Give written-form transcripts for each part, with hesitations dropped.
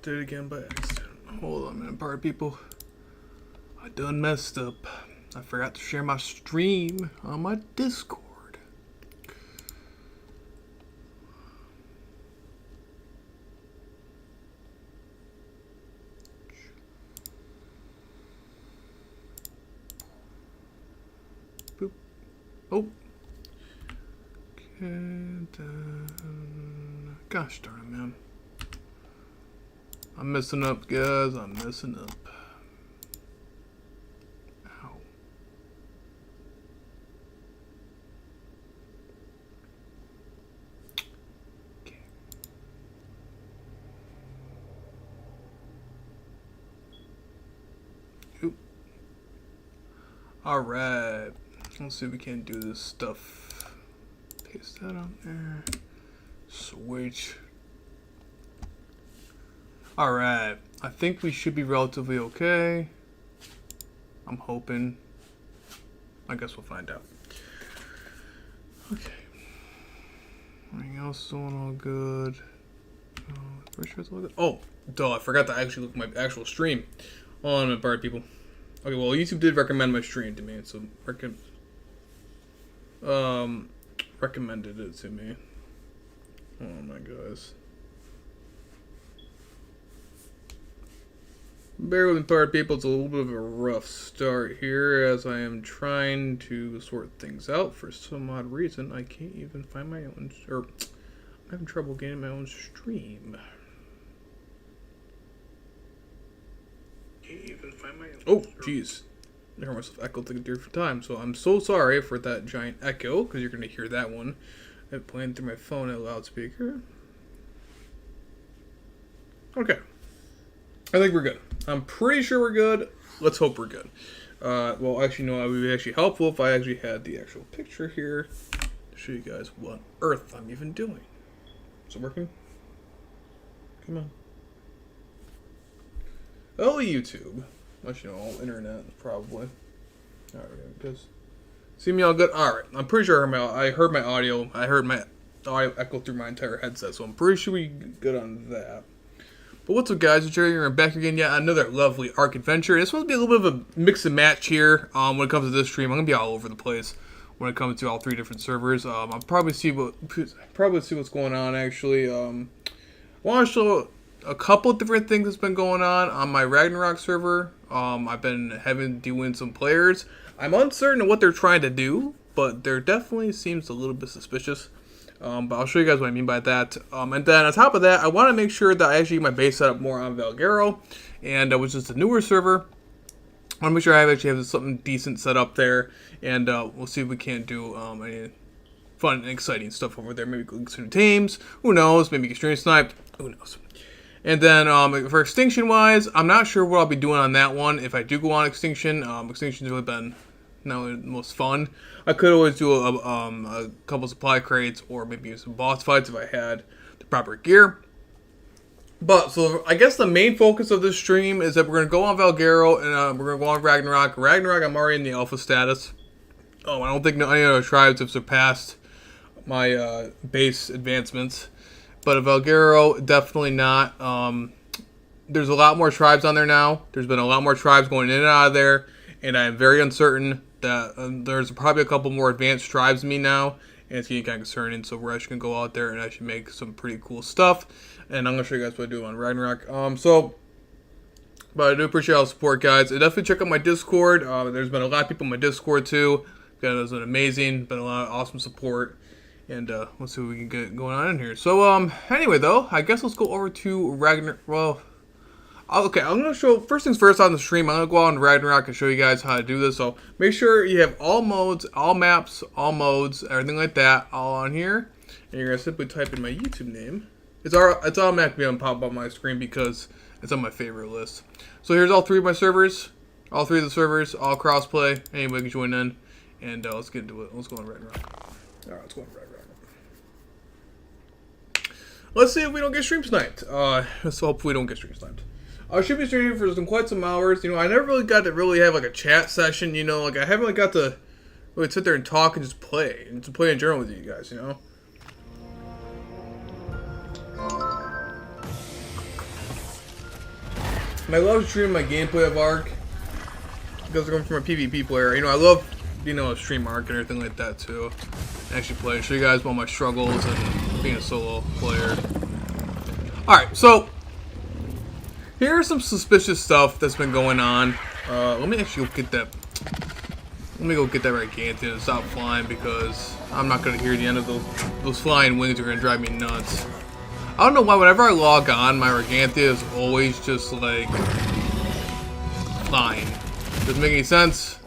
did it again by accident. Hold on a minute, party people. I done messed up. I forgot to share my stream on my Discord. Boop. Oh. Okay, gosh darn it, man. I'm messing up, guys. I'm messing up. Ow. Okay. Oop. All right. Let's see if we can do this stuff. Paste that on there. Switch. Alright, I think we should be relatively okay. I'm hoping. I guess we'll find out. Okay. Everything else doing all good. Pretty sure it's all good. Oh, duh, I forgot to actually look at my actual stream. Hold on a minute, party people. Okay, well, YouTube did recommend my stream to me, so recommended it to me. Oh my gosh. Bear with me, party people. It's a little bit of a rough start here as I am trying to sort things out. For some odd reason, I can't even find my own, or I'm having trouble getting my own stream. Can't even find my own. Oh, jeez. I heard myself echo like a different time, so I'm so sorry for that giant echo, because you're going to hear that one. I'm playing through my phone at a loudspeaker. Okay. I think we're good. I'm pretty sure we're good. Let's hope we're good. Well, actually, no, it would be actually helpful if I actually had the actual picture here to show you guys what on earth I'm even doing. Is it working? Come on. Oh, YouTube. Actually, no, all internet, probably. Alright, because see me all good? Alright, I'm pretty sure I heard my audio echo through my entire headset, so I'm pretty sure we good on that. But what's up, guys? It's Jerry here. I'm back again. Yeah, another lovely Ark adventure. This one's be a little bit of a mix and match here. When it comes to this stream, I'm gonna be all over the place when it comes to all three different servers. I'll probably see what's going on. Actually, I want to show a couple of different things that's been going on my Ragnarok server. I've been doing some players. I'm uncertain of what they're trying to do, but there definitely seems a little bit suspicious. But I'll show you guys what I mean by that. And then on top of that, I want to make sure that I actually get my base set up more on Valguero, and which is a newer server. I want to make sure I actually have something decent set up there, and we'll see if we can't do any fun and exciting stuff over there. Maybe go some teams. Who knows? Maybe extreme sniped. Who knows? And then for extinction wise, I'm not sure what I'll be doing on that one. If I do go on extinction, extinction's really been not the most fun. I could always do a couple supply crates or maybe some boss fights if I had the proper gear. But so I guess the main focus of this stream is that we're gonna go on Valguero and we're gonna go on Ragnarok. Ragnarok, I'm already in the alpha status. I don't think any other tribes have surpassed my base advancements. But Valguero, definitely not. There's a lot more tribes on there now. There's been a lot more tribes going in and out of there, and I'm very uncertain that there's probably a couple more advanced tribes than me now, and it's getting kind of concerning. So we're actually gonna go out there and actually make some pretty cool stuff, and I'm gonna show you guys what I do on Ragnarok. But I do appreciate all the support, guys. And definitely check out my Discord. There's been a lot of people in my Discord too. It's been amazing. Been a lot of awesome support. And let's see what we can get going on in here. So anyway though, I guess let's go over to Ragnarok. Well, okay, I'm gonna show first things first on the stream. I'm gonna go on Ragnarok and show you guys how to do this. So make sure you have all modes, all maps, all modes, everything like that, all on here. And you're gonna simply type in my YouTube name. It's automatically gonna pop up on my screen because it's on my favorite list. So here's all three of my servers, all three of the servers, all crossplay. Anybody can join in, and let's get into it. Let's go on Ragnarok. All right, let's go on Ragnarok. Let's see if we don't get stream sniped. Let's hope we don't get stream sniped. I should be streaming for quite some hours. You know, I never really got to really have like a chat session. You know, like I haven't really got to really sit there and talk and just play and to play in general with you guys. You know. I love streaming my gameplay of Ark because I'm from a PvP player. You know, I love being able to stream Ark and everything like that too. Actually play, show you guys all my struggles and being a solo player. Alright, so here's some suspicious stuff that's been going on. Let me actually go get that. Let me go get that Gigantia and stop flying because I'm not gonna hear the end of those flying wings are gonna drive me nuts. I don't know why whenever I log on, my Gigantia is always just like flying. Doesn't make any sense.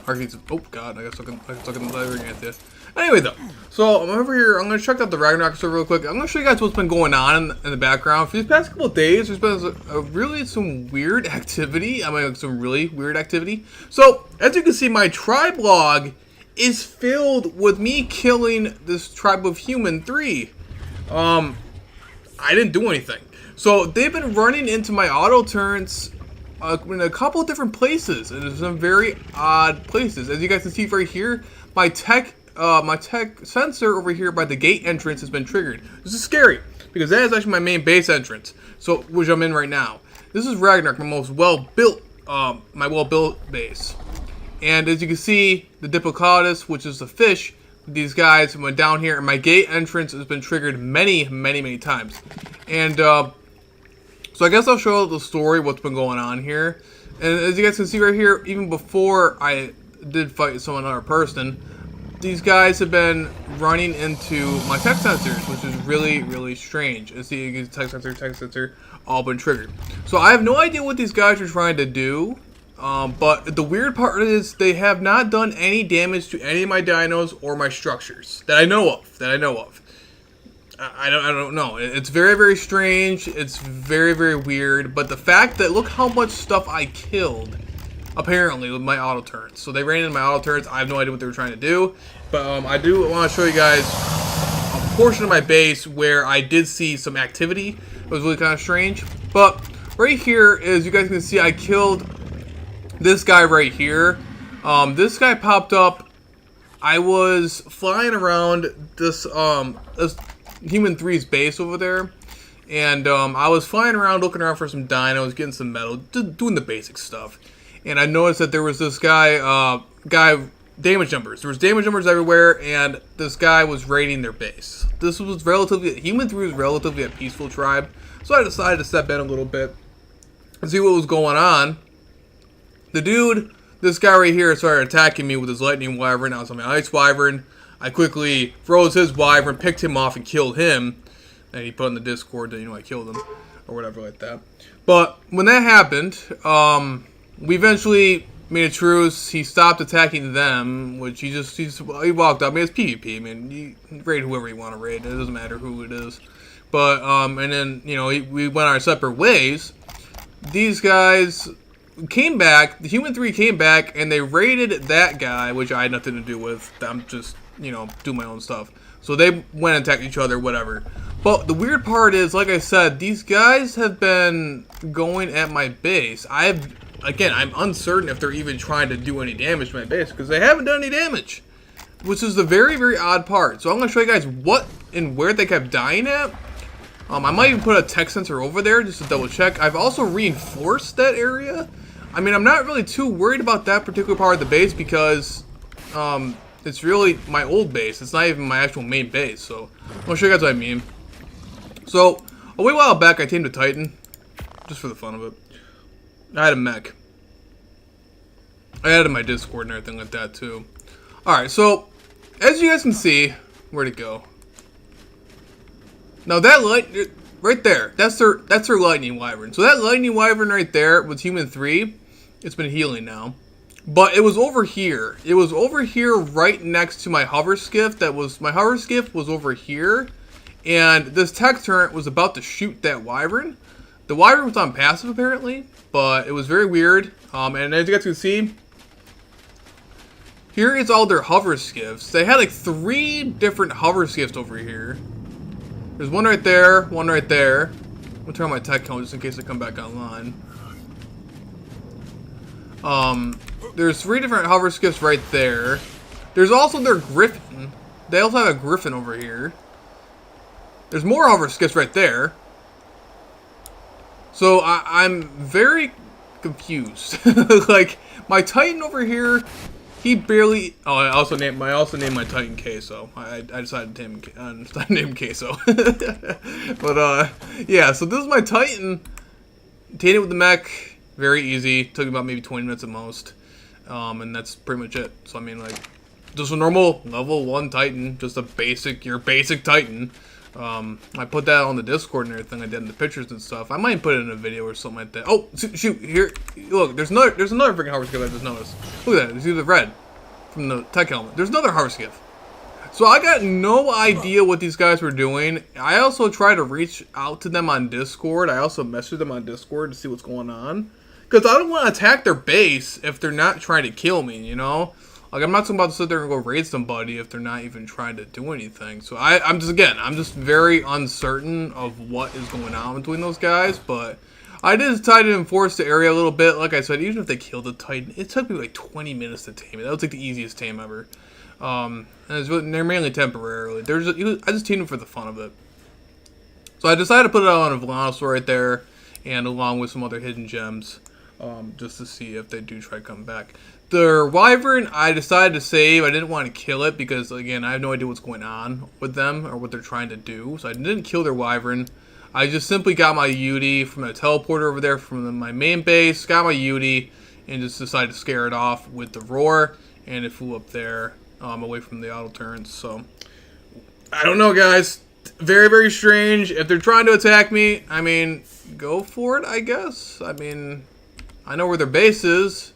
Oh god, I got stuck in the Gigantia. Anyway though, so I'm over here, I'm gonna check out the Ragnarok server real quick. I'm gonna show you guys what's been going on in the background. For these past couple of days, there's been really some weird activity. I mean, some really weird activity. So, as you can see, my tribe log is filled with me killing this tribe of human 3. I didn't do anything. So, they've been running into my auto turrets in a couple of different places, and in some very odd places. As you guys can see right here, my tech sensor over here by the gate entrance has been triggered. This is scary because that is actually my main base entrance, so which I'm in right now. This is Ragnarok, my most well-built base. And as you can see, the Diplodocus, which is the fish, these guys went down here, and my gate entrance has been triggered many times. And so I guess I'll show the story what's been going on here. And as you guys can see right here, even before I did fight another person, these guys have been running into my tech sensors, which is really strange. As you can see, tech sensor, all been triggered. So I have no idea what these guys are trying to do. But the weird part is they have not done any damage to any of my dinos or my structures that I know of. I don't know. It's very strange. It's very weird. But the fact that look how much stuff I killed. Apparently, with my auto turrets. So they ran into my auto turrets. I have no idea what they were trying to do. But I do want to show you guys a portion of my base where I did see some activity. It was really kind of strange. But right here, as you guys can see, I killed this guy right here. This guy popped up. I was flying around this Human 3's base over there. And I was flying around, looking around for some dinos, getting some metal, just doing the basic stuff. And I noticed that there was this guy, damage numbers. There was damage numbers everywhere, and this guy was raiding their base. This was Human 3 was relatively a peaceful tribe, so I decided to step in a little bit and see what was going on. This guy right here started attacking me with his lightning wyvern. I was on my ice wyvern. I quickly froze his wyvern, picked him off, and killed him. And he put in the Discord that, I killed him, or whatever like that. But when that happened, we eventually made a truce. He stopped attacking them, which he walked up. I mean, it's PvP. I mean, you raid whoever you want to raid. It doesn't matter who it is. But, and then, we went our separate ways. These guys came back. The Human 3 came back, and they raided that guy, which I had nothing to do with. I'm just, doing my own stuff. So they went and attacked each other, whatever. But the weird part is, like I said, these guys have been going at my base. Again, I'm uncertain if they're even trying to do any damage to my base, because they haven't done any damage. Which is the very odd part. So I'm going to show you guys what and where they kept dying at. I might even put a tech sensor over there just to double check. I've also reinforced that area. I mean, I'm not really too worried about that particular part of the base because it's really my old base. It's not even my actual main base. So I'm going to show you guys what I mean. So a wee while back, I tamed a Titan. Just for the fun of it. I had a mech. I added my Discord and everything like that too. Alright, so as you guys can see, where'd it go? Now that light right there, that's their lightning wyvern. So that lightning wyvern right there was Human 3. It's been healing now. But it was over here. It was over here right next to my hover skiff. My hover skiff was over here. And this tech turret was about to shoot that wyvern. The wyvern was on passive apparently, but it was very weird. And as you guys can see, here is all their hover skiffs. They had like 3 different hover skiffs over here. There's one right there, one right there. I'm gonna turn on my tech count just in case I come back online. There's 3 different hover skiffs right there. There's also their griffin. They also have a griffin over here. There's more hover skiffs right there. So I'm very confused. Like my Titan over here, he barely. Oh, I also named my Titan Queso. I decided to name Queso. But yeah. So this is my Titan. Tated with the mech, very easy. Took about maybe 20 minutes at most, and that's pretty much it. So I mean, like, just a normal level 1 Titan, just your basic Titan. I put that on the Discord and everything. I did in the pictures and stuff. I might put it in a video or something like that. Oh, shoot! Here, look. There's another freaking Harvest Gift I just noticed. Look at that. You see the red from the tech helmet. There's another Harvest Gift. So I got no idea what these guys were doing. I also tried to reach out to them on Discord. I also messaged them on Discord to see what's going on. Because I don't want to attack their base if they're not trying to kill me, you know? Like, I'm not about to sit there and go raid somebody if they're not even trying to do anything. So I'm just very uncertain of what is going on between those guys. But I did decide to enforce the area a little bit. Like I said, even if they killed the Titan, it took me like 20 minutes to tame it. That was like the easiest tame ever. And they're mainly temporarily. I just teamed them for the fun of it. So I decided to put it on a Velociraptor right there, and along with some other hidden gems, just to see if they do try to come back. The Wyvern, I decided to save. I didn't want to kill it because, again, I have no idea what's going on with them or what they're trying to do. So I didn't kill their Wyvern. I just simply got my Yudi from a teleporter over there from my main base, got my Yudi, and just decided to scare it off with the roar, and it flew up there. Away from the auto turrets. So I don't know, guys. Very, very strange. If they're trying to attack me, I mean, go for it, I guess. I mean, I know where their base is.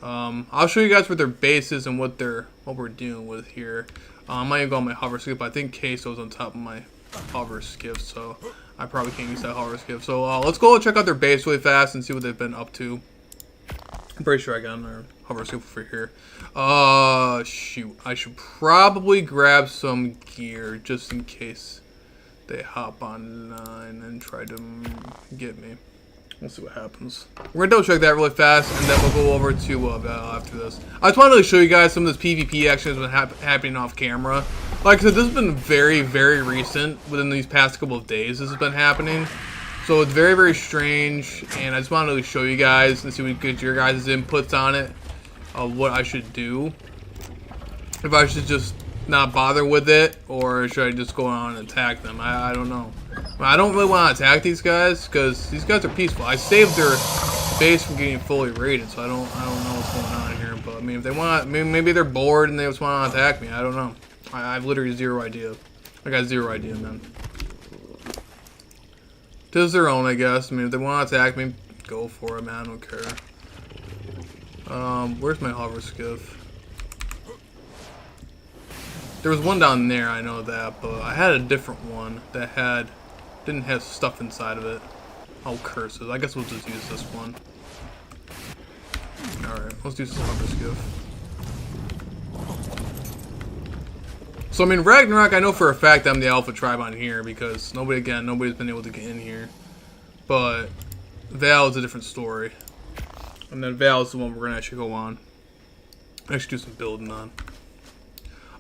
I'll show you guys where their base is and what we're dealing with here. I might even go on my hover skip. I think Queso's on top of my hover skip, so I probably can't use that hover skip. So let's go check out their base really fast and see what they've been up to. I'm pretty sure I got another hover skip for here. Shoot. I should probably grab some gear just in case they hop online and try to get me. We'll see what happens. We're gonna double check that really fast, and then we'll go over to Val after this. I just wanted to show you guys some of this PvP action that's been happening off camera. Like I said, this has been very, very recent. Within these past couple of days, this has been happening. So it's very, very strange, and I just wanted to show you guys and see what get your guys' inputs on it, of what I should do. If I should just not bother with it, or should I just go on and attack them? I don't know. I don't really want to attack these guys because these guys are peaceful. I saved their base from getting fully raided, so I don't know what's going on here. But I mean, if they want, maybe they're bored and they just want to attack me. I don't know. I have literally zero idea. I got zero idea, man. To their own, I guess. I mean, if they want to attack me, go for it, man. I don't care. Where's my hover skiff? There was one down there, I know that, but I had a different one that didn't have stuff inside of it. Oh, curses. I guess we'll just use this one. Alright, let's do some hover skiff. So, I mean, Ragnarok, I know for a fact I'm the alpha tribe on here because nobody's been able to get in here. But Val is a different story. And then Val is the one we're going to actually go on. Actually do some building on.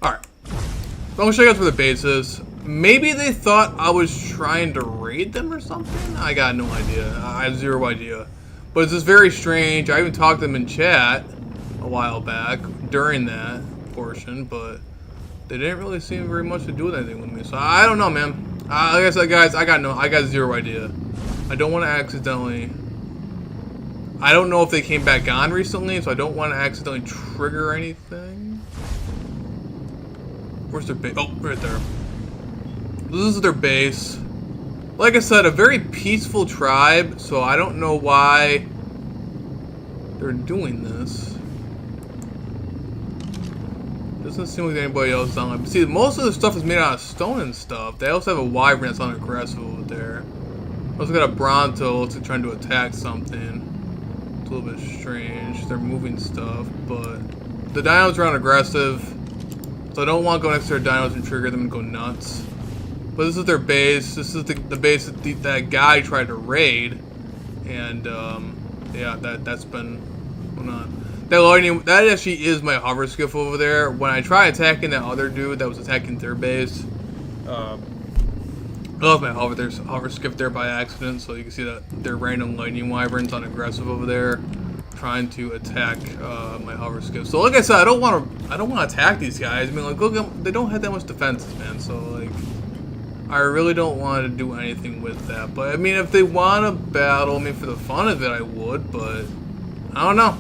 Alright. So I'm going to show you guys where the base is. Maybe they thought I was trying to raid them or something? I got no idea. I have zero idea. But it's just very strange. I even talked to them in chat a while back during that portion, but they didn't really seem very much to do anything with me. So I don't know, man. Like I said, guys, I got zero idea. I don't want to accidentally... I don't know if they came back on recently, so I don't want to accidentally trigger anything. Where's their base? Oh, right there. This is their base. Like I said, a very peaceful tribe, so I don't know why they're doing this. Doesn't seem like anybody else is on. See, most of the stuff is made out of stone and stuff. They also have a wyvern that's on aggressive over there. Also got a Bronto looks like trying to attack something. It's a little bit strange. They're moving stuff, but the dinos are on aggressive, so I don't want to go next to their dinos and trigger them and go nuts. But this is their base. This is the base that that guy tried to raid, and yeah, that's been going on. That actually is my hover skiff over there. When I tried attacking that other dude that was attacking their base, I lost my hover skiff there by accident, so you can see that they're random lightning wyverns on aggressive over there, trying to attack my hover skiff. So like I said, I don't want to attack these guys. I mean, like, look, they don't have that much defenses, man. So like, I really don't want to do anything with that. But I mean, if they want to battle me for the fun of it, I would. But I don't know.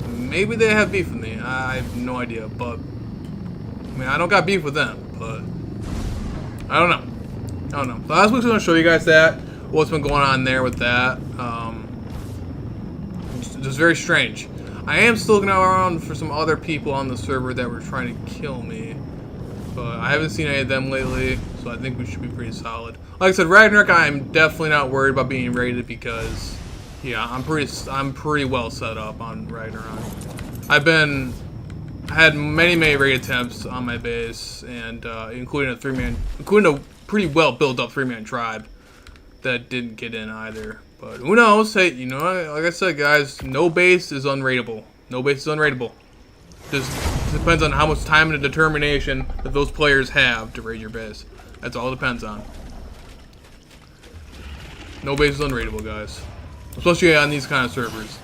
Maybe they have beef with me. I have no idea. But I mean, I don't got beef with them. But I don't know. I don't know. So last week's going to show you guys that, what's been going on there with that. Just very strange. I am still looking around for some other people on the server that were trying to kill me, but I haven't seen any of them lately, so I think we should be pretty solid. Like I said, Ragnarok, I'm definitely not worried about being raided because, yeah, I'm pretty well set up on Ragnarok. I had many raid attempts on my base, and including a pretty well built up 3-man tribe that didn't get in either. But who knows? Hey, you know, like I said, guys, no base is unraidable. No base is unraidable. Just depends on how much time and determination that those players have to raid your base. That's all it depends on. No base is unraidable, guys, especially on these kind of servers.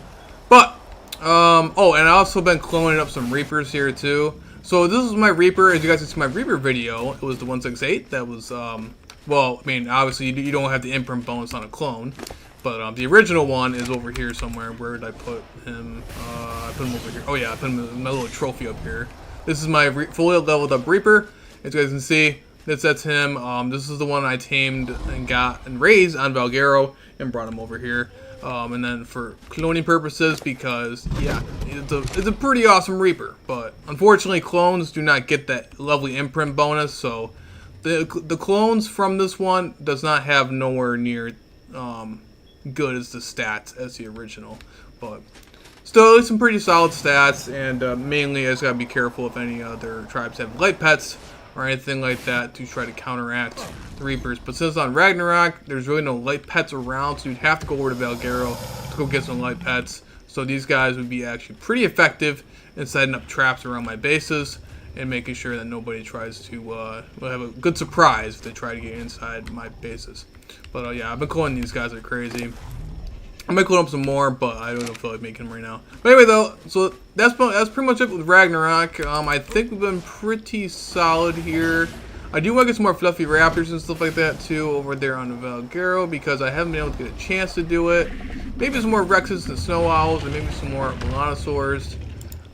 But oh, and I also been cloning up some Reapers here too. So this is my Reaper. As you guys can see my Reaper video, it was the 168. That was, well, I mean, obviously you don't have the imprint bonus on a clone. But the original one is over here somewhere. Where did I put him? I put him over here. Oh yeah, I put him in my little trophy up here. This is my fully leveled up Reaper. As you guys can see, that's him. This is the one I tamed and got and raised on Valgero and brought him over here. And then for cloning purposes, because yeah, it's a pretty awesome Reaper. But unfortunately, clones do not get that lovely imprint bonus. So the clones from this one does not have nowhere near good as the stats as the original, but still some pretty solid stats. And mainly I just gotta be careful if any other tribes have light pets or anything like that to try to counteract the Reapers. But since on Ragnarok there's really no light pets around, so you'd have to go over to Valgero to go get some light pets. So these guys would be actually pretty effective in setting up traps around my bases and making sure that nobody tries to have a good surprise if they try to get inside my bases. But yeah, I've been cloning these guys like crazy. I might clone up some more, but I don't feel like making them right now. But anyway, though, so that's pretty much it with Ragnarok. I think we've been pretty solid here. I do want to get some more fluffy raptors and stuff like that too over there on the Valgero, because I haven't been able to get a chance to do it. Maybe some more Rexes and Snow Owls, and maybe some more Melanosaurs.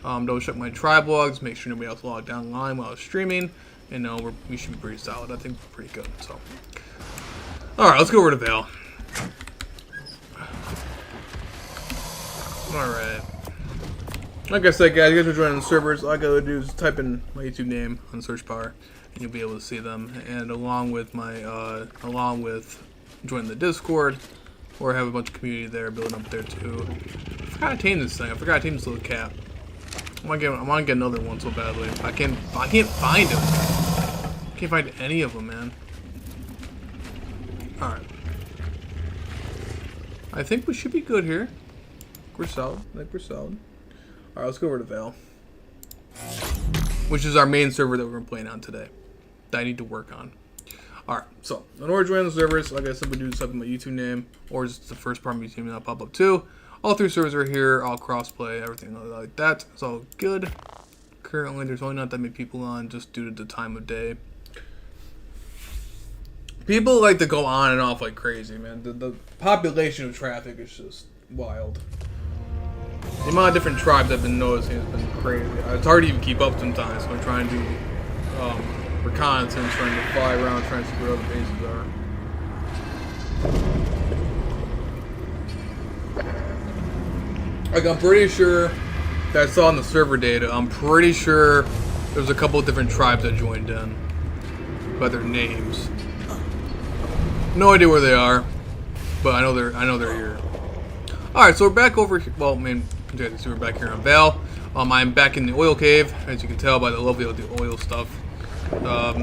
Double check my tribe logs, make sure nobody else logged down line while I was streaming, and we should be pretty solid. I think we're pretty good. So, all right, let's go over to Val. All right. Like I said, guys, you guys are joining the servers. All I gotta do is type in my YouTube name on the search bar, and you'll be able to see them. And along with joining the Discord, or have a bunch of community there building up there too. I forgot to tame this thing. I forgot to tame this little cat. I want to get another one so badly. I can't find him. Can't find any of them, man. All right. I think we should be good here. We're solid. I think we're solid. All right, let's go over to Val, which is our main server that we're playing on today. That I need to work on. All right. So in order to join the servers, like I said, we do this up in my YouTube name, or just the first part of my YouTube name that'll pop up too. All 3 servers are here, all crossplay, everything like that. It's all good. Currently, there's only not that many people on, just due to the time of day. People like to go on and off like crazy, man. The population of traffic is just wild. The amount of different tribes I've been noticing has been crazy. It's hard to even keep up sometimes, so I'm trying to do reconnaissance, trying to fly around, trying to see where other bases are. Like, I'm pretty sure that I saw in the server data, I'm pretty sure there's a couple of different tribes that joined in by their names. No idea where they are, but I know they're here. All right, so we're back over here. Well, I mean, you guys can see we're back here on Val. I'm back in the oil cave, as you can tell by the lovely the oil stuff.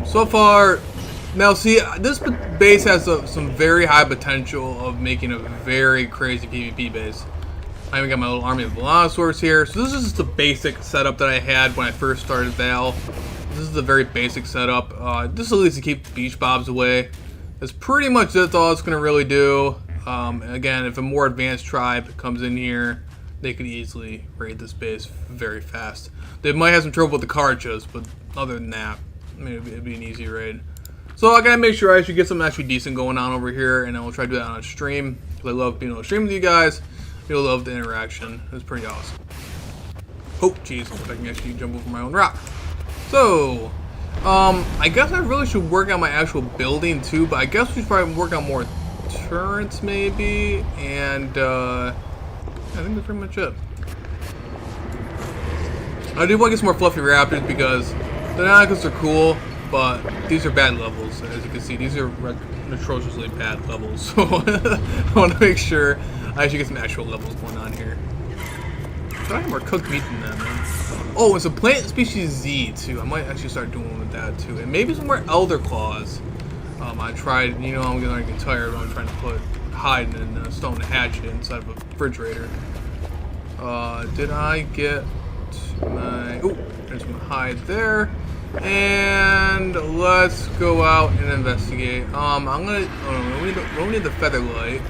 So far, now see, this base has some very high potential of making a very crazy PvP base. I even got my little army of Melanosaurs here. So this is just the basic setup that I had when I first started Val. This is the very basic setup. Just at least to keep beach bobs away. That's pretty much that's all it's going to really do. Again, if a more advanced tribe comes in here, they could easily raid this base very fast. They might have some trouble with the cartridges, but other than that, I mean, it'd be an easy raid. So I gotta make sure I actually get something actually decent going on over here, and I will try to do that on a stream. Because I love being able to stream with you guys. You'll love the interaction. It's pretty awesome. Oh, jeez, if I can actually jump over my own rock. So, I guess I really should work on my actual building too, but I guess we should probably work on more turrets maybe, and I think that's pretty much it. I do want to get some more fluffy raptors because they're not because they're cool, but these are bad levels. As you can see, these are atrociously bad levels. So I want to make sure I actually get some actual levels going on here. I have more cooked meat than that, man. Oh, it's a plant species Z too. I might actually start doing with that too, and maybe some more elder claws. I tried, you know, I'm gonna get tired when I'm trying to put hide in a stone hatchet inside of a refrigerator. Did I get my? Oh, there's some hide there, and let's go out and investigate. I'm gonna. We need the feather light.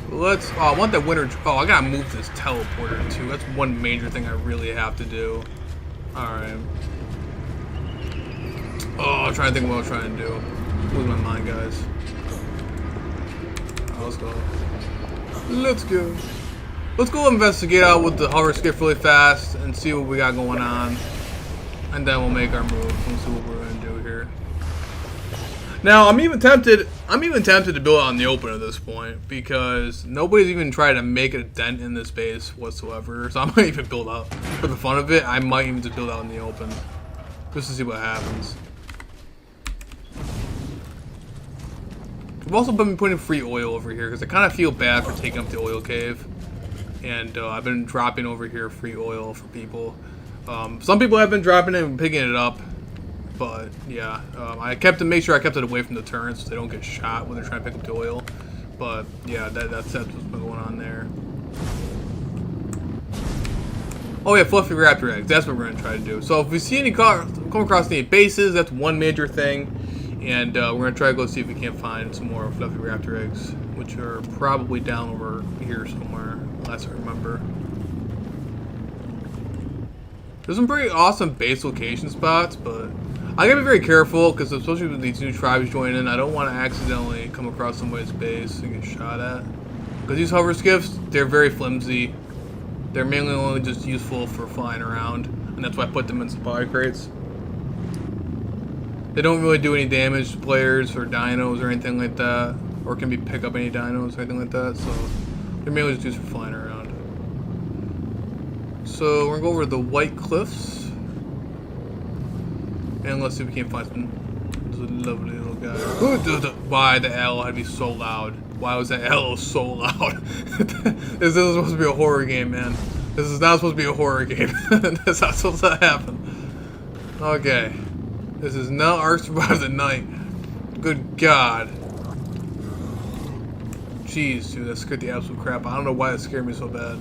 Let's. Oh, I want that winter. Oh, I gotta move this teleporter too. That's one major thing I really have to do. All right. Oh, I'm trying to think what I'm trying to do. Losing my mind, guys. Oh, let's go. Let's go. Let's go investigate out with the hover skiff really fast and see what we got going on, and then we'll make our move. We'll see what we're gonna do here. Now, I'm even tempted to build out in the open at this point because nobody's even tried to make a dent in this base whatsoever. So I might even build out for the fun of it. I might even just build out in the open just to see what happens. I've also been putting free oil over here because I kind of feel bad for taking up the oil cave, and I've been dropping over here free oil for people. Some people have been dropping it and picking it up. But yeah, I kept to make sure I kept it away from the turrets so they don't get shot when they're trying to pick up the oil. But yeah, that's what's been going on there. Oh yeah, fluffy raptor eggs. That's what we're gonna try to do. So if we see any come across any bases, that's one major thing, and we're gonna try to go see if we can't find some more fluffy raptor eggs, which are probably down over here somewhere, last I remember. There's some pretty awesome base location spots, but I gotta be very careful because especially with these new tribes joining, I don't want to accidentally come across somebody's base and get shot at. Because these hover skiffs, they're very flimsy. They're mainly only just useful for flying around, and that's why I put them in supply crates. They don't really do any damage to players or dinos or anything like that, or can be pick up any dinos or anything like that. So they're mainly just used for flying around. So we're gonna go over the White Cliffs. And let's see if we can't find some. There's a lovely little guy. Why the L had to be so loud? Why was that L so loud? This isn't supposed to be a horror game, man. This is not supposed to be a horror game. That's not supposed to happen. Okay. This is not Ark Survive the Night. Good God. Jeez, dude, that scared the absolute crap. I don't know why that scared me so bad.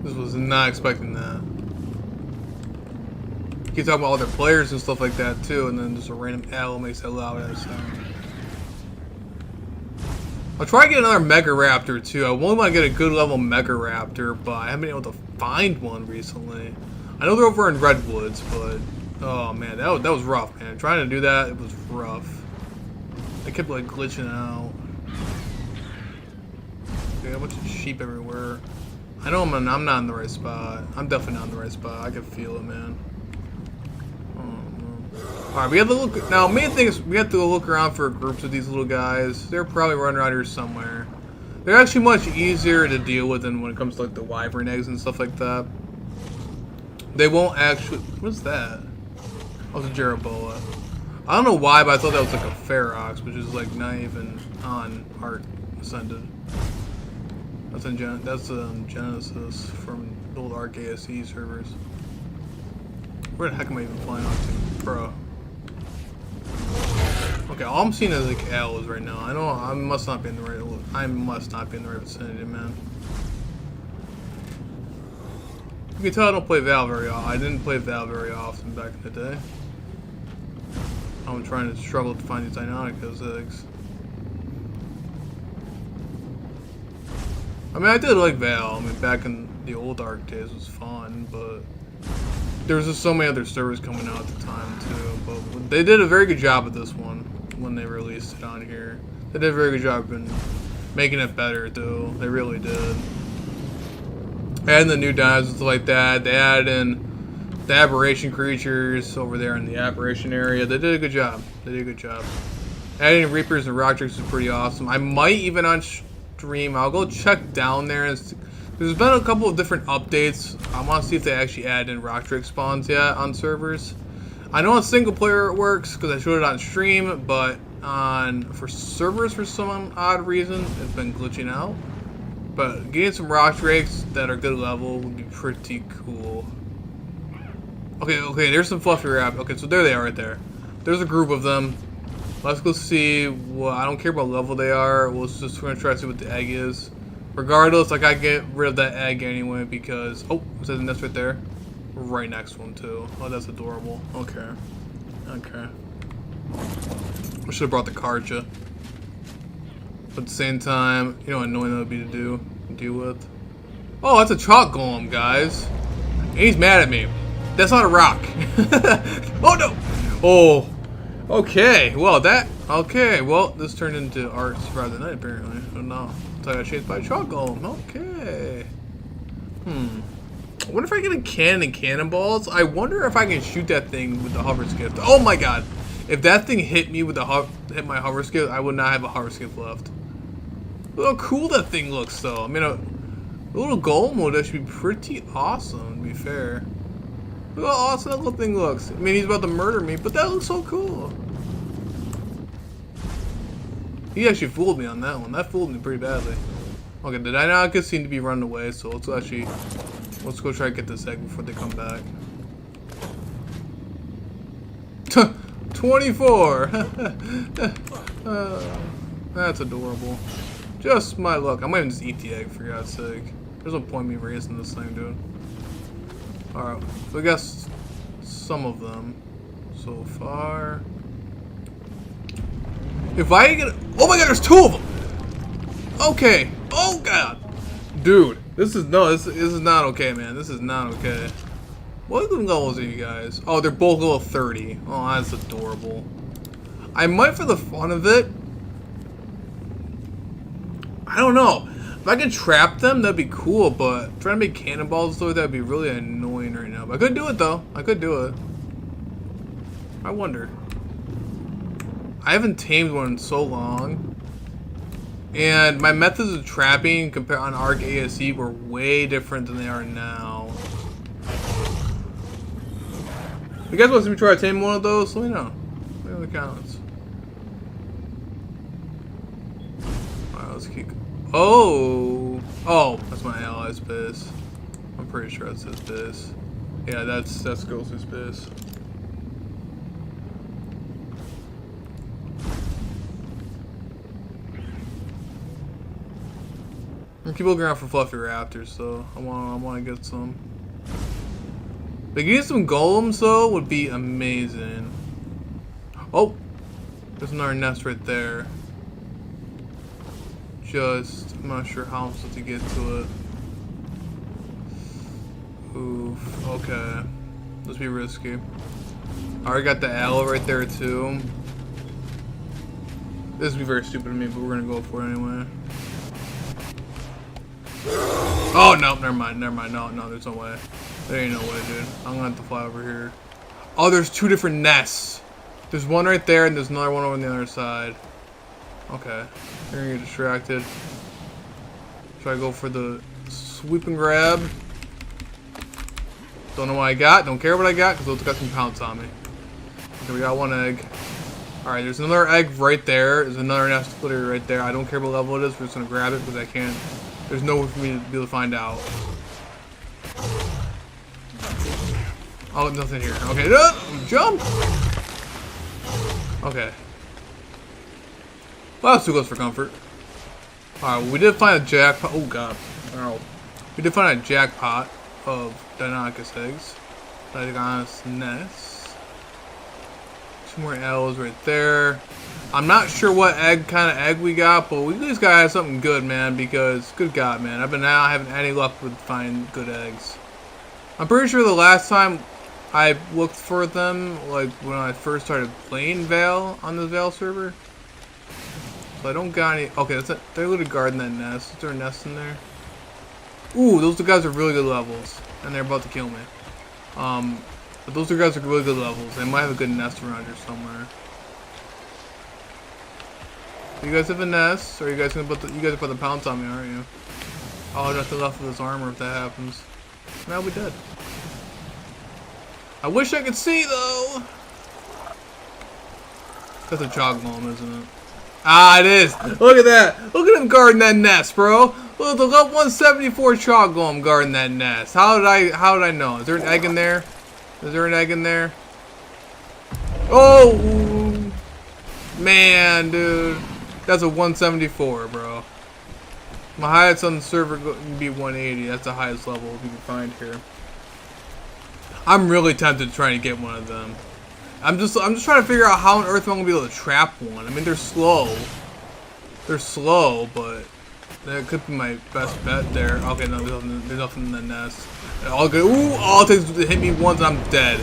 This was not expecting that. Keep talking about other players and stuff like that too, and then just a random L makes that loud ass sound. I'll try to get another Mega Raptor too. I only want to get a good level Mega Raptor, but I haven't been able to find one recently. I know they're over in Redwoods, but oh man, that was rough, man. Trying to do that, it was rough. I kept like glitching out. Got a bunch of sheep everywhere. I know I'm not in the right spot. I'm definitely not in the right spot. I can feel it, man. Alright, we have to look. Now, main thing is we have to look around for groups of these little guys. They're probably running around here somewhere. They're actually much easier to deal with than when it comes to like the wyvern eggs and stuff like that. They won't actually. What's that? Oh, it's a Jeroboa. I don't know why, but I thought that was like a Ferox, which is like not even on Ark Ascended. That's in Genesis from the old Ark ASE servers. Where the heck am I even flying off to, bro? Okay, all I'm seeing is like L's right now. I know I must not be in the right. I must not be in the right vicinity, man. You can tell I don't play Val very often. I didn't play Val very often back in the day. I'm trying to struggle to find these Deinonychus eggs. I mean, I did like Val. I mean, back in the old Ark days was fun, but there was just so many other servers coming out at the time too. But they did a very good job with this one when they released it on here. They did a very good job in making it better, though. They really did. Adding the new dinosaurs like that. They added in the aberration creatures over there in the aberration area. They did a good job. They did a good job. Adding Reapers and Rock Drakes is pretty awesome. I might even on stream. I'll go check down there. And there's been a couple of different updates. I want to see if they actually add in Rock Drake spawns yet on servers. I know on single player it works because I showed it on stream, but for servers for some odd reason it's been glitching out. But getting some Rock Drakes that are good level would be pretty cool. Okay, there's some fluffy wrap. Okay, so there they are right there. There's a group of them. Let's go see what, I don't care about level they are. We're gonna try to see what the egg is. Regardless, like I get rid of that egg anyway because, oh, is that the nest right there? Right next to him too. Oh, that's adorable. Okay. Okay. I should have brought the Karja. But at the same time, you know how annoying that would be to deal with. Oh, that's a chalk golem, guys. And he's mad at me. That's not a rock. Oh no! Oh. Okay, well this turned into art rather than night apparently. Oh no. So I got chased by a chalk golem. Okay. I wonder if I get a cannon and cannonballs. I wonder if I can shoot that thing with the hover skiff. Oh my god. If that thing hit me with hit my hover skiff, I would not have a hover skiff left. Look how cool that thing looks though. I mean a little golem would actually be pretty awesome, to be fair. Look how awesome that little thing looks. I mean he's about to murder me, but that looks so cool. He actually fooled me on that one. That fooled me pretty badly. Okay, the Deinonychus seem to be running away, so let's go try to get this egg before they come back. 24! That's adorable. Just my luck. I might even just eat the egg for God's sake. There's no point in me raising this thing, dude. Alright, so I guess some of them so far. If I get, oh my god, there's two of them. Okay. Oh god, dude, this is not okay, man. This is not okay. What levels are you guys? Oh, they're both level 30. Oh, that's adorable. I might, for the fun of it. I don't know. If I could trap them, that'd be cool. But trying to make cannonballs though, that'd be really annoying right now. But I could do it though. I could do it. I wonder. I haven't tamed one in so long, and my methods of trapping compared on Ark ASE were way different than they are now. If you guys want to see me try to tame one of those, let me know. Let me know in the comments. Alright, let's keep. Oh, that's my ally's base. I'm pretty sure that's his base. Yeah, that's Ghost's base. I'm keep looking around for fluffy raptors, so I want to get some. But getting some golems though would be amazing. Oh, there's another nest right there. I'm not sure how I'm supposed to get to it. Oof. Okay, let's be risky. I already got the aloe right there too. This would be very stupid of me, but we're gonna go for it anyway. Oh no, never mind. No, there's no way. There ain't no way, dude. I'm gonna have to fly over here. Oh, there's two different nests. There's one right there and there's another one over on the other side. Okay, you're gonna get distracted. Try to go for the sweep and grab. Don't know what I got, don't care what I got, because those got some pounce on me. Okay, we got one egg. Alright, there's another egg right there. There's another nest literally right there. I don't care what level it is, we're just gonna grab it because I can't. There's no way for me to be able to find out. Oh, nothing here. Okay, jump! Okay. Well, that's too close for comfort. Alright, well, we did find a jackpot. Oh, God. Oh. We did find a jackpot of Deinonychus eggs. Deinonychus nests. 2 more arrows right there. I'm not sure what kind of egg we got, but we at least gotta have something good, man, because, good God, man, I've been now having any luck with finding good eggs. I'm pretty sure the last time I looked for them, like, when I first started playing Vale on the Vale server. So I don't got any. Okay, they're literally guarding that nest. Is there a nest in there? Ooh, those two guys are really good levels, and they're about to kill me. But those two guys are really good levels. They might have a good nest around here somewhere. You guys have a nest, or you guys gonna you guys are about to pounce on me, aren't you? Oh, nothing left of this armor if that happens. Now we dead. I wish I could see though. That's a chog golem, isn't it? Ah, it is. Look at that. Look at him guarding that nest, bro. Look, the level 174 chog golem guarding that nest. How did I know? Is there an egg in there? Is there an egg in there? Oh, man, dude. That's a 174, bro. My highest on the server can be 180. That's the highest level you can find here. I'm really tempted to try to get one of them. I'm just trying to figure out how on earth I'm gonna be able to trap one. I mean, they're slow. They're slow, but that could be my best bet there. Okay, no, there's nothing in the nest. All good. Ooh, all it takes is to hit me once and I'm dead.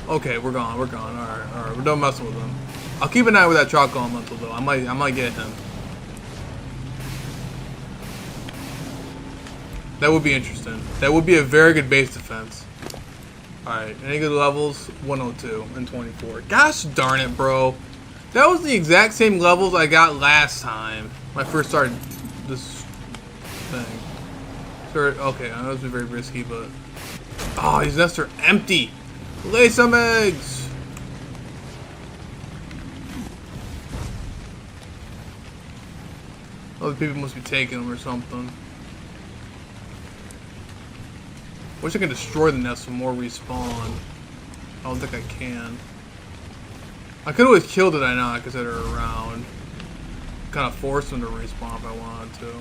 Okay, we're gone. We're gone. All right. We're done messing with them. I'll keep an eye with that chalk elemental though. I might get him. That would be interesting. That would be a very good base defense. Alright, any good levels? 102 and 24. Gosh darn it, bro. That was the exact same levels I got last time when I first started this thing. Okay, I know this is very risky, but... Oh, these nests are empty! Lay some eggs! Other people must be taking them or something. Wish I could destroy the nest for more respawn. I don't think I can. I could always killed it, I know, because they're around. Kind of force them to respawn if I wanted to.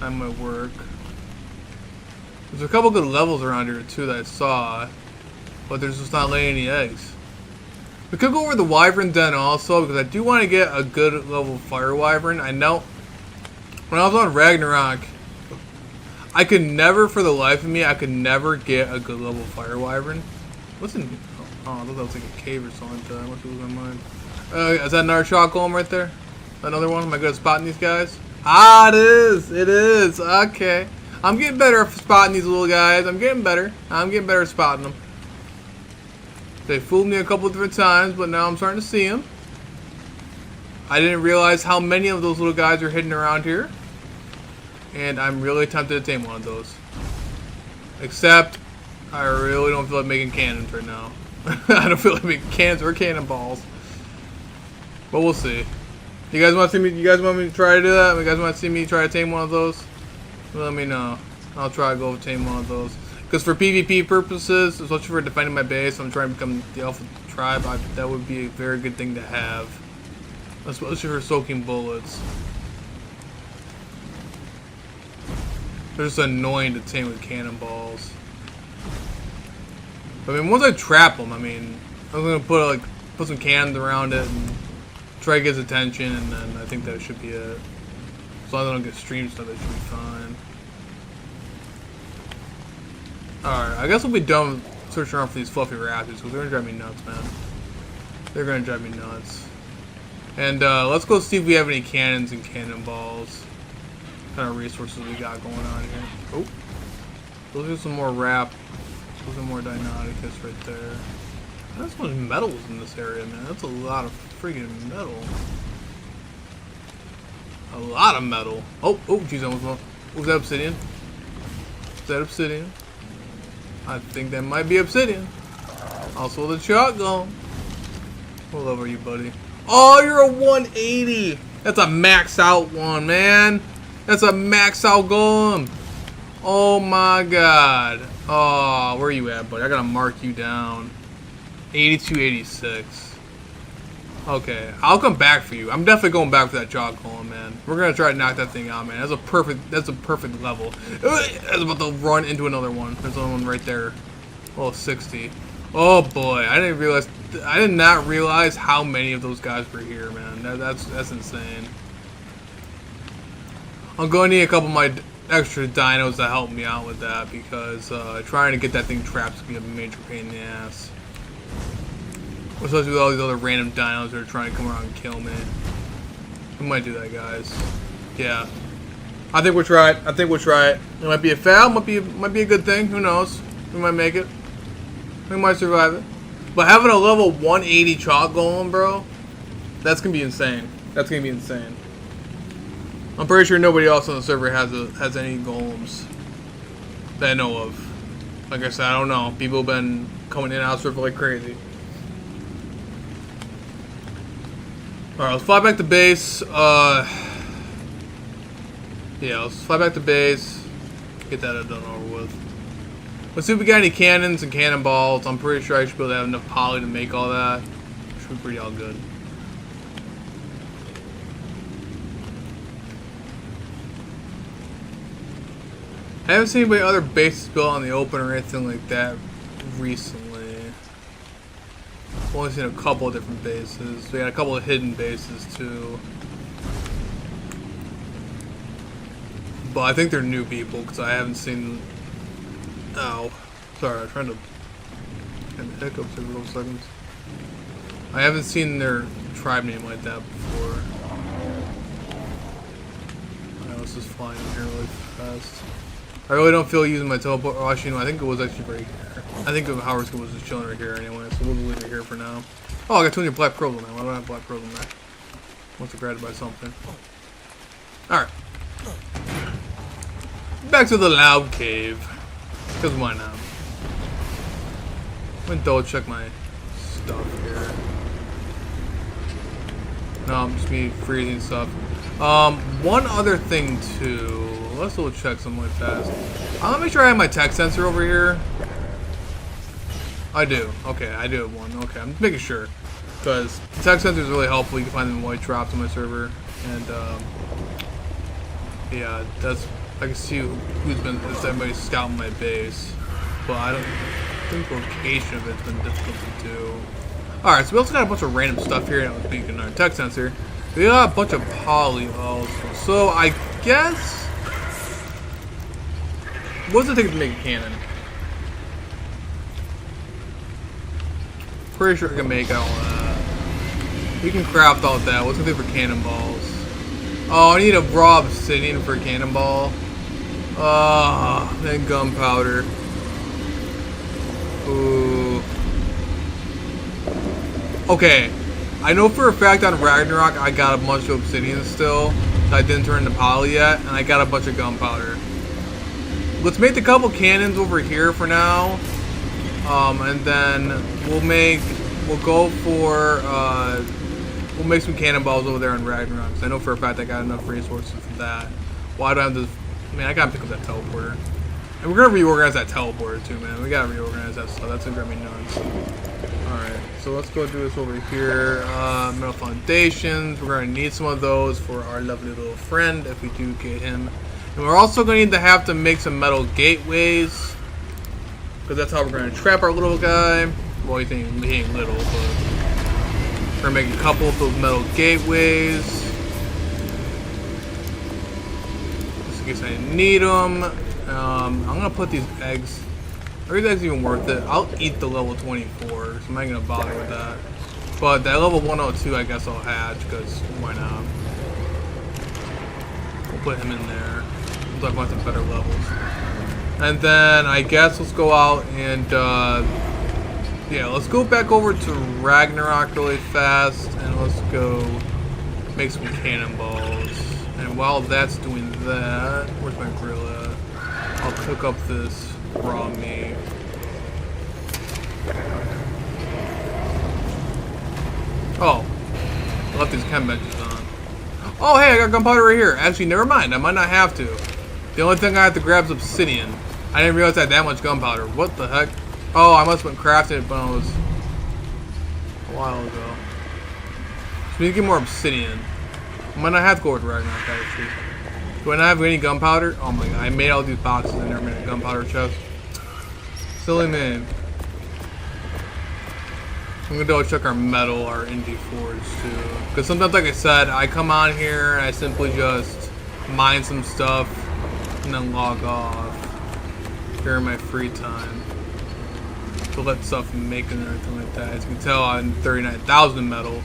That might work. There's a couple good levels around here too that I saw, but there's just not laying any eggs. We could go over the wyvern den also, because I do want to get a good level fire wyvern. I know when I was on Ragnarok, I could never, for the life of me, I could never get a good level fire wyvern. What's in here? Oh, I thought that was like a cave or something. I must lose my mind. Is that another shot golem right there? Another one? Am I good at spotting these guys? Ah, it is. It is. Okay. I'm getting better at spotting these little guys. I'm getting better. I'm getting better at spotting them. They fooled me a couple different times, but now I'm starting to see them. I didn't realize how many of those little guys are hidden around here. And I'm really tempted to tame one of those. Except, I really don't feel like making cannons right now. I don't feel like making cannons or cannonballs. But we'll see. You guys want to see me? You guys want me to try to do that? You guys want to see me try to tame one of those? Let me know. I'll try to go tame one of those. Because for PvP purposes, especially for defending my base, I'm trying to become the alpha tribe. That would be a very good thing to have. Especially for soaking bullets. They're just annoying to tame with cannonballs. I mean, once I trap them, I mean, I'm gonna put some cannons around it and try to get his attention, and then I think that should be it. As long as I don't get stream stuff, that should be fine. Alright, I guess we'll be done searching around for these fluffy raptors, because they're gonna drive me nuts, man. They're gonna drive me nuts. And let's go see if we have any cannons and cannonballs. What kind of resources we got going on here. Oh, those are some more those are more Deinonychus right there. That's so much metal in this area, man. That's a lot of freaking metal. A lot of metal. Oh, geez, I almost went. Was that obsidian? Is that obsidian? I think that might be obsidian. Also the shotgun. What level are you, buddy? Oh, you're a 180. That's a max out one, man. That's a max out golem. Oh my god. Oh, where are you at, buddy? I gotta mark you down. 82, 86. Okay, I'll come back for you. I'm definitely going back for that jaw golem, man. We're gonna try to knock that thing out, man. That's a perfect level. I was about to run into another one. There's another one right there. Oh, 60. Oh boy, I didn't realize. I did not realize how many of those guys were here, man. That's insane. I'm going to need a couple of my extra dinos to help me out with that because trying to get that thing trapped is going to be a major pain in the ass. Especially with all these other random dinos that are trying to come around and kill me. We might do that, guys. Yeah. I think we'll try it. I think we'll try it. It might be a fail. Might be a good thing. Who knows? We might make it. We might survive it. But having a level 180 chalk golem, bro, that's gonna be insane. That's gonna be insane. I'm pretty sure nobody else on the server has any golems that I know of. Like I said, I don't know. People have been coming in and out of server like crazy. Alright, let's fly back to base. Yeah, let's fly back to base. Get that done over with. Let's see if we got any cannons and cannonballs. I'm pretty sure I should be able to have enough poly to make all that. Should be pretty all good. I haven't seen any other bases built on the open or anything like that recently. I've only seen a couple of different bases. We got a couple of hidden bases too. But I think they're new people because I haven't seen. Oh, sorry, I'm trying to get hiccups every couple seconds. I haven't seen their tribe name like that before. Alright, let's just fly in here really fast. I really don't feel using my teleport. Oh, actually, no, I think it was actually right here. I think Howard's was just chilling right here anyway, so we'll leave it here for now. Oh, I got 200 black pearls in there. Why do I have black pearls in there? Must have grabbed by something. Alright. Back to the loud cave. Because why not? I'm gonna double check my stuff here. No, I'm just me freezing stuff. One other thing too. Let's double check something really fast. I'm gonna make sure I have my tech sensor over here. I do. Okay, I do have one. Okay, I'm making sure. Because the tech sensor is really helpful. You can find them in white drops on my server. And, yeah, that's. I can see who's been. It's everybody scouting my base. But I don't think location of it's been difficult to do. Alright, so we also got a bunch of random stuff here that was being in our tech sensor. We got a bunch of poly also. So I guess. What does it take to make a cannon? Pretty sure I can make all that. We can craft all that. What's it do for cannonballs? Oh, I need a raw obsidian for a cannonball. And gunpowder. Ooh. Okay. I know for a fact on Ragnarok I got a bunch of obsidian still that I didn't turn into poly yet, and I got a bunch of gunpowder. Let's make a couple cannons over here for now, and then we'll make some cannonballs over there on Ragnarok. Cause I know for a fact I got enough resources for that. Well, I don't have to. Man, I gotta pick up that teleporter, and we're gonna reorganize that teleporter too, man. We gotta reorganize that stuff. That's gonna drive me nuts. All right, so let's go do this over here. Metal foundations. We're gonna need some of those for our lovely little friend if we do get him. And we're also going to have to make some metal gateways, because that's how we're going to trap our little guy. Well, he ain't little, but we're going to make a couple of those metal gateways, just in case I need them. I'm going to put these eggs. Are these eggs even worth it? I'll eat the level 24, so I'm not going to bother with that. But that level 102, I guess I'll hatch, because why not? We'll put him in there. I want some better levels. And then I guess let's go out and yeah, let's go back over to Ragnarok really fast and let's go make some cannonballs. And while that's doing that, where's my grill at? I'll cook up this raw meat. Oh, I left these chem benches on. Oh hey, I got gunpowder right here. Actually, never mind. I might not have to. The only thing I have to grab is obsidian. I didn't realize I had that much gunpowder. What the heck? Oh, I must have been crafting it, but it was a while ago. So we need to get more obsidian. I might not have to go with Ragnarok, actually. Do I not have any gunpowder? Oh my god, I made all these boxes and never made a gunpowder chest. Silly man. I'm gonna double check our metal, our indie forge too. Because sometimes, like I said, I come on here and I simply just mine some stuff and then log off during my free time to let stuff make and everything like that. As you can tell, I'm 39,000 metal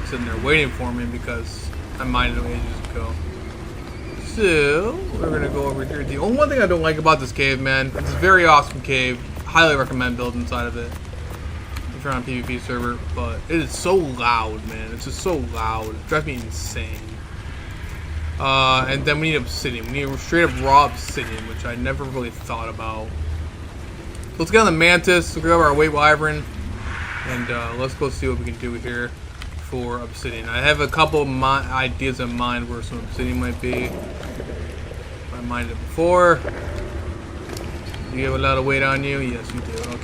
sitting there waiting for me because I mined it ages ago. So we're gonna go over here. The only one thing I don't like about this cave, man, it's a very awesome cave. Highly recommend building inside of it if you're on a PvP server, but it is so loud, man. It's just so loud. It drives me insane. And then we need obsidian. We need straight up raw obsidian, which I never really thought about. So let's get on the mantis. Let's grab our weight wyvern, and let's go see what we can do here for obsidian. I have a couple of ideas in mind where some obsidian might be. I mined it before. You have a lot of weight on you? Yes, you do. Okay.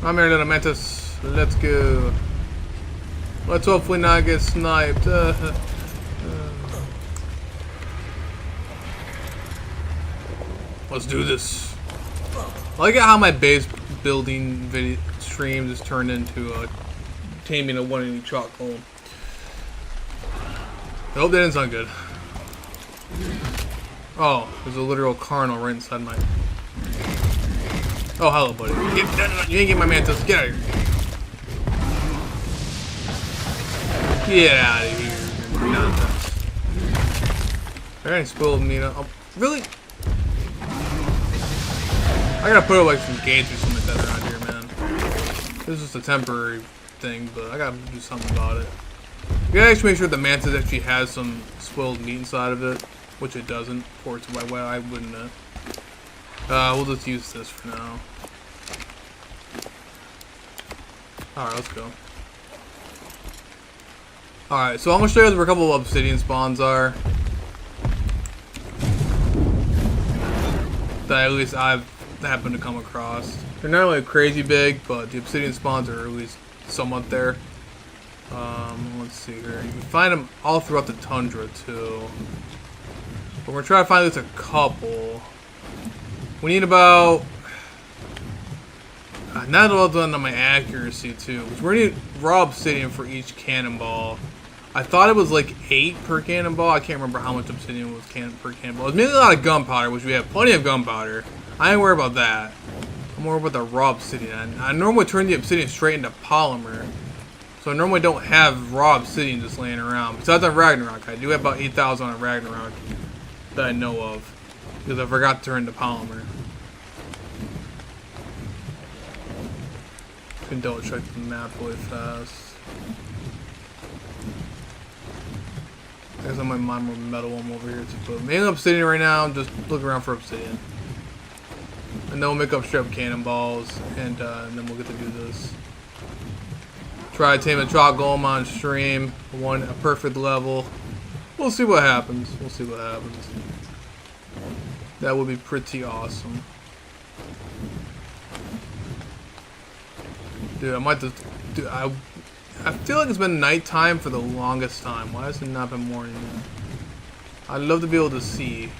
I'm here, little mantis. Let's go. Let's hopefully not get sniped. Let's do this. I like how my base building video stream just turned into taming a one in each chalk hole. I hope that didn't sound good. Oh, there's a literal carnal right inside my... Oh, hello, buddy. You ain't getting my mantis. Get out of here. Get out of here. Nonsense. There ain't spoiled me. Oh, really? I gotta put up like some gates or something like that around here, man. This is just a temporary thing, but I gotta do something about it. You gotta actually make sure the mantis actually has some spoiled meat inside of it, which it doesn't. Of course, why wouldn't it? We'll just use this for now. Alright, let's go. Alright, so I'm gonna show you where a couple of obsidian spawns are. That at least I've happened to come across. They're not really crazy big, but the obsidian spawns are at least somewhat there. Let's see here. You can find them all throughout the tundra too. But we're trying to find at least a couple. We need about... not all done on my accuracy too. Because we're gonna need raw obsidian for each cannonball. I thought it was like 8 per cannonball. I can't remember how much obsidian was per cannonball. It was mainly a lot of gunpowder, which we have plenty of gunpowder. I ain't worried about that. I'm worried about the raw obsidian. I normally turn the obsidian straight into polymer. So I normally don't have raw obsidian just laying around. Besides on Ragnarok, I do have about 8,000 on Ragnarok that I know of. Because I forgot to turn into polymer. Can double check the map really fast. I guess I might mine more metal one over here too. But mainly obsidian right now, just look around for obsidian. And then we'll make up straight up cannonballs, and then we'll get to do this. Try to tame a chalk golem on stream, a perfect level. We'll see what happens. We'll see what happens. That would be pretty awesome. Dude, I might just... Dude, I feel like it's been nighttime for the longest time. Why has it not been morning yet? I'd love to be able to see.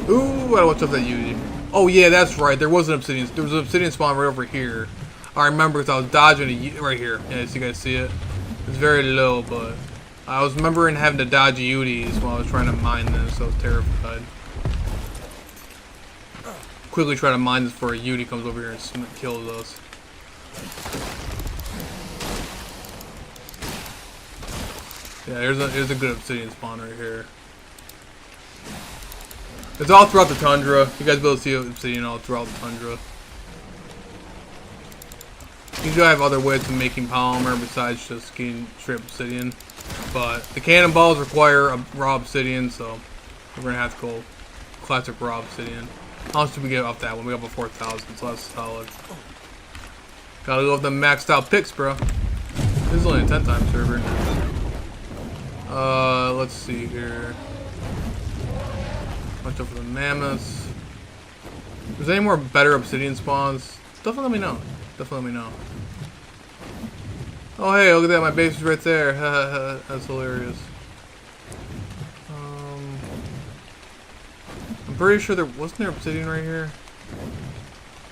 Ooh, I gotta watch out that Yuji. Oh yeah, that's right. There was an obsidian. There was an obsidian spawn right over here. I remember because I was dodging right here. Yeah, so you guys see it. It's very low, but I was remembering having to dodge Yutis while I was trying to mine this. So I was terrified. Quickly try to mine this before a Yudi comes over here and kills us. Yeah, here's a good obsidian spawn right here. It's all throughout the tundra. You guys will be able to see obsidian all throughout the tundra. You do have other ways of making polymer besides just getting straight obsidian. But the cannonballs require a raw obsidian, so we're going to have to go classic raw obsidian. How much did we get off that one? We got about 4,000, so that's solid. Gotta go with the maxed out picks, bro. This is only a 10-time server. Let's see here. Watch out for the mammoths. If there's any more better obsidian spawns, definitely let me know. Definitely let me know. Oh hey, look at that, my base is right there. That's hilarious. pretty sure there wasn't there obsidian right here.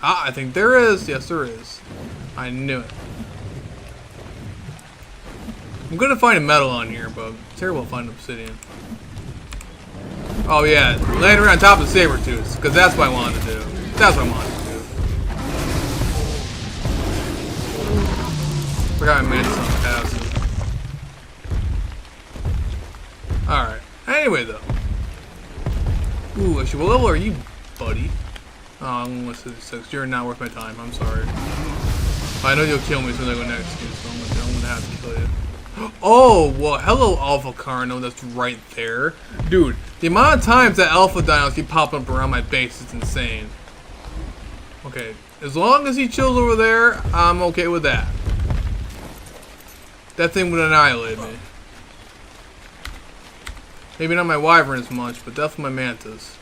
Ah, I think there is. Yes, there is. I knew it. I'm gonna find a metal on here, but it's terrible to find obsidian. Oh yeah, land right on top of the saber tooth, because that's what I wanted to do. That's what I wanted to do. Forgot I made this on passive. Alright. Anyway though. Ooh, actually, what level are you, buddy? Oh, I'm gonna say 6. You're not worth my time. I'm sorry. I know you'll kill me as soon as I go next to you, so I'm gonna have to kill you. Oh, well, hello, Alpha Carno. That's right there. Dude, the amount of times that Alpha Dinos keep popping up around my base is insane. Okay, as long as he chills over there, I'm okay with that. That thing would annihilate me. Maybe not my Wyvern as much, but definitely my Mantis.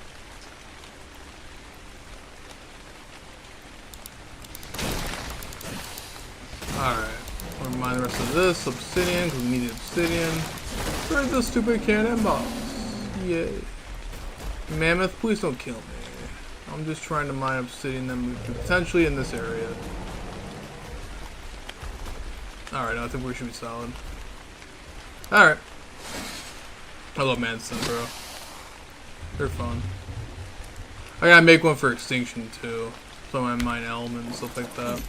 Alright. Never mind the rest of this. Obsidian, because we need obsidian. Where's the stupid cannonballs? Yay. Mammoth, please don't kill me. I'm just trying to mine obsidian them potentially in this area. Alright, I think we should be solid. Alright. I love Manson, bro. They're fun. I gotta make one for extinction too. So I mine element and stuff like that.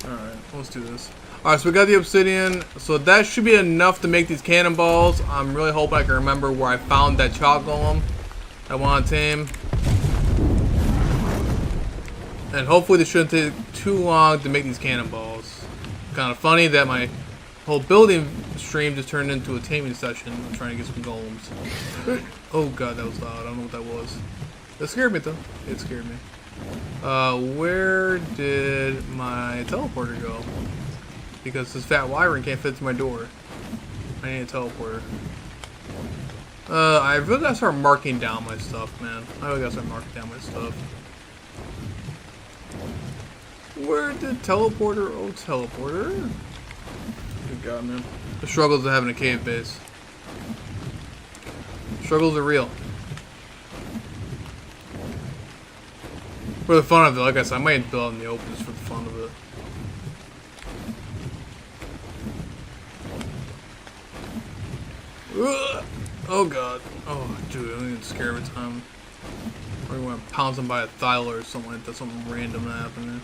Alright, let's do this. Alright, so we got the obsidian. So that should be enough to make these cannonballs. I'm really hoping I can remember where I found that chalk golem I want to tame. And hopefully this shouldn't take too long to make these cannonballs. Kind of funny that my whole building stream just turned into a taming session. I'm trying to get some golems. Oh god, that was loud. I don't know what that was. That scared me though. It scared me. Where did my teleporter go? Because this fat wyvern can't fit through my door. I need a teleporter. I really gotta start marking down my stuff, man. I really gotta start marking down my stuff. Where did teleporter? Oh, teleporter. Good god, man. The struggles of having a cave base. Struggles are real. For the fun of it, like I said, I might build out in the open just for the fun of it. Ugh. Oh god. Oh, dude, I don't even scare every time. Or you want to pounce them by a thyla or something like that, something random that happened there.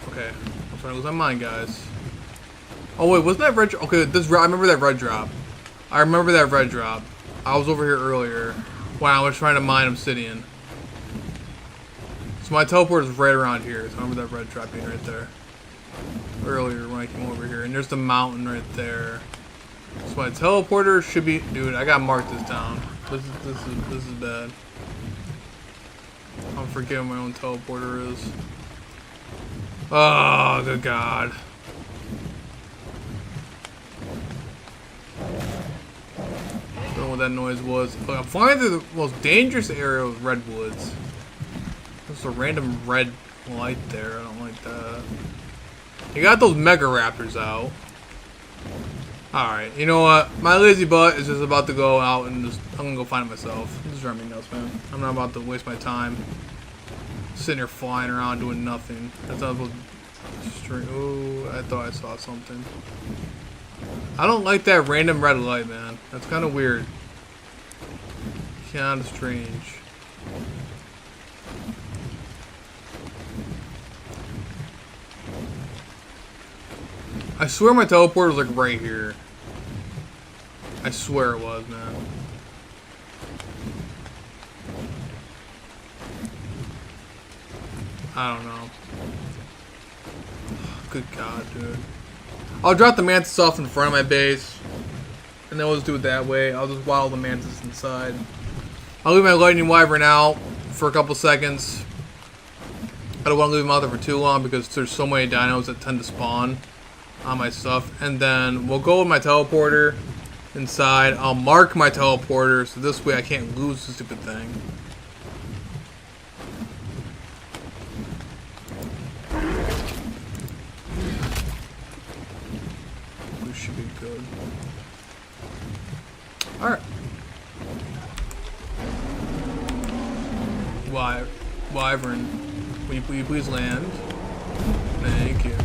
Okay, I'm trying to lose my mind, guys. Oh wait, wasn't that red? Okay, I remember that red drop. I remember that red drop. I was over here earlier when I was trying to mine obsidian. So my teleport is right around here. So I remember that red drop being right there earlier when I came over here. And there's the mountain right there. So my teleporter should be. Dude, I gotta mark this down. This is bad. I'm forgetting what my own teleporter is. Oh, good god. Don't know what that noise was. Look, I'm flying through the most dangerous area of redwoods. There's a random red light there. I don't like that. You got those mega raptors out. Alright, you know what? My lazy butt is just about to go out and I'm gonna go find it myself. This is driving me nuts, man. I'm not about to waste my time sitting here flying around doing nothing. That's not supposed to. Ooh, I thought I saw something. I don't like that random red light, man. That's kind of weird. Kind of strange. I swear my teleporter was like right here. I swear it was, man. I don't know. Good god, dude. I'll drop the mantis off in front of my base. And then we'll just do it that way. I'll just waddle the mantis inside. I'll leave my lightning wyvern out for a couple seconds. I don't want to leave him out there for too long because there's so many dinos that tend to spawn on my stuff. And then we'll go with my teleporter inside. I'll mark my teleporter so this way I can't lose the stupid thing. This should be good. Alright. Wyvern, will you please land? Thank you.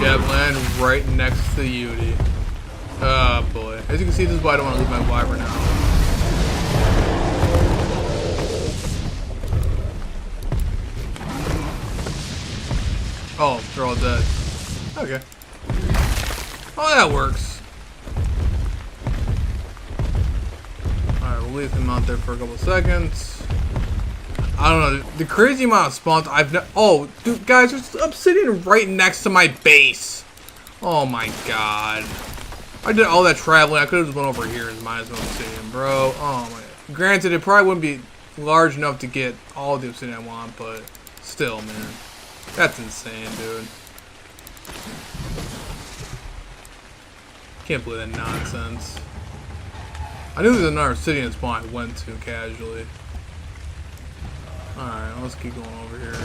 Yeah, land right next to the Yudi. Oh boy. As you can see, this is why I don't want to leave my Wyvern out. Oh, they're all dead. Okay. Oh, that works. Alright, we'll leave him out there for a couple seconds. I don't know, the crazy amount of spawns oh, dude, guys, there's obsidian right next to my base. Oh my god. I did all that traveling, I could have just went over here and minus one obsidian, bro. Oh my god. Granted, it probably wouldn't be large enough to get all the obsidian I want, but still, man. That's insane, dude. Can't believe that nonsense. I knew there was another obsidian spawn I went to casually. Alright, let's keep going over here.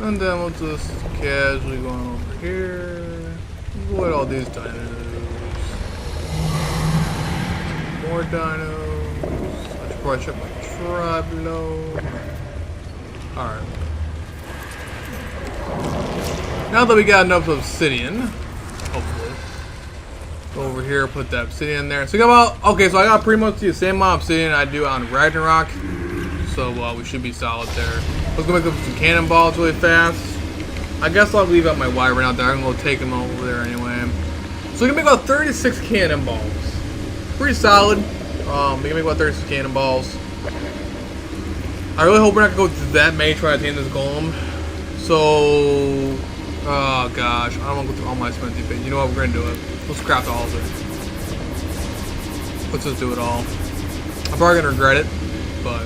And then we'll just casually go on over here. Avoid all these dinos. More dinos. I should probably check my tribe load. Alright. Now that we got enough obsidian, hopefully, go over here, put that obsidian there. So we got about, okay, so I got pretty much the same amount of obsidian I do on Ragnarok. So we should be solid there. Let's go make up some cannonballs really fast. I guess I'll leave out my Wyvern out there. I'm gonna go take them over there anyway. So we can make about 36 cannonballs. Pretty solid. We can make about 36 cannonballs. I really hope we're not gonna go through that many trying to tame this golem. So, oh gosh, I don't want to go through all my cementing pits. You know what? We're gonna do it. Let's craft all of it. Let's just do it all. I'm probably gonna regret it, but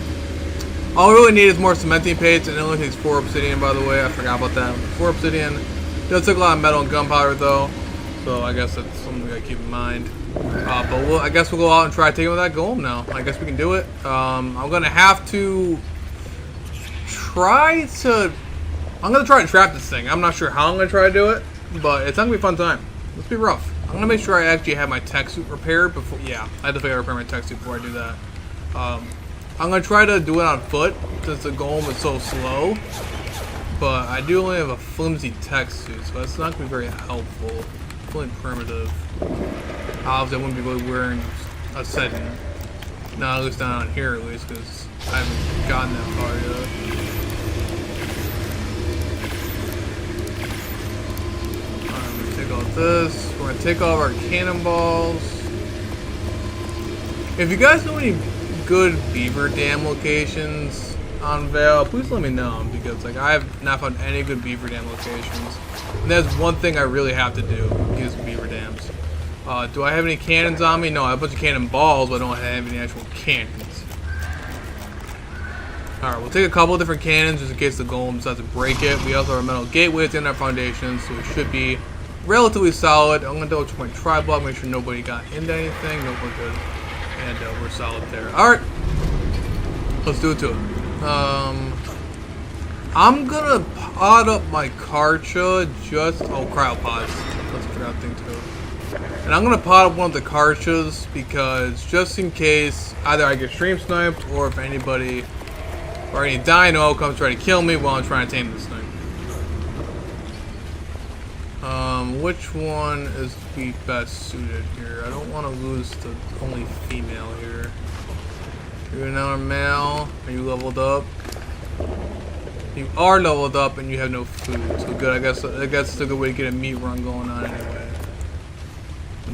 all we really need is more cementing paste, and it only takes 4 obsidian, by the way. I forgot about that. 4 obsidian. It does take a lot of metal and gunpowder, though, so I guess that's something we gotta keep in mind. But I guess we'll go out and try taking with that golem now. I guess we can do it. I'm gonna have to try to. I'm gonna try to trap this thing. I'm not sure how I'm gonna try to do it, but it's gonna be a fun time. Let's be rough. I'm gonna make sure I actually have my tech suit repaired before. Yeah, I have to figure out repair my tech suit before I do that. I'm gonna try to do it on foot since the golem is so slow. But I do only have a flimsy tech suit, so that's not gonna be very helpful. It's only primitive. Obviously, I wouldn't be really wearing a setting. Not at least not on here, at least, because I haven't gotten that far yet. Take all this. We're gonna take all of our cannonballs. If you guys know any good beaver dam locations on Vale, please let me know, because like I have not found any good beaver dam locations. And that's one thing I really have to do, use beaver dams. Do I have any cannons on me? No, I have a bunch of cannonballs, but I don't have any actual cannons. Alright, we'll take a couple of different cannons just in case the golem decides to break it. We also have a metal gateway in our foundation, so it should be relatively solid. I'm gonna double check my tri block, make sure nobody got into anything. Nope, we're good. And we're solid there. Alright. Let's do it to it. I'm gonna pot up my Karcha just. Oh, cryopods. That's a forgot thing too. And I'm gonna pot up one of the Karchas because just in case either I get stream sniped or if anybody or any dino comes try to kill me while I'm trying to tame this thing. Which one is the best suited here? I don't want to lose the only female here. You're another male. Are you leveled up? You are leveled up and you have no food. So good. I guess it's a good way to get a meat run going on anyway.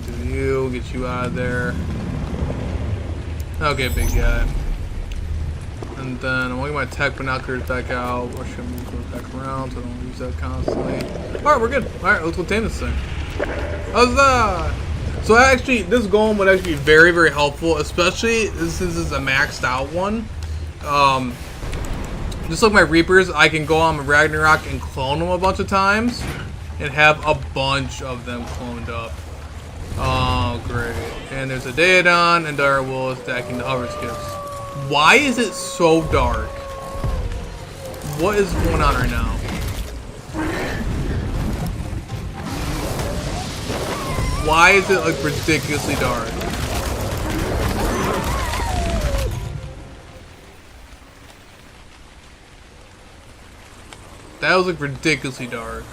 Do you get you out of there? Okay, big guy. And then I'm getting my tech binoculars back out. I should move those back around so I don't use that constantly. Alright, we're good. Alright, let's go tame this thing. Huzzah! So actually, this golem would actually be very, very helpful, especially since this is a maxed out one. Just like my Reapers, I can go on Ragnarok and clone them a bunch of times and have a bunch of them cloned up. Oh, great. And there's a Daedon and Direwolf stacking the hover skips. Why is it so dark? What is going on right now? why is it like ridiculously dark? That was like ridiculously dark.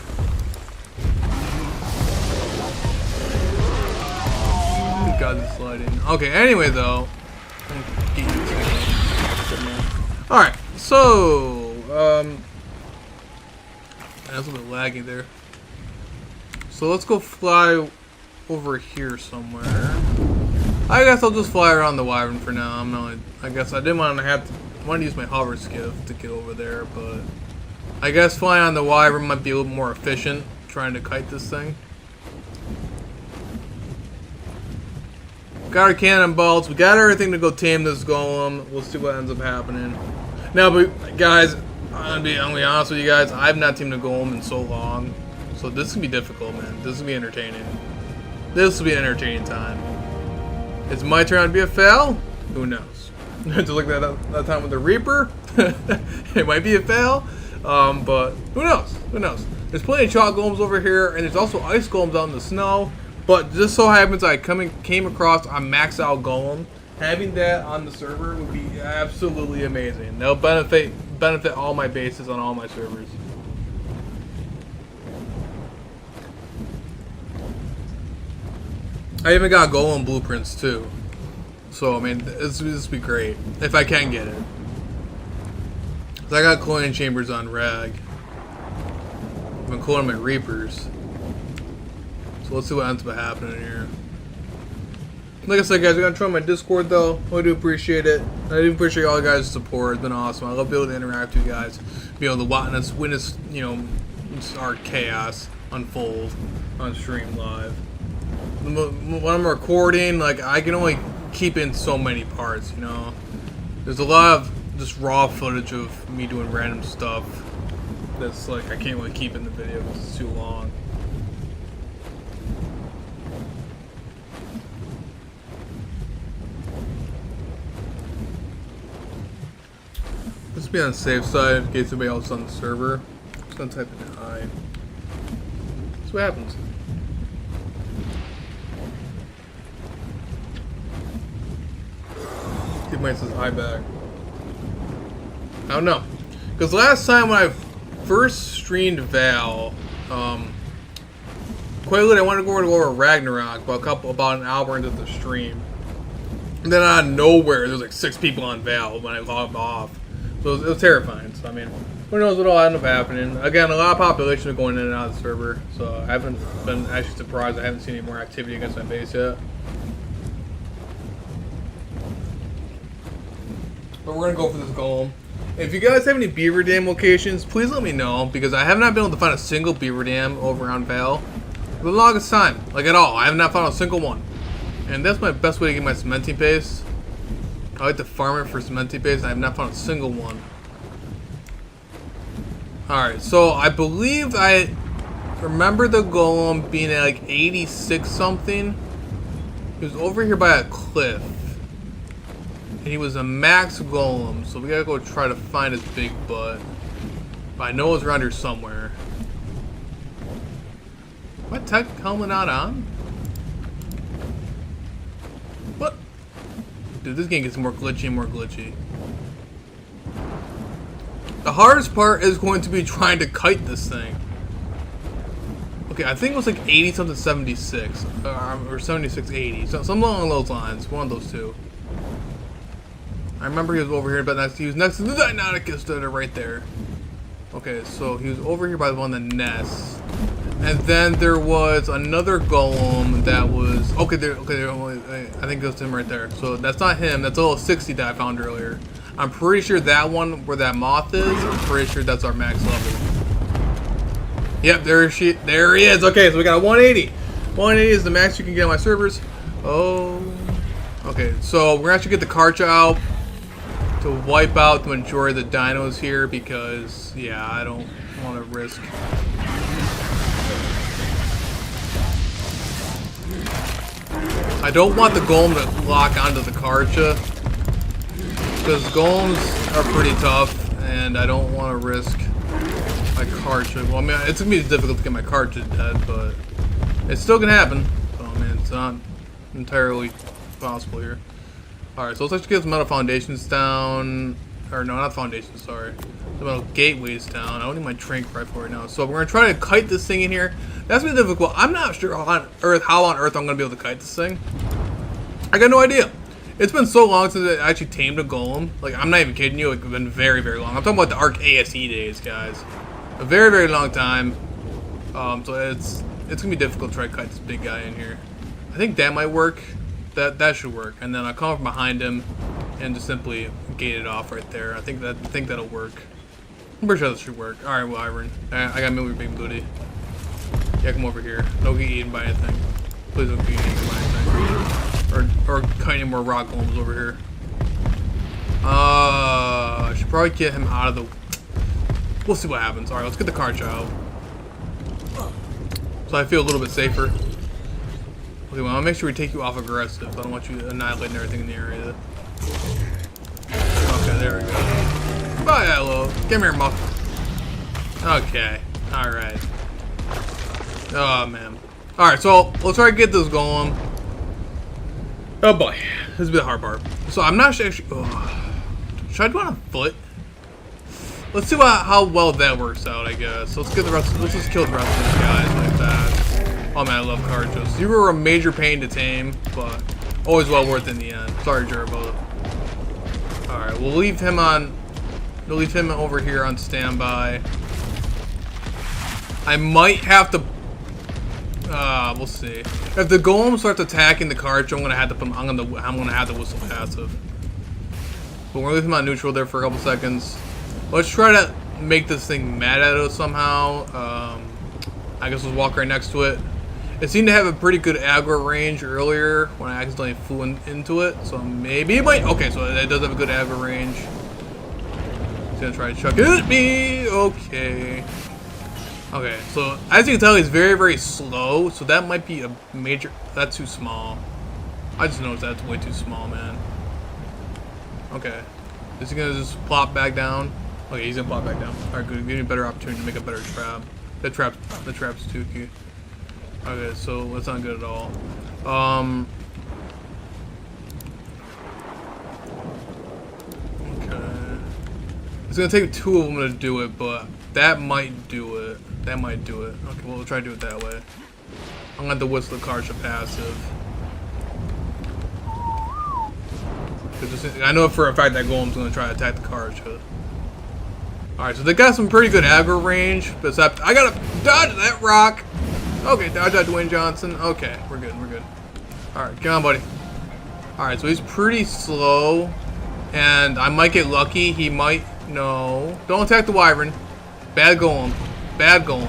God, this sliding. Okay, anyway though. Alright, so that's a little bit laggy there. So let's go fly over here somewhere. I guess I'll just fly around the wyvern for now. I guess I didn't want to use my hover skiff to get over there, but I guess flying on the wyvern might be a little more efficient trying to kite this thing. Got our cannonballs. We got everything to go tame this golem. We'll see what ends up happening. Now, but guys, I'm gonna be honest with you guys. I've not tamed a golem in so long, so this is gonna be difficult, man. This is gonna be entertaining. This will be an entertaining time. It's my turn to be a fail. Who knows? Just like that time with the Reaper, it might be a fail. But who knows? Who knows? There's plenty of chalk golems over here, and there's also ice golems out in the snow. But just so happens I came across a max out golem. Having that on the server would be absolutely amazing. They'll benefit all my bases on all my servers. I even got golem blueprints too. So I mean, this would be great if I can get it. So I got coin chambers on rag. I've been cloning my reapers. So let's see what ends up happening here. Like I said, guys, we're gonna try my Discord though. I do appreciate it. I do appreciate all you guys' support. It's been awesome. I love being able to interact with you guys, be able to witness, you know, our chaos unfold on stream live. When I'm recording, like I can only keep in so many parts. You know, there's a lot of just raw footage of me doing random stuff that's like I can't really keep in the video because it's too long. Let's be on the safe side in case anybody else is on the server. I'm just gonna type in hi. That's what happens. He might says hi back. I don't know. Because last time when I first streamed Val, quite literally I wanted to go over Ragnarok about an hour into the stream. And then out of nowhere, there was like 6 people on Val when I logged off. So it was terrifying. So I mean, who knows what will end up happening. Again, a lot of population are going in and out of the server. So I haven't been actually surprised I haven't seen any more activity against my base yet. But we're going to go for this golem. If you guys have any beaver dam locations, please let me know. Because I have not been able to find a single beaver dam over on Val for the longest time. Like at all. I have not found a single one. And that's my best way to get my cementing paste. I like to farm it for cementing paste, and I have not found a single one. Alright, so I believe I remember the golem being at like 86 something. He was over here by a cliff. And he was a max golem, so we gotta go try to find his big butt. But I know it's around here somewhere. My tech helmet not on? What? Dude, this game gets more glitchy and more glitchy. The hardest part is going to be trying to kite this thing. Okay, I think it was like 80 something 76. Or 76 80. So, something along those lines. One of those two. I remember he was over here, but he was next to the Deinonychus that are right there. Okay, so he was over here by the one of the nests. And then there was another golem that was... Okay, I think that's him right there. So that's not him. That's a little 60 that I found earlier. I'm pretty sure that one where that moth is, I'm pretty sure that's our max level. Yep, there he is. Okay, so we got a 180. 180 is the max you can get on my servers. Oh. Okay, so we're actually get the Karcha out to wipe out the majority of the dinos here because, yeah, I don't want to risk... I don't want the golem to lock onto the Karcha because golems are pretty tough and I don't want to risk my Karcha. Well, I mean, it's going to be difficult to get my Karcha dead, but it's still going to happen. So, I mean, not entirely possible here. Alright, so let's actually get some metal foundations down. Or no, not foundations, sorry. The metal gateways down. I don't need my trank rifle right now. So we're going to try to kite this thing in here. That's been difficult. I'm not sure how on earth I'm going to be able to kite this thing. I got no idea. It's been so long since I actually tamed a golem. Like, I'm not even kidding you. Like, it's been very, very long. I'm talking about the Arc ASE days, guys. A very, very long time. So it's going to be difficult to try to kite this big guy in here. I think that might work. That should work. And then I'll come from behind him and just simply gate it off right there. I think that'll work. I'm pretty sure this should work. Alright, well, Iron. I got Miller Big Booty. Yeah, come over here. Don't get eaten by anything. Please don't get eaten by anything. Or cut any more rock golems over here. I should probably get him out of the... We'll see what happens. Alright, let's get the car child. So I feel a little bit safer. Okay, well, I'll make sure we take you off aggressive. I don't want you annihilating everything in the area. Okay, there we go. Oh, hello. Come here, muff. Okay. Alright. Oh, man. Alright, so let's try to get this going. Oh, boy. This is the hard part. So I'm not sure actually... Oh. Should I do it on foot? Let's see how well that works out, I guess. Let's get the rest. Let's just kill the rest of these guys like that. Oh man, I love Carchos. You were a major pain to tame, but always well worth in the end. Sorry, Gerbo. All right, we'll leave him on. We'll leave him over here on standby. I might have to. We'll see. If the golem starts attacking the Carcho, I'm gonna have to put. I'm gonna have to whistle passive. But we're gonna leave him on neutral there for a couple seconds. Let's try to make this thing mad at us somehow. I guess we'll walk right next to it. It seemed to have a pretty good aggro range earlier when I accidentally flew into it. So maybe it might... Okay, so it does have a good aggro range. It's gonna try to chuck it at me. Okay. Okay, so as you can tell, he's very, very slow. So that might be a major... That's too small. I just noticed that's way too small, man. Okay. Is he gonna just plop back down? Okay, he's gonna plop back down. Alright, good. Give me a better opportunity to make a better trap. The trap's too cute. Okay, so that's not good at all. Okay. It's gonna take two of them to do it, but that might do it. That might do it. Okay, well, we'll try to do it that way. I'm gonna have to whistle the Karcha passive. I know for a fact that Golem's gonna try to attack the Karcha. Alright, so they got some pretty good aggro range, but I gotta dodge that rock. Okay, dodge that Dwayne Johnson. Okay, we're good, we're good. Alright, come on, buddy. Alright, so he's pretty slow, and I might get lucky. He might... No. Don't attack the Wyvern. Bad Golem. Bad Golem.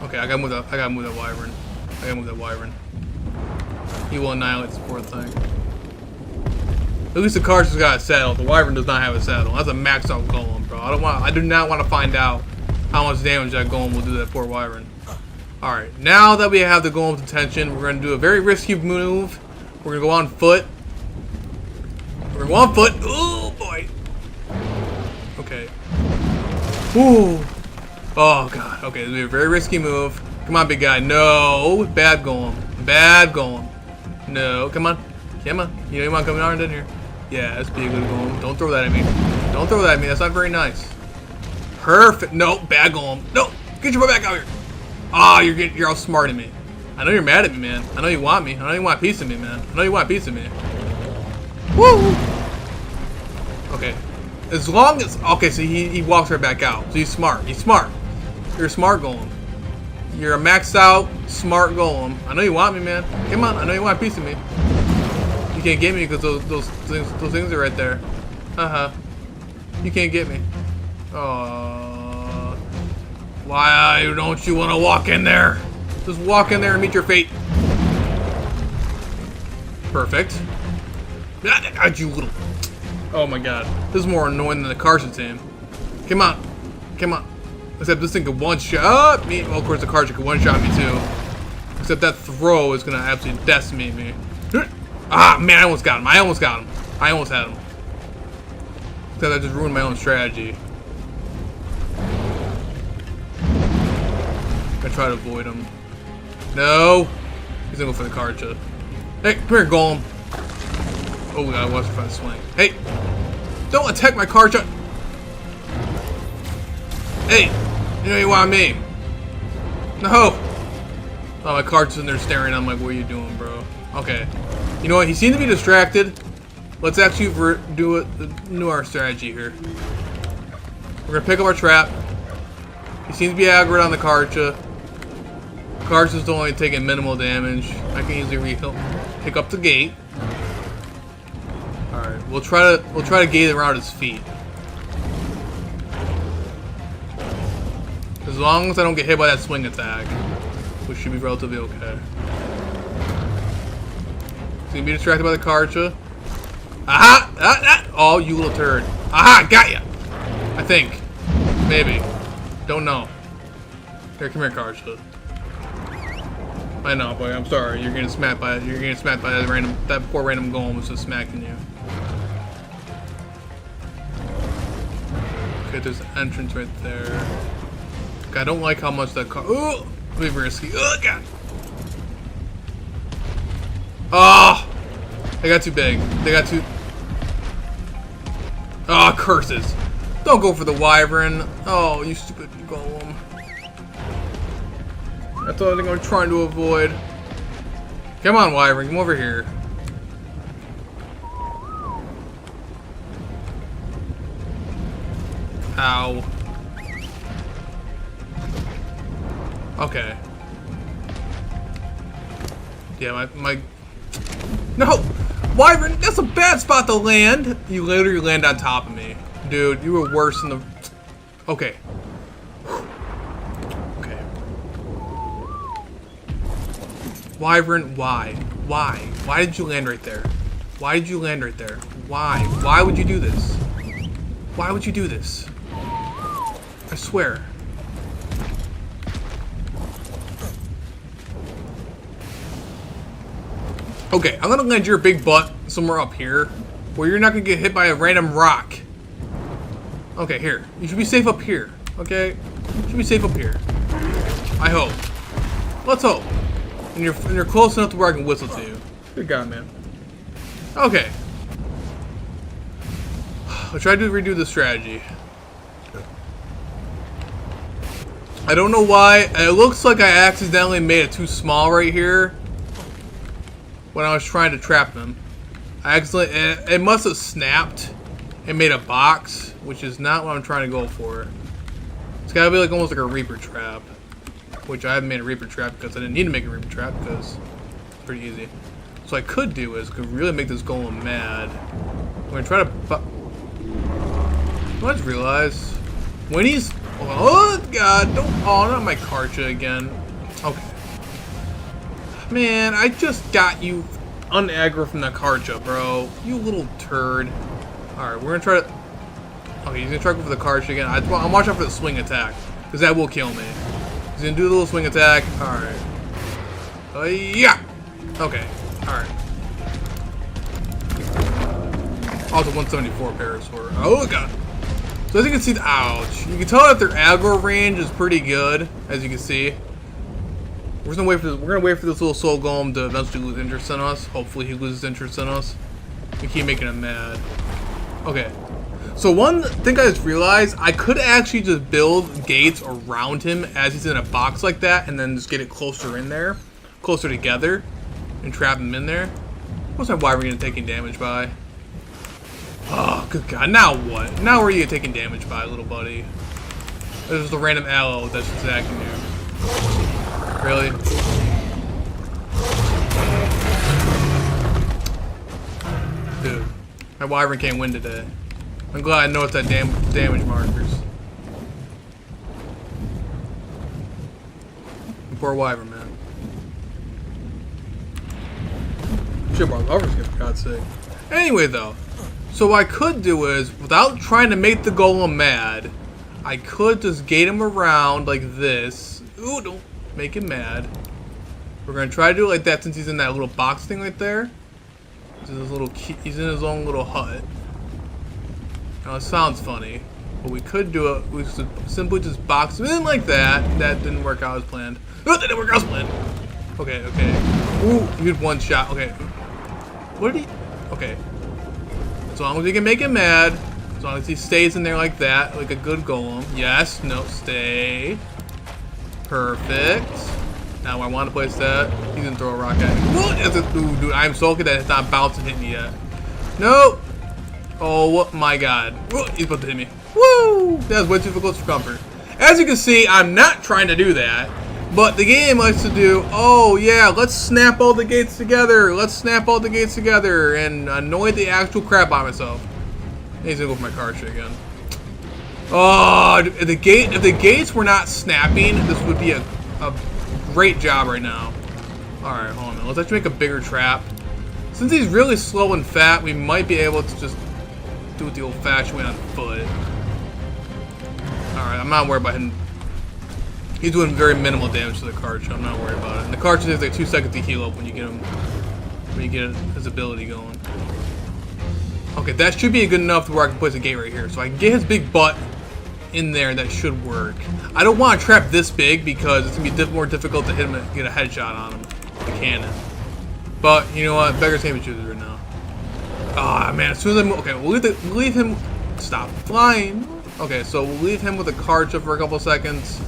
Okay, I gotta move that Wyvern. I gotta move that Wyvern. He will annihilate this poor thing. At least the Karcha's got a saddle. The Wyvern does not have a saddle. That's a maxed out Golem, bro. I do not want to find out how much damage that Golem will do to that poor Wyvern. Alright, now that we have the Golem's attention, we're going to do a very risky move. We're going to go on foot. We're going to go on foot. Oh, boy. Okay. Ooh. Oh, God. Okay, this will be a very risky move. Come on, big guy. No. Bad Golem. Bad Golem. No. Come on. Come on. You know you want to come down in here? Yeah, that's be a good Golem. Don't throw that at me. Don't throw that at me. That's not very nice. Perfect. No. Bad Golem. No. Get your butt back out here. Ah, oh, you're outsmarting me. I know you're mad at me, man. I know you want me. I know you want a piece of me, man. I know you want a piece of me. Woo! Okay. As long as... Okay, so he walks right back out. So he's smart. He's smart. You're a smart Golem. You're a maxed out, smart Golem. I know you want me, man. Come on. I know you want a piece of me. You can't get me because those things are right there. Uh-huh. You can't get me. Oh... Why don't you want to walk in there? Just walk in there and meet your fate. Perfect. God, you little... Oh my god. This is more annoying than the Karcha team. Come on. Come on. Except this thing could one-shot me. Well, of course, the Karcha could one-shot me too. Except that throw is going to absolutely decimate me. Ah, man, I almost got him. I almost got him. I almost had him. Except I just ruined my own strategy. I try to avoid him. No. He's gonna go for the Karcha. Hey, come here, Golem. Oh, we gotta watch if I swing. Hey, don't attack my Karcha. Hey, you know you want me. No. Oh, my Karcha's in there staring. I'm like, what are you doing, bro? Okay. You know what? He seemed to be distracted. Let's actually do our strategy here. We're gonna pick up our trap. He seems to be aggroed on the Karcha. Karcha's only taking minimal damage. I can easily pick up the gate. All right, we'll try to gate around his feet. As long as I don't get hit by that swing attack, which should be relatively okay. He's gonna be distracted by the Karcha. Aha! Oh, you little turd. Aha! Got ya! I think. Maybe. Don't know. Here, come here, Karcha. I know, boy. I'm sorry. You're getting smacked by that poor random golem was just smacking you. Okay, there's an entrance right there. God, I don't like how much that car. Ooh, be risky. Oh God. Oh, they got too big. They got too. Oh, curses! Don't go for the wyvern. Oh, you stupid golem. That's what I think I'm trying to avoid. Come on, wyvern, come over here. Ow. Okay. Yeah, my... No! Wyvern, that's a bad spot to land! You literally land on top of me. Dude, you were worse than the... Okay. Okay. Wyvern, why? Why? Why did you land right there? Why did you land right there? Why? Why would you do this? Why would you do this? I swear. Okay, I'm gonna land your big butt somewhere up here where you're not gonna get hit by a random rock. Okay, here. You should be safe up here. Okay? You should be safe up here. I hope. Let's hope. And you're close enough to where I can whistle to you. Good God, man. Okay. I'll try to redo the strategy. I don't know why. It looks like I accidentally made it too small right here when I was trying to trap them. I accidentally... It must have snapped and made a box, which is not what I'm trying to go for. It's gotta be like almost like a Reaper trap, which I haven't made a Reaper trap because I didn't need to make a Reaper trap because it's pretty easy. So what I could do is could really make this golem mad. I'm gonna try to... I just realized when he's... Oh God! Don't... Oh, not my Karcha again. Okay. Man, I just got you unaggro from that Karcha, bro. You little turd. Alright, we're gonna try to... Okay, he's gonna try to go for the Karcha again. I'm watching out for the swing attack, because that will kill me. He's gonna do the little swing attack. Alright. Yeah! Okay. Alright. Also, 174 Parasaur. Oh, God. So as you can see, ouch. You can tell that their aggro range is pretty good, as you can see. We're gonna wait for this little soul golem to eventually lose interest in us. Hopefully he loses interest in us. We keep making him mad. Okay. So one thing I just realized, I could actually just build gates around him as he's in a box like that, and then just get it closer in there, closer together, and trap him in there. What's my wyvern gonna taking damage by? Oh, good God. Now what? Now where are you taking damage by, little buddy? There's just a random aloe that's just attacking you. Really? Dude, my wyvern can't win today. I'm glad I know it's that damage markers. Poor wyvern, man. Shit, bro, lovers for God's sake. Anyway, though, so what I could do is, without trying to make the golem mad, I could just gate him around like this. Ooh, don't make him mad. We're gonna try to do it like that since he's in that little box thing right there. He's in his own little hut. Now it sounds funny, but we could do it. We could simply just box him in like that. That didn't work out as planned. Oh, that didn't work out as planned. Okay, okay. Ooh, he did one shot. Okay. What did he? Okay. As long as we can make him mad. As long as he stays in there like that, like a good golem. Yes, no, stay. Perfect. Now I want to place that. He's gonna throw a rock at me. What? Ooh, dude, I'm so lucky that it's not bouncing hit me yet. Nope. Oh my god. He's about to hit me. Woo! That was way too close for comfort. As you can see, I'm not trying to do that. But the game likes to do, oh yeah, let's snap all the gates together. Let's snap all the gates together and annoy the actual crap out of myself. He's gonna go for my card shit again. Oh, if the gates were not snapping, this would be a great job right now. Alright, hold on. Let's actually make a bigger trap. Since he's really slow and fat, we might be able to just do it the old-fashioned way on foot. Alright, I'm not worried about him. He's doing very minimal damage to the card, so I'm not worried about it. And the card takes like 2 seconds to heal up when you get him, his ability going. Okay, that should be good enough to where I can place a gate right here. So I can get his big butt in there. That should work. I don't want to trap this big because it's going to be more difficult to hit him and get a headshot on him with the cannon. But, you know what? Beggars can't be choosers right now. Ah, man. As soon as I move... Okay, we'll leave him... Stop flying. Okay, so we'll leave him with a Karcha for a couple seconds.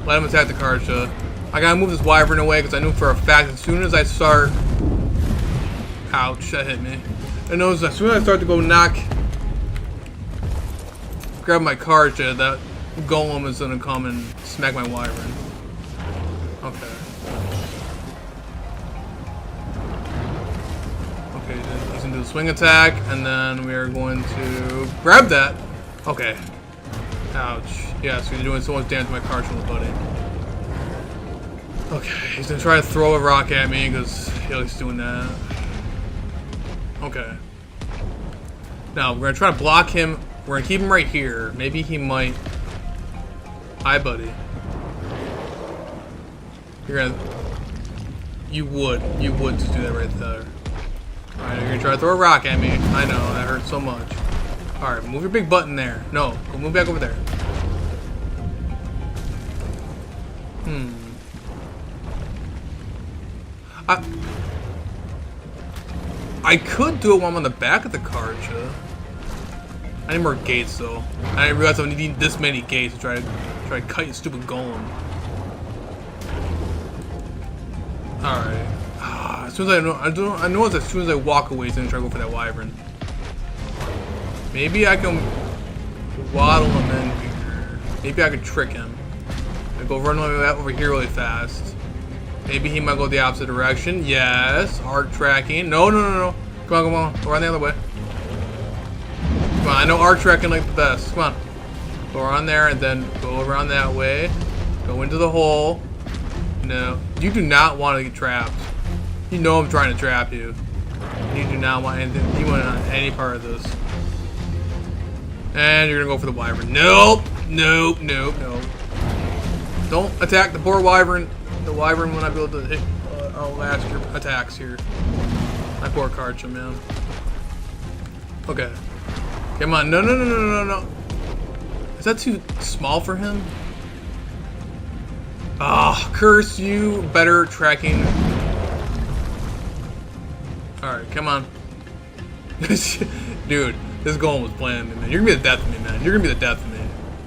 Let him attack the Karcha. I gotta move this Wyvern away because I knew for a fact as soon as I start... Ouch, that hit me. I know as soon as I start to go knock... Grab my Karcha, that Golem is gonna come and smack my Wyvern. Okay. Okay, he's gonna do the swing attack, and then we are going to grab that. Okay. Ouch. Yes, he's doing so much damage to my Karcha, buddy. Okay, he's gonna try to throw a rock at me because he likes doing that. Okay. Now, we're gonna try to block him. We're gonna keep him right here. Maybe he might... Hi, buddy. You're gonna... You would just do that right there. Alright, you're gonna try to throw a rock at me. I know, that hurts so much. Alright, move your big button there. No, go move back over there. I could do it while I'm on the back of the Karcha. I need more gates though. I didn't realize I need this many gates to try to cut your stupid golem. Alright. As soon as I know as soon as I walk away, he's gonna try to go for that Wyvern. Maybe I can waddle him in here. Maybe I could trick him. I go run over here really fast. Maybe he might go the opposite direction. Yes. Arc tracking. No. Come on. Go around the other way. Come on. I know arc tracking like the best. Come on. Go around there and then go around that way. Go into the hole. No. You do not want to get trapped. You know I'm trying to trap you. You do not want anything. You want any part of this. And you're gonna go for the Wyvern. Nope. Don't attack the poor Wyvern. The Wyvern will not be able to hit outlast your attacks here. My poor Karcha, man. Okay. Come on. No. Is that too small for him? Ah, curse you. Better tracking. Alright, come on. Dude, this golem was playing me, man. You're gonna be the death of me, man. You're gonna be the death of me.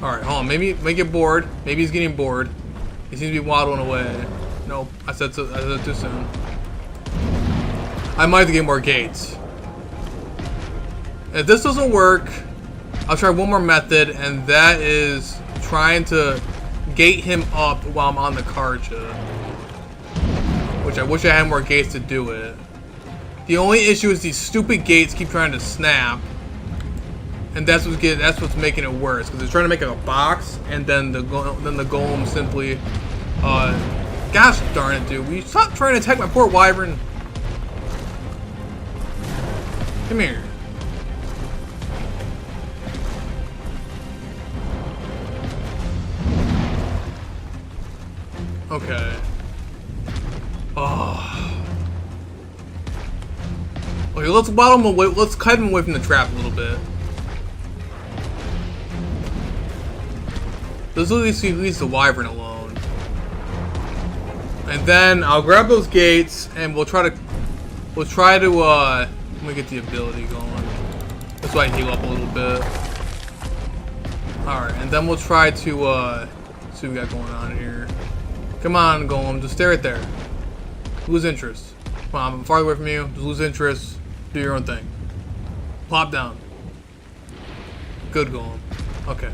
Alright, hold on. Maybe get bored. Maybe he's getting bored. He seems to be waddling away. Nope, I said too soon. I might have to get more gates. If this doesn't work, I'll try one more method, and that is trying to gate him up while I'm on the Karcha. Which I wish I had more gates to do it. The only issue is these stupid gates keep trying to snap. And that's what's making it worse, because it's trying to make a box, and then the golem simply, gosh darn it, dude! Will you stop trying to attack my poor Wyvern? Come here. Okay. Oh. Okay, let's bottle him away. Let's cut him away from the trap a little bit. Let's at least leave the Wyvern alone. And then I'll grab those gates and we'll try to let me get the ability going. That's why I heal up a little bit. Alright, and then we'll try to see what we got going on here. Come on, Golem, just stay right there. Lose interest. Come on, I'm farther away from you. Just lose interest. Do your own thing. Plop down. Good, Golem. Okay.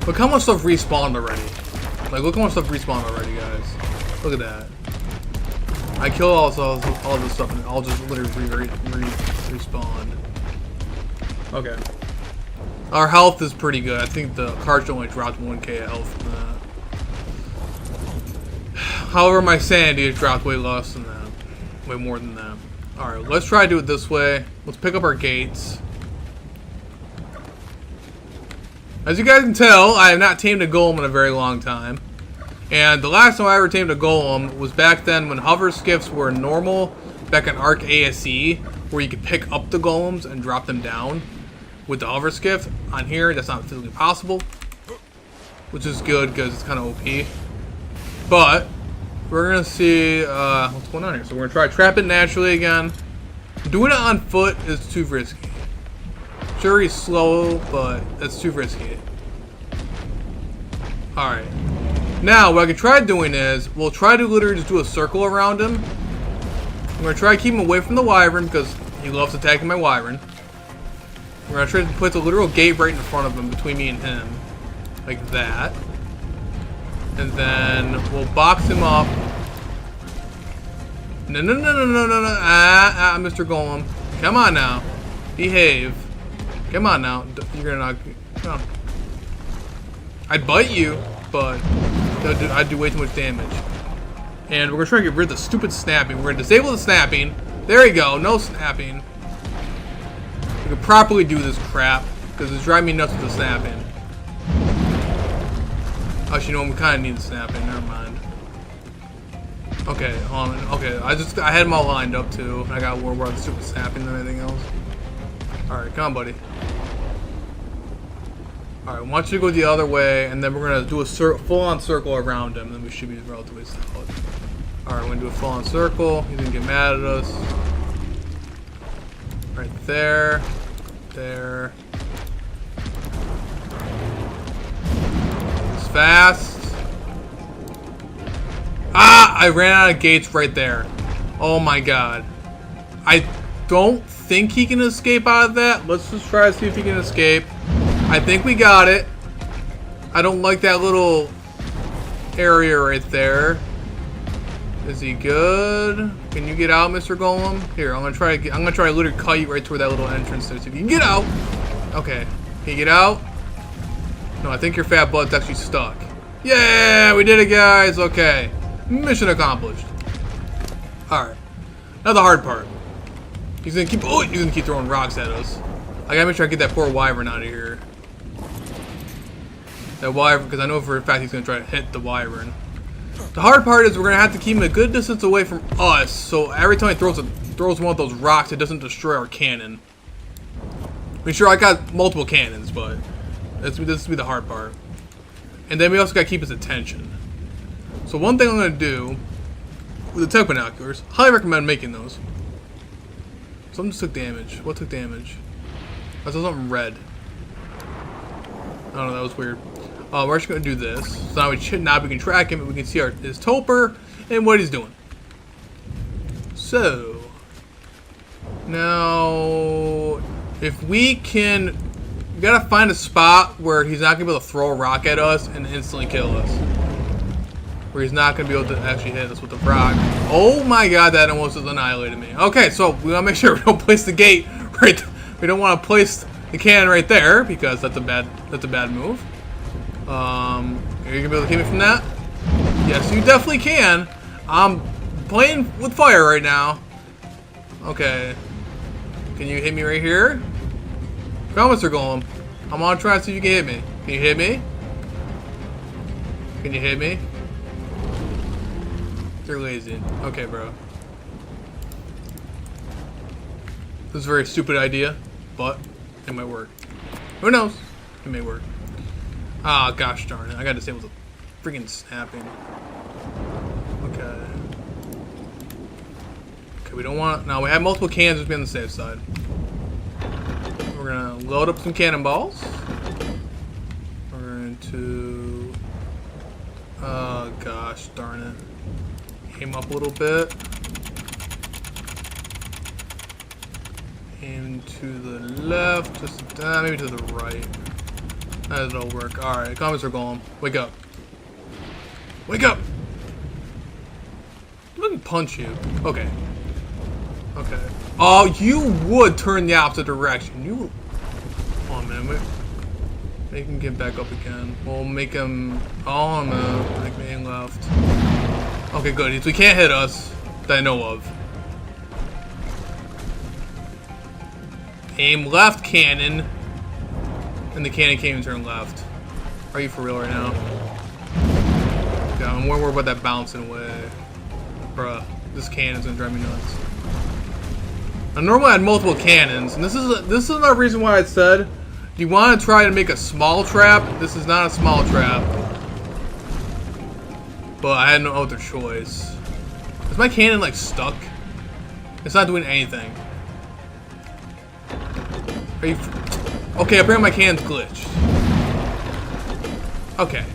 Look how much stuff respawned already. Like, look how much stuff respawned already, guys. Look at that. I kill all this stuff and I'll just literally respawn. Okay. Our health is pretty good. I think the cartridge only dropped 1k of health from that. However, my sanity has dropped way less than that. Way more than that. Alright, let's try to do it this way. Let's pick up our gates. As you guys can tell, I have not tamed a golem in a very long time. And the last time I ever tamed a golem was back then when hover skiffs were normal, back in Arc ASE, where you could pick up the golems and drop them down with the hover skiff. On here, that's not physically possible, which is good because it's kind of OP. But we're gonna see what's going on here. So we're gonna try to trap it naturally again. Doing it on foot is too risky. Sure, he's slow, but that's too risky. Alright. Now, what I can try doing is, we'll try to literally just do a circle around him. I'm going to try to keep him away from the wyvern, because he loves attacking my wyvern. We're going to try to put the literal gate right in front of him, between me and him. Like that. And then, we'll box him up. No, Mr. Golem. Come on now. Behave. Come on now. You're gonna knock. Come on. I'd bite you, but I'd do way too much damage. And we're gonna try to get rid of the stupid snapping. We're gonna disable the snapping. There you go. No snapping. We can properly do this crap because it's driving me nuts with the snapping. Actually, no, we kind of need the snapping. Never mind. Okay. Okay. I had them all lined up too. I got more about the stupid snapping than anything else. Alright, come on, buddy. Alright, I want you to go the other way, and then we're going to do a full-on circle around him, and then we should be relatively solid. Alright, we're going to do a full-on circle. He's going to get mad at us. Right there. There. It's fast. Ah! I ran out of gates right there. Oh my god. I don't think he can escape out of that. Let's just try to see if he can escape. I think we got it. I don't like that little area right there. Is he good? Can you get out, Mr. Golem? Here, I'm gonna try to literally cut you right toward that little entrance there. So if you can get out. Okay. Can you get out? No, I think your fat butt's actually stuck. Yeah, we did it, guys. Okay. Mission accomplished. Alright. Now the hard part. He's gonna keep throwing rocks at us. I gotta make sure I get that poor wyvern out of here. That wyvern, because I know for a fact he's gonna try to hit the wyvern. The hard part is we're gonna have to keep him a good distance away from us, so every time he throws one of those rocks, it doesn't destroy our cannon. I mean, sure, I got multiple cannons, but this will be the hard part. And then we also gotta keep his attention. So one thing I'm gonna do with the tech binoculars, highly recommend making those. Something just took damage. What took damage? I saw something red. I don't know, that was weird. We're just gonna do this. So now we can track him and we can see his toper and what he's doing. So now if we gotta find a spot where he's not gonna be able to throw a rock at us and instantly kill us. Where he's not gonna be able to actually hit us with the rock. Oh my god, that almost has annihilated me. Okay, so we gotta make sure we don't place the gate right. We don't want to place the cannon right there because that's a bad move. Are you gonna be able to hit me from that? Yes, you definitely can. I'm playing with fire right now. Okay. Can you hit me right here? Come on, Mr. Golem. I'm gonna try to see if you can hit me. Can you hit me? Can you hit me? You're lazy. Okay, bro. This is a very stupid idea, but it might work. Who knows? It may work. Ah, gosh darn it. I gotta disable the freaking snapping. Okay. Okay, we don't want... Now, we have multiple cannons to be on the safe side. We're gonna load up some cannonballs. We're going to... Oh, gosh darn it. Aim up a little bit. Aim to the left. Just maybe to the right. That'll work. Alright, comments are going. Wake up. Wake up! Let me punch you. Okay. Okay. Oh, you would turn the opposite direction. You... Come on, man. Wait. Make him get back up again. We'll make him... Oh, no. Make me aim left. Okay, good. So he can't hit us. That I know of. Aim left cannon. And the cannon can't even turn left. Are you for real right now? Okay, I'm more worried about that bouncing away. Bruh. This cannon's gonna drive me nuts. I normally had multiple cannons, and this is another reason why I said, do you want to try to make a small trap? This is not a small trap. But I had no other choice. Is my cannon like stuck? It's not doing anything. Are you... Okay, apparently my cannon's glitched. Okay.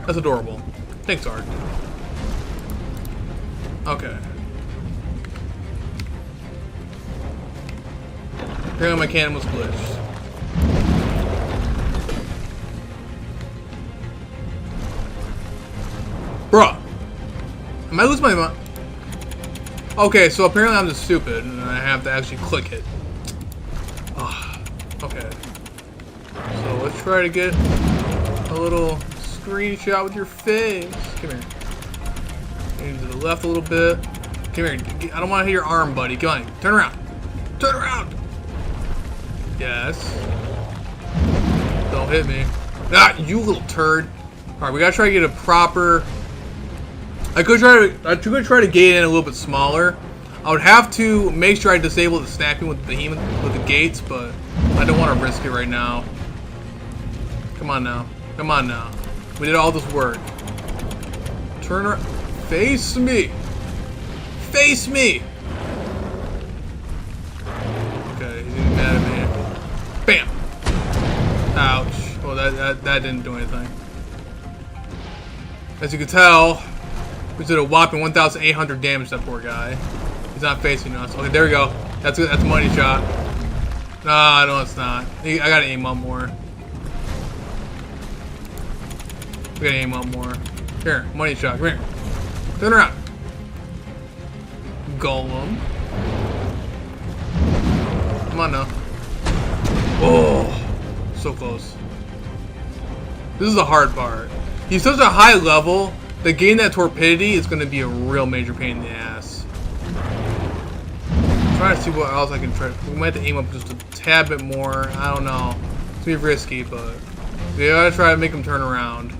That's adorable. Thanks, Art. Okay. Apparently my cannon was glitched. Bruh! Am I losing my mind? Okay, so apparently I'm just stupid and I have to actually click it. Oh, okay. So let's try to get a little screenshot with your face. Come here. Maybe to the left a little bit. Come here. I don't want to hit your arm, buddy. Come on. Turn around. Turn around. Yes. Don't hit me. Ah, you little turd. Alright, we gotta try to get a proper... I could try to gate in a little bit smaller. I would have to make sure I disable the snapping with the behemoth with the gates, but I don't want to risk it right now. Come on now. Come on now. We did all this work. Turn around. Face me. Face me. Okay, he's getting mad at me. Bam! Ouch. Well, that didn't do anything. As you can tell, we did a whopping 1,800 damage to that poor guy. He's not facing us. Okay, there we go. That's a money shot. Nah, no, it's not. I gotta aim up more. We gotta aim up more. Here, money shot. Come here. Turn around. Golem. Come on now. Oh, so close. This is the hard part. He's such a high level that getting that torpidity is going to be a real major pain in the ass. I'm trying to see what else I can try. We might have to aim up just a tad bit more. I don't know. It's going to be risky, but we gotta try to make him turn around.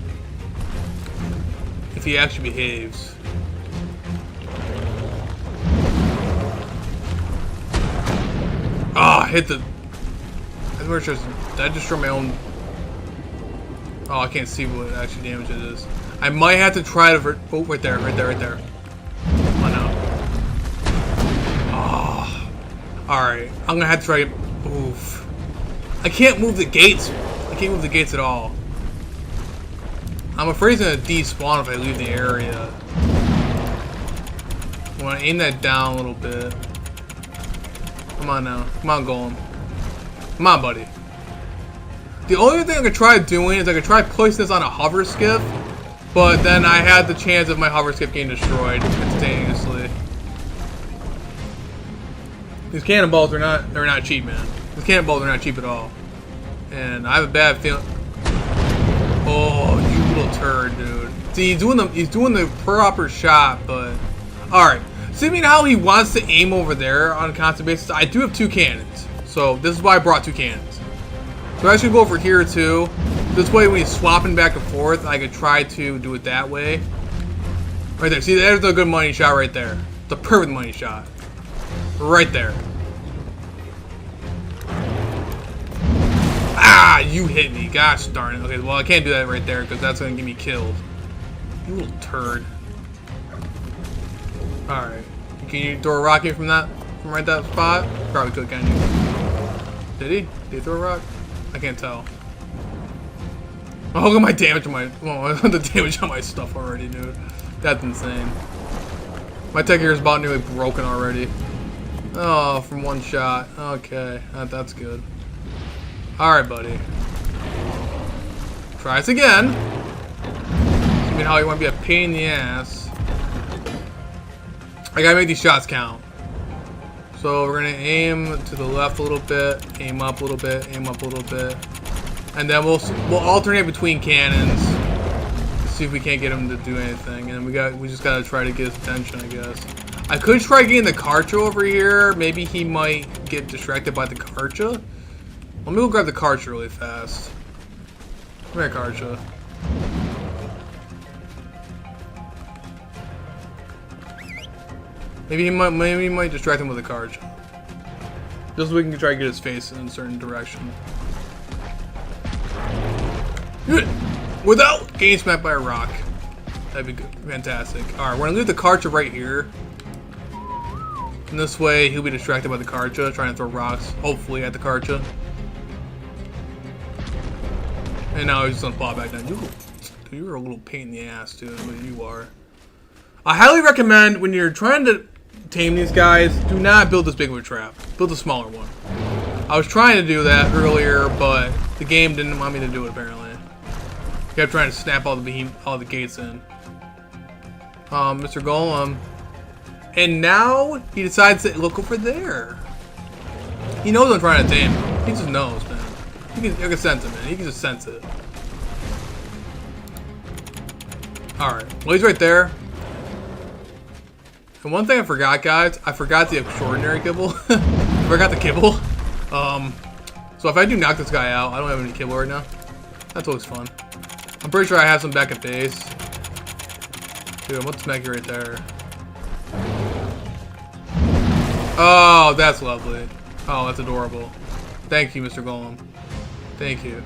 If he actually behaves. Ah, hit the... Did I destroy my own... Oh, I can't see what actually damage it is. I might have to try to... Oh, right there, right there, right there. Come on now. Oh. Alright, I'm gonna have to try... Oof. I can't move the gates. I can't move the gates at all. I'm afraid it's gonna despawn if I leave the area. I wanna aim that down a little bit. Come on now. Come on, Golem. Come on, buddy. The only thing I could try doing is I could try placing this on a hover skiff, but then I had the chance of my hover skiff getting destroyed instantaneously. These cannonballs are they're not cheap, man. These cannonballs are not cheap at all. And I have a bad feeling. Oh, you little turd, dude. See, he's doing the proper shot, but alright. Seeing how he wants to aim over there on a constant basis, I do have two cannons. So this is why I brought two cannons. So I should go over here too. This way when he's swapping back and forth, I could try to do it that way. Right there. See, there's a good money shot right there. The perfect money shot. Right there. Ah, you hit me. Gosh darn it. Okay, well, I can't do that right there because that's going to get me killed. You little turd. Alright. Can you throw a rocket from that? From right that spot? Probably could, can you? Did he? Did he throw a rock? I can't tell. Oh, look at my damage on my... Oh, the damage on my stuff already, dude. That's insane. My tech gear is about nearly broken already. Oh, from one shot. Okay, that's good. Alright, buddy. Try this again. I mean, how you want to be a pain in the ass. I gotta make these shots count. So we're gonna aim to the left a little bit, aim up a little bit, aim up a little bit, and then we'll alternate between cannons to see if we can't get him to do anything. And we just gotta try to get his attention, I guess. I could try getting the Karcha over here. Maybe he might get distracted by the Karcha. Let me go grab the Karcha really fast. Come here, Karcha. Maybe he might distract him with a Karcha. Just so we can try to get his face in a certain direction. Without getting smacked by a rock. That'd be good. Fantastic. Alright, we're gonna leave the Karcha right here. And this way he'll be distracted by the Karcha, trying to throw rocks, hopefully, at the Karcha. And now he's just gonna pop back down. You're a little pain in the ass, dude. What you are. I highly recommend when you're trying to tame these guys, do not build this big of a trap. Build a smaller one. I was trying to do that earlier, but the game didn't want me to do it apparently. I kept trying to snap all the gates in. Mr. Golem. And now he decides to look over there. He knows I'm trying to tame him. He just knows, man. You can sense it, man. He can just sense it. Alright. Well, he's right there. And one thing I forgot, guys, I forgot the extraordinary kibble. I forgot the kibble. So if I do knock this guy out, I don't have any kibble right now. That's always fun. I'm pretty sure I have some back at base. Dude, I'm gonna smack you right there. Oh, that's lovely. Oh, that's adorable. Thank you, Mr. Golem. Thank you.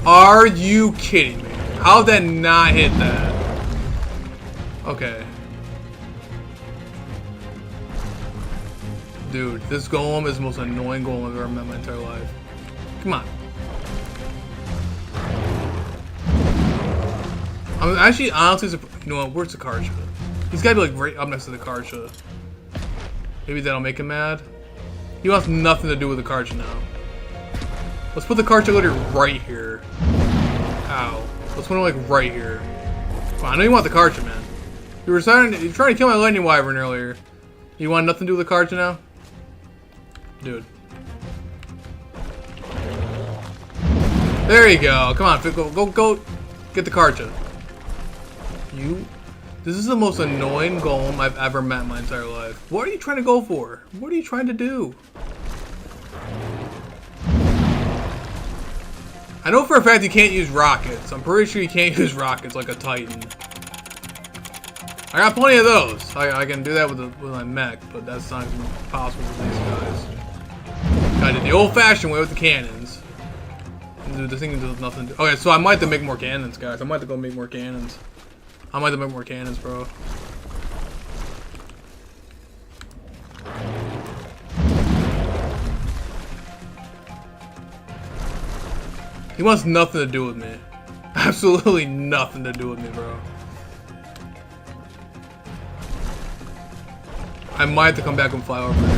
Are you kidding me? How did that not hit that? Okay. Dude, this golem is the most annoying golem I've ever met in my entire life. Come on. I'm actually honestly surprised. You know what? Where's the Karcha? He's gotta be like right up next to the Karcha. Maybe that'll make him mad. He wants nothing to do with the Karcha now. Let's put the Karcha literally right here. Ow. Let's put him like right here. Well, I know you want the Karcha, man. You were trying to kill my lightning wyvern earlier. You want nothing to do with the Karcha now? Dude. There you go. Come on, go. Get the Karcha. This is the most annoying golem I've ever met in my entire life. What are you trying to go for? What are you trying to do? I know for a fact you can't use rockets. I'm pretty sure you can't use rockets like a Titan. I got plenty of those. I can do that with my mech, but that's not even possible with these guys. I did the old-fashioned way with the cannons. Dude, this thing does nothing. Okay, so I might have to make more cannons, guys. I might have to go make more cannons. I might have to make more cannons, bro. He wants nothing to do with me. Absolutely nothing to do with me, bro. I might have to come back and fly over here.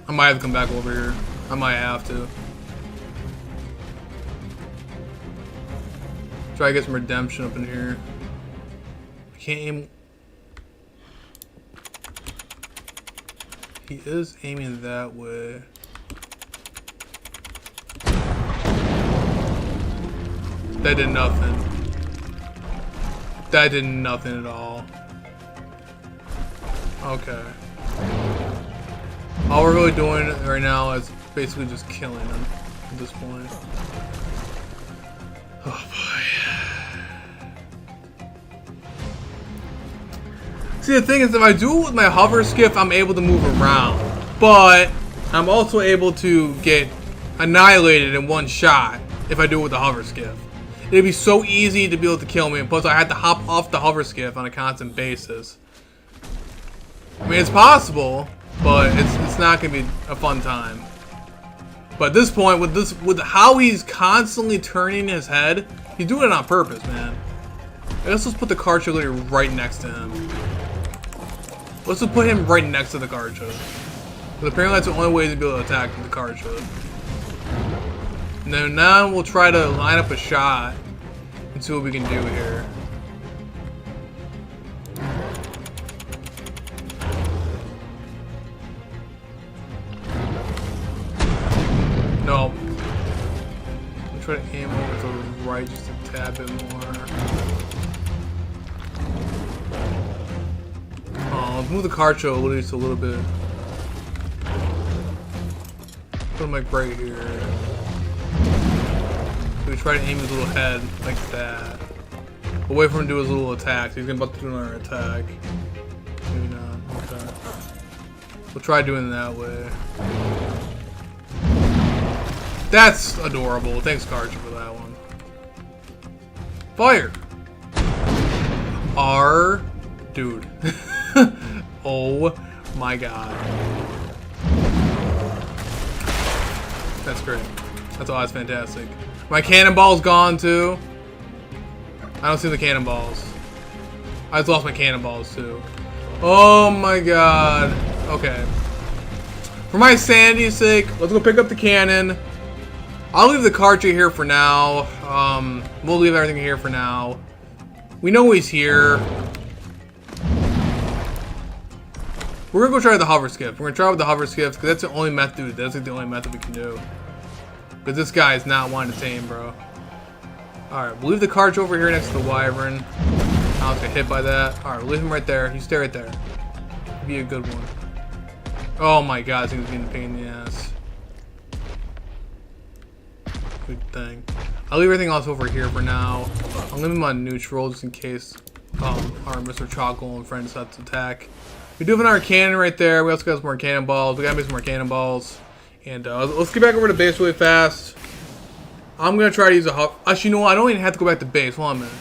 I might have to come back over here. I might have to. Try to get some redemption up in here. I can't aim. He is aiming that way. That did nothing. That did nothing at all. Okay. All we're really doing right now is basically just killing him at this point. Oh boy. See, the thing is, if I do it with my hover skiff, I'm able to move around. But I'm also able to get annihilated in one shot if I do it with the hover skiff. It'd be so easy to be able to kill me, and plus I had to hop off the hover skiff on a constant basis. I mean, it's possible, but it's not gonna be a fun time. But at this point, with how he's constantly turning his head, he's doing it on purpose, man. I guess let's put the Karcha right next to him. Let's just put him right next to the Karcha. Because apparently that's the only way to be able to attack the Karcha. Now we'll try to line up a shot and see what we can do here. No. I'll try to aim over to the right just a tad bit more. Oh, let's move the Karcha at least a little bit. Put him like right here. We try to aim his little head like that. But wait for him to do his little attacks. He's about to do another attack. Maybe not. Okay. We'll try doing it that way. That's adorable. Thanks, Karcha, for that one. Fire! Dude. Oh my god. That's great. That's fantastic. My cannonball's gone too. I don't see the cannonballs. I just lost my cannonballs too. Oh my god. Okay. For my sanity's sake, let's go pick up the cannon. I'll leave the Karcha here for now. We'll leave everything here for now. We know he's here. We're gonna go try the hover skiff. We're gonna try with the hover skiff because that's the only method. That's like the only method we can do. Because this guy is not wanting to tame, bro. Alright, we'll leave the Karcha over here next to the Wyvern. I was gonna hit by that. Alright, we'll leave him right there. You stay right there. Be a good one. Oh my god, this thing's being a pain in the ass. Good thing. I'll leave everything else over here for now. I'll leave him on neutral just in case our Mr. Choco and friends have to attack. We do have another cannon right there. We also got some more cannonballs. We gotta make some more cannonballs. And let's get back over to base really fast. I'm gonna try to use a hover. Actually, you know what? I don't even have to go back to base. Hold on a minute.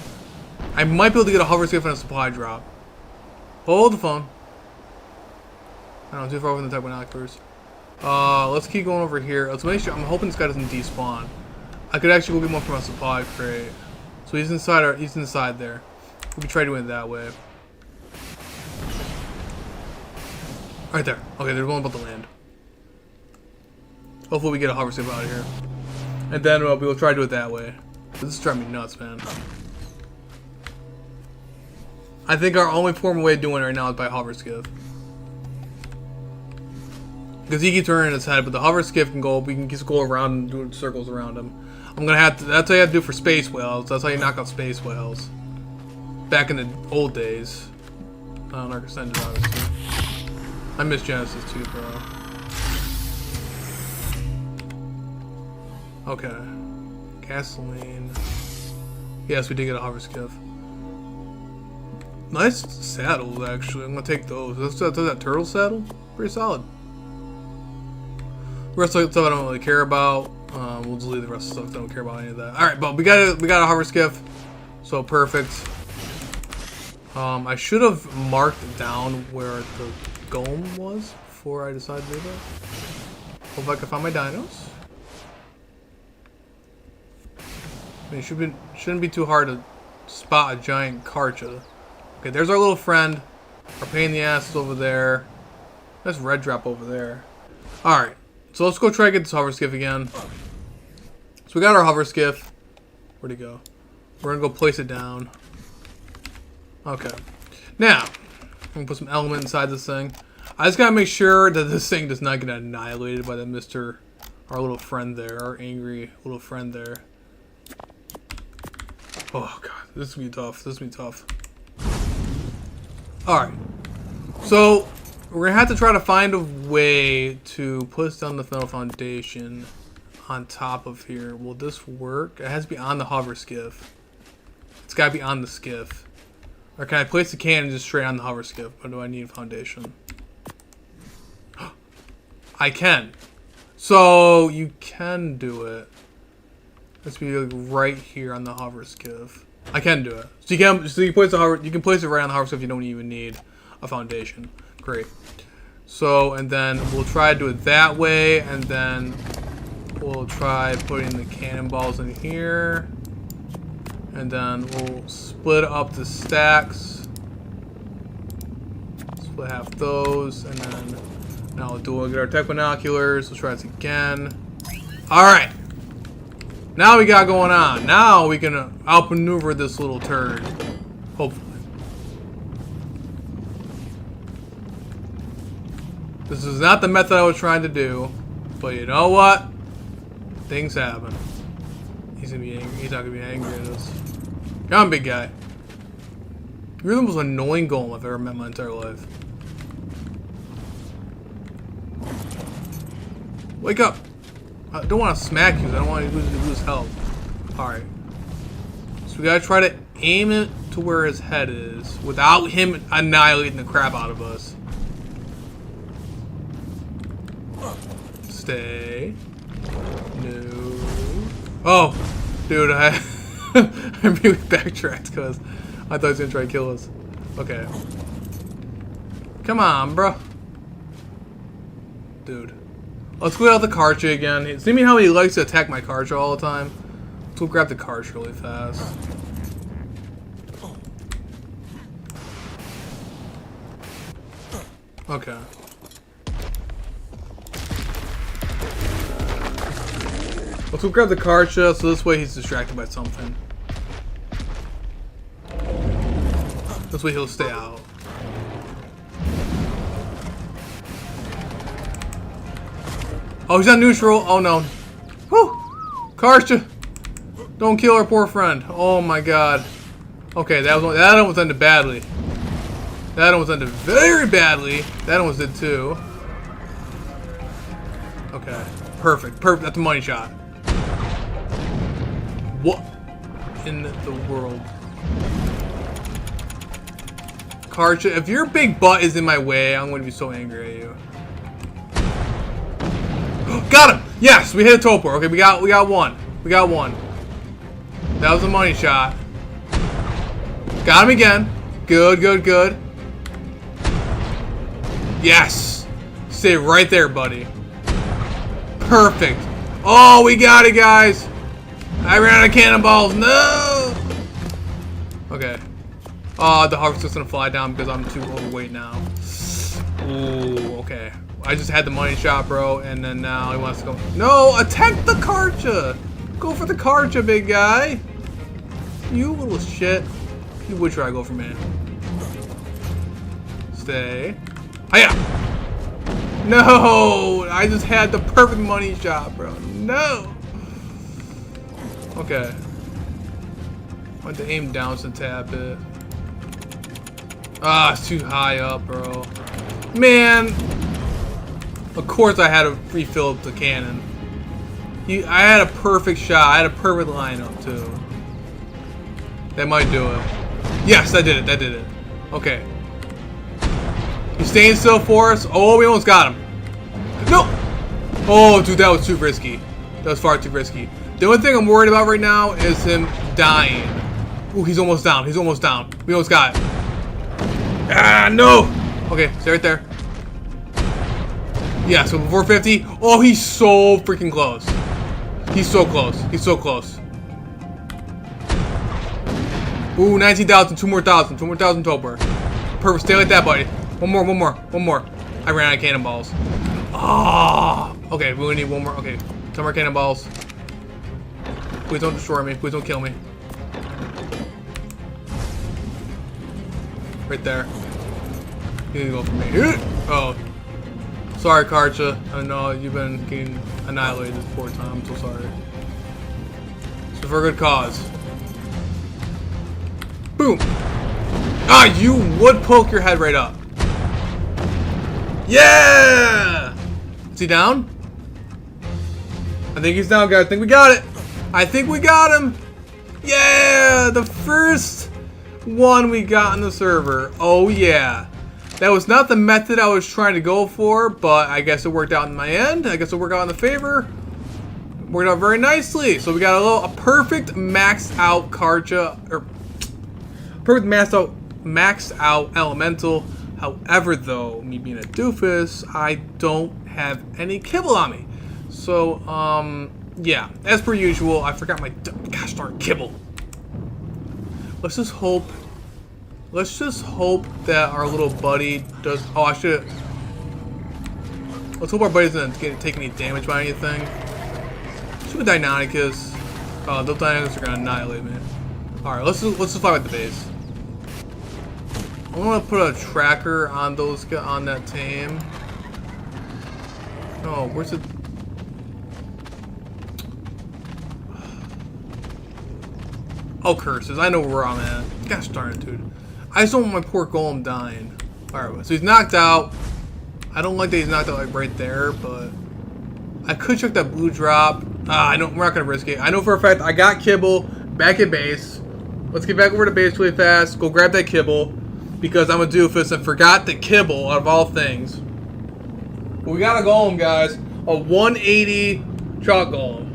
I might be able to get a hover skiff and a supply drop. Hold the phone. I don't know, too far from the type binoculars. Let's keep going over here. Let's make sure. I'm hoping this guy doesn't despawn. I could actually go get one from a supply crate. So he's inside. He's inside there. We can try doing it that way. Right there. Okay, there's one about to land. Hopefully we get a hover skiff out of here. And then we'll try to do it that way. This is driving me nuts, man. I think our only formal way of doing it right now is by hover skiff. Because he keeps turning his head, but the hover skiff can go, we can just go around and do circles around him. I'm gonna have to, that's how you have to do for space whales. That's how you knock out space whales. Back in the old days. Not extended, obviously. I miss Genesis too, bro. Okay. Gasoline. Yes, we did get a hover skiff. Nice saddles, actually. I'm gonna take those. That's that turtle saddle? Pretty solid. The rest of the stuff I don't really care about. We'll just leave the rest of the stuff. I don't care about any of that. Alright, but we got a hover skiff. So perfect. I should have marked down where the Gome was before I decided to do that. Hope I can find my dinos. I mean, it shouldn't be too hard to spot a giant Karcha. Okay, there's our little friend. Our pain in the ass is over there. That's red drop over there. Alright, so let's go try to get this hover skiff again. So we got our hover skiff. Where'd it go? We're gonna go place it down. Okay. Now, I'm gonna put some element inside this thing. I just gotta make sure that this thing does not get annihilated by the our little friend there, our angry little friend there. Oh god, this is gonna be tough. This is gonna be tough. Alright. So, we're gonna have to try to find a way to push down the metal foundation on top of here. Will this work? It has to be on the hover skiff. It's gotta be on the skiff. Or can I place the cannon just straight on the hover skiff? Or do I need a foundation? I can. So you can do it. Let's be like right here on the hover skiff. I can do it. So you can place the hover. You can place it right on the hover skiff. You don't even need a foundation. Great. So and then we'll try to do it that way, and then we'll try putting the cannonballs in here, and then we'll split up the stacks. Split half those, and then now we'll get our tech binoculars. Let's try this again. All right. Now we got going on. Now we can outmaneuver this little turd. Hopefully. This is not the method I was trying to do, but you know what? Things happen. He's gonna be angry. He's not gonna be angry at us. Come on, big guy. You're the most annoying golem I've ever met in my entire life. Wake up! I don't want to smack you. I don't want you to lose health. Alright. So we gotta try to aim it to where his head is without him annihilating the crap out of us. Stay. No. Oh! Dude, I really backtracked because I thought he was gonna try to kill us. Okay. Come on, bro. Dude. Let's go out the Karcha again. See me how he likes to attack my Karcha all the time? Let's go grab the Karcha really fast. Okay. Let's go grab the Karcha so this way he's distracted by something. This way he'll stay out. Oh, he's on neutral. Oh no. Whew. Karcha. Don't kill our poor friend. Oh my god. Okay, that almost ended badly. That almost ended very badly. That almost did too. Okay. Perfect. Perfect. That's a money shot. What in the world? Karcha, if your big butt is in my way, I'm going to be so angry at you. Got him! Yes, we hit a Topor. Okay, we got one. We got one. That was a money shot. Got him again. Good, good, good. Yes! Stay right there, buddy. Perfect. Oh, we got it, guys. I ran out of cannonballs. No! Okay. Oh, the harvest is gonna fly down because I'm too overweight now. Ooh, okay. I just had the money shot, bro, and then now he wants to go. No, attack the Karcha! Go for the Karcha, big guy. You little shit. You would try to go for me. Stay. Hiya! No! I just had the perfect money shot, bro. No! Okay. I want to aim down to tap it. Ah, it's too high up, bro. Man! Of course I had to refill the cannon. I had a perfect shot. I had a perfect lineup, too. That might do it. Yes, that did it. That did it. Okay. He's staying still for us. Oh, we almost got him. No! Oh, dude, that was too risky. That was far too risky. The only thing I'm worried about right now is him dying. Ooh, he's almost down. He's almost down. We almost got it. Ah, no! Okay, stay right there. Yeah, so 450. Oh, he's so freaking close. He's so close. He's so close. Ooh, 19,000. 2 more thousand. 2 more thousand Topor. Perfect. Stay like that, buddy. One more, one more, one more. I ran out of cannonballs. Ah. Oh, okay, we only need one more. Okay, 10 more cannonballs. Please don't destroy me. Please don't kill me. Right there. You need to go for me. Oh. Sorry, Karcha. I know you've been getting annihilated this poor time. I'm so sorry. It's for a good cause. Boom! Ah, you would poke your head right up. Yeah! Is he down? I think he's down, guys. I think we got it. I think we got him. Yeah! The first one we got on the server. Oh yeah. That was not the method I was trying to go for, but I guess it worked out in my end. I guess it worked out in the favor. Worked out very nicely. So we got a perfect maxed out Karja, or perfect maxed out elemental. However, though, me being a doofus, I don't have any kibble on me. So, yeah, as per usual, I forgot my gosh darn kibble. Let's just hope that our little buddy does. Oh, I should. Let's hope our buddy doesn't take any damage by anything. Stupid Deinonychus. Oh, those Deinonychus are gonna annihilate me. All right, let's just fly with the base. I want to put a tracker on that tame. Oh, where's it? Oh, curses! I know where I'm at. Gosh darn it, dude! I just don't want my poor golem dying. All right, so he's knocked out. I don't like that he's knocked out like right there, but I could check that blue drop. I don't. We're not gonna risk it. I know for a fact I got kibble back at base. Let's get back over to base really fast. Go grab that kibble. Because I'm a doofus and forgot the kibble out of all things. We got a golem, guys. A 180 chalk golem.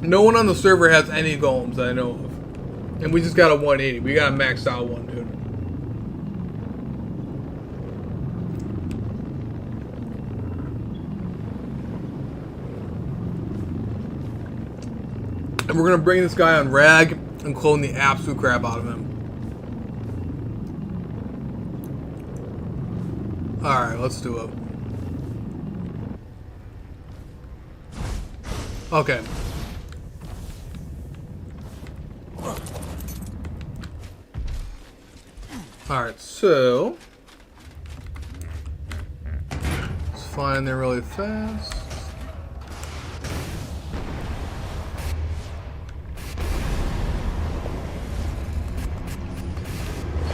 No one on the server has any golems that I know of. And we just got a 180. We got a maxed out one, dude. And we're gonna bring this guy on rag and clone the absolute crap out of him. Alright, let's do it. Okay. Alright, so let's fly in there really fast.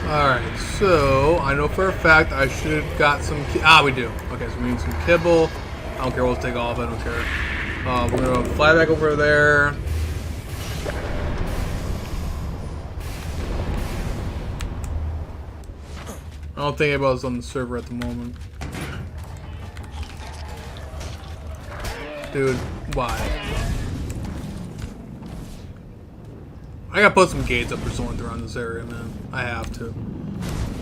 Alright, so I know for a fact I should have got some. We do. Okay, so we need some kibble. I don't care, we'll take all of it, I don't care. We're gonna fly back over there. I don't think anybody's on the server at the moment. Dude, why? I gotta put some gates up for someone around this area, man. I have to.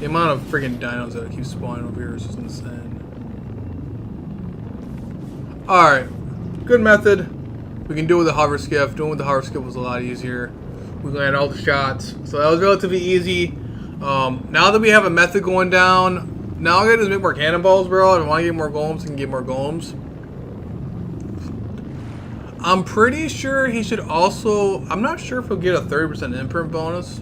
The amount of freaking dinos that keep spawning over here is just insane. Alright. Good method. We can do it with the hover skiff. Doing it with the hover skiff was a lot easier. We landed all the shots. So that was relatively easy. Now that we have a method going down, now I gotta just make more cannonballs, bro. If I want to get more golems, I can get more golems. I'm pretty sure he should also. I'm not sure if he'll get a 30% imprint bonus.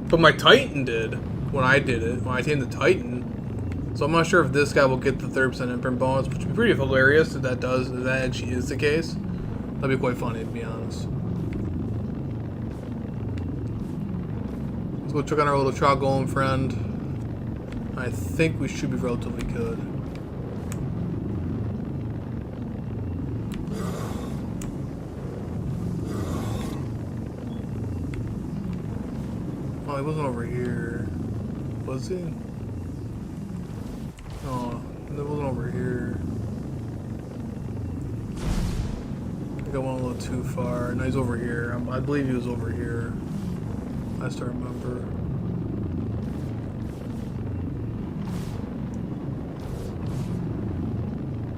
But my Titan did when I did it. When I tamed the Titan. So I'm not sure if this guy will get the 30% imprint bonus, which would be pretty hilarious if that actually is the case. That'd be quite funny, to be honest. Let's go check on our little trout golem friend. I think we should be relatively good. Oh, he wasn't over here. Was he? Oh, that wasn't over here. I think I went a little too far. No, he's over here. I believe he was over here. I still remember.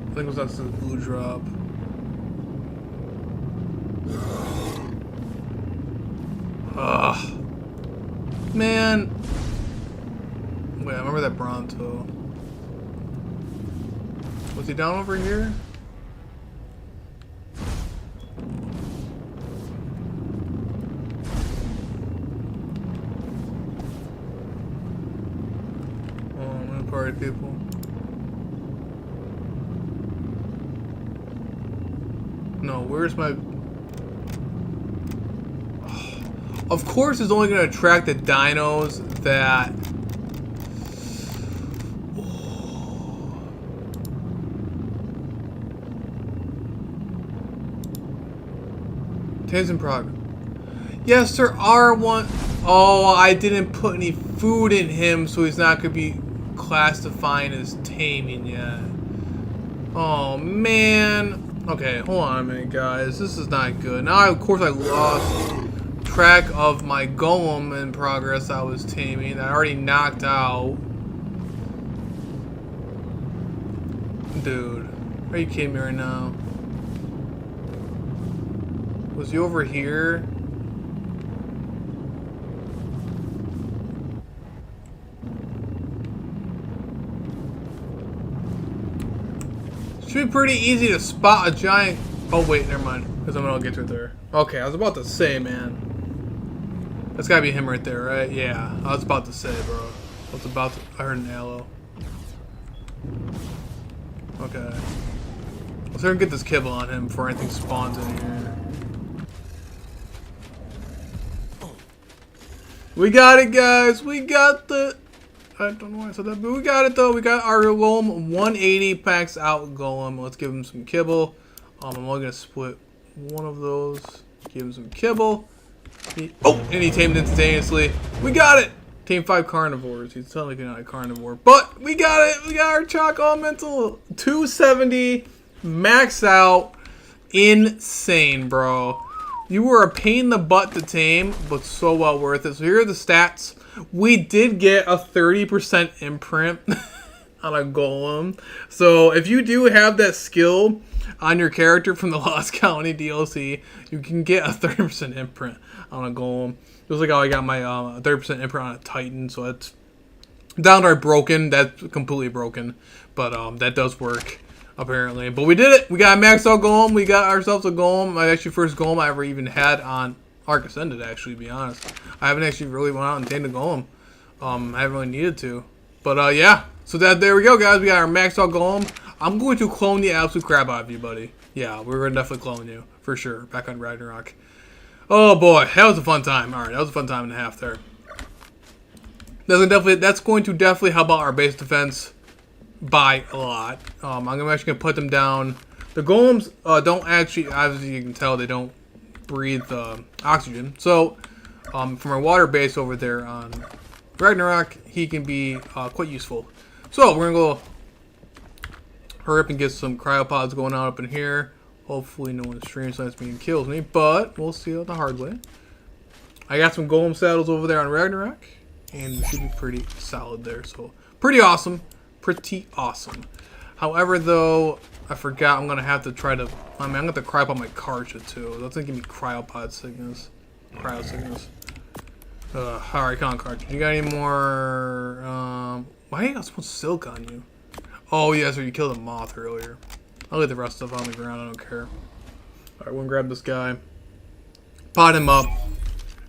I think it was that's the blue drop. Ugh. Man. Wait, I remember that Bronto. Was he down over here? Oh, I'm gonna party people. No, where's my... Of course it's only going to attract the dinos that... Tame's in progress. Yes, there are one. Oh, I didn't put any food in him, so he's not going to be classifying as taming yet. Oh, man. Okay, hold on a minute, guys. This is not good. Now, of course, I lost track of my golem in progress I was taming. I already knocked out. Dude, are you kidding me right now? Was he over here? Should be pretty easy to spot a giant. Oh wait, never mind. Because I'm gonna get to it there. Okay, I was about to say, man. That's gotta be him right there, right? Yeah, I was about to say, bro. I heard an aloe. Okay. Let's go get this kibble on him before anything spawns in here. We got it, guys. We got the... I don't know why I said that, but we got it, though. We got our golem, 180 packs out golem. Let's give him some kibble. I'm only going to split one of those. Give him some kibble. And he tamed instantaneously. We got it! Tame 5 carnivores. He's technically not a carnivore. But we got it! We got our Chalk Elemental. 270. Max out. Insane, bro. You were a pain in the butt to tame, but so well worth it. So here are the stats. We did get a 30% imprint on a golem. So if you do have that skill on your character from the Lost Colony DLC, you can get a 30% imprint on a golem. Just like how I got my 30% imprint on a Titan. So that's downright broken. That's completely broken. But that does work, apparently. But we did it. We got a maxed out golem. We got ourselves a golem. My actually first golem I ever even had on Ark Ascended, actually, to be honest. I haven't actually really went out and tamed a golem. I haven't really needed to. But yeah. So there we go, guys. We got our maxed out golem. I'm going to clone the absolute crap out of you, buddy. Yeah, we're going to definitely clone you. For sure. Back on Ragnarok. Oh, boy. That was a fun time. Alright, that was a fun time and a half there. That's going to definitely help out our base defense by a lot. I'm actually going to put them down. The golems don't actually, obviously you can tell, they don't breathe oxygen. So, from our water base over there on Ragnarok, he can be quite useful. So, we're going to go hurry up and get some cryopods going on up in here. Hopefully no one stream snips me and kills me, but we'll see it the hard way. I got some golem saddles over there on Ragnarok, and it should be pretty solid there. So, pretty awesome. Pretty awesome. However, though, I forgot I'm going to have to try to... I mean, I'm going to have to cryopod my Karcha, too. That's going to give me cryopod sickness. Cryo sickness. Alright, come on, Karcha. You got any more... why you got so much silk on you? Oh, yeah, so you killed a moth earlier. I'll leave the rest of on the ground. I don't care. Alright, we're going to grab this guy. Pot him up.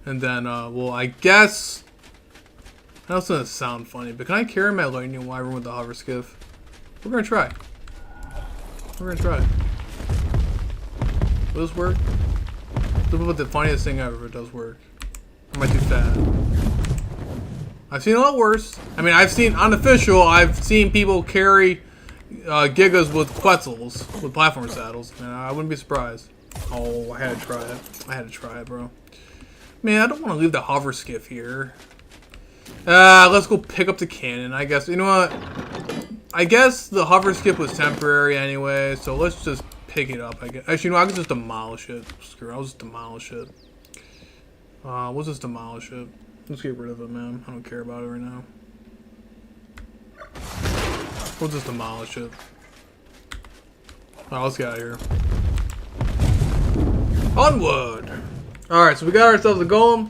And then, well, I guess... I know it's going to sound funny, but can I carry my lightning wyvern with the hover skiff? We're going to try. We're going to try. Will this work? This is the funniest thing ever if it does work. Or am I too fat? I've seen a lot worse. I mean, I've seen, unofficial, I've seen people carry gigas with Quetzals, with platform saddles. And I wouldn't be surprised. Oh, I had to try it. I had to try it, bro. Man, I don't want to leave the hover skiff here. Let's go pick up the cannon, I guess. You know what? I guess the hover skip was temporary anyway, so let's just pick it up, I guess. Actually, no, I can just demolish it. Screw it, I'll just demolish it. We'll just demolish it. Let's get rid of it, man. I don't care about it right now. We'll just demolish it. Alright, let's get out of here. Onward! Alright, so we got ourselves a golem.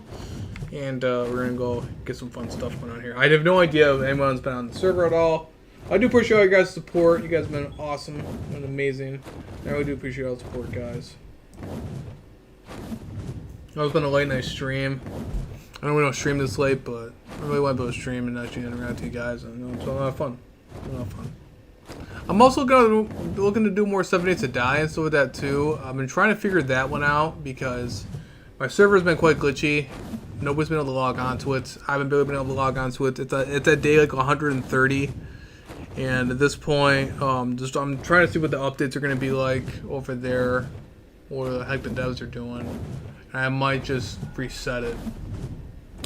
And we're gonna go get some fun stuff going on here. I have no idea if anyone's been on the server at all. I do appreciate all you guys' support. You guys have been awesome and amazing. I really do appreciate all the support, guys. It's been a late night stream. I know we don't stream this late, but I really want to be able to stream and actually interact with you guys. And it's a lot of fun. It's a lot of fun. I'm also looking to do more 7 Days to Die and stuff with that too. I've been trying to figure that one out because my server's been quite glitchy. Nobody's been able to log on to it. I haven't really been able to log on to it. It's at day like 130. And at this point, I'm trying to see what the updates are going to be like over there. what the heck the devs are doing. And I might just reset it.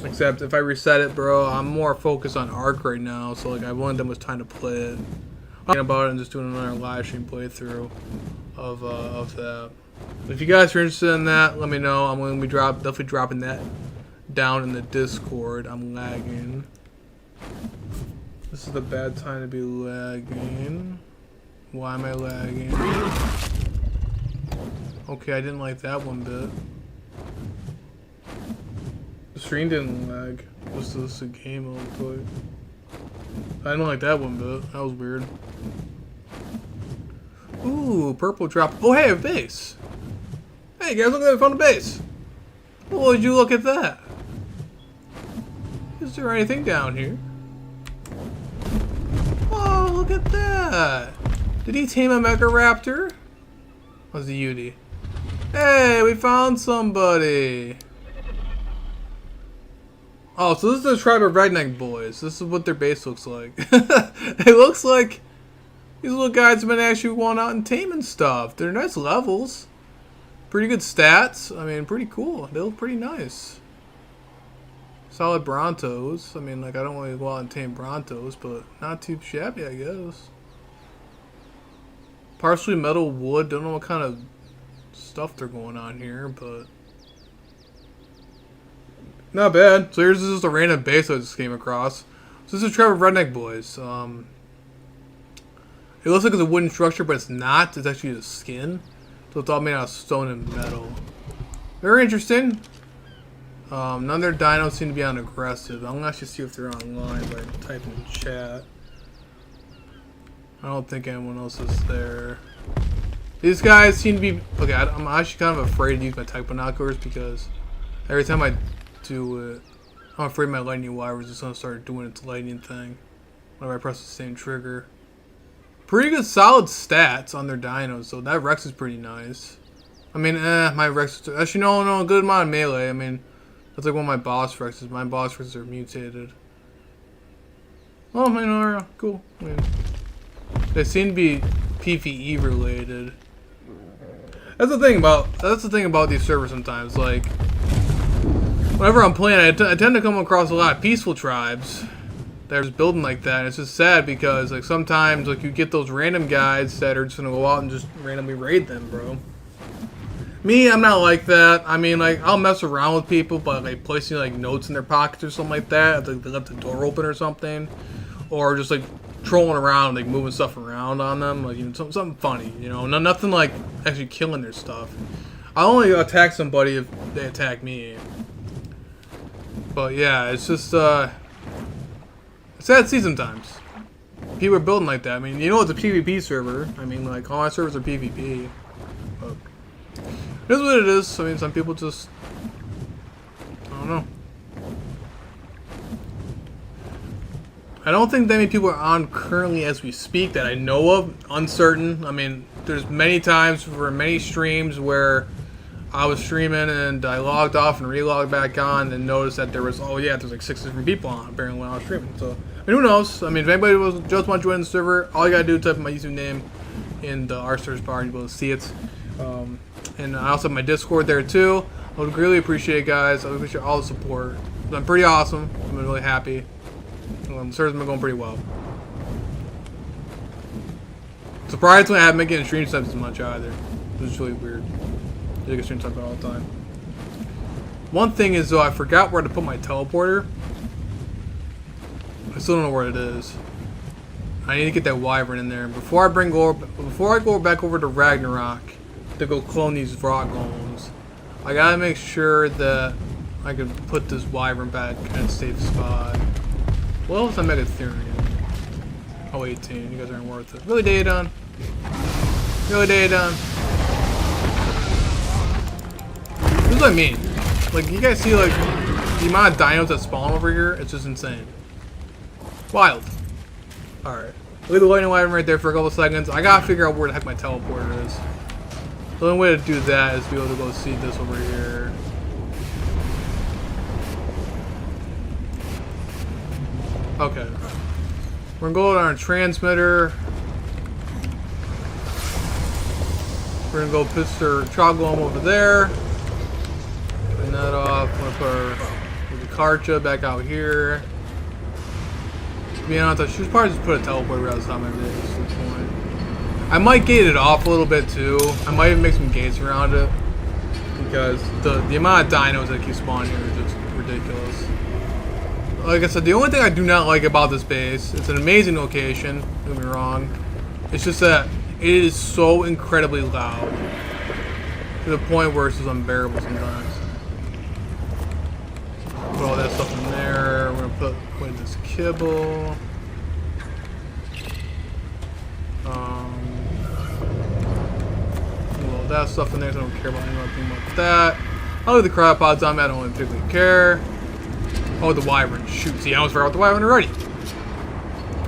Except if I reset it, bro, I'm more focused on Arc right now, so like I wanted that much time to play it. I'm thinking about it and just doing another live stream playthrough of that. If you guys are interested in that, let me know. I'm going to be definitely dropping that down in the Discord. I'm lagging. This is a bad time to be lagging. Why am I lagging? Okay, I didn't like that one bit. The stream didn't lag. This is a game it looked like. I didn't like that one bit. That was weird. Ooh, purple drop. Oh, hey, a base. Hey, guys, look at that. I found a base. Oh, would you look at that? Is there anything down here? Oh, look at that. Did he tame a Mega Raptor? That was the Yudi. Hey, we found somebody. Oh, so this is the tribe of redneck boys. This is what their base looks like. It looks like these little guys have been actually going out and taming stuff. They're nice levels. Pretty good stats. I mean, pretty cool. They look pretty nice. Solid Brontos. I mean, like, I don't want to go out and tame Brontos, but not too shabby, I guess. Partially metal wood. Don't know what kind of stuff they're going on here, but not bad. So here's just a random base I just came across. So this is Trevor Redneck Boys. It looks like it's a wooden structure, but it's not. It's actually a skin. So it's all made out of stone and metal. Very interesting. None of their dinos seem to be on aggressive. I'm gonna actually see if they're online by typing in chat. I don't think anyone else is there. These guys seem to be... Okay, I'm actually kind of afraid to use my type binoculars because every time I do it, I'm afraid my lightning wire is just going to start doing its lightning thing whenever I press the same trigger. Pretty good solid stats on their dinos, so that Rex is pretty nice. I mean, my Rex... Actually, no, a good amount of melee. I mean, that's like one of my boss Rexes. My boss Rexes are mutated. Oh, my no, cool. I mean, they seem to be PvE related. That's the thing about these servers sometimes. Like, whenever I'm playing, I tend to come across a lot of peaceful tribes that are just building like that. And it's just sad because like sometimes like you get those random guys that are just gonna go out and just randomly raid them, bro. Me, I'm not like that. I mean, like, I'll mess around with people by like placing like notes in their pockets or something like that. Like they left the door open or something, or just like trolling around, like moving stuff around on them, like, you know, something funny, you know, nothing like actually killing their stuff. I only attack somebody if they attack me. But yeah, it's just it's sad to see sometimes. People are building like that. I mean, you know, it's a PvP server. I mean, like, all my servers are PvP. But it is what it is. I mean, some people just, I don't know. I don't think that many people are on currently as we speak that I know of. Uncertain. I mean, there's many times for many streams where I was streaming and I logged off and re-logged back on and noticed that there was, oh yeah, there's like 6 different people on apparently when I was streaming. So, I mean, who knows? I mean, if anybody just wants to join the server, all you gotta do is type in my username in the R search bar and you'll be able to see it. And I also have my Discord there too. I would really appreciate it, guys. I would appreciate all the support. It's been pretty awesome. I've been really happy. The server's been going pretty well. Surprisingly, I haven't been getting stream subs as much either. Which is really weird. I get stream subs all the time. One thing is though, I forgot where to put my teleporter. I still don't know where it is. I need to get that wyvern in there. Before I go back over to Ragnarok to go clone these Vrog golems, I gotta make sure that I can put this wyvern back in a safe spot. What else am I Megatherium? Oh, 18. You guys aren't worth it. Really, Daedon? Really, Daedon? This is what I mean. Like, you guys see, like, the amount of dinos that spawn over here? It's just insane. Wild. Alright. Leave the lightning wyvern right there for a couple seconds. I gotta figure out where the heck my teleporter is. The only way to do that is to be able to go see this over here. Okay. We're gonna go on our transmitter. We're We're gonna go Mr. Chogolem over there. Turn that off. I'm gonna put the Karcha back out here. To be honest, I should probably just put a teleporter outside my base at this point. I might gate it off a little bit too. I might even make some gates around it. Because the amount of dinos that keep spawning here is just ridiculous. Like I said, the only thing I do not like about this base, it's an amazing location, don't get me wrong. It's just that it is so incredibly loud. To the point where it's just unbearable sometimes. Put all that stuff in there. We're gonna put away this kibble. That stuff in there, so I don't care about anything about that. I'll leave the cryopods on me, I don't really particularly care. Oh, the wyvern. Shoot, see, I almost forgot the wyvern already.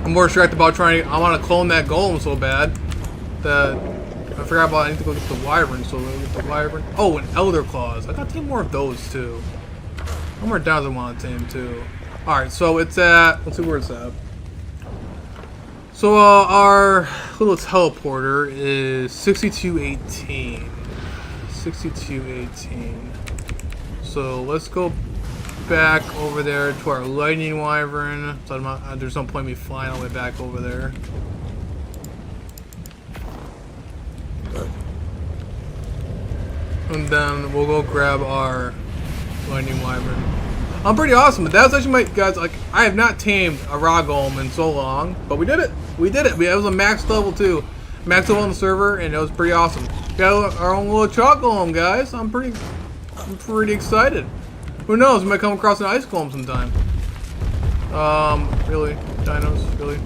I'm more distracted about I want to clone that golem so bad that I forgot about I need to go get the wyvern, so I'll get the wyvern. Oh, and elder claws. I got to tame more of those too. How more downs I want to tame too. Alright, so it's at, let's see where it's at. So our little teleporter is 6218. 6218. So let's go back over there to our lightning wyvern. So there's no point in me flying all the way back over there. And then we'll go grab our lightning wyvern. I'm pretty awesome, but that's actually guys, like, I have not tamed a raw golem in so long, but we did it. We did it. It was a max level too. Max level on the server, and it was pretty awesome. We got our own little chalk golem, guys. I'm pretty excited. Who knows? We might come across an ice golem sometime. Really? Dinos? Really?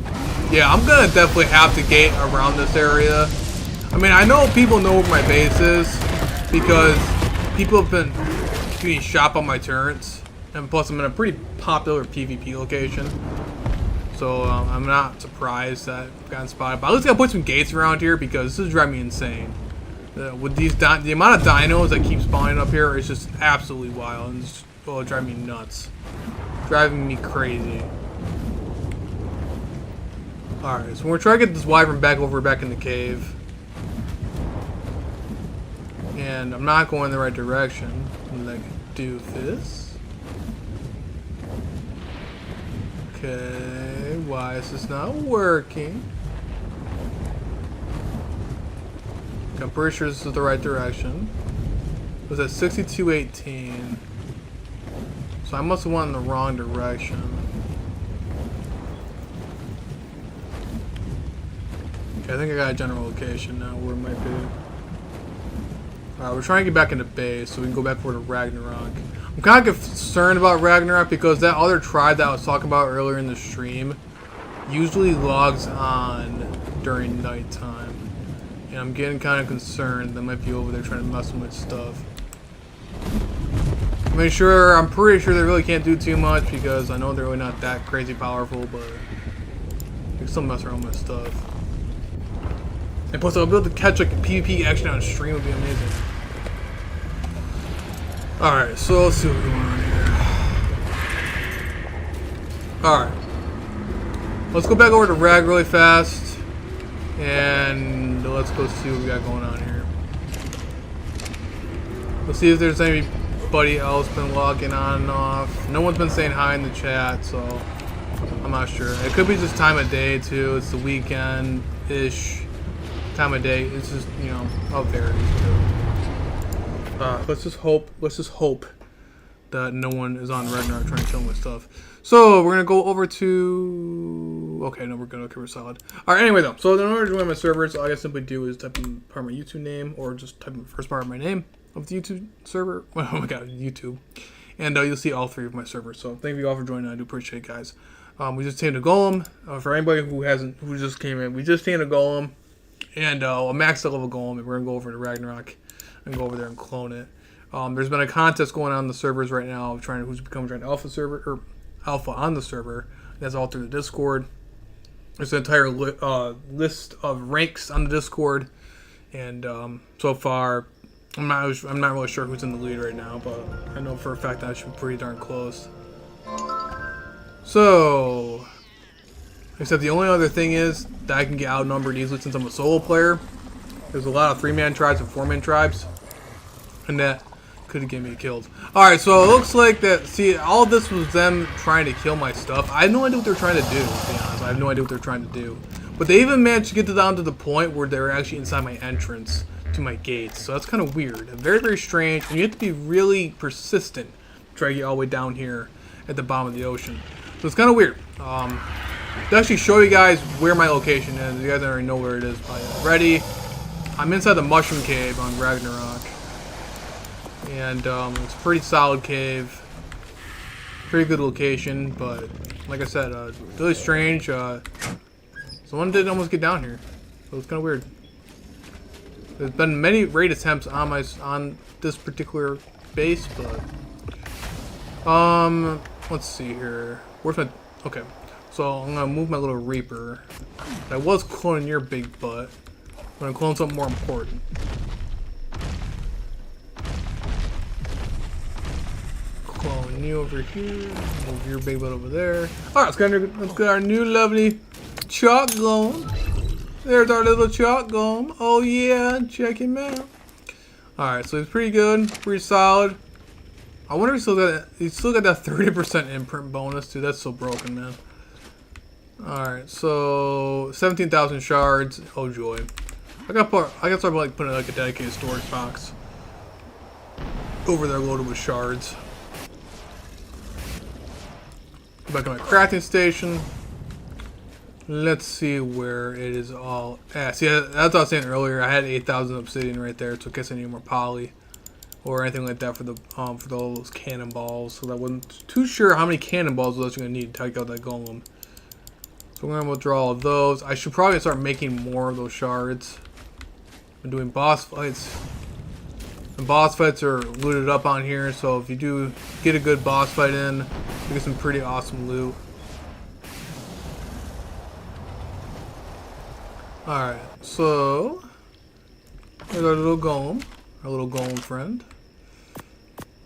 Yeah, I'm gonna definitely have to gate around this area. I mean, I know people know where my base is because people have been getting shot on my turrets. And plus, I'm in a pretty popular PvP location. So, I'm not surprised that I've gotten spotted. But at least I gotta put some gates around here because this is driving me insane. With these, the amount of dinos that keep spawning up here is just absolutely wild. And it's driving me nuts. Driving me crazy. Alright, so we're trying to get this wyvern back in the cave. And I'm not going in the right direction. Like, do this. Okay, why is this not working? I'm pretty sure this is the right direction. It was at 6218. So I must have went in the wrong direction. Okay, I think I got a general location now where it might be. Alright, we're trying to get back into base so we can go back over to Ragnarok. I'm kind of concerned about Ragnarok because that other tribe that I was talking about earlier in the stream usually logs on during nighttime. And I'm getting kind of concerned they might be over there trying to mess with my stuff. I'm pretty sure they really can't do too much because I know they're really not that crazy powerful, but they can still mess around with my stuff. And plus I'll be able to catch like a PvP action on stream would be amazing. Alright, so let's see what's going on here. Alright. Let's go back over to Rag really fast. And let's go see what we got going on here. Let's see if there's anybody else been logging on and off. No one's been saying hi in the chat, so I'm not sure. It could be just time of day too. It's the weekend-ish time of day. It's just, you know, how varies too. Let's just hope that no one is on Ragnarok trying to kill my stuff. So we're gonna go over to. Okay, no, we're solid. All right. Anyway, though, so in order to join my servers, all I simply do is type in part of my YouTube name, or just type in the first part of my name of the YouTube server. Oh my God, YouTube, and you'll see all three of my servers. So thank you all for joining. I do appreciate it, guys. We just tamed a golem. For anybody who just came in, we just tamed a golem, and a max level golem, and we're gonna go over to Ragnarok and go over there and clone it. There's been a contest going on in the servers right now of who's becoming an alpha server or alpha on the server. That's all through the Discord. There's an entire list of ranks on the Discord, and so far, I'm not really sure who's in the lead right now, but I know for a fact that I should be pretty darn close. So, except the only other thing is that I can get outnumbered easily since I'm a solo player. There's a lot of 3-man tribes and 4-man tribes. And that could get me killed. Alright, so it looks like that, see, all this was them trying to kill my stuff. I have no idea what they're trying to do, to be honest. I have no idea what they're trying to do. But they even managed to get down to the point where they're actually inside my entrance to my gates. So that's kind of weird. Very, very strange. And you have to be really persistent to try to get all the way down here at the bottom of the ocean. So it's kind of weird. To actually show you guys where my location is. You guys already know where it is by already. I'm inside the Mushroom Cave on Ragnarok. And it's a pretty solid cave. Pretty good location, but like I said, really strange. Someone did almost get down here. So it's kind of weird. There's been many raid attempts on this particular base, but let's see here. Where's my okay? So I'm gonna move my little Reaper. I was cloning your big butt. I'm gonna clone something more important. Clone you over here. Move your big butt over there. All right, let's get our new lovely chalk golem. There's our little chalk golem. Oh yeah, check him out. All right, so he's pretty good, pretty solid. I wonder if he's still got that 30% imprint bonus, dude. That's so broken, man. Alright, so 17,000 shards. Oh joy. I gotta start like putting like a dedicated storage box over there loaded with shards. Go back to my crafting station. Let's see where it is all at. See, that's what I was saying earlier. I had 8,000 obsidian right there, so in case I need more poly or anything like that for the for those cannonballs. So I wasn't too sure how many cannonballs I was gonna need to take out that golem. So we're gonna withdraw all of those. I should probably start making more of those shards. I'm doing boss fights. The boss fights are looted up on here, so if you do get a good boss fight in, you get some pretty awesome loot. Alright, so here's our little golem friend.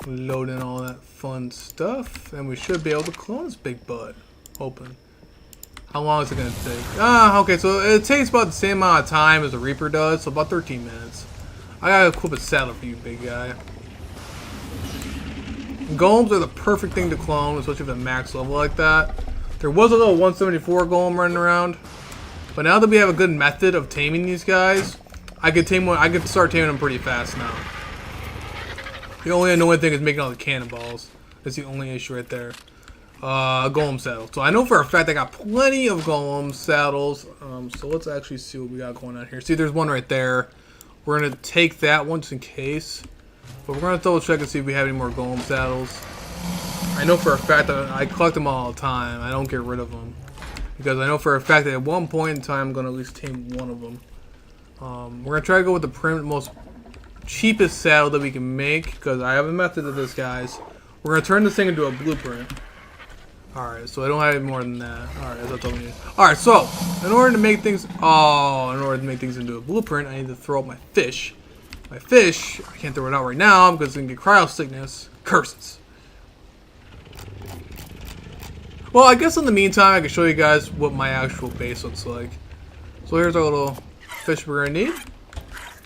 We load in all that fun stuff, and we should be able to clone this big butt open. How long is it going to take? Okay, so it takes about the same amount of time as a Reaper does, so about 13 minutes. I gotta equip a saddle for you, big guy. Golems are the perfect thing to clone, especially with a max level like that. There was a little 174 golem running around, but now that we have a good method of taming these guys, I could start taming them pretty fast now. The only annoying thing is making all the cannonballs. That's the only issue right there. Golem saddle. So I know for a fact I got plenty of golem saddles. So let's actually see what we got going on here. See, there's one right there. We're gonna take that one just in case, but we're gonna double check and see if we have any more golem saddles. I know for a fact that I collect them all the time. I don't get rid of them because I know for a fact that at one point in time I'm gonna at least tame one of them. We're gonna try to go with the most cheapest saddle that we can make because I have a method of this, guys. We're gonna turn this thing into a blueprint. Alright, so I don't have any more than that. Alright, that's all we need. Alright, so in order to make things into a blueprint, I need to throw out my fish. My fish, I can't throw it out right now because it's gonna get cryo sickness. Curses. Well, I guess in the meantime I can show you guys what my actual base looks like. So here's our little fish we're gonna need.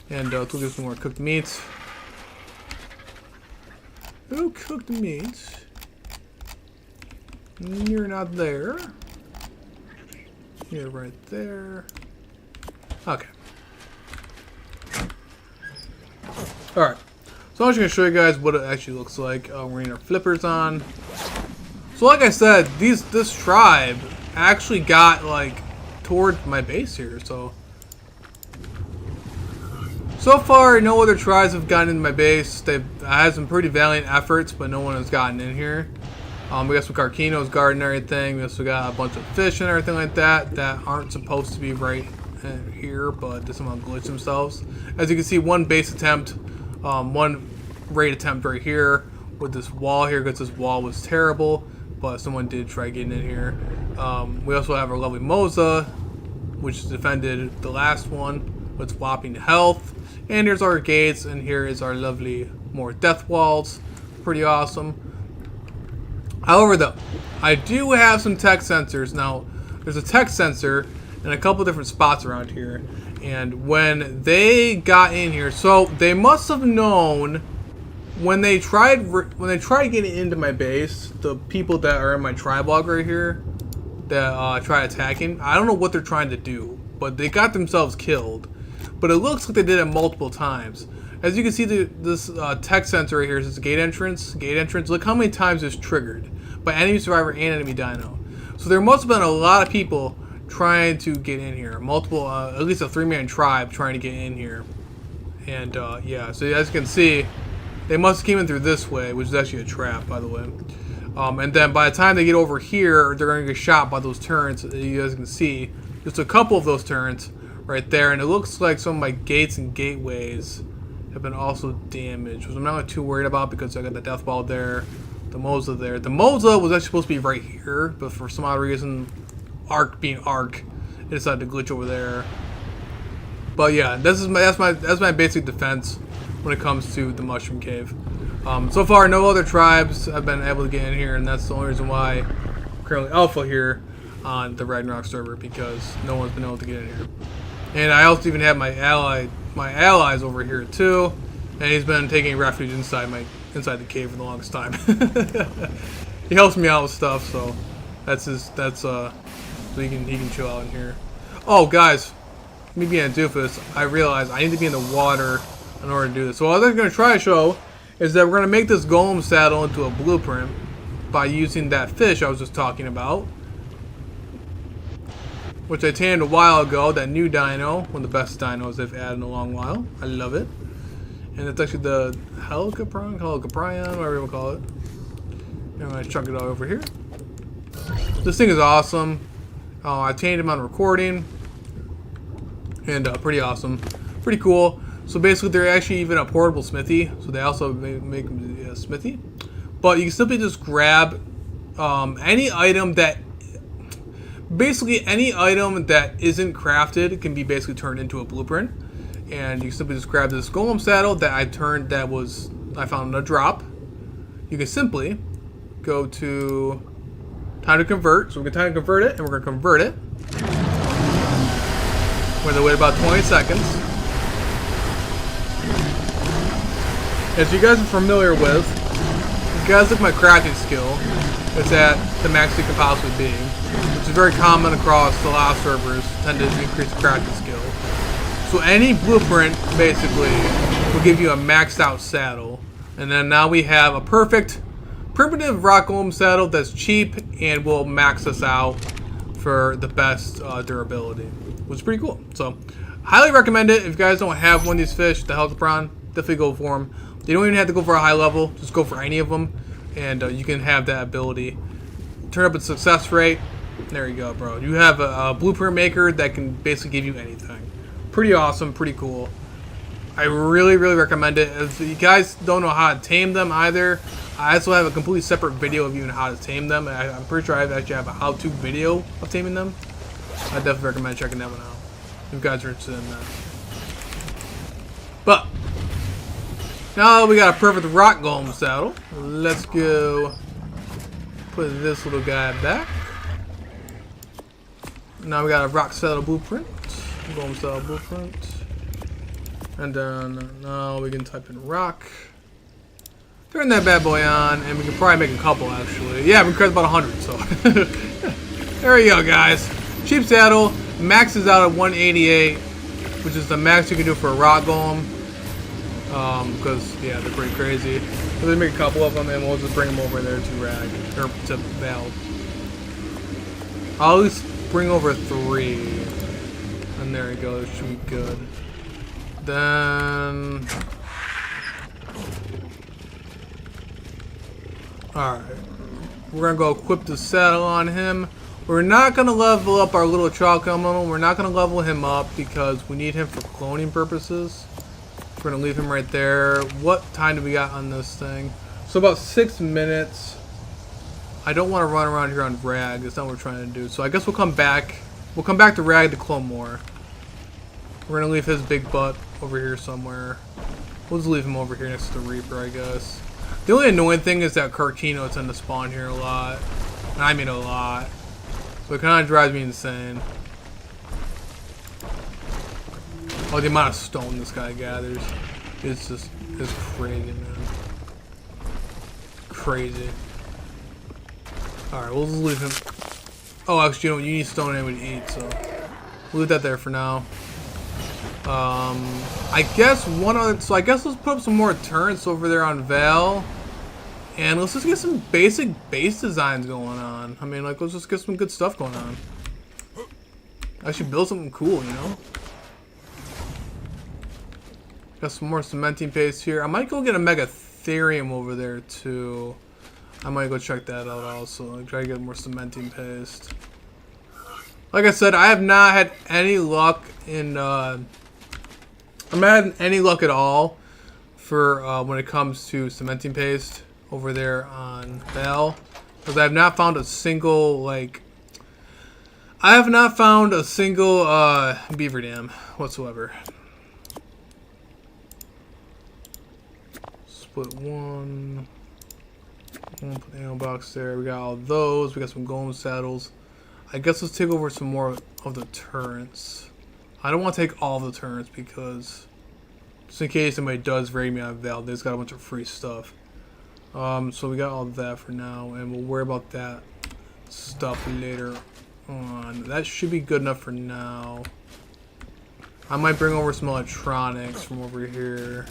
And we'll do some more cooked meats. Oh, cooked meats. You're not there. You're right there. Okay. Alright. So I'm just going to show you guys what it actually looks like. We're going to our flippers on. So like I said, this tribe actually got like towards my base here. So far, no other tribes have gotten into my base. They've had some pretty valiant efforts, but no one has gotten in here. We got some Carcinos guarding everything. We also got a bunch of fish and everything like that aren't supposed to be right here, but they somehow glitch themselves. As you can see, one base attempt, one raid attempt right here with this wall here, because this wall was terrible, but someone did try getting in here. We also have our lovely Moza, which defended the last one with whopping health. And here's our gates, and here is our lovely more death walls. Pretty awesome. However, though, I do have some tech sensors. Now, there's a tech sensor in a couple different spots around here. And when they got in here, so they must have known when they tried getting into my base, the people that are in my tribe log right here that try attacking, I don't know what they're trying to do, but they got themselves killed. But it looks like they did it multiple times. As you can see, this tech sensor right here says gate entrance. Gate entrance. Look how many times it's triggered by enemy survivor and enemy dino. So there must have been a lot of people trying to get in here. Multiple, at least a 3-man tribe trying to get in here. And yeah, so as you can see, they must have came in through this way, which is actually a trap, by the way. And then by the time they get over here, they're going to get shot by those turrets. You guys can see just a couple of those turrets right there. And it looks like some of my gates and gateways have been also damaged, which I'm not too worried about because I got the death ball there, the Moza there. The Moza was actually supposed to be right here, but for some odd reason, Arc being Arc, it decided to glitch over there. But yeah, that's my basic defense when it comes to the Mushroom Cave. So far, no other tribes have been able to get in here, and that's the only reason why I'm currently alpha here on the Ragnarok server, because no one's been able to get in here. And I also even have my allies over here too, and he's been taking refuge inside the cave for the longest time. He helps me out with stuff, so so he can chill out in here. Oh guys, me being a doofus, I realized I need to be in the water in order to do this. So what I'm going to try to show is that we're going to make this golem saddle into a blueprint by using that fish I was just talking about, which I tamed a while ago, that new dino, one of the best dinos they've added in a long while. I love it. And it's actually the Helicoprion, whatever you want to call it. And I'm going to chunk it all over here. This thing is awesome. I tamed him on recording. And pretty awesome. Pretty cool. So basically, they're actually even a portable smithy. So they also make a smithy. But you can simply just grab any item that... Basically, any item that isn't crafted can be basically turned into a blueprint. And you can simply just grab this golem saddle that I found in a drop. You can simply go to time to convert. So we're going to time to convert it, and we're going to convert it. We're going to wait about 20 seconds. As you guys are familiar with, if you guys look at my crafting skill, it's at the max it can possibly be, which is very common across a lot of servers, tend to increase the crafting skill. So any blueprint, basically, will give you a maxed out saddle. And then now we have a perfect primitive rock golem saddle that's cheap and will max us out for the best durability, which is pretty cool. So, highly recommend it. If you guys don't have one of these fish, the Helicoprion, definitely go for them. You don't even have to go for a high level, just go for any of them, and you can have that ability. Turn up its success rate. There you go, bro. You have a blueprint maker that can basically give you anything. Pretty awesome, pretty cool. I really, really recommend it. If you guys don't know how to tame them either, I also have a completely separate video of you and how to tame them. I'm pretty sure I actually have a how-to video of taming them. I definitely recommend checking that one out if you guys are interested in that. But now that we got a perfect rock golem saddle, let's go put this little guy back. Now we got a rock saddle blueprint, golem saddle blueprint, and then now we can type in rock. Turn that bad boy on, and we can probably make a couple actually. Yeah, we created about 100, so there you go, guys. Cheap saddle, maxes out at 188, which is the max you can do for a rock golem. Because yeah, they're pretty crazy. So let's make a couple of them, and we'll just bring them over there to Rag or to Val. I'll at least bring over 3, and there you go. This should be good. Then, all right, we're gonna go equip the saddle on him. We're not gonna level up our little chalk element. We're not gonna level him up because we need him for cloning purposes. We're gonna leave him right there. What time do we got on this thing? So about 6 minutes. I don't want to run around here on Rag. That's not what we're trying to do. So I guess we'll come back. We'll come back to Rag to clone more. We're gonna leave his big butt over here somewhere. We'll just leave him over here next to the Reaper, I guess. The only annoying thing is that Carcino tend to spawn here a lot. And I mean a lot. So it kind of drives me insane. Oh, the amount of stone this guy gathers is just crazy, man. Crazy. Alright, we'll just leave him. Oh, actually, you know, you need stone anyway to eat, so we'll leave that there for now. I guess one other. So I guess let's put up some more turrets over there on Val, and let's just get some basic base designs going on. I mean, like, let's just get some good stuff going on. I should build something cool, you know. Got some more cementing paste here. I might go get a megatherium over there too. I might go check that out also. Like, try to get more cementing paste. Like I said, I have not had any luck in. I'm not having any luck at all for when it comes to cementing paste over there on Val, because I have not found a single beaver dam whatsoever. Split one. Put the ammo box there. We got all those. We got some golem saddles. I guess let's take over some more of the turrets. I don't want to take all the turrets because just in case somebody does raid me on Val, they've got a bunch of free stuff. So we got all that for now, and we'll worry about that stuff later on. That should be good enough for now. I might bring over some electronics from over here,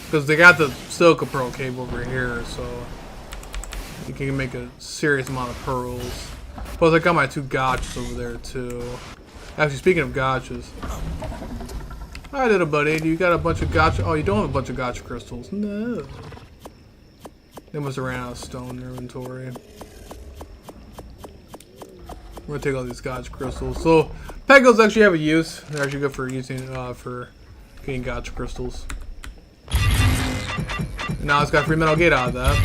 because they got the silica pearl cave over here, so you can make a serious amount of pearls. Plus, I got my 2 gotchas over there too. Actually, speaking of gotchas, hi little buddy, do you got a bunch of gotcha? Oh, you don't have a bunch of gotcha crystals. No. They must have ran out of stone in their inventory. We're gonna take all these gotcha crystals. So, pegos actually have a use. They're actually good for using for getting gotcha crystals. And now it's got free metal gate out of that.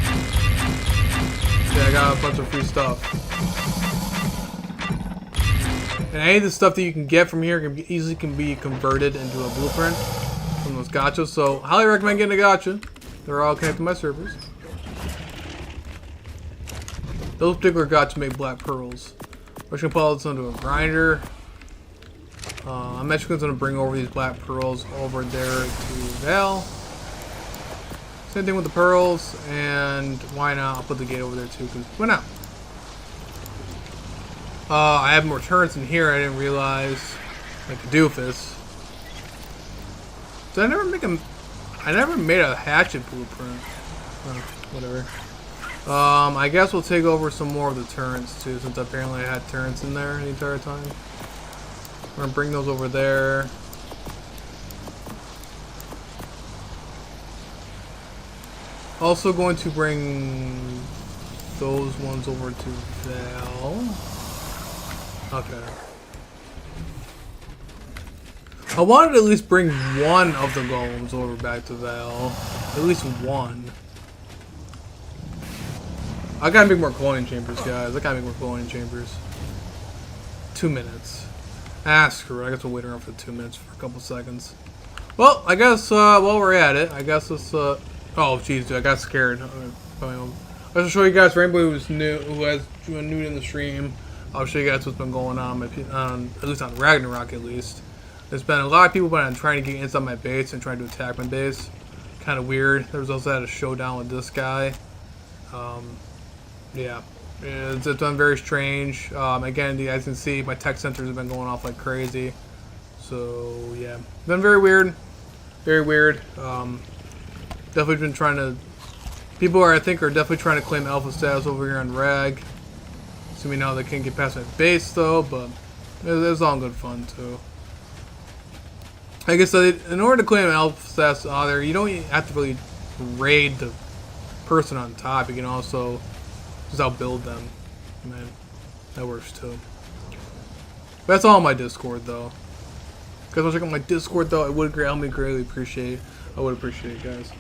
Yeah, I got a bunch of free stuff. And any of the stuff that you can get from here can easily be converted into a blueprint from those gotchas. So, highly recommend getting a gotcha. They're all connected to my servers. Those particular gotchas make black pearls. We're just gonna put all this into a grinder. I'm actually gonna bring over these black pearls over there to Val. Same thing with the pearls, and why not? I'll put the gate over there too, because why not? I have more turrets in here. I didn't realize, like a doofus. Did I never make a? I never made a hatchet blueprint. Oh, whatever. I guess we'll take over some more of the turrets too, since apparently I had turrets in there the entire time. We're gonna bring those over there. Also going to bring those ones over to Val. Okay. I wanted to at least bring one of the golems over back to Val. At least one. I gotta make more cloning chambers, guys. I gotta make more cloning chambers. 2 minutes. Ah, screw it. I guess we'll wait around for 2 minutes for a couple seconds. Well, I guess while we're at it, I guess let's oh, jeez, dude, I got scared. I'll show you guys for anybody who's new, new in the stream. I'll show you guys what's been going on, at least on Ragnarok, at least. There's been a lot of people trying to get inside my base and trying to attack my base. Kind of weird. There was also had a showdown with this guy. Yeah, it's been very strange. Again, you guys can see my tech centers have been going off like crazy. So yeah, it's been very weird. Very weird. Definitely been trying to. People I think are definitely trying to claim alpha status over here on Rag. Assuming now they can't get past my base though, but it's all good fun too. Like I said, in order to claim alpha status out there, you don't have to really raid the person on top. You can also just outbuild them. Man, that works too. That's all on my Discord though. Guys, want to check out my Discord though? I would greatly appreciate. I would appreciate it, guys.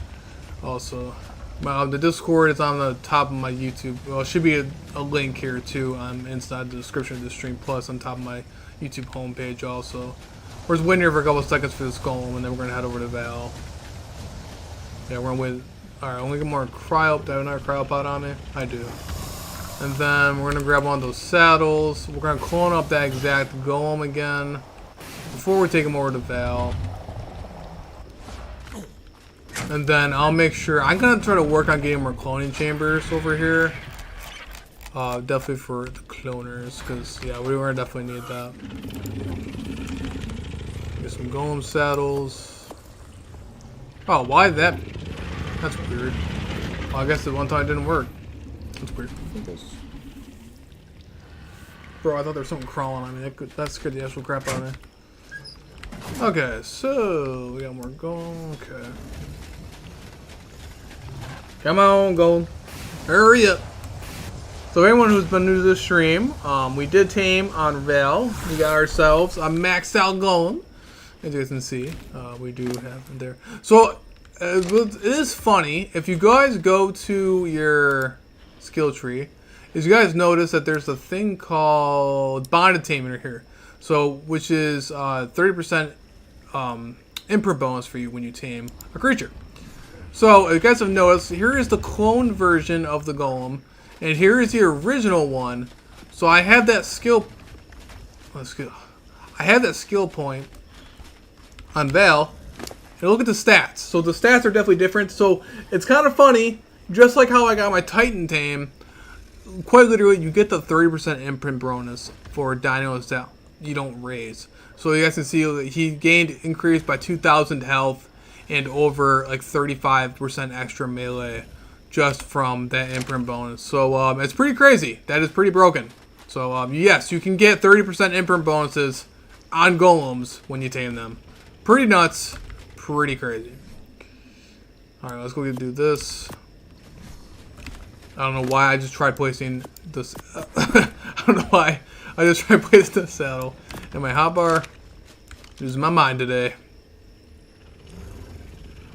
Also, the Discord is on the top of my YouTube. Well, it should be a link here too inside the description of the stream, plus on top of my YouTube homepage also. We're just waiting here for a couple of seconds for this golem, and then we're gonna head over to Val. Yeah, we're gonna wait. All right, I'm gonna get more cryo. Do I have another cryopod on me? I do. And then we're gonna grab one of those saddles. We're gonna clone up that exact golem again. before we take him over to Val. And then I'll make sure, I'm gonna try to work on getting more cloning chambers over here. Definitely for the cloners, because yeah, we're gonna definitely need that. Get some golem saddles. Oh, why that? That's weird. Well, I guess the one time it didn't work. That's weird. Bro, I thought there was something crawling on me. That scared the actual crap out of me. Okay, so we got more gold. Okay. Come on, gold. Hurry up. So anyone who's been new to this stream, we did tame on Val. We got ourselves a maxed out golem. As you guys can see, we do have them there. So it is funny, if you guys go to your skill tree, is you guys notice that there's a thing called bond attainment here. So, which is 30% imprint bonus for you when you tame a creature. So, if you guys have noticed, here is the clone version of the golem. And here is the original one. So I have that skill point on Val. And look at the stats. So the stats are definitely different. So it's kind of funny, just like how I got my Titan tame. Quite literally, you get the 30% imprint bonus for dinos that you don't raise. So you guys can see that he gained increased by 2,000 health and over like 35% extra melee. Just from that imprint bonus. So it's pretty crazy. That is pretty broken. So yes, you can get 30% imprint bonuses on golems when you tame them. Pretty nuts. Pretty crazy. Alright, let's go do this. I don't know why I just tried placing this. I don't know why I just tried placing this saddle in my hotbar. Losing my mind today.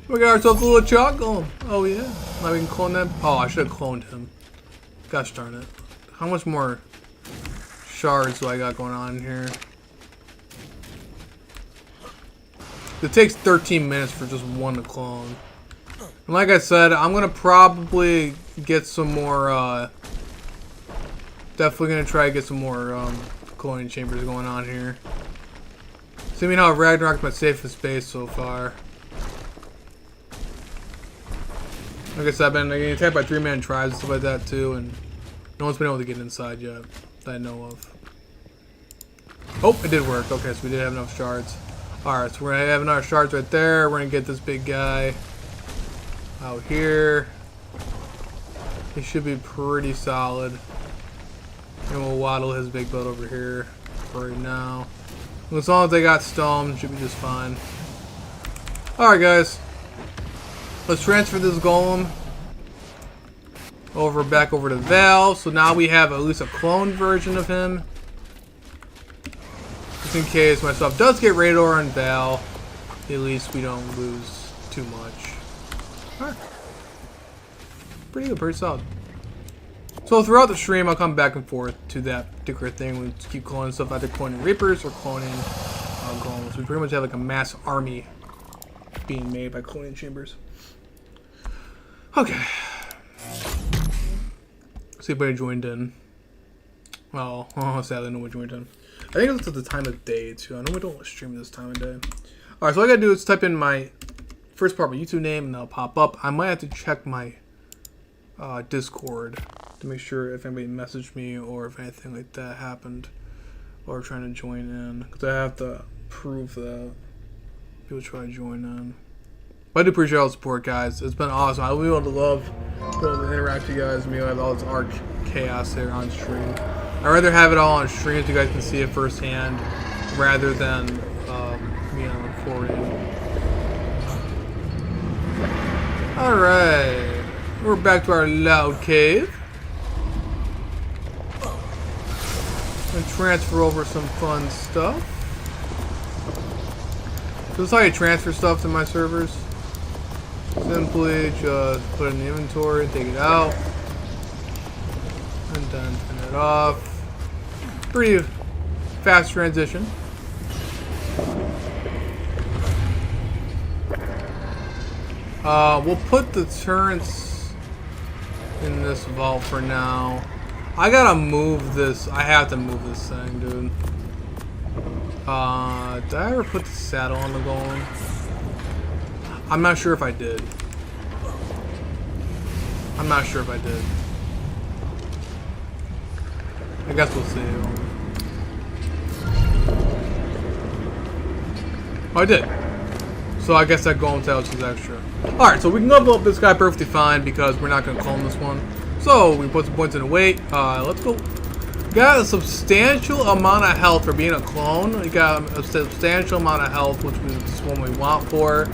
We got ourselves a little chalk golem. Oh yeah. Now we can clone that. Oh, I should have cloned him. Gosh darn it. How much more shards do I got going on here? It takes 13 minutes for just one to clone. And like I said, I'm going to probably get some more, definitely going to try to get some more cloning chambers going on here. Seeing how Ragnarok's my safest base so far. Like I said, I've been getting attacked by 3-man tribes and stuff like that too, and no one's been able to get inside yet that I know of. Oh, it did work. Okay, so we did have enough shards. Alright, so we're going to have enough shards right there. We're going to get this big guy out here. He should be pretty solid. And we'll waddle his big butt over here for right now. As long as they got stone, should be just fine. Alright, guys. Let's transfer this golem back over to Val. So now we have at least a clone version of him. Just in case my stuff does get raided over on Val, at least we don't lose too much. Alright. Pretty good, pretty solid. So throughout the stream, I'll come back and forth to that particular thing. We keep cloning stuff, either cloning Reapers or cloning golems. We pretty much have like a mass army being made by cloning chambers. Okay. See if anybody joined in. Well, sadly no one joined in. I think it's at the time of day too. I know we don't stream this time of day. Alright, so all I gotta do is type in my first part of my YouTube name and that'll pop up. I might have to check my Discord to make sure if anybody messaged me or if anything like that happened or trying to join in. Because I have to prove that people try to join in. But I do appreciate all the support, guys. It's been awesome. I really want to love being able to interact with you guys. Me have all this arc chaos here on stream. I'd rather have it all on stream so you guys can see it firsthand rather than me on recording. Alright. We're back to our loud cave. And transfer over some fun stuff. So this is how you transfer stuff to my servers. Simply just put it in the inventory, take it out, and then turn it off. Pretty fast transition. We'll put the turrets in this vault for now. I gotta move this. I have to move this thing, dude. Did I ever put the saddle on the golem? I'm not sure if I did. I'm not sure if I did. I guess we'll see. Oh, I did. So I guess that golem tells is extra. Alright, so we can level up this guy perfectly fine because we're not going to clone this one. So we put some points in the weight. Let's go. Got a substantial amount of health for being a clone. We got a substantial amount of health, which is what we want for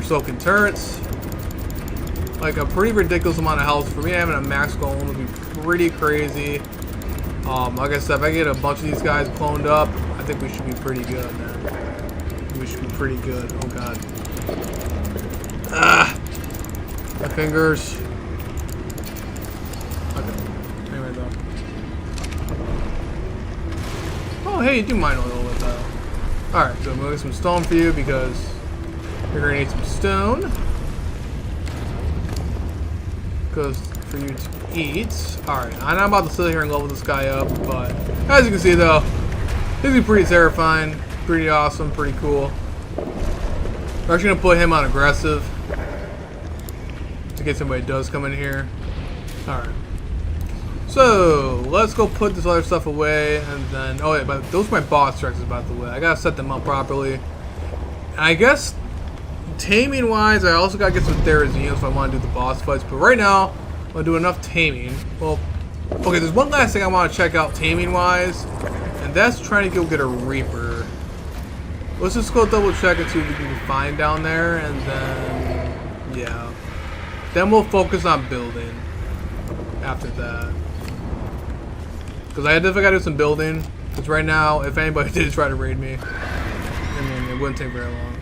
soaking turrets. Like a pretty ridiculous amount of health. For me, having a max golem would be pretty crazy. Like I said, if I get a bunch of these guys cloned up, I think we should be pretty good, man. We should be pretty good. Oh god. Ah! My fingers. Okay. Anyway, though. Oh, hey, you do mine a little bit, though. Alright, so I'm gonna get some stone for you because you're gonna need some stone. Because for you to eat. Alright, I'm not about to sit here and level this guy up, but as you can see, though, this is pretty terrifying, pretty awesome, pretty cool. We're actually gonna put him on aggressive in case somebody does come in here. Alright. So, let's go put this other stuff away, and then, oh yeah, but those are my boss tracks, by the way. I gotta set them up properly. And I guess, taming wise, I also gotta get some Therizine if I want to do the boss fights, but right now, I'm gonna do enough taming. Well, okay, there's one last thing I want to check out taming wise, and that's trying to go get a Reaper. Let's just go double check and see what we can find down there, and then, yeah. Then we'll focus on building after that. Because I definitely gotta do some building. Because right now, if anybody did try to raid me, I mean, it wouldn't take very long.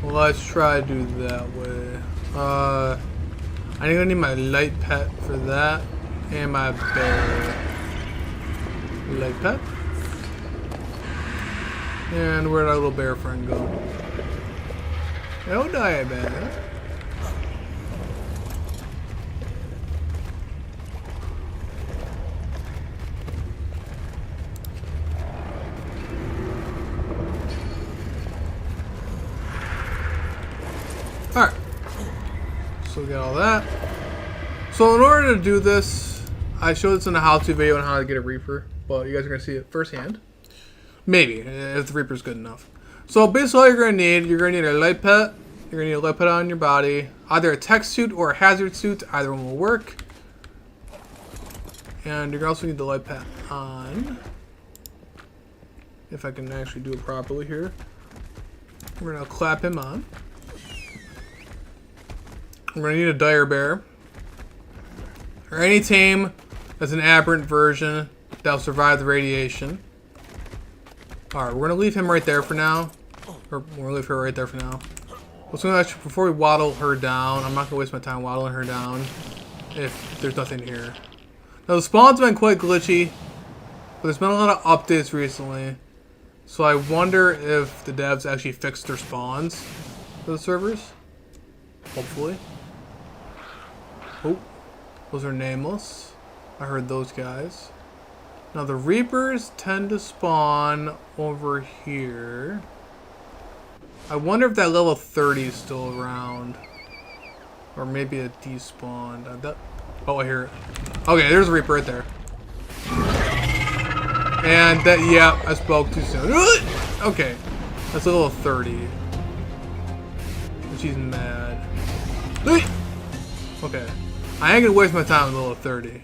Well, let's try to do that way. I'm gonna need my light pet for that. And my bear. Light pet. And where'd our little bear friend go? Don't die, man. Alright. So we got all that. So in order to do this, I showed this in a how-to video on how to get a Reaper, but you guys are going to see it firsthand. Maybe, if the Reaper's good enough. So basically all you're going to need a light pet. You're going to need a light pet on your body. Either a tech suit or a hazard suit. Either one will work. And you're going to also need the light pet on. If I can actually do it properly here. We're going to clap him on. We're going to need a dire bear. Or any tame that's an aberrant version that'll survive the radiation. Alright, we're going to leave him right there for now. Or we're going to leave her right there for now. Actually, before we waddle her down, I'm not going to waste my time waddling her down if there's nothing here. Now, the spawn's been quite glitchy, but there's been a lot of updates recently. So I wonder if the devs actually fixed their spawns for the servers. Hopefully. Oh, those are nameless. I heard those guys. Now the Reapers tend to spawn over here. I wonder if that level 30 is still around. Or maybe it despawned. Oh, I hear it. Okay, there's a Reaper right there. And that, yeah, I spoke too soon. Okay, that's a level 30. And she's mad. Okay, I ain't gonna waste my time with level 30.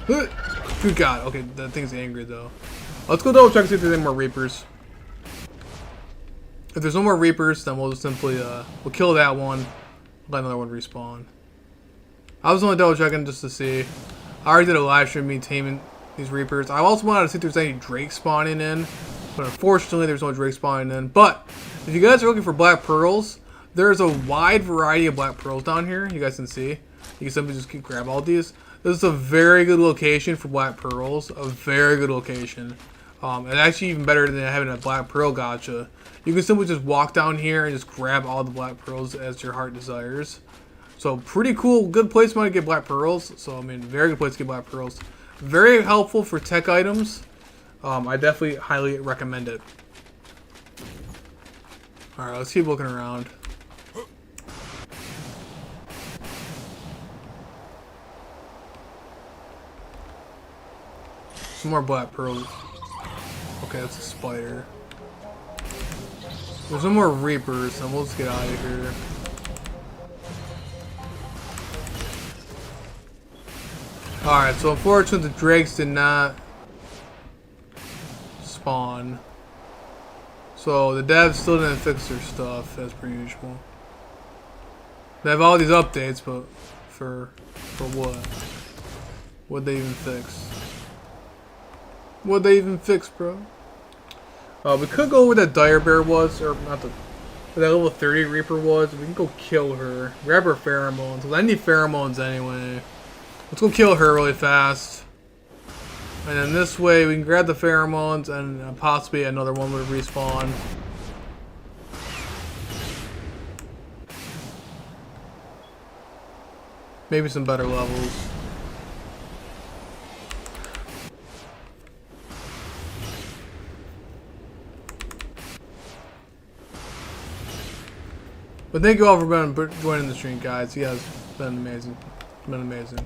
Good God, okay, that thing's angry though. Let's go double check to see if there's any more Reapers. If there's no more Reapers, then we'll just simply, we'll kill that one, let another one respawn. I was only double checking just to see. I already did a live stream me taming these Reapers. I also wanted to see if there's any Drake spawning in, but unfortunately there's no Drake spawning in. But, if you guys are looking for black pearls, there's a wide variety of black pearls down here, you guys can see. You can simply just grab all these. This is a very good location for black pearls, a very good location. And actually even better than having a black pearl gacha. You can simply just walk down here and just grab all the black pearls as your heart desires. So pretty cool, good place to get black pearls. So I mean, very good place to get black pearls. Very helpful for tech items. I definitely highly recommend it. Alright, let's keep looking around. Some more black pearls. Okay, that's a spider. There's no more reapers, so we'll just get out of here. Alright, so unfortunately the drakes did not spawn. So the devs still didn't fix their stuff, as per usual. They have all these updates, but for what? What'd they even fix? What'd they even fix, bro? We could go where that dire bear was, or not the, where that level 30 reaper was. We can go kill her. Grab her pheromones. I need pheromones anyway. Let's go kill her really fast. And then this way we can grab the pheromones and possibly another one would respawn. Maybe some better levels. But thank you all for joining the stream, guys. You guys have been amazing. Been amazing.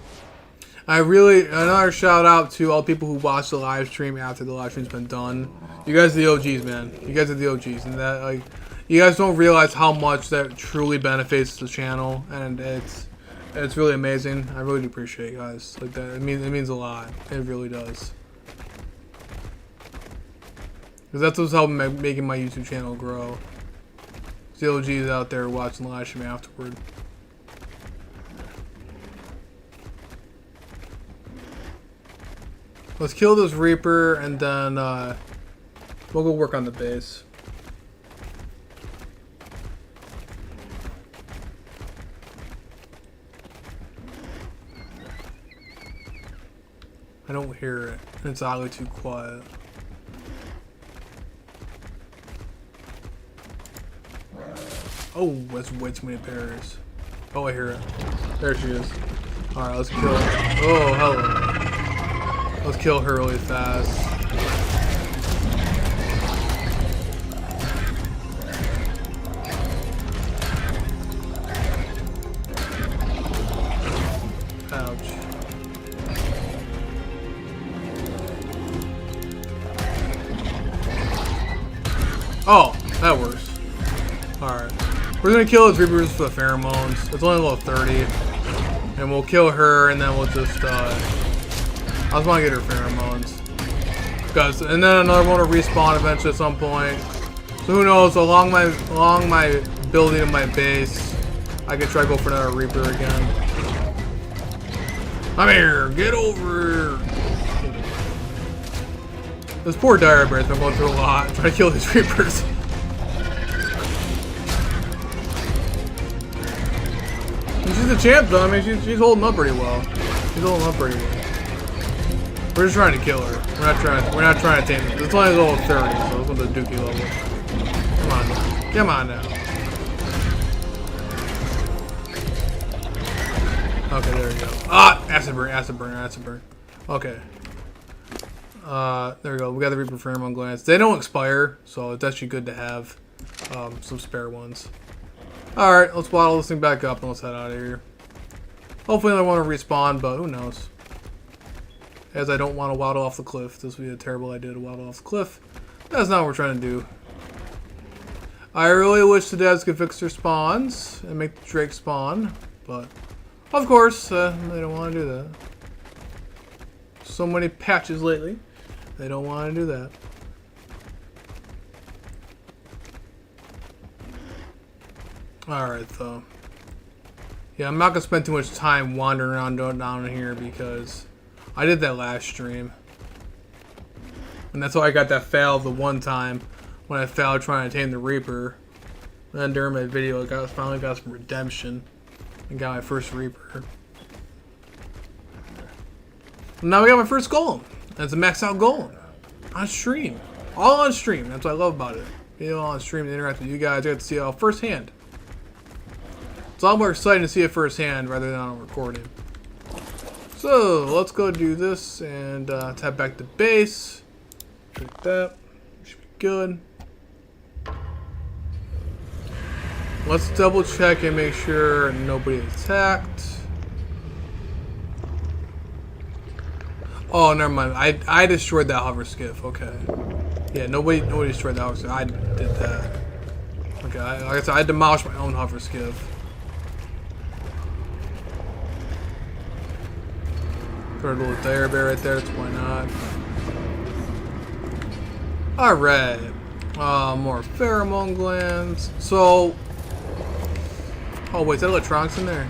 Another shout out to all the people who watched the live stream after the live stream's been done. You guys are the OGs, man. You guys are the OGs, and that, like, you guys don't realize how much that truly benefits the channel, and it's really amazing. I really do appreciate you guys. Like that, it means a lot. It really does. Because that's what's helping making my YouTube channel grow. The OGs out there watching the live stream afterward. Let's kill this Reaper and then we'll go work on the base. I don't hear it. It's oddly too quiet. Oh, that's way too many pairs. Oh, I hear it. There she is. Alright, let's kill her. Oh, hello. Let's kill her really fast. Ouch. Oh, that works. Alright. We're gonna kill those Reapers for the pheromones. It's only level 30. And we'll kill her and then we'll just I just wanna get her pheromones. And then another one will respawn eventually at some point. So who knows, along my building of my base, I could try to go for another Reaper again. Come here, get over here. This poor dire bear's been going through a lot trying to kill these Reapers. And she's the champ though, I mean she's holding up pretty well. She's holding up pretty well. We're just trying to kill her. We're not trying to tame her. It's only level 30, so it's on the dookie level. Come on now. Come on now. Okay, there we go. Ah! Acid burn, acid burn, acid burn. Okay. There we go. We got the Reaper Pheromone Glands. They don't expire, so it's actually good to have some spare ones. Alright, let's waddle this thing back up and let's head out of here. Hopefully I want to respawn, but who knows. As I don't want to waddle off the cliff. This would be a terrible idea to waddle off the cliff. That's not what we're trying to do. I really wish the devs could fix their spawns and make the Drake spawn, but of course, they don't want to do that. So many patches lately, they don't want to do that. Alright, though. Yeah, I'm not going to spend too much time wandering around down here because I did that last stream. And that's why I got that fail the one time when I failed trying to tame the Reaper. And then during my video, I finally got some redemption and got my first Reaper. And now we got my first golem. And it's a maxed out golem. On stream. All on stream. That's what I love about it. Being all on stream and interact with you guys. I get to see it all firsthand. It's a lot more exciting to see it firsthand rather than on a recording. So let's go do this and tap back to base. Like that. Should be good. Let's double check and make sure nobody attacked. Oh, never mind. I destroyed that hover skiff. Okay. Yeah, nobody destroyed that hover skiff. I did that. Okay, like I said, I demolished my own hover skiff. Throw a little dire bear right there. So why not? All right. More pheromone glands. So. Oh wait, is that electronics in there?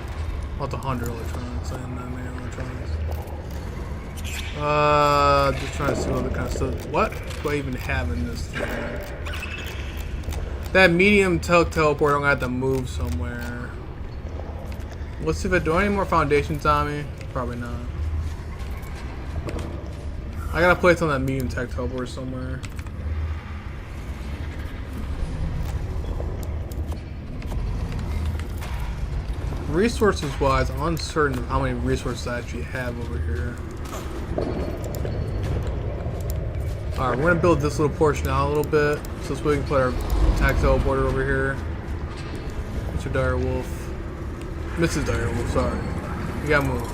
Oh, it's 100 electronics and not many electronics. Just trying to see what other kind of stuff. What do I even have in this thing? That medium teleport, I'm gonna have to move somewhere. Let's see if do I need more foundations on me. Probably not. I gotta place on that medium tech teleport somewhere. Resources wise, I'm uncertain of how many resources I actually have over here. Alright, we're gonna build this little portion out a little bit. So we can put our attack teleporter over here. Mr. Direwolf. Mrs. Direwolf, sorry. You gotta move.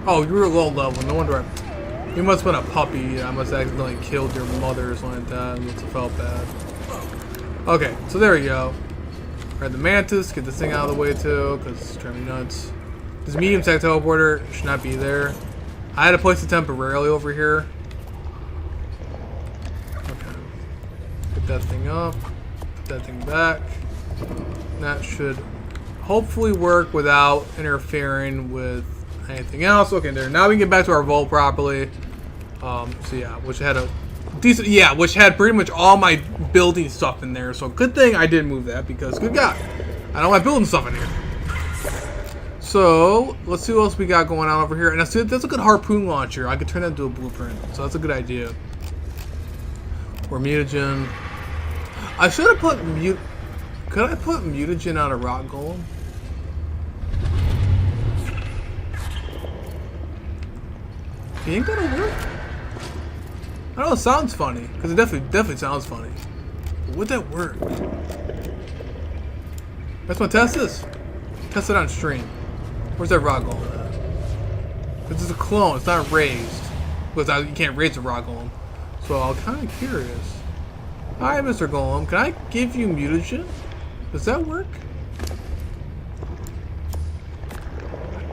Oh, you were low level, no wonder you must have been a puppy. I must have accidentally killed your mother or something like that. It must have felt bad. Okay, so there we go. Grab the mantis, get this thing out of the way too, because it's driving me nuts. This medium tech teleporter should not be there. I had to place it temporarily over here. Okay. Put that thing up. Put that thing back. That should hopefully work without interfering with anything else. Okay, there. Now we can get back to our vault properly. So yeah, which had a decent, yeah, which had pretty much all my building stuff in there. So good thing I didn't move that because good God, I don't like building stuff in here. So let's see what else we got going on over here. And that's a good harpoon launcher. I could turn that into a blueprint. So that's a good idea. Or mutagen. I should have put Could I put mutagen on a rock golem? You think that'll work? I know it sounds funny, because it definitely sounds funny. But would that work? Let's want to test this. Test it on stream. Where's that rock golem at? Because it's a clone, it's not raised. Because you can't raise a rock golem. So I'm kind of curious. Hi, Mr. Golem. Can I give you mutagen? Does that work?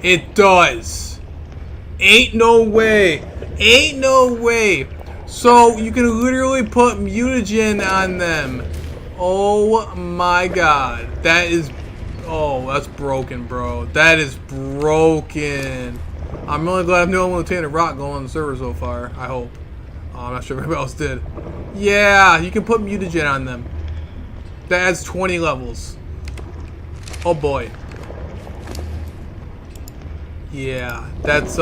It does. Ain't no way. Ain't no way. So you can literally put mutagen on them. Oh my God. That is... Oh, that's broken, bro. That is broken. I'm really glad I'm the only one who taken a rock going on the server so far. I hope. I'm not sure if everybody else did. Yeah, you can put mutagen on them. That adds 20 levels. Oh boy. Yeah, that's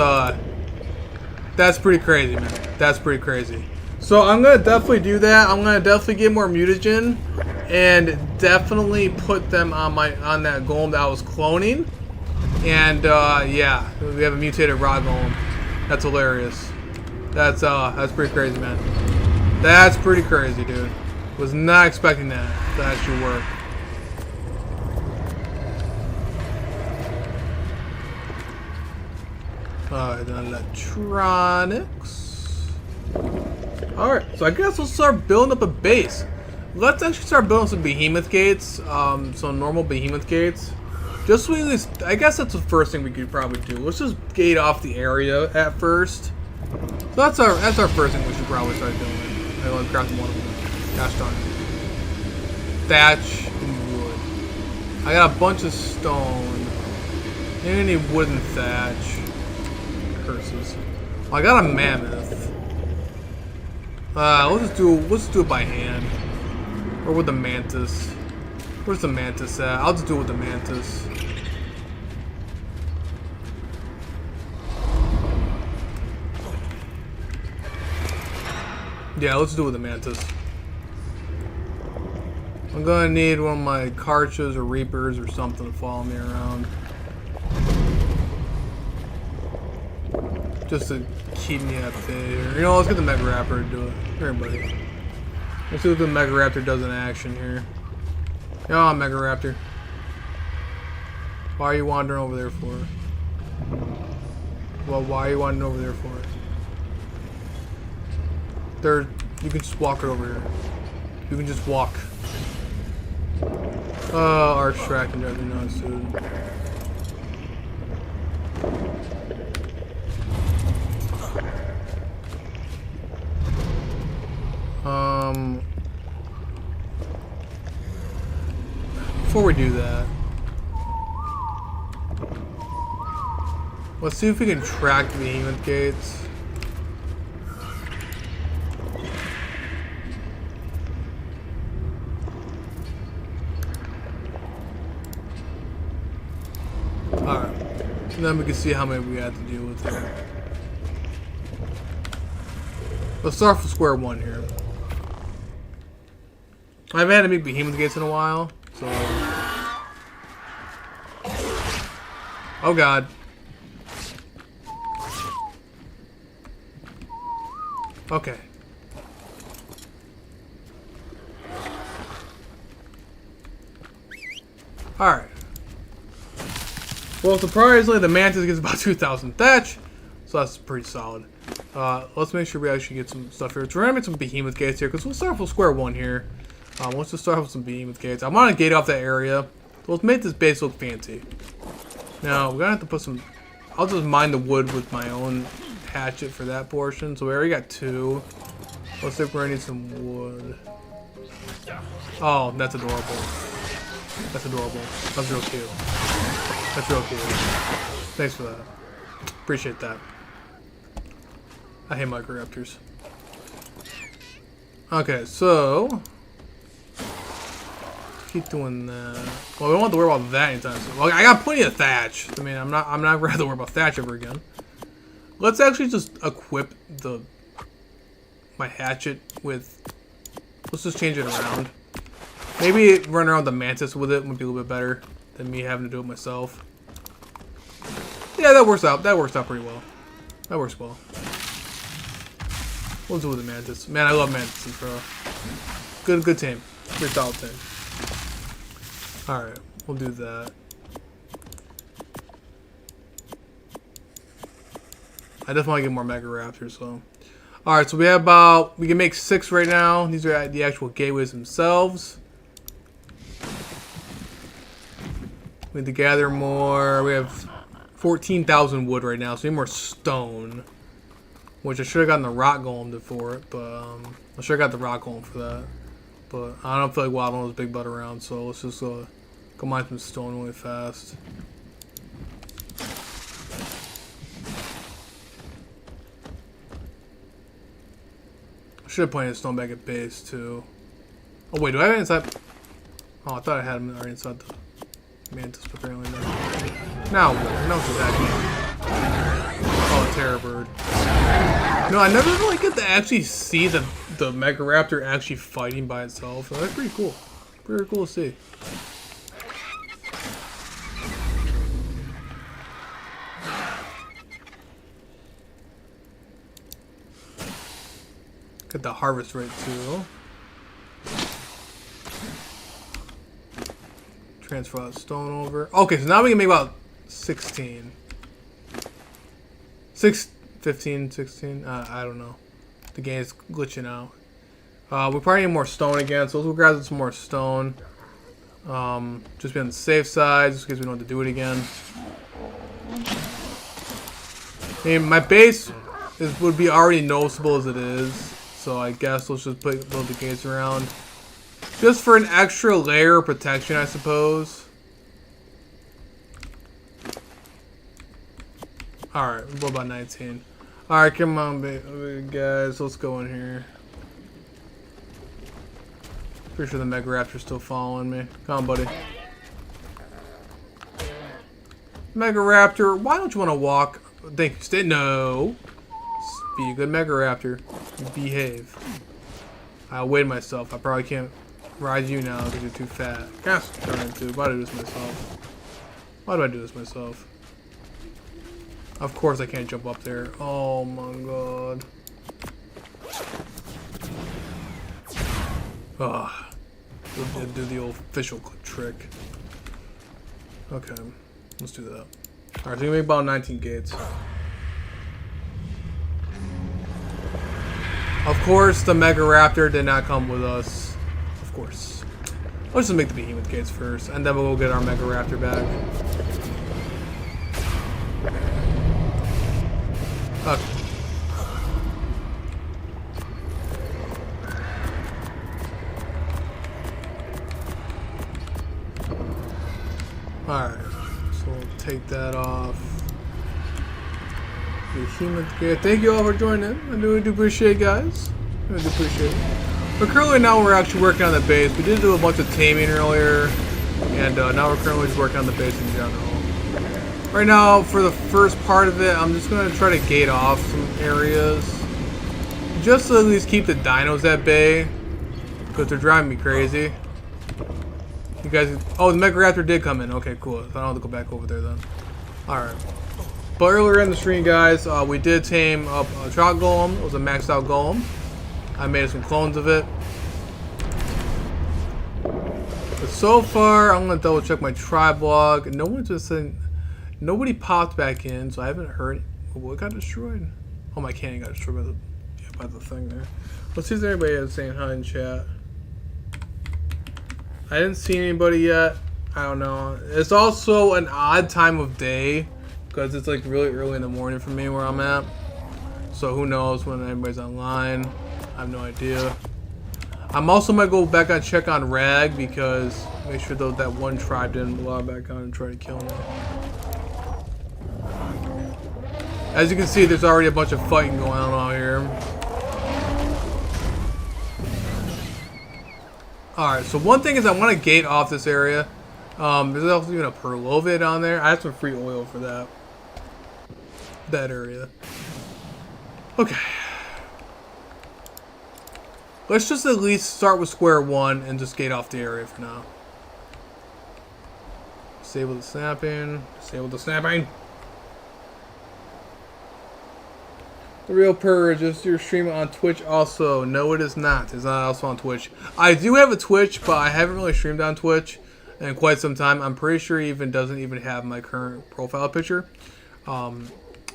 pretty crazy, man. That's pretty crazy. So I'm gonna definitely do that. I'm gonna definitely get more mutagen and definitely put them on that golem that I was cloning. And yeah, we have a mutated raw golem. That's hilarious. That's pretty crazy, man. That's pretty crazy, dude. Was not expecting that to actually work. Alright, then electronics. Alright, so I guess we'll start building up a base. Let's actually start building some behemoth gates. Some normal behemoth gates. Just so we at least, I guess that's the first thing we could probably do. Let's just gate off the area at first. So that's our first thing we should probably start doing. I want to craft one of them. Gosh darn it. Thatch and wood. I got a bunch of stone. Any wooden thatch. Curses. Well, I got a mammoth. Let's just do it by hand. Or with the mantis. Where's the mantis at? I'll just do it with the mantis. Yeah, let's do it with the mantis. I'm gonna need one of my Karchas or Reapers or something to follow me around. Just to keep me at bay. You know, let's get the Mega Raptor to do it. Here, buddy. Let's see what the Mega Raptor does in action here. Oh, Mega Raptor. Why are you wandering over there for? Well, why are you wandering over there for? There, you can just walk it over here. You can just walk. Arch tracking drives me nuts, dude. Before we do that, let's see if we can track the behemoth gates. Alright. And then we can see how many we have to deal with here. Let's start from square one here. I haven't had to meet behemoth gates in a while, so... Oh god. Okay. Alright. Well, surprisingly, the Mantis gets about 2,000 thatch, so that's pretty solid. Let's make sure we actually get some stuff here. So we're gonna make some behemoth gates here, because we'll start with square one here. Let's just start with some behemoth gates. I want to gate off that area. So let's make this base look fancy. Now, we're gonna have to put some... I'll just mine the wood with my own hatchet for that portion. So we already got 2. Let's see if we're gonna need some wood. Oh, that's adorable. That's adorable. That's real cute. That's real cute. Thanks for that. Appreciate that. I hate microraptors. Okay, so... keep doing that. Well, we don't have to worry about that anytime soon. Well, I got plenty of thatch. I mean, I'm not gonna have to worry about thatch ever again. Let's actually just equip my hatchet with... Let's just change it around. Maybe run around the Mantis with it would be a little bit better than me having to do it myself. Yeah, that works out. That works out pretty well. That works well. We'll do it with the Mantis. Man, I love Mantises, bro. Good team. Good solid team. Alright, we'll do that. I definitely want to get more Mega Raptors, so. Alright, so we have about... We can make 6 right now. These are the actual gateways themselves. We need to gather more. We have 14,000 wood right now, so we need more stone. Which I should have gotten the rock golem for it, but I should have got the rock golem for that. But I don't feel like waddling those big butt around, so let's just go mine some stone really fast. I should have planted stone back at base too. Oh wait, do I have it inside? Oh, I thought I had them already inside the Mantis, but apparently not. Now what? Now what's happening? Oh, a terror bird. No, I never really get to actually see the Mega Raptor actually fighting by itself. So that's pretty cool. Pretty cool to see. Get the harvest rate too. Transfer that stone over. Okay, so now we can make about 16. 15, 16. I don't know. The game's glitching out. We probably need more stone again, so let's go grab some more stone. Just be on the safe side, just in case we don't have to do it again. I mean, my base would be already noticeable as it is, so I guess let's just build the gates around. Just for an extra layer of protection, I suppose. Alright, what about 19? Alright, come on, guys. Let's go in here. Pretty sure the Mega Raptor's still following me. Come on, buddy. Mega Raptor, why don't you want to walk? Thank you. Stay. No. Be a good Mega Raptor. Behave. I'll wait myself. I probably can't Ride you now because you're too fat. Gas turn into. Why do I do this myself? Why do I do this myself? Of course I can't jump up there. Oh my god. Ah. We'll do the old official trick. Okay. Let's do that. Alright, so we make about 19 gates. Of course, the Mega Raptor did not come with us. Of course. Let's just make the Behemoth gates first, and then we'll go get our Mega Raptor back. Okay. Alright, so we'll take that off. Behemoth gate. Thank you all for joining. I really do appreciate it, guys. I really do appreciate it. But currently now we're actually working on the base. We did do a bunch of taming earlier, and now we're currently just working on the base in general. Right now, for the first part of it, I'm just going to try to gate off some areas. Just to at least keep the dinos at bay. Because they're driving me crazy. You guys... Oh, the Mega Raptor did come in. Okay, cool. So I don't have to go back over there then. Alright. But earlier in the stream, guys, we did tame up a Shock Golem. It was a maxed out Golem. I made some clones of it. But so far, I'm going to double check my tribe log. No one's just saying... Nobody popped back in, so I haven't heard. What got destroyed? Oh, my cannon got destroyed by the thing there. Let's see if anybody is saying hi in chat. I didn't see anybody yet. I don't know. It's also an odd time of day because it's like really early in the morning for me where I'm at. So who knows when anybody's online? I have no idea. I'm also gonna go back and check on Rag because make sure that one tribe didn't log back on and try to kill me. As you can see, there's already a bunch of fighting going on out here. Alright, so one thing is I want to gate off this area. There's also even a Perlovia down there. I have some free oil for that area. Okay. Let's just at least start with square one and just gate off the area for now. Disable the snapping. Disable the snapping. The Real Purge, is your stream on Twitch also? No, it is not. It's not also on Twitch. I do have a Twitch, but I haven't really streamed on Twitch in quite some time. I'm pretty sure it even doesn't even have my current profile picture. I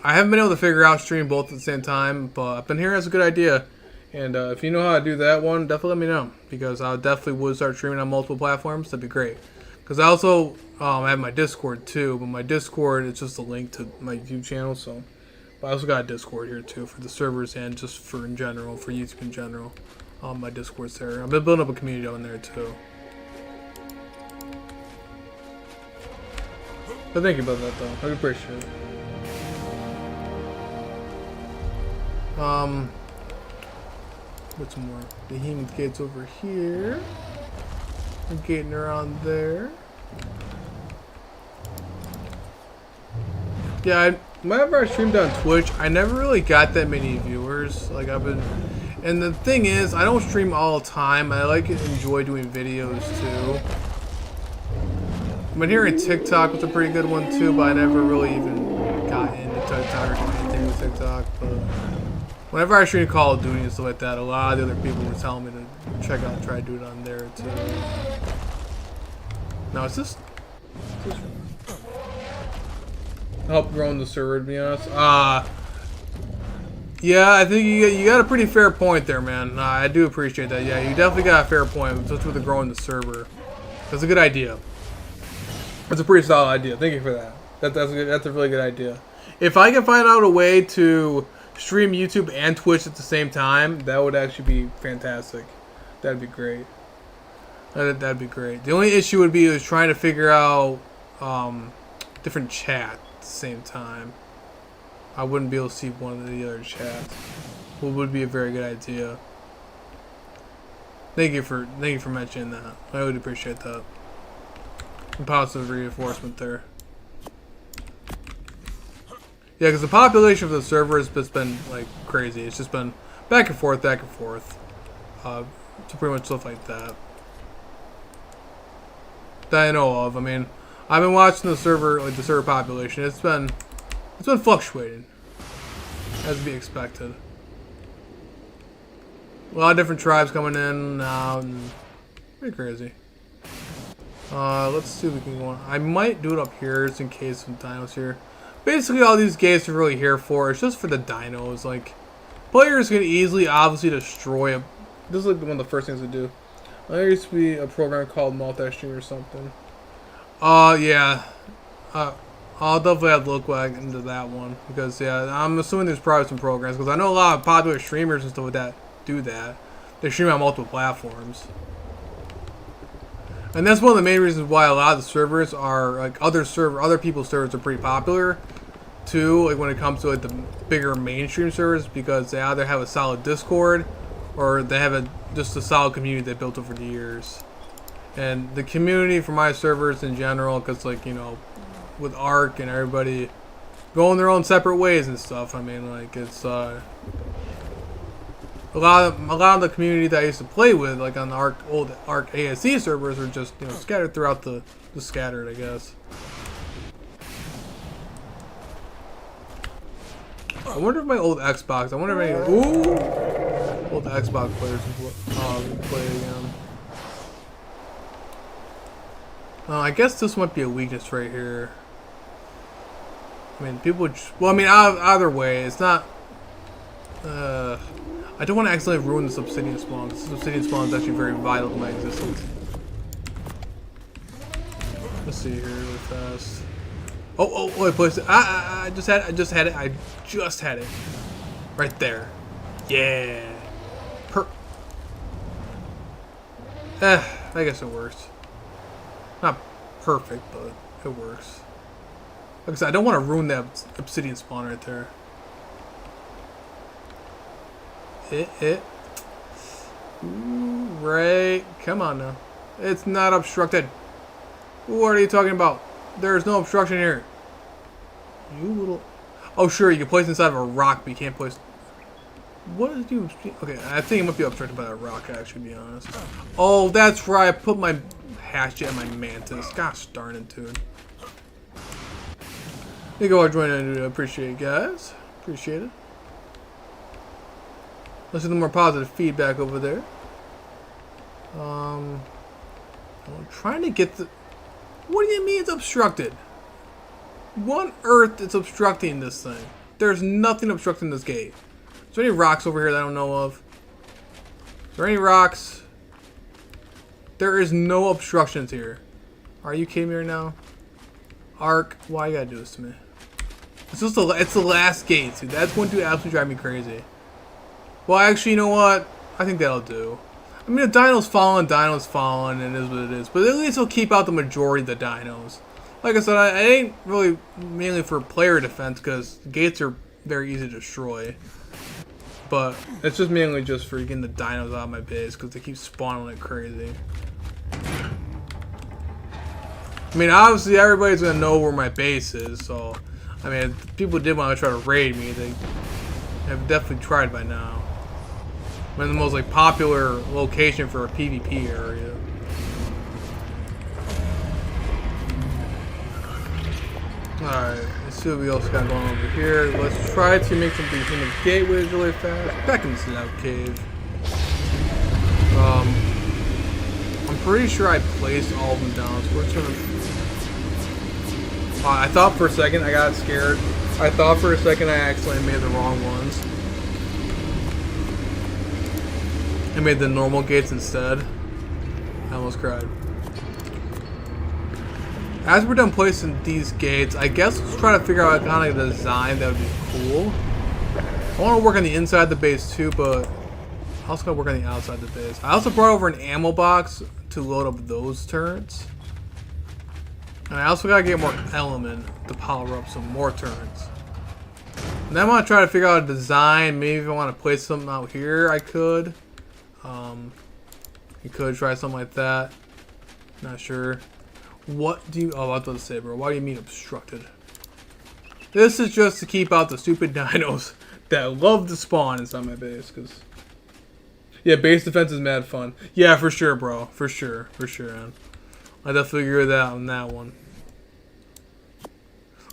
haven't been able to figure out stream both at the same time, but I've been hearing it's a good idea. And if you know how to do that one, definitely let me know. Because I definitely would start streaming on multiple platforms. That'd be great. Because I also have my Discord too, but my Discord is just a link to my YouTube channel, so... I also got a Discord here too for the servers and just for in general, for YouTube in general. My Discord's there. I've been building up a community on there too. But thank you about that though. I appreciate it. What's more? Behemoth gates over here. I'm gating around there. Yeah, whenever I streamed on Twitch, I never really got that many viewers. Like and the thing is, I don't stream all the time. I enjoy doing videos too. I've been hearing TikTok was a pretty good one too, but I never really even got into TikTok or did anything with TikTok. But whenever I stream Call of Duty and stuff like that, a lot of the other people were telling me to try to do it on there too. No, it's just help growing the server, to be honest. Yeah, I think you got a pretty fair point there, man. I do appreciate that. Yeah, you definitely got a fair point, just with the growing the server. That's a good idea. That's a pretty solid idea. Thank you for that. That's a really good idea. If I can find out a way to stream YouTube and Twitch at the same time, that would actually be fantastic. That'd be great. That'd be great. The only issue would be trying to figure out different chat at the same time. I wouldn't be able to see one of the other chats. What would be a very good idea. Thank you for mentioning that. I would appreciate that. Some positive reinforcement there. Yeah, because the population for the server has just been like crazy. It's just been back and forth, back and forth. So pretty much stuff like that. that I know of. I mean, I've been watching the server, like the server population. It's been fluctuating, as to be expected. A lot of different tribes coming in now, and pretty crazy. Let's see if we can go on. I might do it up here just in case some dinos here. Basically, all these gates are really here for. It's just for the dinos. Like, players can easily, obviously, destroy a. This is like one of the first things to do. There used to be a program called multi-stream or something. Yeah. I'll definitely have to look back into that one because yeah, I'm assuming there's probably some programs because I know a lot of popular streamers and stuff like that do that. They stream on multiple platforms. And that's one of the main reasons why a lot of the servers are like other people's servers are pretty popular too, like when it comes to like the bigger mainstream servers, because they either have a solid Discord or they have just a solid community they built over the years. And the community for my servers in general, because like, you know, with Ark and everybody going their own separate ways and stuff, I mean, like, it's a lot of the community that I used to play with, like on the old Ark ASC servers, are just, you know, scattered throughout the scattered, I guess. I wonder if my old Xbox, I wonder if any old Xbox players can play again. I guess this might be a weakness right here. I mean, people would, well, I mean, either way, it's not, I don't want to accidentally ruin this obsidian spawn. This obsidian spawn is actually very vital to my existence. Let's see here really fast. Oh, I placed it. I just had it. Right there. Yeah. I guess it works. Not perfect, but it works. Like I said, I don't want to ruin that obsidian spawn right there. Ooh, right. Come on now. It's not obstructed. What are you talking about? There's no obstruction here. You little... Oh, sure, you can place inside of a rock, but you can't place... What did you... Okay, I think it might be obstructed by a rock, actually, to be honest. Oh, that's right. I put my hatchet and my mantis. Gosh darn it, dude. Thank you all for joining. I appreciate it, guys. Appreciate it. Let's see the more positive feedback over there. I'm trying to get the... What do you mean it's obstructed? What on earth is obstructing this thing? There's nothing obstructing this gate. Is there any rocks over here that I don't know of? Is there any rocks? There is no obstructions here. Are you kidding me right now? Ark, why you gotta do this to me? It's just it's the last gate, dude. That's going to absolutely drive me crazy. Well, actually, you know what? I think that'll do. I mean, the dino's falling, it is what it is. But at least it'll keep out the majority of the dinos. Like I said, I ain't really mainly for player defense, because gates are very easy to destroy. But it's just mainly just for getting the dinos out of my base, because they keep spawning like crazy. I mean, obviously everybody's going to know where my base is, so... I mean, if people did want to try to raid me, they have definitely tried by now. I'm in the most like popular location for a PvP area. Alright, let's see what we else got going over here. Let's try to make something in the gateways really fast. Back in this out cave. I'm pretty sure I placed all of them down, so we're just gonna... I thought for a second, I got scared. I thought for a second I accidentally made the wrong ones. I made the normal gates instead. I almost cried. As we're done placing these gates, I guess let's try to figure out kind of a design that would be cool. I want to work on the inside of the base too, but I also got to work on the outside of the base. I also brought over an ammo box to load up those turrets. And I also got to get more element to power up some more turrets. And then I want to try to figure out a design. Maybe if I want to place something out here, I could. You could try something like that. Not sure. What do you... Oh, I was about to say, bro. What do you mean obstructed? This is just to keep out the stupid dinos that love to spawn inside my base. Cause yeah, base defense is mad fun. Yeah, for sure, bro. For sure, man. I definitely agree with that on that one.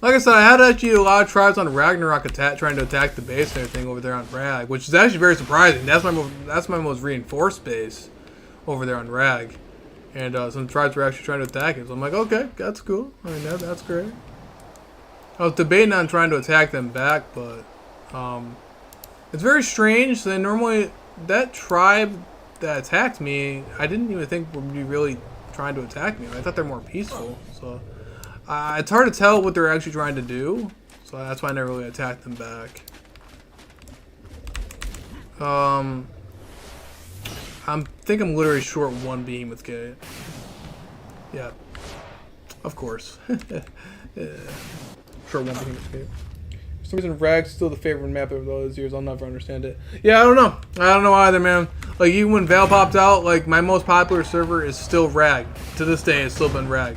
Like I said, I had actually a lot of tribes on Ragnarok trying to attack the base and everything over there on Rag, which is actually very surprising. That's my most reinforced base over there on Rag, and some tribes were actually trying to attack it. So I'm like, okay, that's cool. I mean, that's great. I was debating on trying to attack them back, but it's very strange. They normally that tribe that attacked me, I didn't even think would be really trying to attack me. I thought they're more peaceful, so. It's hard to tell what they're actually trying to do, so that's why I never really attacked them back. I think I'm literally short one behemoth gate. Yeah, of course. Yeah. Short one behemoth gate. For some reason, Rag's still the favorite map of those years. I'll never understand it. Yeah, I don't know. I don't know either, man. Like, even when Vale popped out, like, my most popular server is still Rag. To this day, it's still been Rag.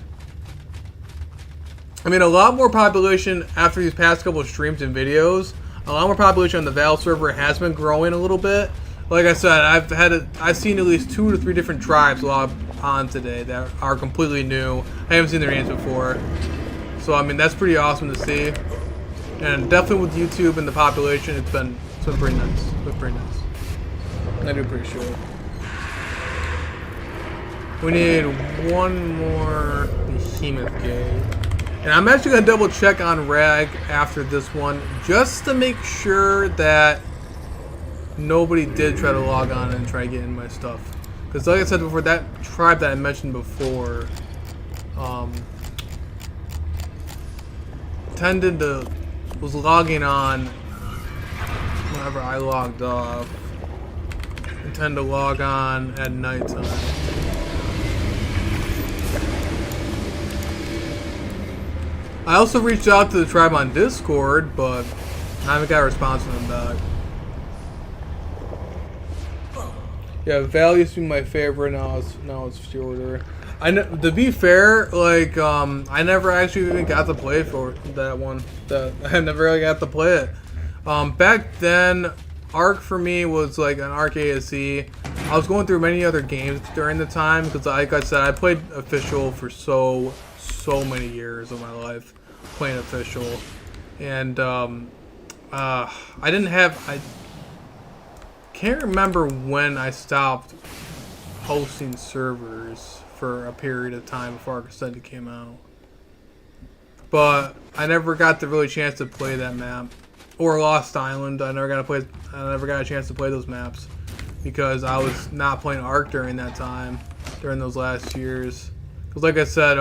I mean, a lot more population after these past couple of streams and videos. A lot more population on the Val server has been growing a little bit. Like I said, I've seen at least 2 to 3 different tribes log on today that are completely new. I haven't seen their names before, so I mean that's pretty awesome to see. And definitely with YouTube and the population, it's been pretty nice. It's been pretty nice. I do appreciate it. We need one more behemoth gate. And I'm actually going to double check on Rag after this one, just to make sure that nobody did try to log on and try to get in my stuff. Because like I said before, that tribe that I mentioned before, was logging on whenever I logged off. And tend to log on at nighttime. I also reached out to the tribe on Discord, but I haven't got a response from them back. Yeah, Val used to be my favorite. Now it's shorter. To be fair, like I never actually even got to play for that one. I never really got to play it. Back then, Arc for me was like an Arc ASE. I was going through many other games during the time because, like I said, I played official for so many years of my life playing official, and I can't remember when I stopped hosting servers for a period of time before Arc Ascended came out, but I never got the really chance to play that map, or Lost Island. I never got a chance to play those maps because I was not playing Arc during that time, during those last years. Because like I said,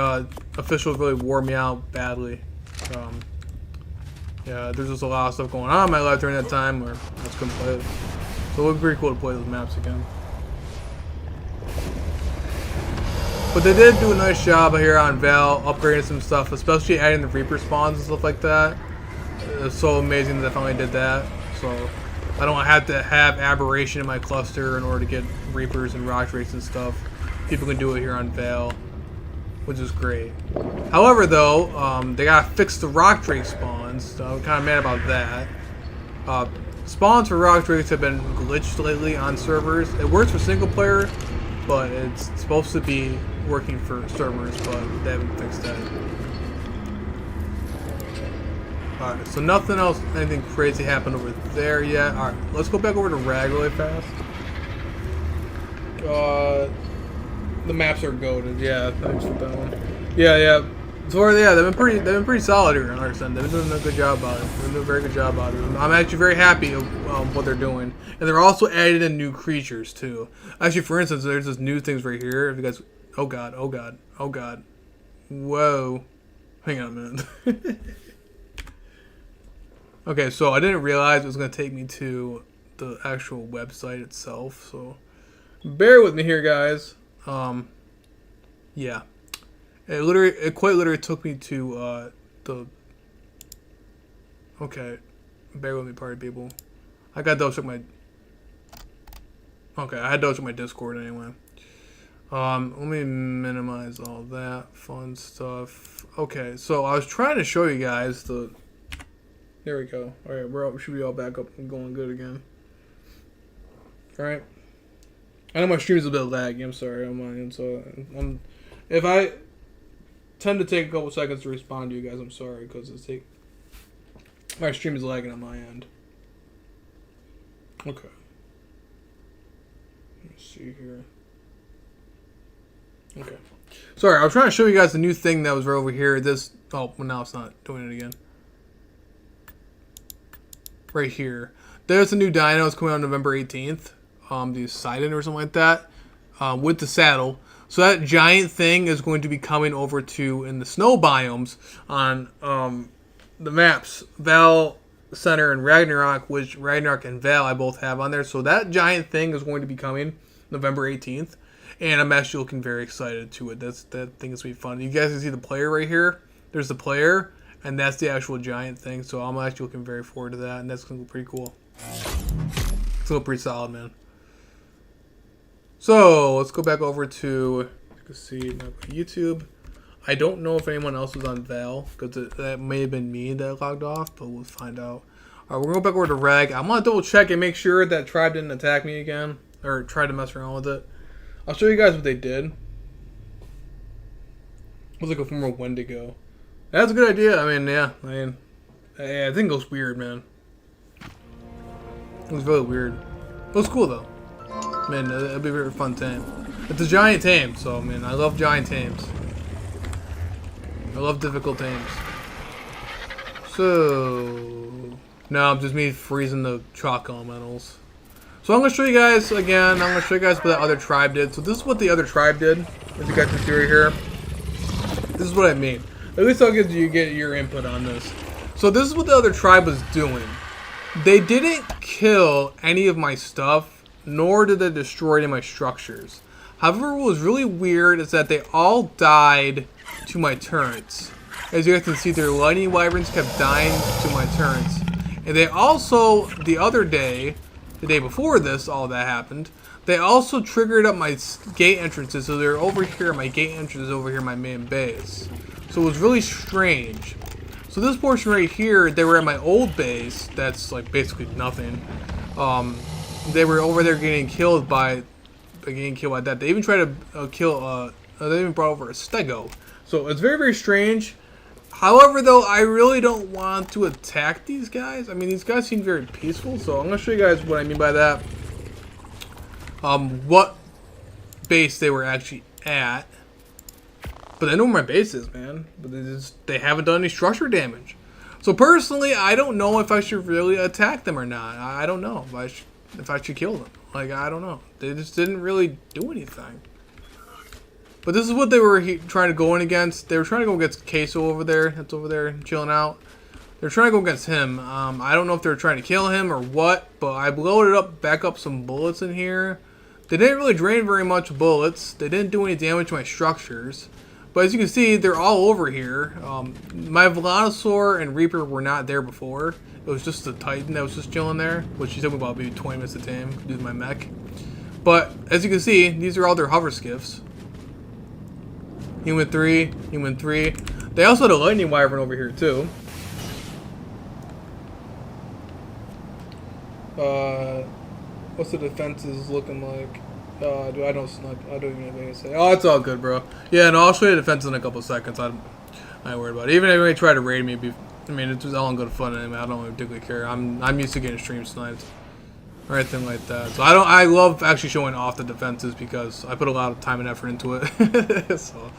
officials really wore me out badly. Yeah, there's just a lot of stuff going on in my life during that time where I just couldn't play it. So it would be pretty cool to play those maps again. But they did do a nice job here on Val, upgrading some stuff, especially adding the Reaper spawns and stuff like that. It's so amazing that I finally did that. So I don't have to have Aberration in my cluster in order to get Reapers and Rock Drakes and stuff. People can do it here on Val, which is great. However, though, they gotta fix the Rock Drake spawns, so I'm kind of mad about that. Spawns for Rock Drakes have been glitched lately on servers. It works for single player, but it's supposed to be working for servers, but they haven't fixed that. Alright, so nothing else, anything crazy happened over there yet. Alright, let's go back over to Rag really fast. The maps are goated. Yeah, thanks for that one. Yeah. So yeah, they've been pretty solid here in Arc Ascended. They've been doing a good job about it. They've been doing a very good job about it. I'm actually very happy of what they're doing, and they're also added in new creatures too. Actually, for instance, there's this new things right here. If you guys, oh god, whoa, hang on a minute. Okay, so I didn't realize it was gonna take me to the actual website itself. So bear with me here, guys. Yeah, it quite literally took me to the. Okay, bear with me, party people. I got double check my. Okay, I had to double check my Discord anyway. Let me minimize all that fun stuff. Okay, so I was trying to show you guys the. There we go. All right, we should be all back up and going good again. All right. I know my stream is a bit laggy. I'm sorry. I'm If I tend to take a couple seconds to respond to you guys, I'm sorry, because my stream is lagging on my end. Okay. Let me see here. Okay. Sorry, I was trying to show you guys the new thing that was right over here. Oh, well, now it's not doing it again. Right here. There's a new dino. It's coming out November 18th. The Sidon or something like that. With the saddle. So that giant thing is going to be coming over to in the snow biomes on the maps. Val Center and Ragnarok, which Ragnarok and Val I both have on there. So that giant thing is going to be coming November 18th. And I'm actually looking very excited to it. That thing is going to be fun. You guys can see the player right here. There's the player. And that's the actual giant thing. So I'm actually looking very forward to that. And that's going to be pretty cool. It's going to look pretty solid, man. So let's go back over to, you can see my YouTube. I don't know if anyone else was on Val, because that may have been me that logged off, but we'll find out. All right, we're going to go back over to Reg. I'm going to double check and make sure that Tribe didn't attack me again, or try to mess around with it. I'll show you guys what they did. Let's look for more Wendigo. That's a good idea. I mean, yeah. I think it was weird, man. It was really weird. It was cool, though. Man, it'd be a very fun tame. It's a giant tame, so, man, I love giant tames. I love difficult tames. So, now I'm just me freezing the chalk elementals. So I'm going to show you guys, again, I'm going to show you guys what that other tribe did. So this is what the other tribe did, as you guys can see right here. This is what I mean. At least I'll get your input on this. So this is what the other tribe was doing. They didn't kill any of my stuff, nor did they destroy any of my structures. However, what was really weird is that they all died to my turrets. As you guys can see, their lightning wyverns kept dying to my turrets. And they also, the other day, the day before this, all that happened, they also triggered up my gate entrances. So they're over here, my gate entrance is over here, my main base. So it was really strange. So this portion right here, they were at my old base. That's like basically nothing. They were over there getting killed by that. They even tried to kill, they even brought over a stego. So it's very, very strange. However, though, I really don't want to attack these guys. I mean, these guys seem very peaceful. So I'm going to show you guys what I mean by that. What base they were actually at. But I know where my base is, man. But they haven't done any structure damage. So personally, I don't know if I should really attack them or not. I don't know if I should kill them. Like, I don't know. They just didn't really do anything. But this is what they were trying to go in against. They were trying to go against Queso over there. That's over there chilling out. They're trying to go against him. I don't know if they were trying to kill him or what. But I loaded back up some bullets in here. They didn't really drain very much bullets. They didn't do any damage to my structures. But as you can see, they're all over here. My Velosaur and Reaper were not there before. It was just the Titan that was just chilling there, which took me about maybe 20 minutes to tame, due to my mech. But as you can see, these are all their hover skiffs. Human 3, Human 3. They also had a Lightning Wyvern over here too. What's the defenses looking like? I don't even have anything to say. Oh, it's all good, bro. Yeah, no, I'll show you the defenses in a couple of seconds. I ain't worried about it. Even if they try to raid me, I mean, it's all in good fun. I mean, I don't particularly care. I'm used to getting stream sniped or anything like that. So I love actually showing off the defenses because I put a lot of time and effort into it. So,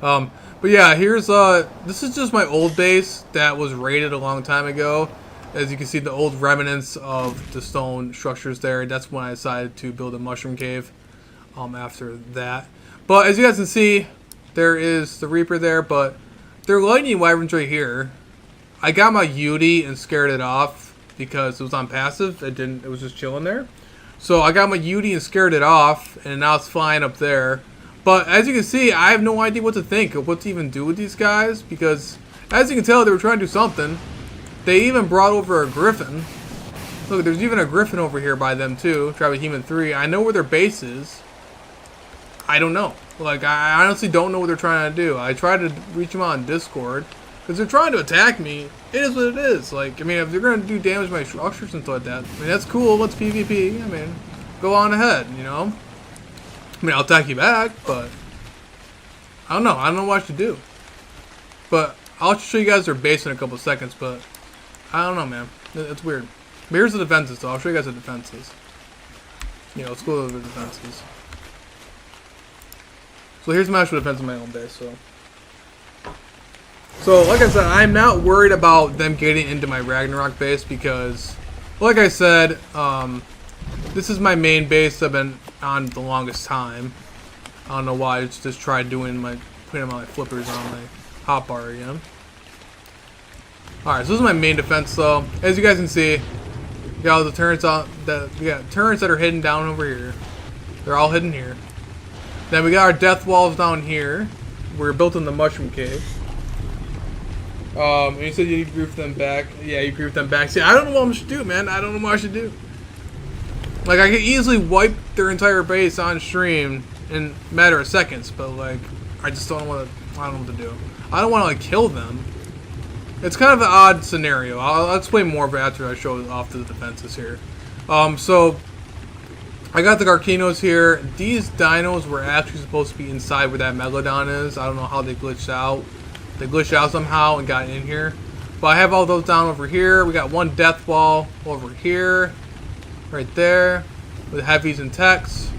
but yeah, here's this is just my old base that was raided a long time ago. As you can see, the old remnants of the stone structures there. That's when I decided to build a mushroom cave. After that, but as you guys can see, there is the Reaper there, but their lightning wyverns right here. I got my Yudi and scared it off because it was on passive. It was just chilling there. So I got my Yudi and scared it off, and now it's flying up there. But as you can see, I have no idea what to think of what to even do with these guys because, as you can tell, they were trying to do something. They even brought over a Griffin. Look, there's even a Griffin over here by them too. Tribe of Human 3. I know where their base is. I don't know. Like, I honestly don't know what they're trying to do. I tried to reach them on Discord because they're trying to attack me. It is what it is. Like, I mean, if they're going to do damage to my structures and stuff like that, I mean, that's cool. Let's PvP. I mean, go on ahead, you know? I mean, I'll attack you back, but I don't know. I don't know what I should do. But I'll show you guys their base in a couple seconds, but I don't know, man. It's weird. But here's the defenses, though. I'll show you guys the defenses. You know, let's go over the defenses. So here's my actual defense of my own base, So, like I said, I'm not worried about them getting into my Ragnarok base because, like I said, this is my main base I've been on the longest time. I don't know why. I just tried putting my flippers on my hotbar again. Alright, so this is my main defense, though. As you guys can see, we got all the turrets we got turrets that are hidden down over here. They're all hidden here. Then we got our death walls down here. We're built in the mushroom cave. And you said you grouped them back. Yeah, you grouped them back. See, I don't know what I should do, man. I don't know what I should do. Like, I could easily wipe their entire base on stream in a matter of seconds, but like, I just don't know what to do. I don't want to like kill them. It's kind of an odd scenario. I'll explain more of it after I show off the defenses here. So I got the Garkinos here. These dinos were actually supposed to be inside where that Megalodon is. I don't know how they glitched out. They glitched out somehow and got in here. But I have all those down over here. We got one death wall over here. Right there. With heavies and techs.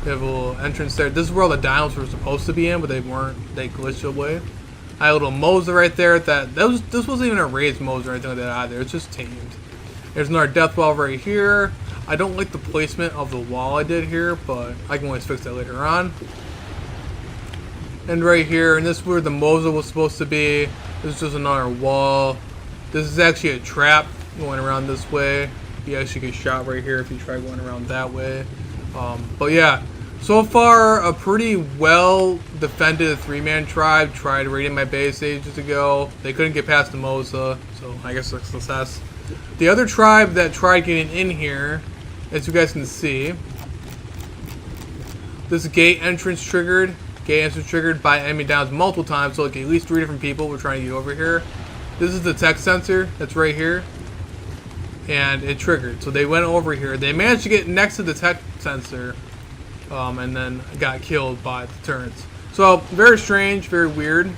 We have a little entrance there. This is where all the dinos were supposed to be in, but they weren't. They glitched away. I had a little Moser right there. This wasn't even a raised Moser or anything like that either. It's just tamed. There's another death wall right here. I don't like the placement of the wall I did here, but I can always fix that later on. And right here, and this is where the Moser was supposed to be. This is just another wall. This is actually a trap going around this way. You actually get shot right here if you try going around that way. But yeah. So far, a pretty well defended 3-man tribe tried raiding my base ages ago. They couldn't get past the Mosa, so I guess that's a success. The other tribe that tried getting in here, as you guys can see, this gate entrance triggered. Gate entrance triggered by enemy downs multiple times, so like at least 3 different people were trying to get over here. This is the tech sensor that's right here, and it triggered. So they went over here. They managed to get next to the tech sensor. And then got killed by the turrets. So, very strange, very weird.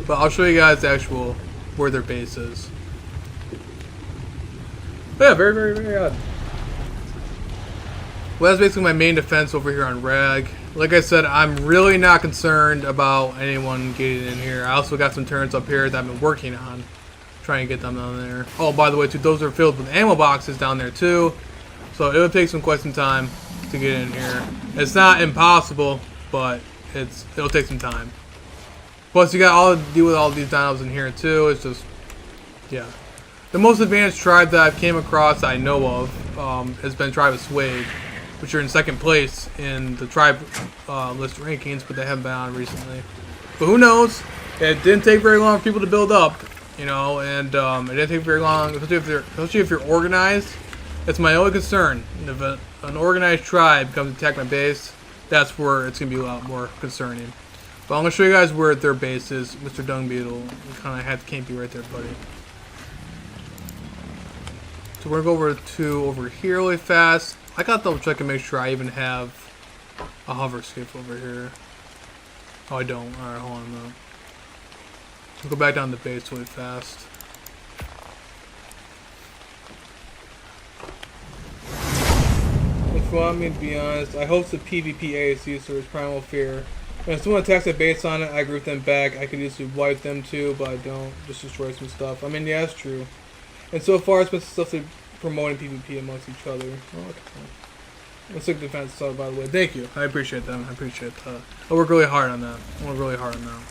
But I'll show you guys the actual, where their base is. But yeah, very, very, very odd. Well, that's basically my main defense over here on Rag. Like I said, I'm really not concerned about anyone getting in here. I also got some turrets up here that I've been working on. Trying to get them down there. Oh, by the way, too, those are filled with ammo boxes down there, too. So, it would take quite some time to get in here. It's not impossible, but it'll take some time. Plus, you got all to deal with all these dinos in here too. It's just, yeah. The most advanced tribe that I've came across that I know of has been Tribe of Swade, which are in 2nd place in the tribe list rankings, but they haven't been on recently. But who knows? It didn't take very long for people to build up, you know, and it didn't take very long, especially if you're organized. That's my only concern. If an organized tribe comes to attack my base, that's where it's going to be a lot more concerning. But I'm going to show you guys where their base is, Mr. Dung Beetle. You kind of have to camp you right there, buddy. So we're going to go over here really fast. I got to double check and make sure I even have a hover skiff over here. Oh, I don't. Alright, hold on though. Let's go back down the base really fast. If you want me to be honest, I host a PvP ASU server, Primal Fear. When someone attacks a base on it, I group them back. I could easily wipe them too, but I don't. Just destroy some stuff. I mean, yeah, that's true. And so far, it's been successfully promoting PvP amongst each other. Oh, okay. Let's look at defense stuff, by the way. Thank you. I appreciate that. I appreciate that. I work really hard on that. I work really hard on that.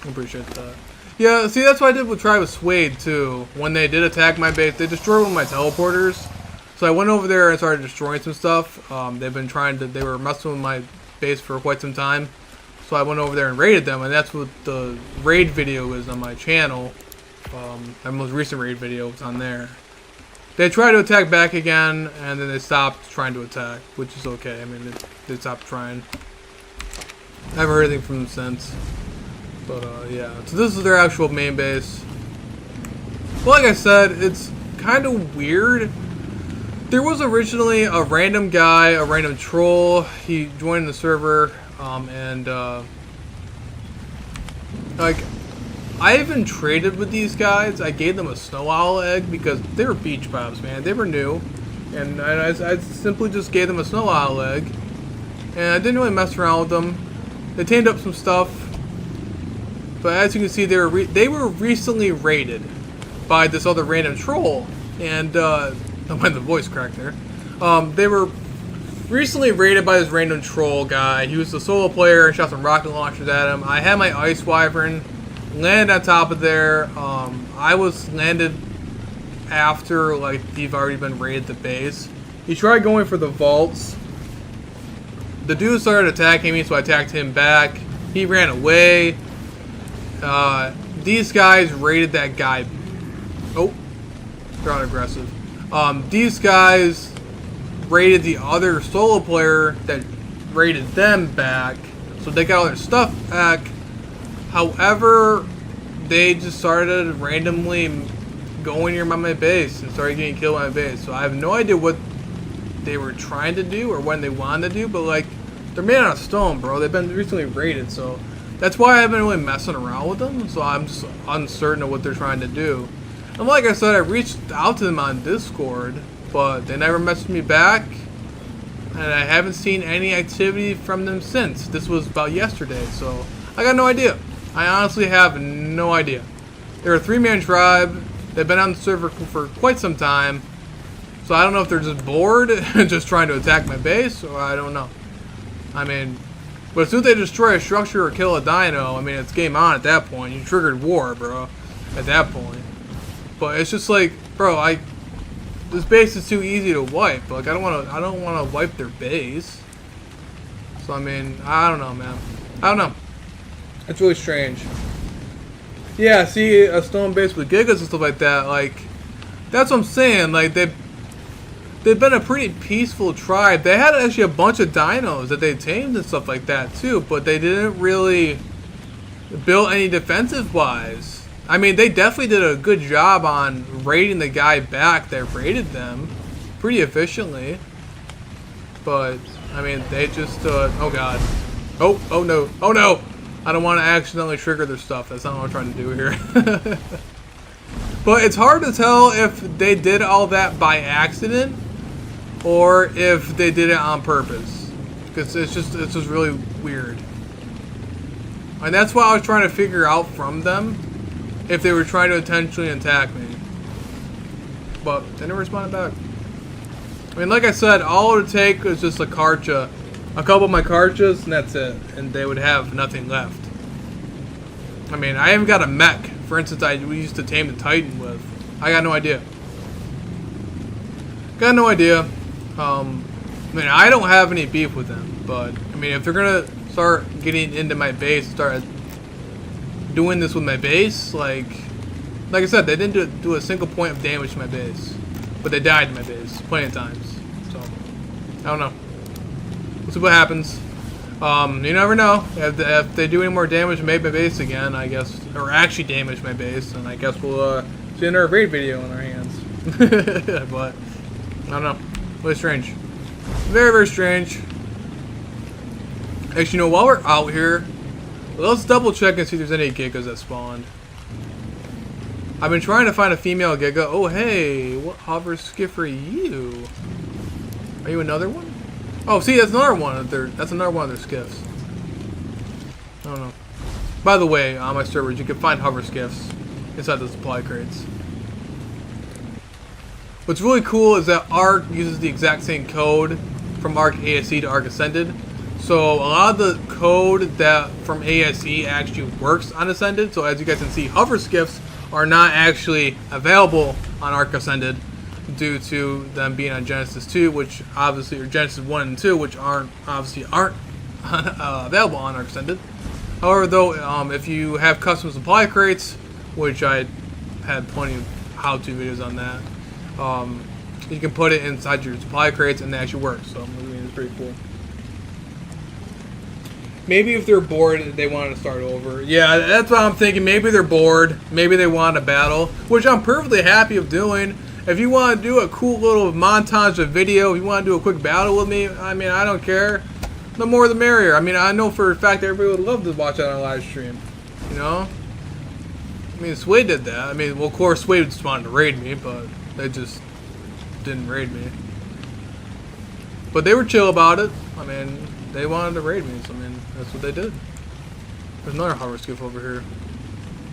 I appreciate that. Yeah, see, that's what I did with Tribe of Swade, too. When they did attack my base, they destroyed one of my teleporters. So I went over there and started destroying some stuff. They were messing with my base for quite some time. So I went over there and raided them, and that's what the raid video is on my channel. My most recent raid video was on there. They tried to attack back again, and then they stopped trying to attack, which is okay. I mean, they stopped trying. I haven't heard anything from them since. But, yeah. So this is their actual main base. Well, like I said, it's kind of weird There was originally a random guy, a random troll. He joined the server, like, I even traded with these guys. I gave them a snow owl egg because they were beach bobs, man. They were new, and I simply just gave them a snow owl egg, and I didn't really mess around with them. They tamed up some stuff, but as you can see, they were recently raided by this other random troll, and when the voice cracked there, they were recently raided by this random troll guy. He was a solo player and shot some rocket launchers at him. I had my ice wyvern landed on top of there. I was landed after like he'd already been raided the base. He tried going for the vaults. The dude started attacking me, so I attacked him back. He ran away. These guys raided that guy. Oh, they're not aggressive. These guys raided the other solo player that raided them back, so they got all their stuff back. However, they just started randomly going near my base and started getting killed by my base. So I have no idea what they were trying to do or when they wanted to do, but like, they're made out of stone, bro. They've been recently raided, so that's why I haven't really messing around with them. So I'm just uncertain of what they're trying to do. And like I said, I reached out to them on Discord, but they never messaged me back, and I haven't seen any activity from them since. This was about yesterday, so I got no idea. I honestly have no idea. They're a 3-man tribe. They've been on the server for quite some time, so I don't know if they're just bored and just trying to attack my base, or I don't know. I mean, but as soon as they destroy a structure or kill a dino, I mean, it's game on at that point. You triggered war, bro, at that point. But it's just like, bro, this base is too easy to wipe. Like, I don't want to wipe their base. So I mean, I don't know, man. I don't know. It's really strange. Yeah, see a stone base with gigas and stuff like that. Like, that's what I'm saying. Like, they've been a pretty peaceful tribe. They had actually a bunch of dinos that they tamed and stuff like that too, but they didn't really build any defensive wise. I mean, they definitely did a good job on raiding the guy back that raided them pretty efficiently. But, I mean, they just, oh god. Oh no. Oh no! I don't want to accidentally trigger their stuff. That's not what I'm trying to do here. But it's hard to tell if they did all that by accident or if they did it on purpose. Because it's just really weird. And that's what I was trying to figure out from them. If they were trying to intentionally attack me. But they never responded back. I mean, like I said, all it would take was just a Karcha. A couple of my Karchas, and that's it. And they would have nothing left. I mean, I even got a mech. For instance, we used to tame the Titan with. I got no idea. Got no idea. I mean, I don't have any beef with them. But, I mean, if they're going to start getting into my base and start doing this with my base, like I said, they didn't do a single point of damage to my base, but they died in my base plenty of times. So I don't know. We'll see what happens. You never know if they do any more damage to my base again, I guess, or actually damage my base, and I guess we'll see another raid video in our hands. But I don't know. Really strange. Very, very strange. Actually, you know, while we're out here, let's double check and see if there's any gigas that spawned. I've been trying to find a female giga. Oh, hey, what hover skiff are you? Are you another one? Oh, see, that's another one of their skiffs. I don't know. By the way, on my servers, you can find hover skiffs inside the supply crates. What's really cool is that Ark uses the exact same code from Ark ASE to Ark Ascended. So a lot of the code that from ASE actually works on Ascended. So as you guys can see, hover skiffs are not actually available on Ark Ascended due to them being on Genesis 2, which obviously, or Genesis 1 and 2, which aren't available on Ark Ascended. However, though, if you have custom supply crates, which I had plenty of how-to videos on that, you can put it inside your supply crates and they actually work. So I mean, it's pretty cool. Maybe if they're bored, they want to start over. Yeah, that's what I'm thinking. Maybe they're bored. Maybe they want a battle, which I'm perfectly happy of doing. If you want to do a cool little montage of video, if you want to do a quick battle with me, I mean, I don't care. The more the merrier. I mean, I know for a fact everybody would love to watch that on a live stream. You know? I mean, Sway did that. I mean, well, of course, Sway just wanted to raid me, but they just didn't raid me. But they were chill about it. I mean, they wanted to raid me, so I mean, that's what they did. There's another hover skiff over here.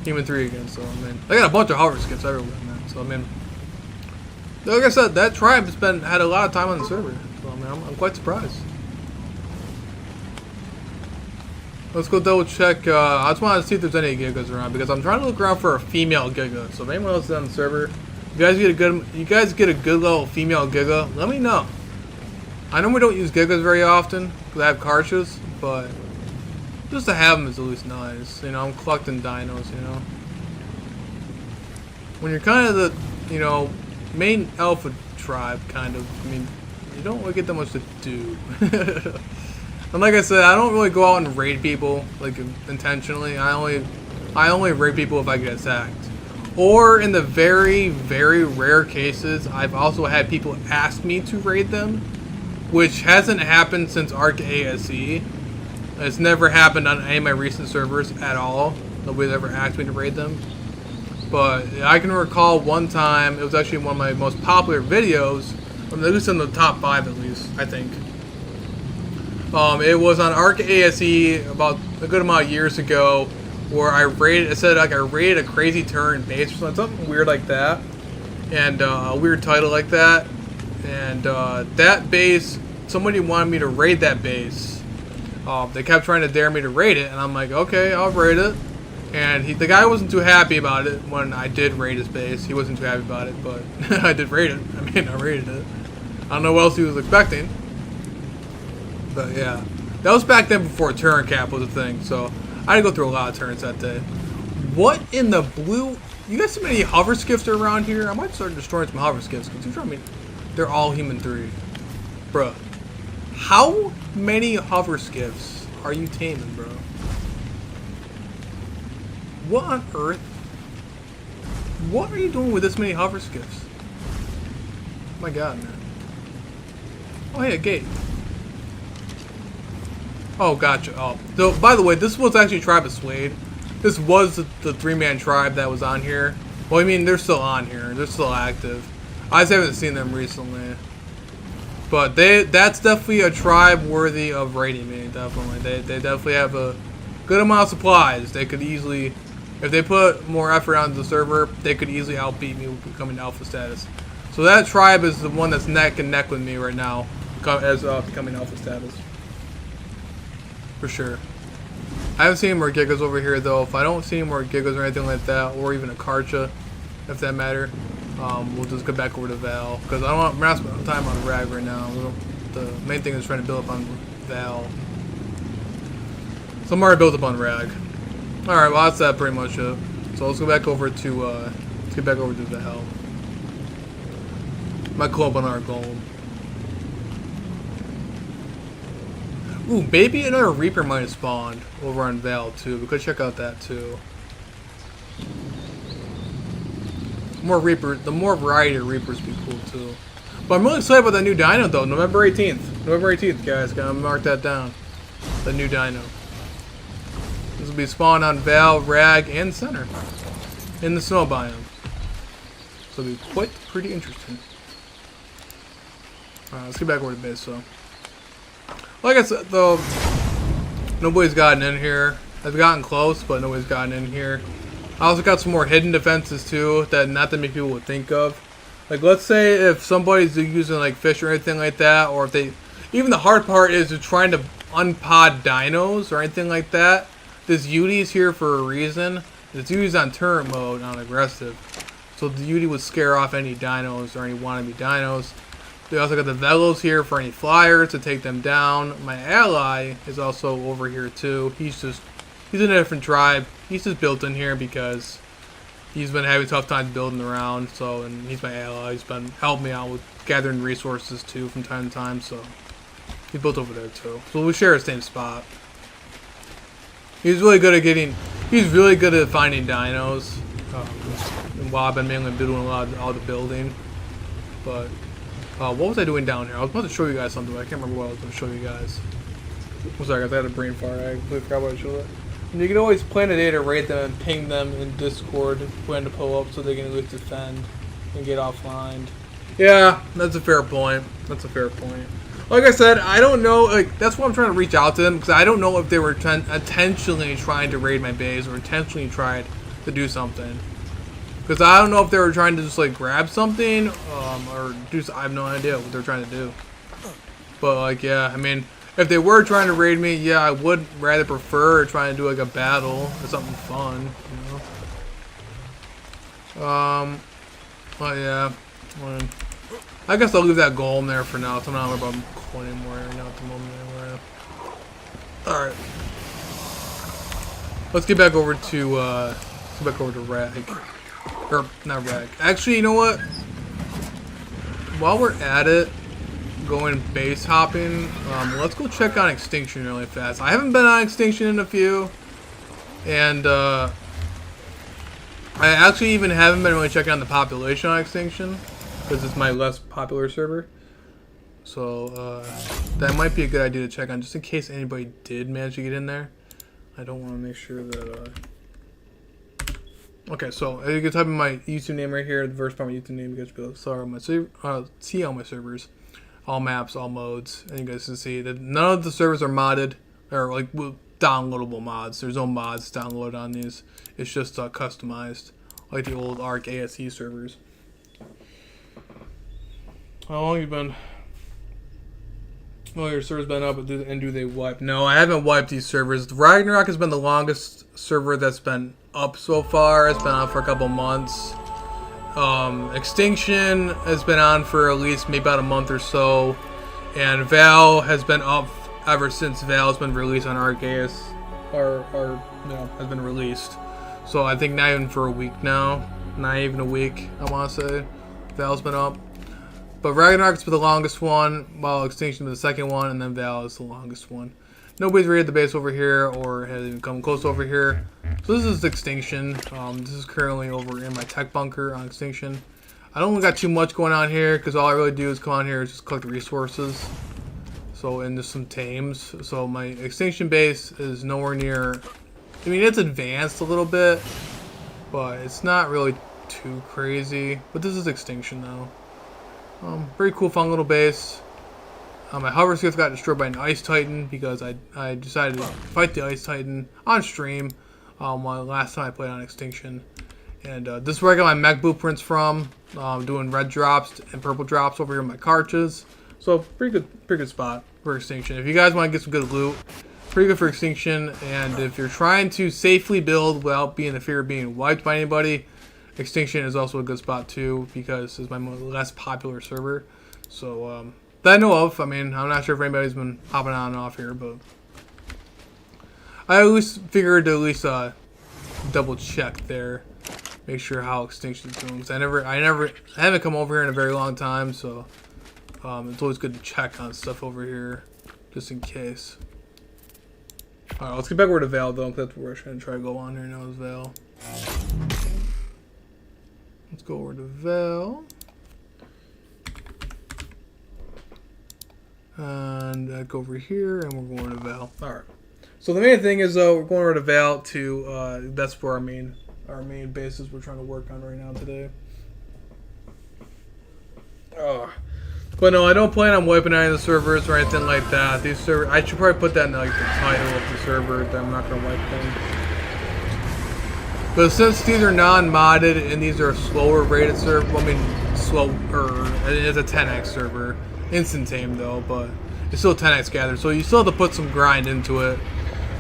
Human 3 again, so I mean, they got a bunch of hover skiffs everywhere, man. So I mean, like I said, that tribe has had a lot of time on the server. So I mean, I'm quite surprised. Let's go double check. I just want to see if there's any gigas around because I'm trying to look around for a female giga. So if anyone else is on the server, you guys get a good little female giga, let me know. I know we don't use gigas very often because I have Karchas, but just to have them is at least nice. You know, I'm collecting dinos. You know, when you're kind of the, you know, main alpha tribe, kind of. I mean, you don't really get that much to do. And like I said, I don't really go out and raid people like intentionally. I only raid people if I get attacked, or in the very, very rare cases, I've also had people ask me to raid them, which hasn't happened since Arc ASE. It's never happened on any of my recent servers at all. Nobody's ever asked me to raid them. But I can recall one time, it was actually one of my most popular videos, at least in the top 5 at least, I think. It was on Arc ASE about a good amount of years ago, where I raided, it said like I raided a crazy turn base or something weird like that, and a weird title like that, and that base, somebody wanted me to raid that base. They kept trying to dare me to raid it, and I'm like, okay, I'll raid it. And the guy wasn't too happy about it when I did raid his base. He wasn't too happy about it, but I did raid it. I mean, I raided it. I don't know what else he was expecting. But yeah, that was back then before turn cap was a thing, so I had to go through a lot of turns that day. What in the blue? You guys see many hover skiffs around here? I might start destroying some hover skiffs because you me, they're all human 3. Bruh, how many hover skiffs are you taming, bro? What on earth? What are you doing with this many hover skiffs? Oh my god, man. Oh, hey, a gate. Oh, gotcha. Oh, so by the way, this was actually Tribe of Swade. This was the 3-man tribe that was on here. Well, I mean, they're still on here. They're still active. I just haven't seen them recently. But that's definitely a tribe worthy of raiding me, definitely. They definitely have a good amount of supplies. They could easily, if they put more effort onto the server, they could easily outbeat me with becoming alpha status. So that tribe is the one that's neck and neck with me right now as becoming alpha status. For sure. I haven't seen any more gigas over here though. If I don't see any more gigas or anything like that, or even a Karcha, if that matter, we'll just get back over to Val. Because I don't want, we're not spending time on Rag right now. The main thing is trying to build up on Val. So I'm already built up on Rag. Alright, well that's that pretty much it. So let's go back over to Val. Might call up on our golem. Ooh, maybe another Reaper might have spawned over on Val too. We could check out that too. More Reaper, the more variety of Reapers would be cool too. But I'm really excited about that new dino though, November 18th. November 18th, guys, gotta mark that down. The new dino. This will be spawned on Val, Rag, and Center. In the snow biome. So it'll be quite pretty interesting. Alright, let's get back over to base so. Like I said, though, nobody's gotten in here. I've gotten close, but nobody's gotten in here. I also got some more hidden defenses, too, that not that many people would think of. Like, let's say if somebody's using, like, fish or anything like that, or if they... Even the hard part is trying to unpod dinos or anything like that. This Yudi's here for a reason. This Yudi's on turret mode, not aggressive. So the Yudi would scare off any dinos or any wannabe dinos. We also got the Velos here for any flyers to take them down. My ally is also over here too. He's in a different tribe. He's just built in here because he's been having a tough time building around. So, and he's my ally. He's been helping me out with gathering resources too from time to time. So he built over there too. So we share the same spot. He's really good at finding dinos. And while I've been mainly doing all the building. But what was I doing down here? I was about to show you guys something, but I can't remember what I was going to show you guys. I'm sorry guys, I had a brain fart. I completely forgot what I showed it. And you can always plan a day to raid them and ping them in Discord when to pull up so they can at least defend and get offline. Yeah, that's a fair point. That's a fair point. Like I said, I don't know. Like that's why I'm trying to reach out to them, because I don't know if they were intentionally trying to raid my base or intentionally tried to do something. Because I don't know if they were trying to just like grab something or do. I have no idea what they're trying to do. But like, yeah, I mean, if they were trying to raid me, yeah, I would rather prefer trying to do like a battle or something fun, you know. But yeah, I guess I'll leave that goal in there for now. So I'm not about coin anymore right now at the moment. All right, let's get back over to Rag, or not Rag. Actually, you know what? While we're at it, going base hopping, let's go check on Extinction really fast. I haven't been on Extinction in a few, and I actually even haven't been really checking on the population on Extinction because it's my less popular server. So that might be a good idea to check on just in case anybody did manage to get in there. I don't want to make sure that okay, so you can type in my YouTube name right here, the first part of my YouTube name. You guys go see all my servers, all maps, all modes, and you guys can see that none of the servers are modded or like downloadable mods. There's no mods downloaded on these. It's just customized, like the old ARC ASE servers. How long have you been? Oh, your server's been up, and do they wipe? No, I haven't wiped these servers. Ragnarok has been the longest server that's been up so far. It's been on for a couple months. Extinction has been on for at least maybe about a month or so, and Val has been up ever since Val has been released on Arceus, has been released. So I think not even for a week now, not even a week. I want to say Val's been up. But Ragnarok's been the longest one, while Extinction was the second one, and then Val is the longest one. Nobody's raided the base over here, or has even come close over here. So this is Extinction. This is currently over in my tech bunker on Extinction. I don't got too much going on here, because all I really do is come on here and just collect resources. So, and just some tames. So my Extinction base is nowhere near... I mean, it's advanced a little bit, but it's not really too crazy. But this is Extinction, though. Very cool, fun little base. My hover skiff got destroyed by an Ice Titan because I decided to fight the Ice Titan on stream last time I played on Extinction. And this is where I got my mech blueprints from. Doing red drops and purple drops over here in my cartridges. So pretty good spot for Extinction. If you guys want to get some good loot, pretty good for Extinction. And if you're trying to safely build without being in the fear of being wiped by anybody, Extinction is also a good spot too, because it's my less popular server. So that I know of. I mean, I'm not sure if anybody's been hopping on and off here, but I at least figured to at least double check there, make sure how Extinction's doing. Because I haven't come over here in a very long time, so it's always good to check on stuff over here, just in case. All right, let's get back over to Val though, because that's where we're going to try to go on here now is Val. Let's go over to Val. And go over here, and we're going to Val. Alright. So the main thing is, we're going over to Val to, that's where our main bases we're trying to work on right now today. But no, I don't plan on wiping any of the servers or anything like that. These servers, I should probably put that in like the title of the server, that I'm not going to wipe them. But since these are non-modded and these are slower rated server, well, I mean slower, it's a 10x server, instant tame though, but it's still 10x gathered, so you still have to put some grind into it.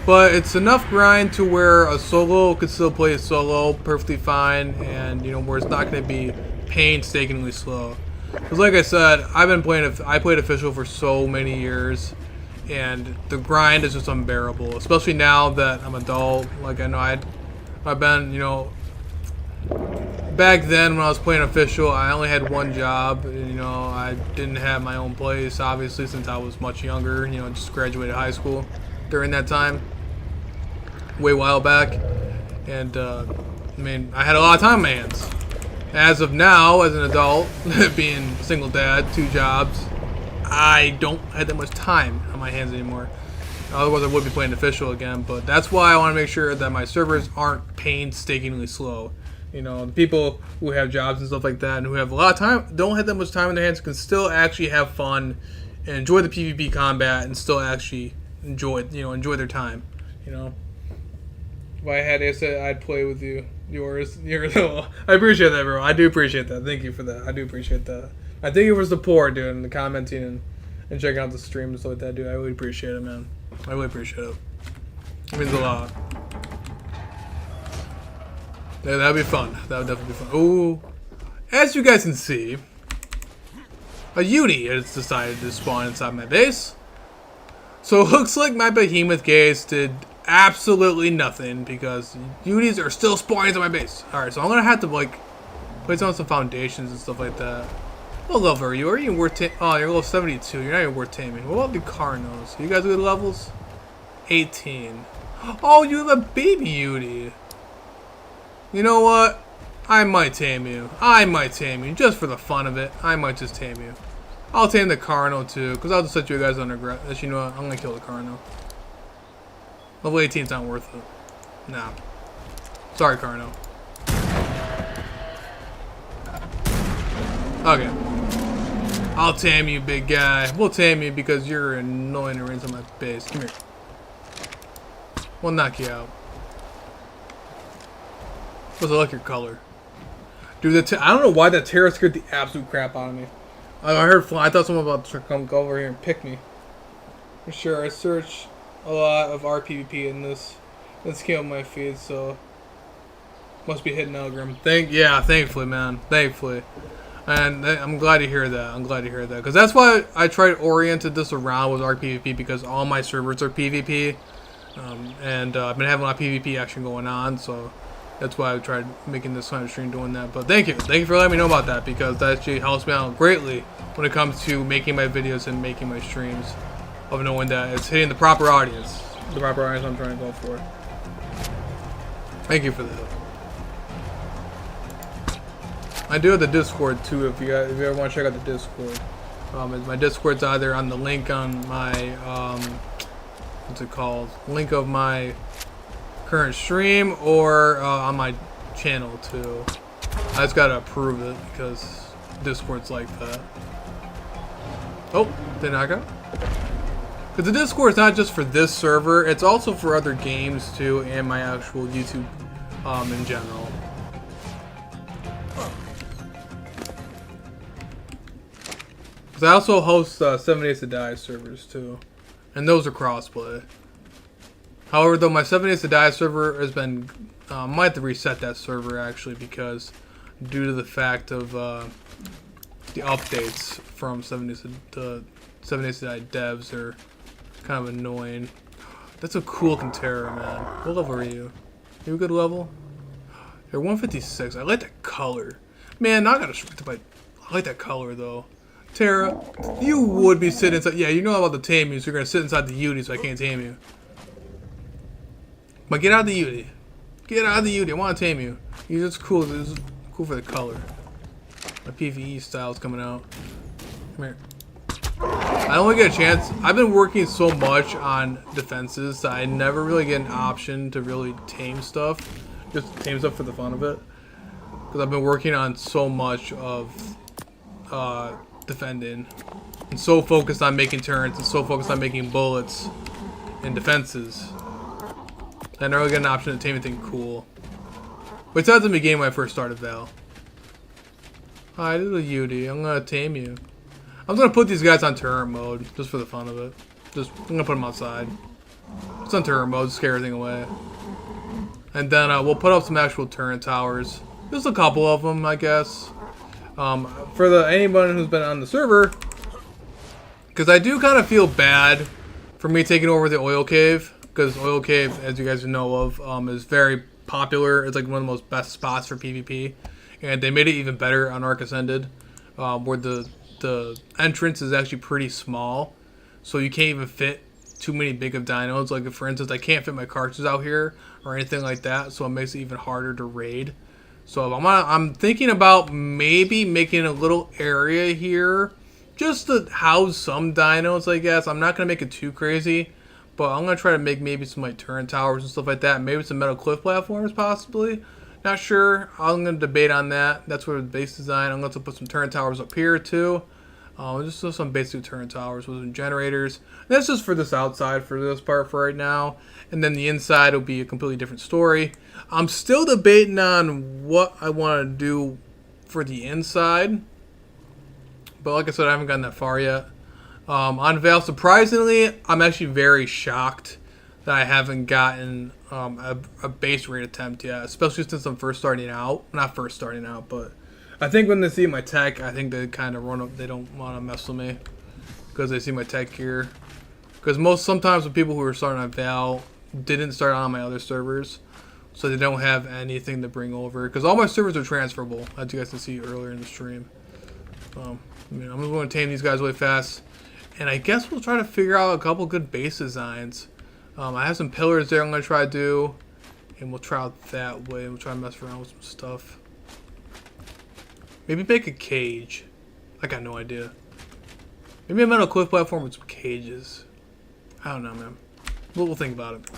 But it's enough grind to where a solo could still play a solo perfectly fine, and you know where it's not going to be painstakingly slow. Because like I said, I played official for so many years, and the grind is just unbearable, especially now that I'm adult. Like I know I've been, you know, back then when I was playing official, I only had one job. You know, I didn't have my own place, obviously, since I was much younger. You know, just graduated high school during that time, way while back. And I mean, I had a lot of time on my hands, As of now, as an adult, being a single dad, 2 jobs, I don't have that much time on my hands anymore. Otherwise, I would be playing official again. But that's why I want to make sure that my servers aren't painstakingly slow. You know, the people who have jobs and stuff like that and who have a lot of time, don't have that much time in their hands, can still actually have fun and enjoy the PvP combat and still actually enjoy their time. You know, if I had to, I'd play with you. I appreciate that, bro. I do appreciate that. Thank you for that. I do appreciate that. I thank you for support, dude, and the commenting and checking out the stream and stuff like that, dude. I really appreciate it, man. I really appreciate it. It means a lot. Yeah, that'd be fun. That would definitely be fun. Ooh. As you guys can see, a Uni has decided to spawn inside my base. So it looks like my behemoth gaze did absolutely nothing because Unis are still spawning inside my base. Alright, so I'm gonna have to like place on some foundations and stuff like that. What level are you? Are you even worth oh, you're level 72. You're not even worth taming. What about the Carnos? You guys good levels? 18. Oh, you have a baby Uni. You know what? I might tame you. I might tame you just for the fun of it. I might just tame you. I'll tame the Carno too, because I'll just set you guys under regret. As you know what? I'm gonna kill the Carno. Level 18's not worth it. Nah. Sorry, Carno. Okay. I'll tame you, big guy. We'll tame you because you're annoying to rinse on my base. Come here. We'll knock you out. Because I like your color. Dude, I don't know why that terror scared the absolute crap out of me. I heard fly. I thought someone was about to come go over here and pick me. For sure, I searched a lot of RPVP in this game on my feed, so must be hitting Algrim. Thankfully, man. Thankfully. And I'm glad to hear that. I'm glad to hear that. Because that's why I tried oriented this around with RPVP, because all my servers are PvP. And I've been having a lot of PvP action going on, so that's why I tried making this kind of stream doing that. But thank you. Thank you for letting me know about that, because that actually helps me out greatly when it comes to making my videos and making my streams, of knowing that it's hitting the proper audience. The proper audience I'm trying to go for. Thank you for that. I do have the Discord too, if you ever want to check out the Discord. My Discord's either on the link on my, what's it called? Link of my current stream, or on my channel too. I just gotta approve it because Discord's like that. Oh, did I go? Because the Discord is not just for this server, it's also for other games too, and my actual YouTube in general. Because I also host 7 Days to Die servers too, and those are crossplay. However, though, my 7 Days to Die server has been, might have to reset that server actually, because due to the fact of the updates from 7 Days to Die devs are kind of annoying. That's a cool Terra, man. What level are you? You a good level? You're 156. I like that color. Man, now I gotta restrict it by. I like that color though. Terra, you would be sitting inside. Yeah, you know about the taming, so you're gonna sit inside the Uni, so I can't tame you. But get out of the Uni. Get out of the Uni. I want to tame you. You're just cool. This is cool for the color. My PvE style's coming out. Come here. I only get a chance. I've been working so much on defenses that I never really get an option to really tame stuff. Just tame stuff for the fun of it. Because I've been working on so much of defending. And so focused on making turrets and so focused on making bullets and defenses. I never get an option to tame anything cool. Besides the beginning when I first started Val. Hi, little Yudi. I'm gonna tame you. I'm gonna put these guys on turret mode just for the fun of it. I'm gonna put them outside. It's on turret mode, scare everything away. And then we'll put up some actual turret towers. Just a couple of them, I guess. For anyone who's been on the server, because I do kind of feel bad for me taking over the oil cave. Because Oil Cave, as you guys know of, is very popular. It's like one of the most best spots for PvP. And they made it even better on Ark Ascended, where the entrance is actually pretty small. So you can't even fit too many big of dinos. Like, for instance, I can't fit my cartridges out here or anything like that. So it makes it even harder to raid. So I'm thinking about maybe making a little area here just to house some dinos, I guess. I'm not going to make it too crazy, but I'm going to try to make maybe some like turret towers and stuff like that. Maybe some metal cliff platforms possibly. Not sure. I'm going to debate on that. That's where the base design. I'm going to put some turret towers up here too. Just some basic turret towers with some generators. And that's just for this outside for this part for right now. And then the inside will be a completely different story. I'm still debating on what I want to do for the inside. But like I said, I haven't gotten that far yet. On Vale, surprisingly, I'm actually very shocked that I haven't gotten a base raid attempt yet. Especially since I'm first starting out. Not first starting out, but I think when they see my tech, I think they kind of run up. They don't want to mess with me because they see my tech here. Because sometimes the people who are starting on Val didn't start on my other servers, so they don't have anything to bring over. Because all my servers are transferable, as you guys can see earlier in the stream. I'm just going to tame these guys really fast, and I guess we'll try to figure out a couple good base designs. I have some pillars there I'm going to try to do, and we'll try out that way. We'll try to mess around with some stuff. Maybe make a cage. I got no idea. Maybe a metal cliff platform with some cages. I don't know, man. We'll think about it.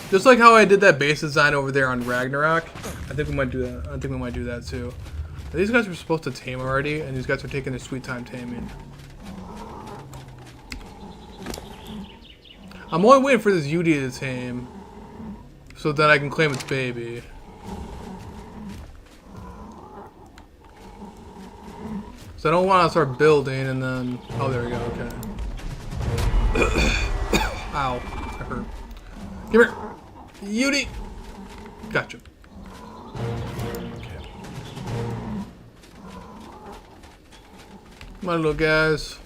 Just like how I did that base design over there on Ragnarok. I think we might do that. I think we might do that too. These guys were supposed to tame already, and these guys are taking their sweet time taming. I'm only waiting for this UD to tame, so that I can claim its baby. So I don't want to start building and then... Oh, there we go. Okay. Ow. That hurt. Come here. Yudi. Gotcha. Okay. Come on, little guys.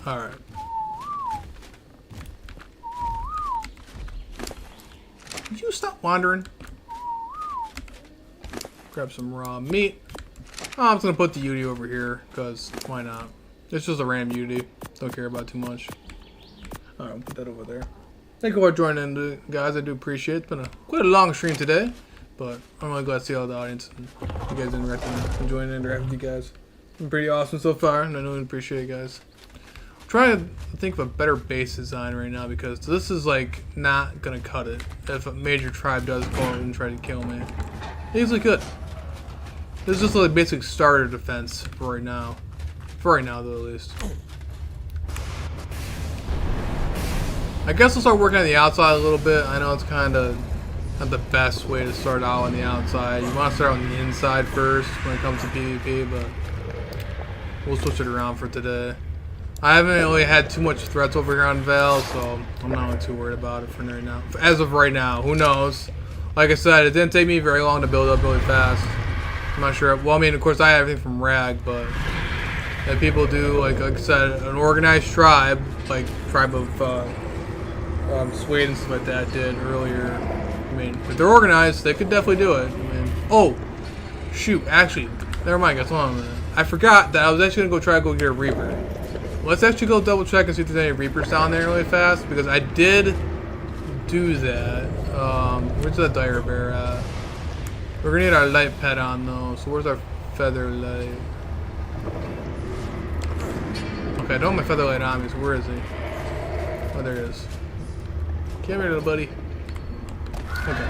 Alright. Would you stop wandering? Grab some raw meat. Oh, I'm just gonna put the UD over here, because why not? It's just a random UD. Don't care about it too much. Alright, I'll put that over there. Thank you for joining in, guys. I do appreciate it. It's been quite a long stream today, but I'm really glad to see all the audience and you guys enjoying interacting with you guys. It's been pretty awesome so far, and I really appreciate it, guys. I'm trying to think of a better base design right now, because this is like not gonna cut it if a major tribe does go and try to kill me. Easily could. This is just like basic starter defense for right now. For right now, though, at least. I guess we'll start working on the outside a little bit. I know it's kind of not the best way to start out on the outside. You want to start on the inside first when it comes to PvP, but we'll switch it around for today. I haven't really had too much threats over here on Vale, so I'm not really too worried about it for right now. As of right now, who knows? Like I said, it didn't take me very long to build up really fast. I'm not sure. Well, I mean, of course, I have everything from Rag, but that people do, like I said, an organized tribe, like tribe of Sweden and stuff like that did earlier. I mean, if they're organized, they could definitely do it. I mean, oh, shoot, actually, never mind, guys, hold on a minute. I forgot that I was actually gonna try to go get a Reaper. Let's actually go double check and see if there's any Reapers down there really fast, because I did do that. Where's that dire bear at? We're gonna need our light pet on though, so where's our feather light? Okay, I don't have my feather light on me, so where is he? Oh, there it is. Come here, little buddy. Okay.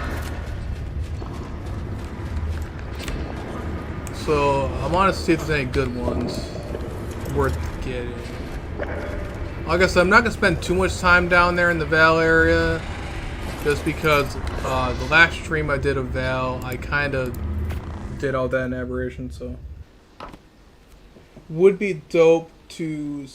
So, I want to see if there's any good ones worth getting. Like I said, I'm not going to spend too much time down there in the Val area, just because the last stream I did of Val, I kind of did all that in Aberration, so. Would be dope to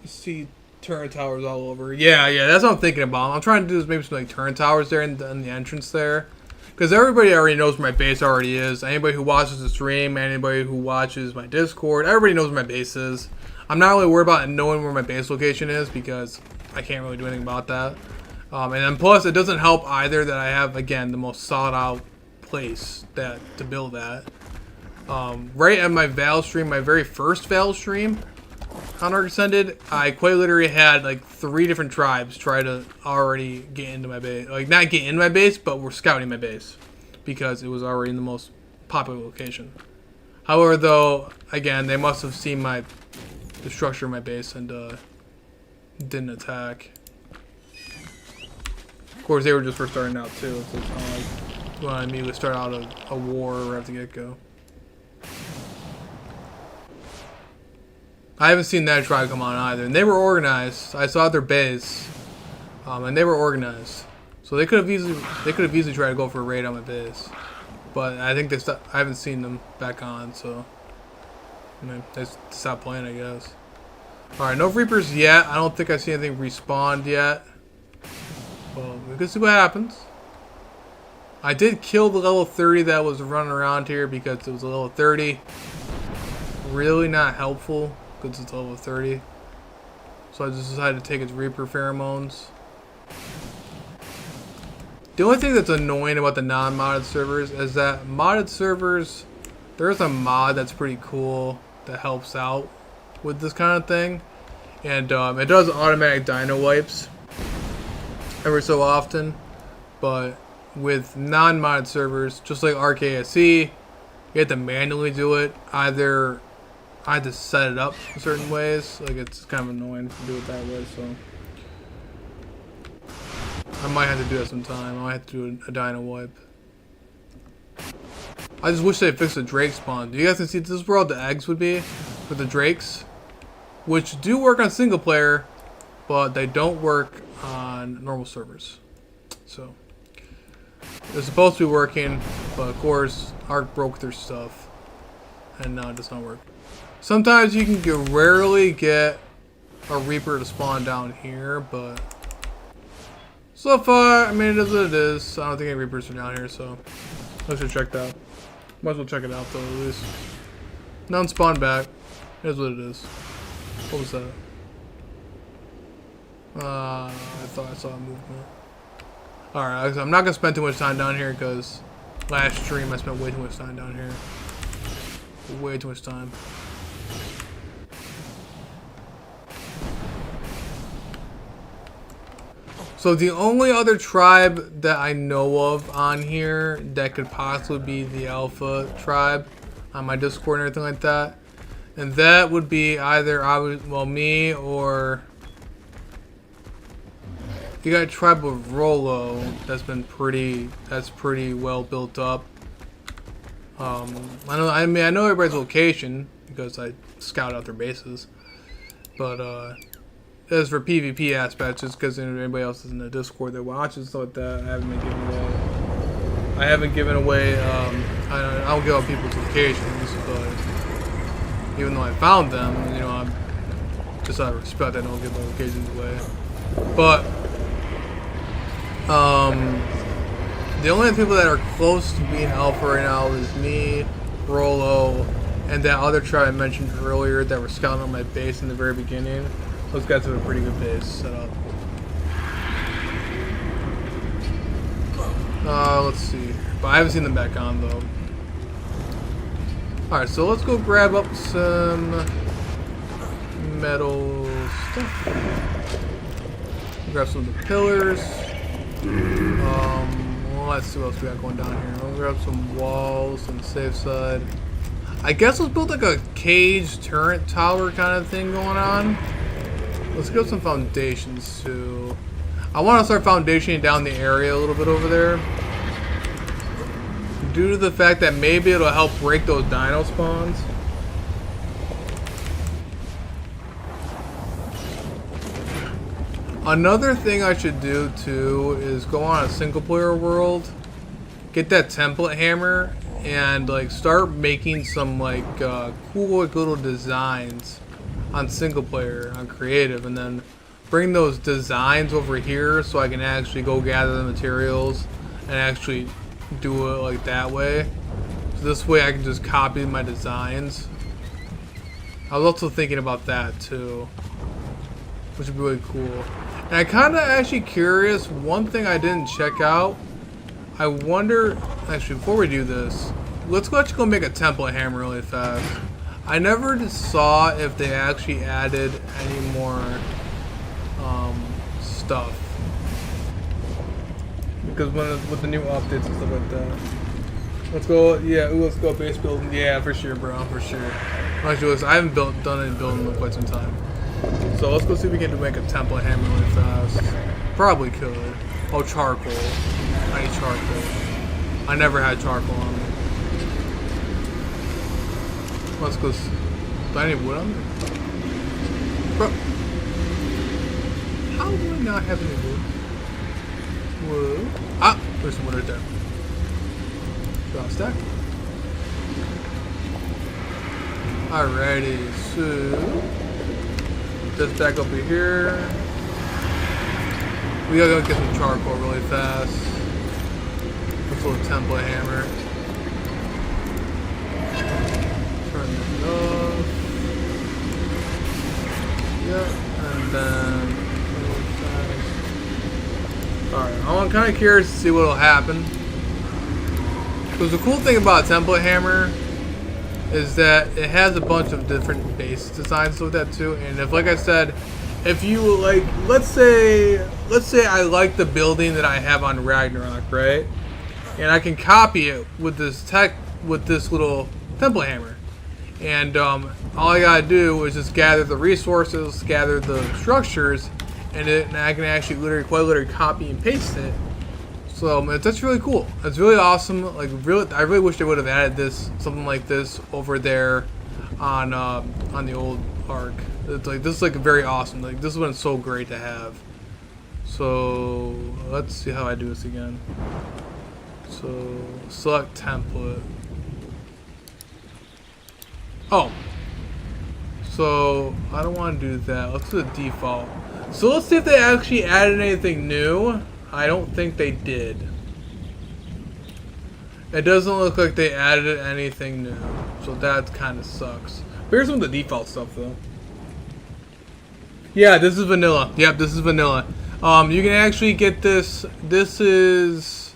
see turret towers all over. Yeah, that's what I'm thinking about. I'm trying to do is maybe some like turret towers there in the entrance there. Because everybody already knows where my base already is. Anybody who watches the stream, anybody who watches my Discord, everybody knows where my base is. I'm not really worried about knowing where my base location is, because I can't really do anything about that. And then plus, it doesn't help either that I have, again, the most solid out place to build at. Right at my Val stream, my very first Val stream, on Ark Ascended, I quite literally had like 3 different tribes try to already get into my base. Like, not get into my base, but were scouting my base. Because it was already in the most popular location. However, though, again, they must have seen the structure of my base and didn't attack. Of course, they were just first starting out too, so it's not like you want to immediately start out a war right at the get-go. I haven't seen that tribe come on either, and they were organized. I saw their base, and they were organized, so they could have easily tried to go for a raid on my base. But I think I haven't seen them back on, so they stopped playing, I guess. Alright, no Reapers yet. I don't think I see anything respawned yet. Well, we can see what happens. I did kill the level 30 that was running around here because it was a level 30. Really not helpful because it's level 30. So I just decided to take its Reaper pheromones. The only thing that's annoying about the non-modded servers is that modded servers, there's a mod that's pretty cool that helps out with this kind of thing. And it does automatic dino wipes every so often. But with non-modded servers, just like ArkASE, you have to manually do it. Either I had to set it up in certain ways. Like, it's kind of annoying to do it that way, so I might have to do that sometime. I might have to do a dino wipe. I just wish they fixed the Drake spawn. You guys can see this is where all the eggs would be for the Drakes, which do work on single player, but they don't work on normal servers. So they're supposed to be working, but of course Ark broke their stuff, and now it does not work. Sometimes you can rarely get a Reaper to spawn down here, but so far, I mean, it is what it is. I don't think any Reapers are down here, so I should check that. Might as well check it out, though, at least. None spawned back. It is what it is. What was that? I thought I saw a movement. Alright, I'm not going to spend too much time down here, because last stream I spent way too much time down here. Way too much time. So the only other tribe that I know of on here that could possibly be the Alpha tribe on my Discord and everything like that, and that would be either me or you got a tribe of Rollo that's pretty well built up. I know everybody's location because I scout out their bases, but as for PvP aspects, just because anybody else is in the Discord that watches stuff like that, I haven't been giving away. I haven't given away. I don't give out people's locations, but even though I found them, you know, I'm just out of respect, I don't give my locations away. But the only people that are close to being Alpha right now is me, Rollo, and that other tribe I mentioned earlier that were scouting on my base in the very beginning. Those guys have a pretty good base set up. Let's see. But I haven't seen them back on, though. Alright, so let's go grab up some metal stuff. Grab some of the pillars. Let's see what else we got going down here. We'll grab some walls on the safe side. I guess let's build like a cage turret tower kind of thing going on. Let's get some foundations too. I want to start foundationing down the area a little bit over there, due to the fact that maybe it'll help break those dino spawns. Another thing I should do too is go on a single player world, get that template hammer, and like start making some like cool little designs on single player, on creative, and then bring those designs over here so I can actually go gather the materials and actually do it like that way. So this way I can just copy my designs. I was also thinking about that too, which would be really cool. And I kind of actually curious, one thing I didn't check out, I wonder, actually before we do this, let's go actually go make a template hammer really fast. I never just saw if they actually added any more stuff. Because with the new updates and stuff like that. Let's go, yeah, let's go base building. Yeah, for sure, bro, for sure. Actually, I haven't done any building in quite some time. So let's go see if we can make a template hammer really fast. Probably could. Oh, charcoal. I need charcoal. I never had charcoal on me. Let's go. Do I need wood on me? Bro. How do I not have any wood? Wood. Ah! There's some wood right there. Drop stack. Alrighty, so just back over here. We gotta go get some charcoal really fast. This little template hammer. Turn it off. Yep, and then alright, I'm kind of curious to see what'll happen. Because the cool thing about a template hammer is that it has a bunch of different base designs with that too. And if, like I said, if you like, let's say I like the building that I have on Ragnarok, right? And I can copy it with this little template hammer. And all I gotta do is just gather the resources, gather the structures, and I can actually literally copy and paste it. So that's really cool. It's really awesome. Like I really wish they would have added something like this over there on the old Ark. It's like this is like very awesome. Like this one's so great to have. So let's see how I do this again. So select template. Oh. So I don't want to do that. Let's do the default. So let's see if they actually added anything new. I don't think they did. It doesn't look like they added anything new. So that kind of sucks. But here's some of the default stuff though. Yeah, this is vanilla. Yep, this is vanilla. You can actually get this. This is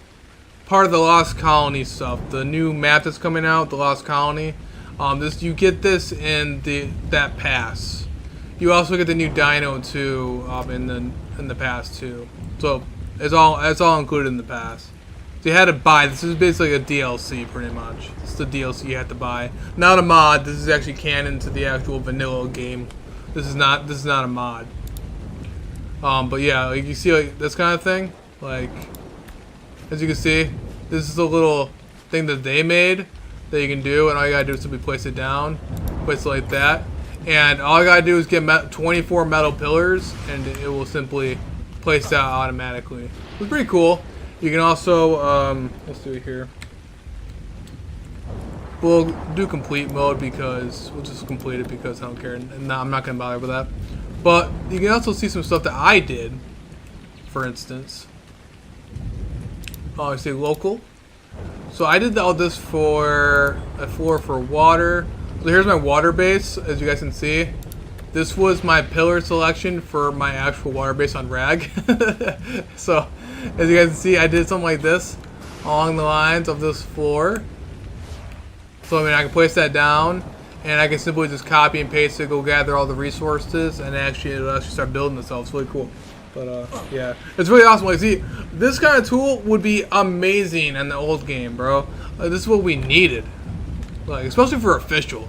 part of the Lost Colony stuff. The new map that's coming out, the Lost Colony. You get this in that pass. You also get the new Dino too in the pass too. So it's all included in the pass. So you had to buy. This is basically a DLC pretty much. It's the DLC you have to buy. Not a mod. This is actually canon to the actual vanilla game. This is not a mod. But yeah, like you see, like this kind of thing. Like as you can see, this is a little thing that they made that you can do, and all you gotta do is simply place it down, place it like that, and all I gotta do is get 24 metal pillars, and it will simply place that automatically. It's pretty cool. You can also let's do it here. We'll do complete mode because we'll just complete it because I don't care, and I'm not gonna bother with that. But you can also see some stuff that I did. For instance, I say local. So I did all this for a floor for water. So here's my water base, as you guys can see. This was my pillar selection for my actual water base on Rag. So as you guys can see, I did something like this along the lines of this floor. So I mean, I can place that down, and I can simply just copy and paste it, go gather all the resources, and it'll actually start building itself. It's really cool. But yeah, it's really awesome. Like, see, this kind of tool would be amazing in the old game, bro. This is what we needed, like especially for official.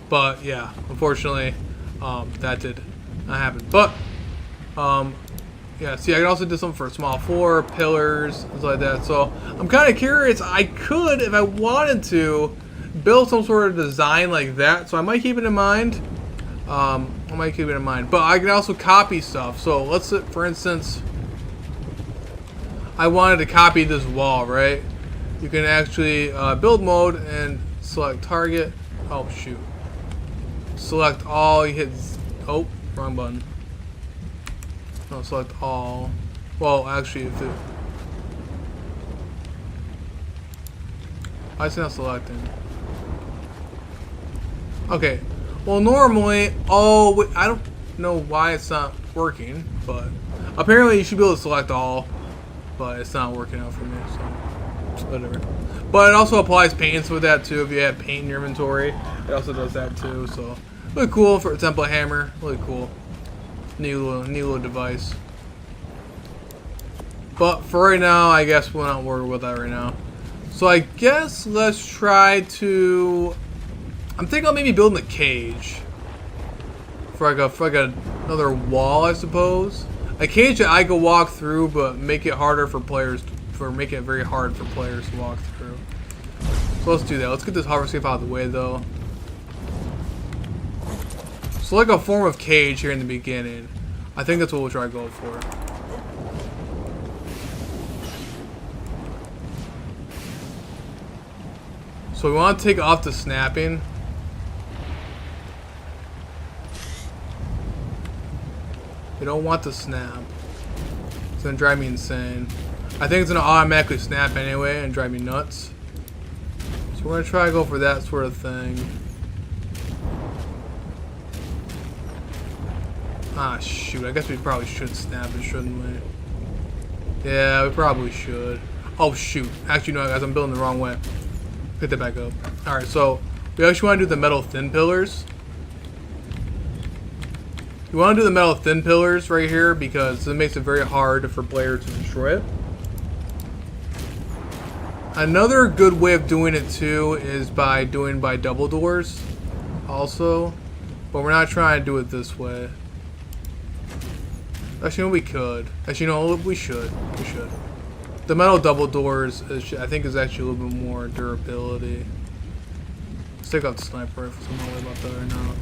But yeah, unfortunately, that did not happen. But yeah, see, I can also do something for a small floor, pillars, things like that. So I'm kind of curious. I could, if I wanted to, build some sort of design like that. So I might keep it in mind. But I can also copy stuff. So let's say, for instance, I wanted to copy this wall, right? You can actually build mode and select target. Oh shoot! Select all. You hit. Oh, wrong button. No, select all. Well, actually, if it. Why is it not selecting? Okay. Well, normally, I don't know why it's not working, but apparently you should be able to select all, but it's not working out for me, so whatever. But it also applies paints with that too. If you have paint in your inventory, it also does that too. So really cool for a template hammer. Really cool. Neat little device. But for right now, I guess we'll not worry with that right now. So I guess let's try to. I'm thinking of maybe building a cage for like another wall, I suppose. A cage that I could walk through, but make it harder for players. Make it very hard for players to walk through. So let's do that. Let's get this hover safe out of the way, though. So like a form of cage here in the beginning. I think that's what we'll try to go for. So we want to take off the snapping. We don't want to snap. It's going to drive me insane. I think it's going to automatically snap anyway and drive me nuts. So we're going to try to go for that sort of thing. Ah, shoot. I guess we probably should snap it, shouldn't we? Yeah, we probably should. Oh, shoot. Actually, no, guys. I'm building the wrong way. Pick that back up. Alright, so we actually want to do the metal thin pillars. We want to do the metal thin pillars right here because it makes it very hard for players to destroy it. Another good way of doing it too is by double doors also. But we're not trying to do it this way. Actually, no, we could. Actually, no, we should. We should. The metal double doors, I think, is actually a little bit more durability. Let's take out the sniper rifle. I'm not worried about that right now.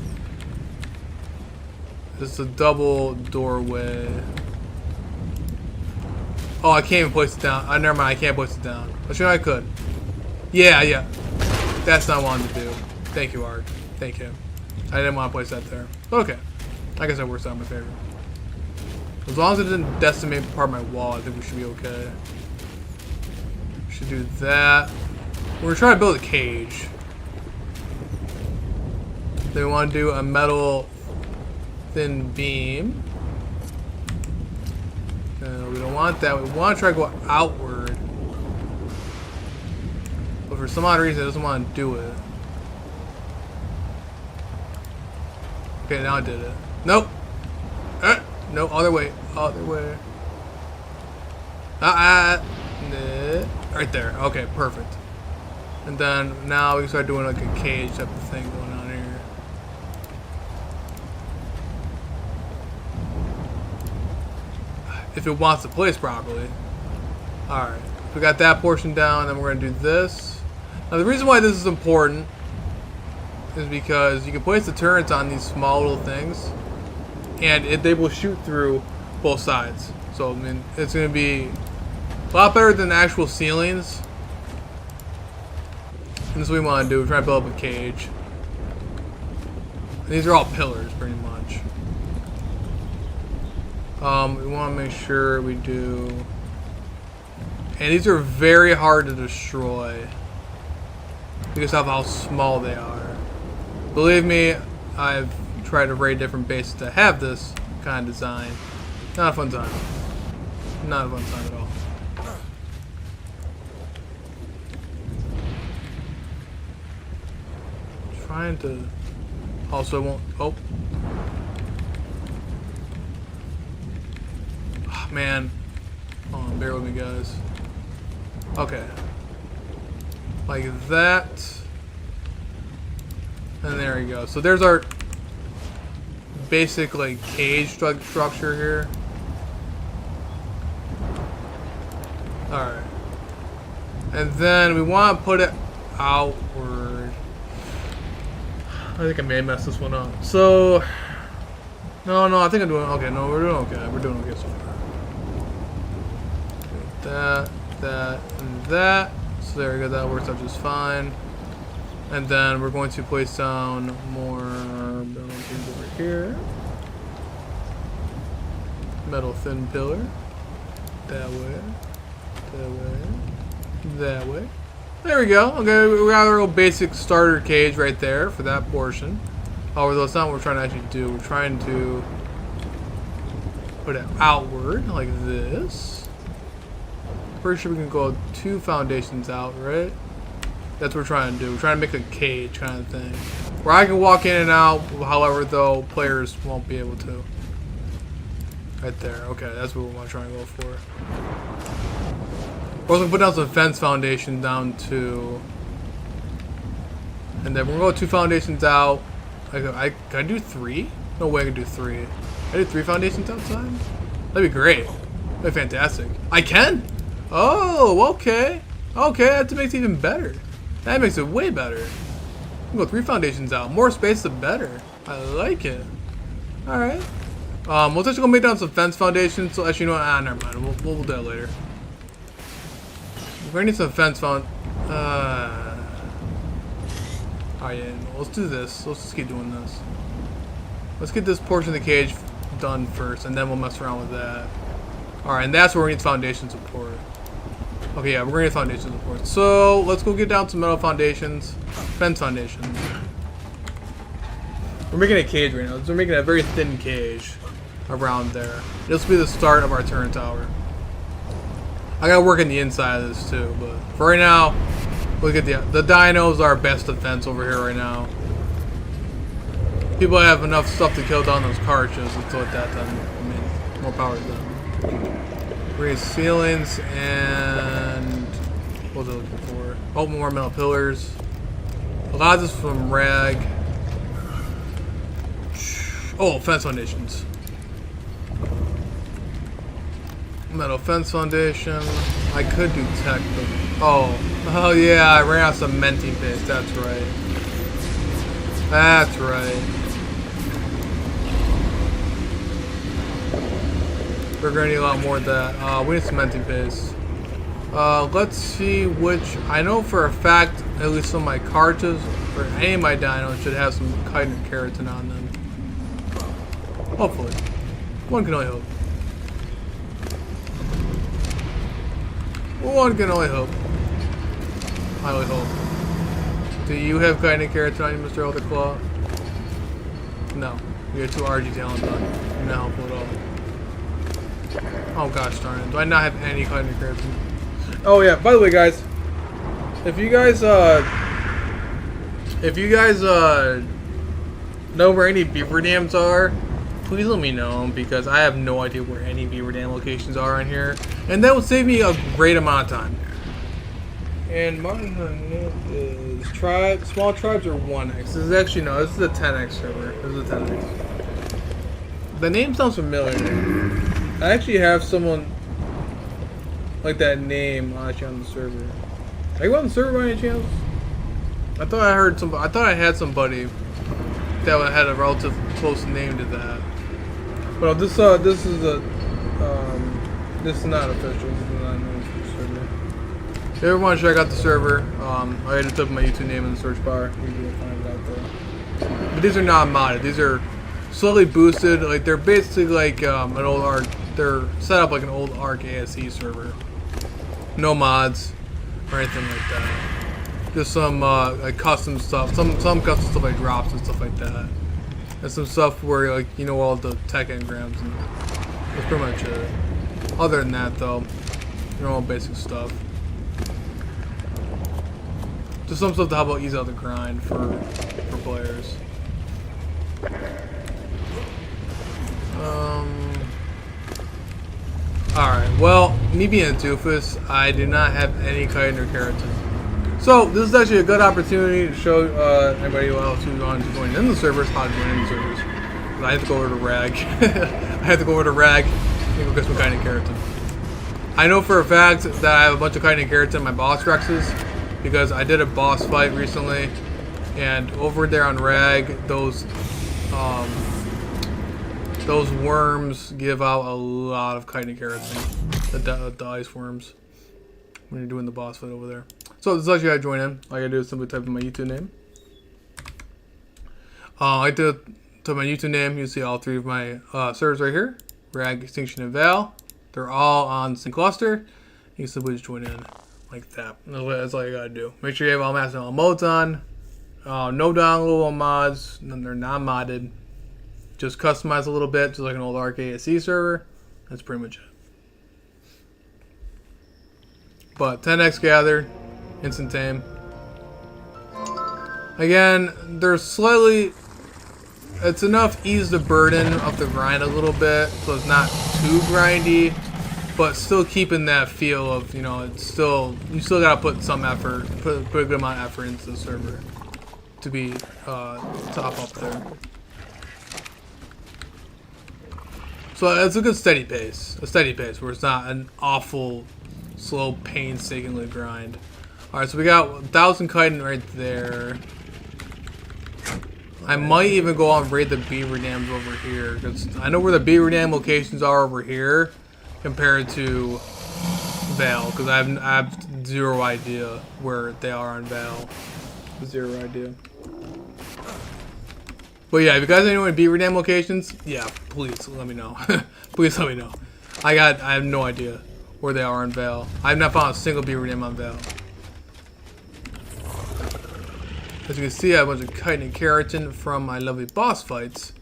It's a double doorway. Oh, I can't even place it down. Oh, never mind. I can't place it down. But sure, I could. Yeah, yeah. That's not what I wanted to do. Thank you, Art. Thank you. I didn't want to place that there. Okay. I guess that works out in my favor. As long as it didn't decimate part of my wall, I think we should be okay. Should do that. We're trying to build a cage. Then we want to do a metal thin beam. We don't want that. We want to try to go outward. But for some odd reason, it doesn't want to do it. Okay, now I did it. Nope. No, other way. Other way. Right there. Okay, perfect. And then now we can start doing like a cage type of thing going on here. If it wants to place properly. Alright. We got that portion down, then we're going to do this. Now the reason why this is important is because you can place the turrets on these small little things and they will shoot through both sides. So I mean, it's going to be a lot better than the actual ceilings. And this is what we want to do. We're trying to build up a cage. And these are all pillars, pretty much. We want to make sure we do. And these are very hard to destroy because of how small they are. Believe me, I've tried to raid different bases to have this kind of design. Not a fun time. Not a fun time at all. Trying to also won't. Oh, man. Hold on, bear with me, guys. Okay, like that, and there you go. So there's our basic like cage structure here. All right, and then we want to put it outward. I think I may mess this one up. So, no, I think I'm doing okay. No, we're doing okay. We're doing okay so far. That, and that. So there we go. That works out just fine. And then we're going to place down more buildings over here. Metal thin pillar. That way. That way. That way. There we go. Okay, we got our little basic starter cage right there for that portion. Although that's not what we're trying to actually do. We're trying to put it outward like this. Pretty sure we can go 2 foundations out, right? That's what we're trying to do. We're trying to make a cage kind of thing. Where I can walk in and out, however, though, players won't be able to. Right there. Okay, that's what we want to try and go for. We're also going to put down some fence foundation down to... And then we're going to go 2 foundations out. Can I do 3? No way I can do 3. I do 3 foundations outside? That'd be great. That'd be fantastic. I can? Oh, okay. Okay, that makes it even better. That makes it way better. We'll go 3 foundations out. More space, the better. I like it. Alright. We'll just go make down some fence foundations. So actually, you know what? Never mind. We'll do that later. We're gonna need some fence Oh yeah, let's do this. Let's just keep doing this. Let's get this portion of the cage done first, and then we'll mess around with that. Alright, and that's where we need foundation support. Okay, yeah, we're gonna need foundation support. So, let's go get down some metal foundations. Fence foundations. We're making a cage right now. So we're making a very thin cage around there. This will be the start of our turret tower. I gotta work in the inside of this too, but for right now, look at the dinos are our best defense over here right now. People have enough stuff to kill down those cartridges until at that time. I mean, more power to them. Raise ceilings and what was I looking for? Oh, more metal pillars. A lot of this from rag. Oh, fence foundations. Metal fence foundation. I could do tech, but oh yeah, I ran out of cementing paste. That's right. That's right. We're gonna need a lot more of that. We need cementing paste. Let's see which. I know for a fact, at least some of my cartridges or any of my dinos should have some chitin keratin on them. Hopefully, one can only hope. One can only hope. I only hope. Do you have chitin keratin on you, Mr. Elder Claw? No. You have 2 RG talents on you. You're not helpful at all. Oh gosh darn it. Do I not have any chitin keratin? Oh yeah, by the way guys, if you guys know where any beaver dams are, please let me know, because I have no idea where any beaver dam locations are in here, and that will save me a great amount of time. And my is small tribes are 1x. This is actually no, this is a 10x server. This is a 10x. The name sounds familiar. I actually have someone like that name actually on the server. Are you on the server by any chance? I thought I heard some. I thought I had somebody that had a relative close name to that. But this is a this is not official. This is not an official server. If you ever want to check out the server, I just type my YouTube name in the search bar. You can find it out there. But these are not modded. These are slowly boosted. Like they're basically like an old ARC. They're set up like an old ARC ASE server. No mods or anything like that. Just some like custom stuff. Some custom stuff like drops and stuff like that. And some stuff where like you know all the tech engrams and that's pretty much it. Other than that though, normal basic stuff. Just some stuff to help out ease out the grind for players. Alright, well, me being a doofus, I do not have any chitin or keratin. So, this is actually a good opportunity to show everybody else who's on to join in the servers how to join in the servers. I have to go over to Rag. I have to go over to Rag and go get some chitin and keratin. I know for a fact that I have a bunch of chitin and keratin in my boss Rexes because I did a boss fight recently, and over there on Rag, those worms give out a lot of chitin and keratin. The ice worms when you're doing the boss fight over there. So this is actually how I join in. All I gotta do is simply type in my YouTube name. I did type my YouTube name. You see all 3 of my servers right here. Rag, Extinction, and Val. They're all on the same cluster. You simply just join in like that. That's all you gotta do. Make sure you have all master all modes on. No downloadable mods. They're not modded. Just customize a little bit, just like an old ARC ASE server. That's pretty much it. But 10x gathered, instant tame. Again, there's slightly... It's enough ease the burden of the grind a little bit, so it's not too grindy, but still keeping that feel of, you know, it's still, you still gotta put some effort, put a good amount of effort into the server to be top up there. So it's a good steady pace where it's not an awful, slow, painstakingly grind. All right, so we got 1,000 chitin right there. I might even go out and raid the beaver dams over here, because I know where the beaver dam locations are over here compared to Vale, because I have zero idea where they are on Vale. Zero idea. But yeah, if you guys know any beaver dam locations, yeah, please let me know. Please let me know. I have no idea where they are on Vale. I have not found a single beaver dam on Vale. As you can see, I have a bunch of chitin and keratin from my lovely boss fights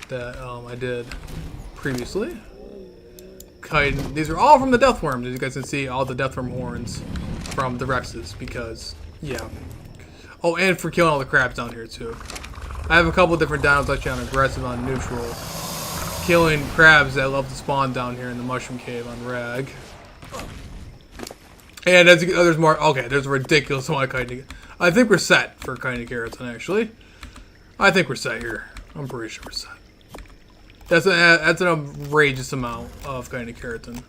that I did previously. Chitin. These are all from the death worms. As you guys can see, all the death worm horns from the Rexes, because, yeah. Oh, and for killing all the crabs down here, too. I have a couple different downs actually on aggressive, on neutral. Killing crabs that love to spawn down here in the mushroom cave on rag. And as you, there's more. Okay, there's a ridiculous amount of chitin. I think we're set for chitin and keratin, actually. I think we're set here. I'm pretty sure we're set. That's an outrageous amount of chitin and keratin.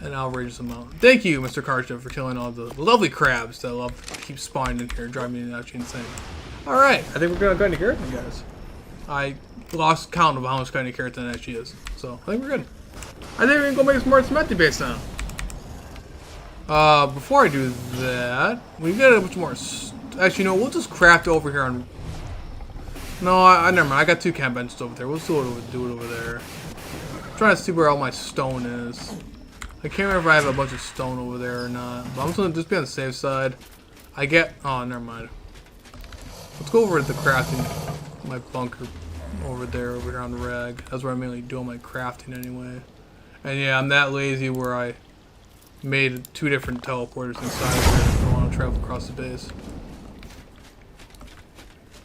An outrageous amount. Thank you, Mr. Karsha, for killing all the lovely crabs that love to keep spawning in here, driving me actually insane. Alright, I think we're going to chitin and keratin, guys. I lost count of how much chitin and keratin actually is. So, I think we're good. I think we can go make some more cementing base now. Before I do that, we got a bunch more. Actually, no, we'll just craft over here on. No, I never mind. I got 2 camp benches over there. We'll still do it over there. I'm trying to see where all my stone is. I can't remember if I have a bunch of stone over there or not. But I'm just gonna be on the safe side. I get. Oh, never mind. Let's go over to the crafting. My bunker over here on the rag. That's where I'm mainly doing my crafting anyway. And yeah, I'm that lazy where I made 2 different teleporters inside of here if I want to travel across the base.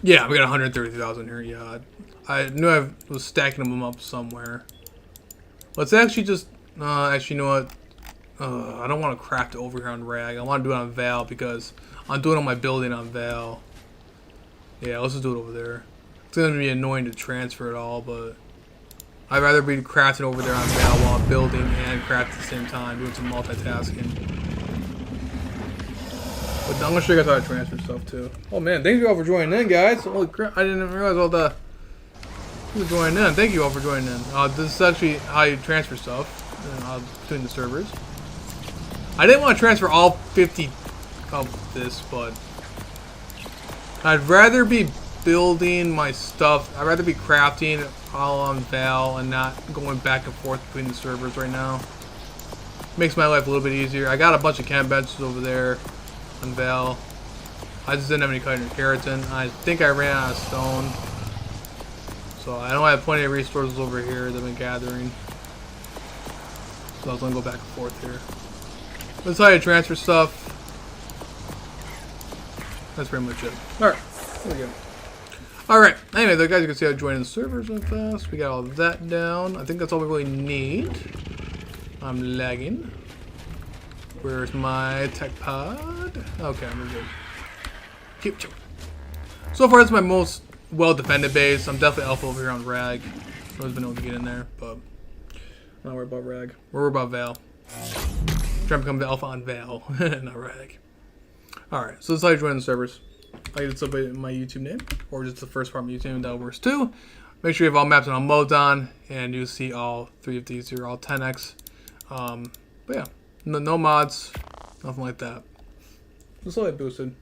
Yeah, we got 130,000 here. Yeah, I knew I was stacking them up somewhere. Let's actually just. Actually, you know what? I don't want to craft it over here on rag. I want to do it on Val because I'm doing all my building on Val. Yeah, let's just do it over there. It's gonna be annoying to transfer it all, but I'd rather be crafting over there on Val while I'm building and craft at the same time, doing some multitasking. But I'm gonna show you guys how to transfer stuff too. Oh man, thank you all for joining in, guys. Holy crap, I didn't even realize all the people joining in. Thank you all for joining in. This is actually how you transfer stuff between the servers. I didn't want to transfer all 50 of this, but I'd rather be building my stuff. I'd rather be crafting all on Val and not going back and forth between the servers right now. Makes my life a little bit easier. I got a bunch of camp benches over there on Val. I just didn't have any chitin or keratin. I think I ran out of stone. So I know I have plenty of resources over here that I've been gathering. So I was gonna go back and forth here. That's how you transfer stuff. That's pretty much it. Alright, there we go. Alright, anyway, though, guys, you can see how to join the servers with us. We got all of that down. I think that's all we really need. I'm lagging. Where's my tech pod? Okay, we're good. Keep chilling. So far, it's my most well-defended base. I'm definitely alpha over here on Rag. I've always been able to get in there, but I'm not worried about Rag. We're worried about Val. Trying to become the alpha on Val, not Rag. Alright, so this is how you join the servers. I can just put my YouTube name, or just the first part of my YouTube name, that works too. Make sure you have all maps and all modes on, and you'll see all 3 of these here, all 10x. But yeah, no mods, nothing like that. Just slowly boosted.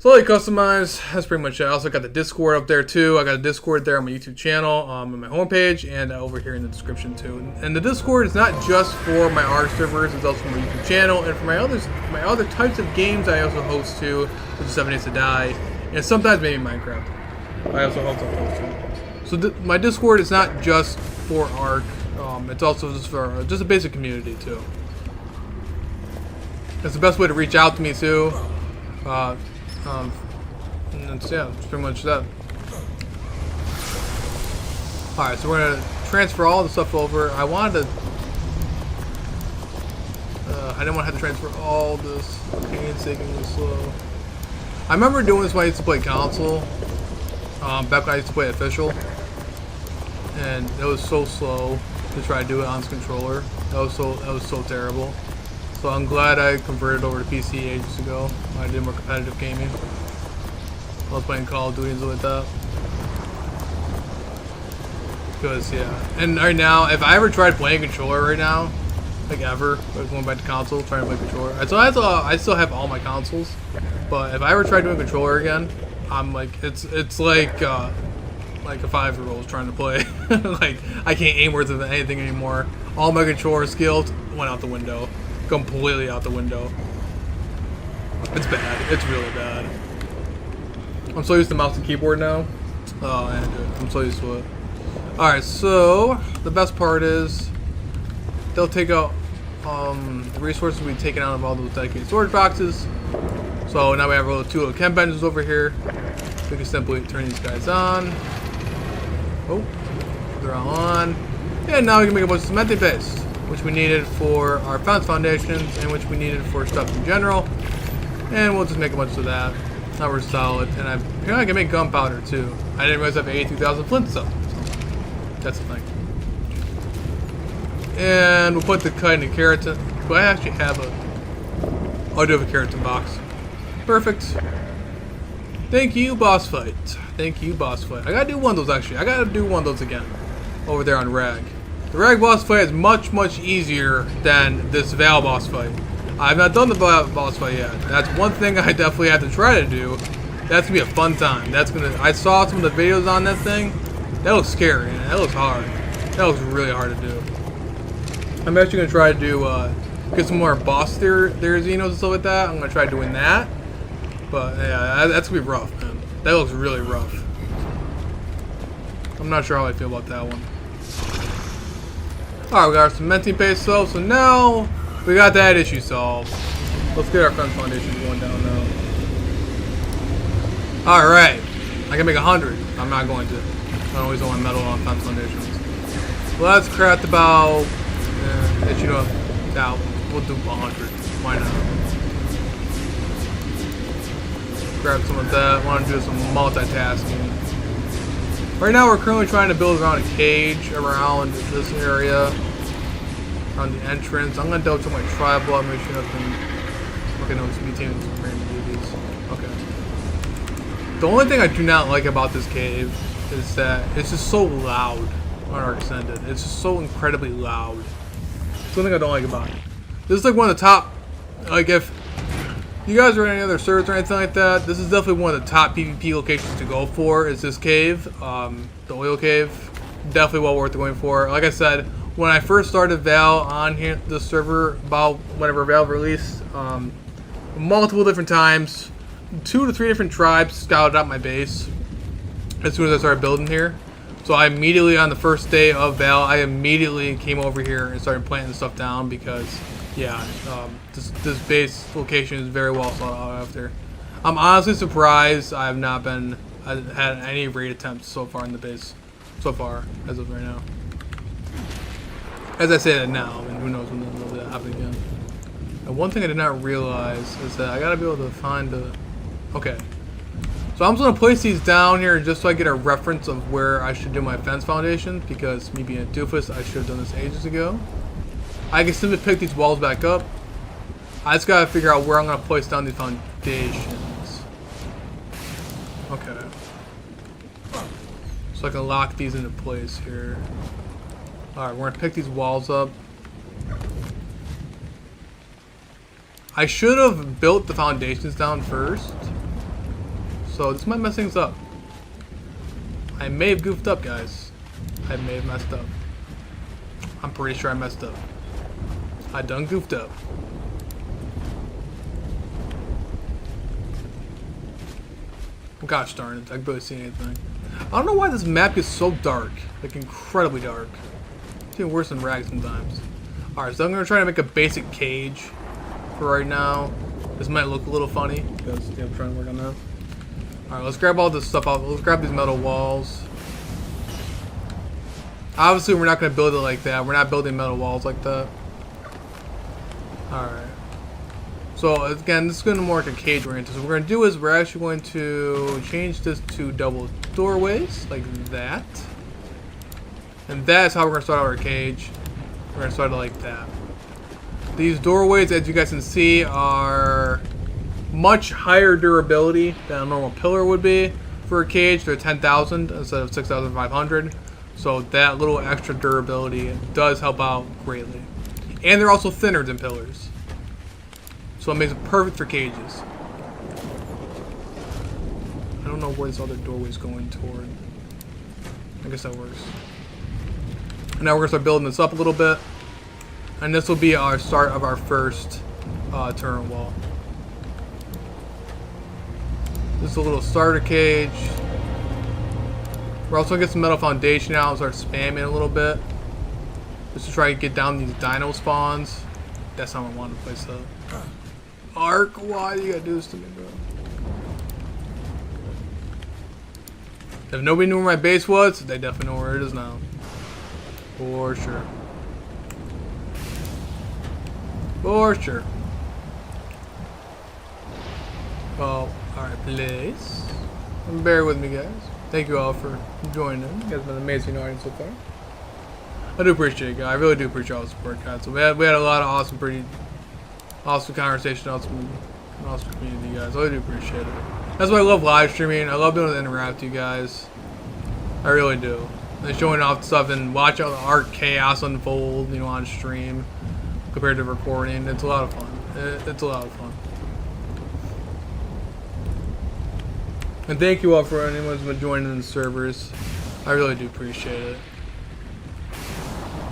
Slowly customized, that's pretty much it. I also got the Discord up there too. I got a Discord there on my YouTube channel, on my homepage, and over here in the description too. And the Discord is not just for my R servers, it's also for my YouTube channel, and for my other types of games I also host too, which is 7 Days to Die, and sometimes maybe Minecraft. I also host too. So my Discord is not just for Ark, it's also just for just a basic community too. It's the best way to reach out to me too. And that's, yeah, that's pretty much that. Alright, so we're gonna transfer all the stuff over. I wanted to... I didn't want to have to transfer all this painstakingly slow. I remember doing this when I used to play console. Back when I used to play official. And it was so slow to try to do it on this controller. That was so terrible. So I'm glad I converted over to PC ages ago when I did more competitive gaming. I was playing Call of Duty and stuff like that. Because, yeah. And right now, if I ever tried playing controller right now, like ever, like going back to console, trying to play controller. I still have all my consoles. But if I ever tried doing controller again, I'm like, it's like a 5-year-old trying to play. Like, I can't aim worth of anything anymore. All my controller skills went out the window. Completely out the window. It's bad. It's really bad. I'm so used to mouse and keyboard now. Oh, and I'm so used to it. Alright, so the best part is they'll take out the resources we've taken out of all those dedicated storage boxes. So now we have our two little chem benches over here. We can simply turn these guys on. Oh, they're all on. And now we can make a bunch of cementing paste, which we needed for our fence foundations and which we needed for stuff in general. And we'll just make a bunch of that. Now we're solid. And I can make gunpowder too. I didn't realize I have 82,000 flint stuff. So that's the thing. And we'll put the kite in the keratin. But I actually have I do have a keratin box. Perfect. Thank you, boss fight. Thank you, boss fight. I gotta do one of those actually. I gotta do one of those again. Over there on Rag. The Rag boss fight is much, much easier than this Val boss fight. I've not done the boss fight yet. That's one thing I definitely have to try to do. That's gonna be a fun time. I saw some of the videos on that thing. That looks scary, man. That looks hard. That looks really hard to do. I'm actually gonna try to do get some more boss Therizzinos and stuff like that. I'm gonna try doing that. But yeah, that's gonna be rough, man. That looks really rough. I'm not sure how I feel about that one. Alright, we got our cementing paste solved, so now we got that issue solved. Let's get our fence foundations going down now. Alright, I can make 100. I'm not going to. I always want metal on fence foundations. Let's craft about, now we'll do 100. Why not? Grab some of that. Want to do some multitasking. Right now, we're currently trying to build around a cage around this area, around the entrance. I'm gonna double check my tribal. I'm make sure nothing. Okay, no, it's mutating some random babies. Okay. The only thing I do not like about this cave is that it's just so loud on our extended. It's just so incredibly loud. It's one thing I don't like about it. This is like one of the top. Like if you guys are in any other servers or anything like that, this is definitely one of the top PvP locations to go for, is this cave, the oil cave. Definitely well worth going for. Like I said, when I first started Val on here, the server, about whenever Val released, multiple different times, 2 to 3 different tribes scouted out my base as soon as I started building here. So I immediately, on the first day of Val, I immediately came over here and started planting stuff down because, yeah, this base location is very well sought out after. I'm honestly surprised I have not had any raid attempts so far in the base, so far, as of right now. As I say that now, and who knows when that'll happen again. And one thing I did not realize is that I gotta be able to find the... Okay. So I'm just gonna place these down here just so I get a reference of where I should do my fence foundation, because me being a doofus, I should have done this ages ago. I can simply pick these walls back up. I just gotta figure out where I'm gonna place down these foundations. Okay. So I can lock these into place here. Alright, we're gonna pick these walls up. I should have built the foundations down first. So this might mess things up. I may have goofed up, guys. I may have messed up. I'm pretty sure I messed up. I done goofed up. Gosh darn it, I can barely see anything. I don't know why this map is so dark. Like, incredibly dark. It's even worse than Rag sometimes. Alright, so I'm going to try to make a basic cage for right now. This might look a little funny because I'm trying to work on that. Alright, let's grab all this stuff off. Let's grab these metal walls. Obviously, we're not going to build it like that. We're not building metal walls like that. Alright. So, again, this is going to be more like a cage oriented. So, what we're going to do is we're actually going to change this to double doorways, like that. And that's how we're going to start out our cage. We're going to start it like that. These doorways, as you guys can see, are much higher durability than a normal pillar would be for a cage. They're 10,000 instead of 6,500. So that little extra durability does help out greatly. And they're also thinner than pillars. So it makes it perfect for cages. I don't know where this other doorway is going toward. I guess that works. And now we're going to start building this up a little bit. And this will be our start of our first turret wall. This is a little starter cage. We're also going to get some metal foundation out and start spamming a little bit. Just to try to get down these dino spawns. That's how I want to place that. Ark, why do you gotta do this to me, bro? If nobody knew where my base was, they definitely know where it is now. For sure. For sure. Oh, alright, please. Bear with me, guys. Thank you all for joining in. You guys have been an amazing audience so far. I do appreciate it, guys. I really do appreciate all the support, guys. So we had a lot of awesome, pretty awesome conversation, awesome community, guys. I really do appreciate it. That's why I love live streaming. I love being able to interact with you guys. I really do. And showing off stuff and watch how the art chaos unfold, you know, on stream compared to recording. It's a lot of fun. It's a lot of fun. And thank you all for anyone who's been joining the servers. I really do appreciate it.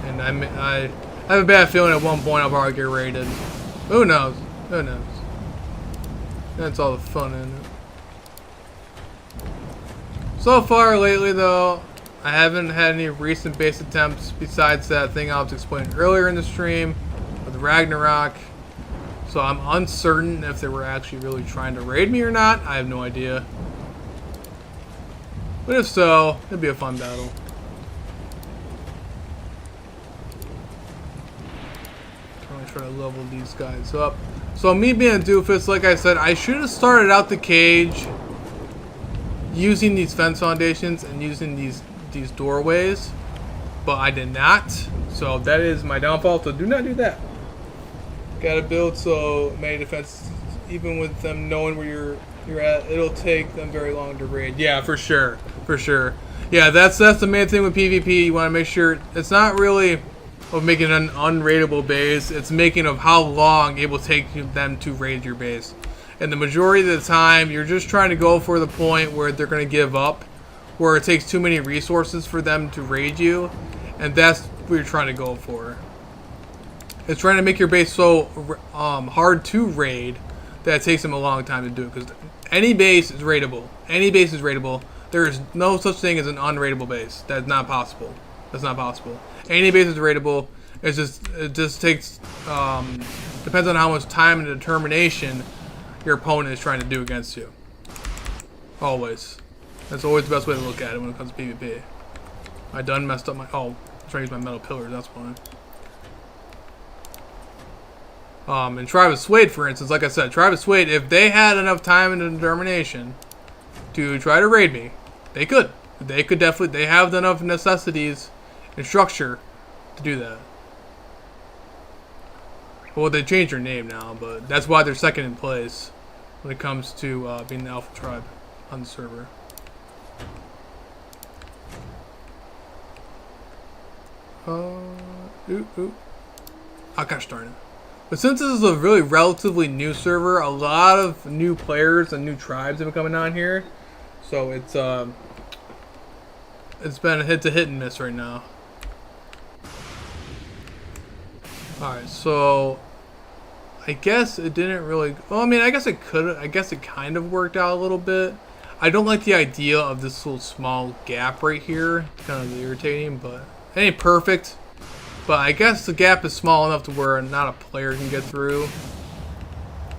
And I have a bad feeling at one point I'll probably get raided. Who knows? Who knows? That's all the fun in it. So far lately though, I haven't had any recent base attempts besides that thing I was explaining earlier in the stream with Ragnarok. So I'm uncertain if they were actually really trying to raid me or not. I have no idea. But if so, it'd be a fun battle. Try to level these guys up. So me being a doofus, like I said, I should have started out the cage using these fence foundations and using these doorways, but I did not. So that is my downfall. So do not do that. Gotta build so many defenses, even with them knowing where you're at, it'll take them very long to raid. Yeah, for sure, for sure. Yeah, that's the main thing with PvP. You want to make sure it's not really of making an unraidable base, it's making of how long it will take them to raid your base. And the majority of the time, you're just trying to go for the point where they're going to give up, where it takes too many resources for them to raid you, and that's what you're trying to go for. It's trying to make your base so hard to raid that it takes them a long time to do it, because any base is raidable. Any base is raidable. There is no such thing as an unraidable base. That's not possible. That's not possible. Any base is raidable. It just takes depends on how much time and determination your opponent is trying to do against you. Always. That's always the best way to look at it when it comes to PvP. I done messed up my I'm trying to use my metal pillars, that's why. And Travis Wade, for instance, like I said, Travis Wade, if they had enough time and determination to try to raid me, they could. They could definitely, they have enough necessities and structure to do that. Well, they changed their name now, but that's why they're second in place when it comes to being the Alpha Tribe on the server. Oh, gosh darn it. But since this is a really relatively new server, a lot of new players and new tribes have been coming on here. So it's been a hit and miss right now. Alright, so I guess it didn't really, well, I mean, I guess it kind of worked out a little bit. I don't like the idea of this little small gap right here. It's kind of irritating, but it ain't perfect. But I guess the gap is small enough to where not a player can get through.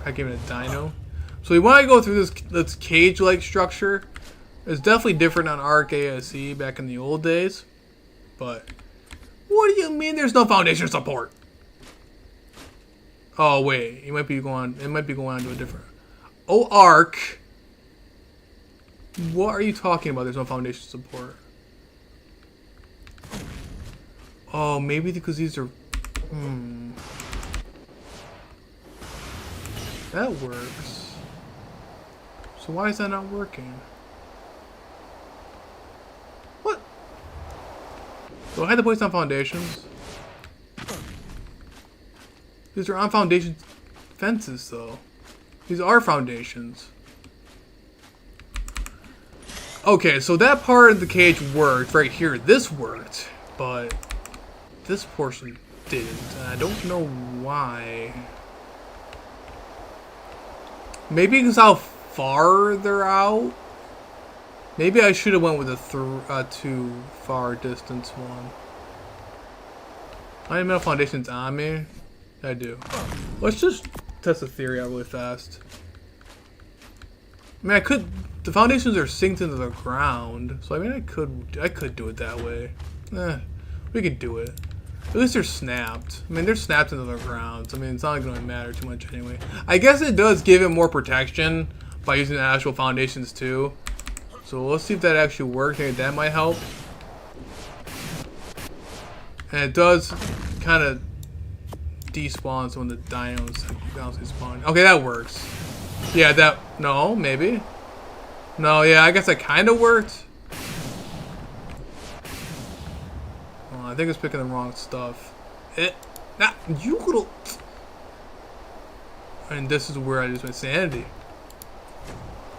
Heck, even a dino. So we want to go through this cage-like structure. It's definitely different on Arc ASE back in the old days. But what do you mean there's no foundation support? Oh wait, it might be going on to a different. Oh, Arc. What are you talking about? There's no foundation support. Oh, maybe because these are. That works. So why is that not working? What? Do I have to place on foundations? These are on foundation fences, though. These are foundations. Okay, so that part of the cage worked right here. This worked, but this portion didn't. I don't know why. Maybe because how far they're out. Maybe I should have went with a too far distance one. I have metal foundations on me. I do. Let's just test the theory out really fast. I mean, the foundations are synced into the ground, so I mean, I could do it that way. We could do it. At least they're snapped. I mean, they're snapped into the ground. So, I mean, it's not going to matter too much anyway. I guess it does give it more protection by using the actual foundations too. So let's see if that actually works. Maybe that might help. And it does kind of despawn when the dinos actually spawn. Okay, that works. Yeah, no, maybe. No, yeah, I guess that kind of worked. I think it's picking the wrong stuff. You little. And this is where I lose my sanity.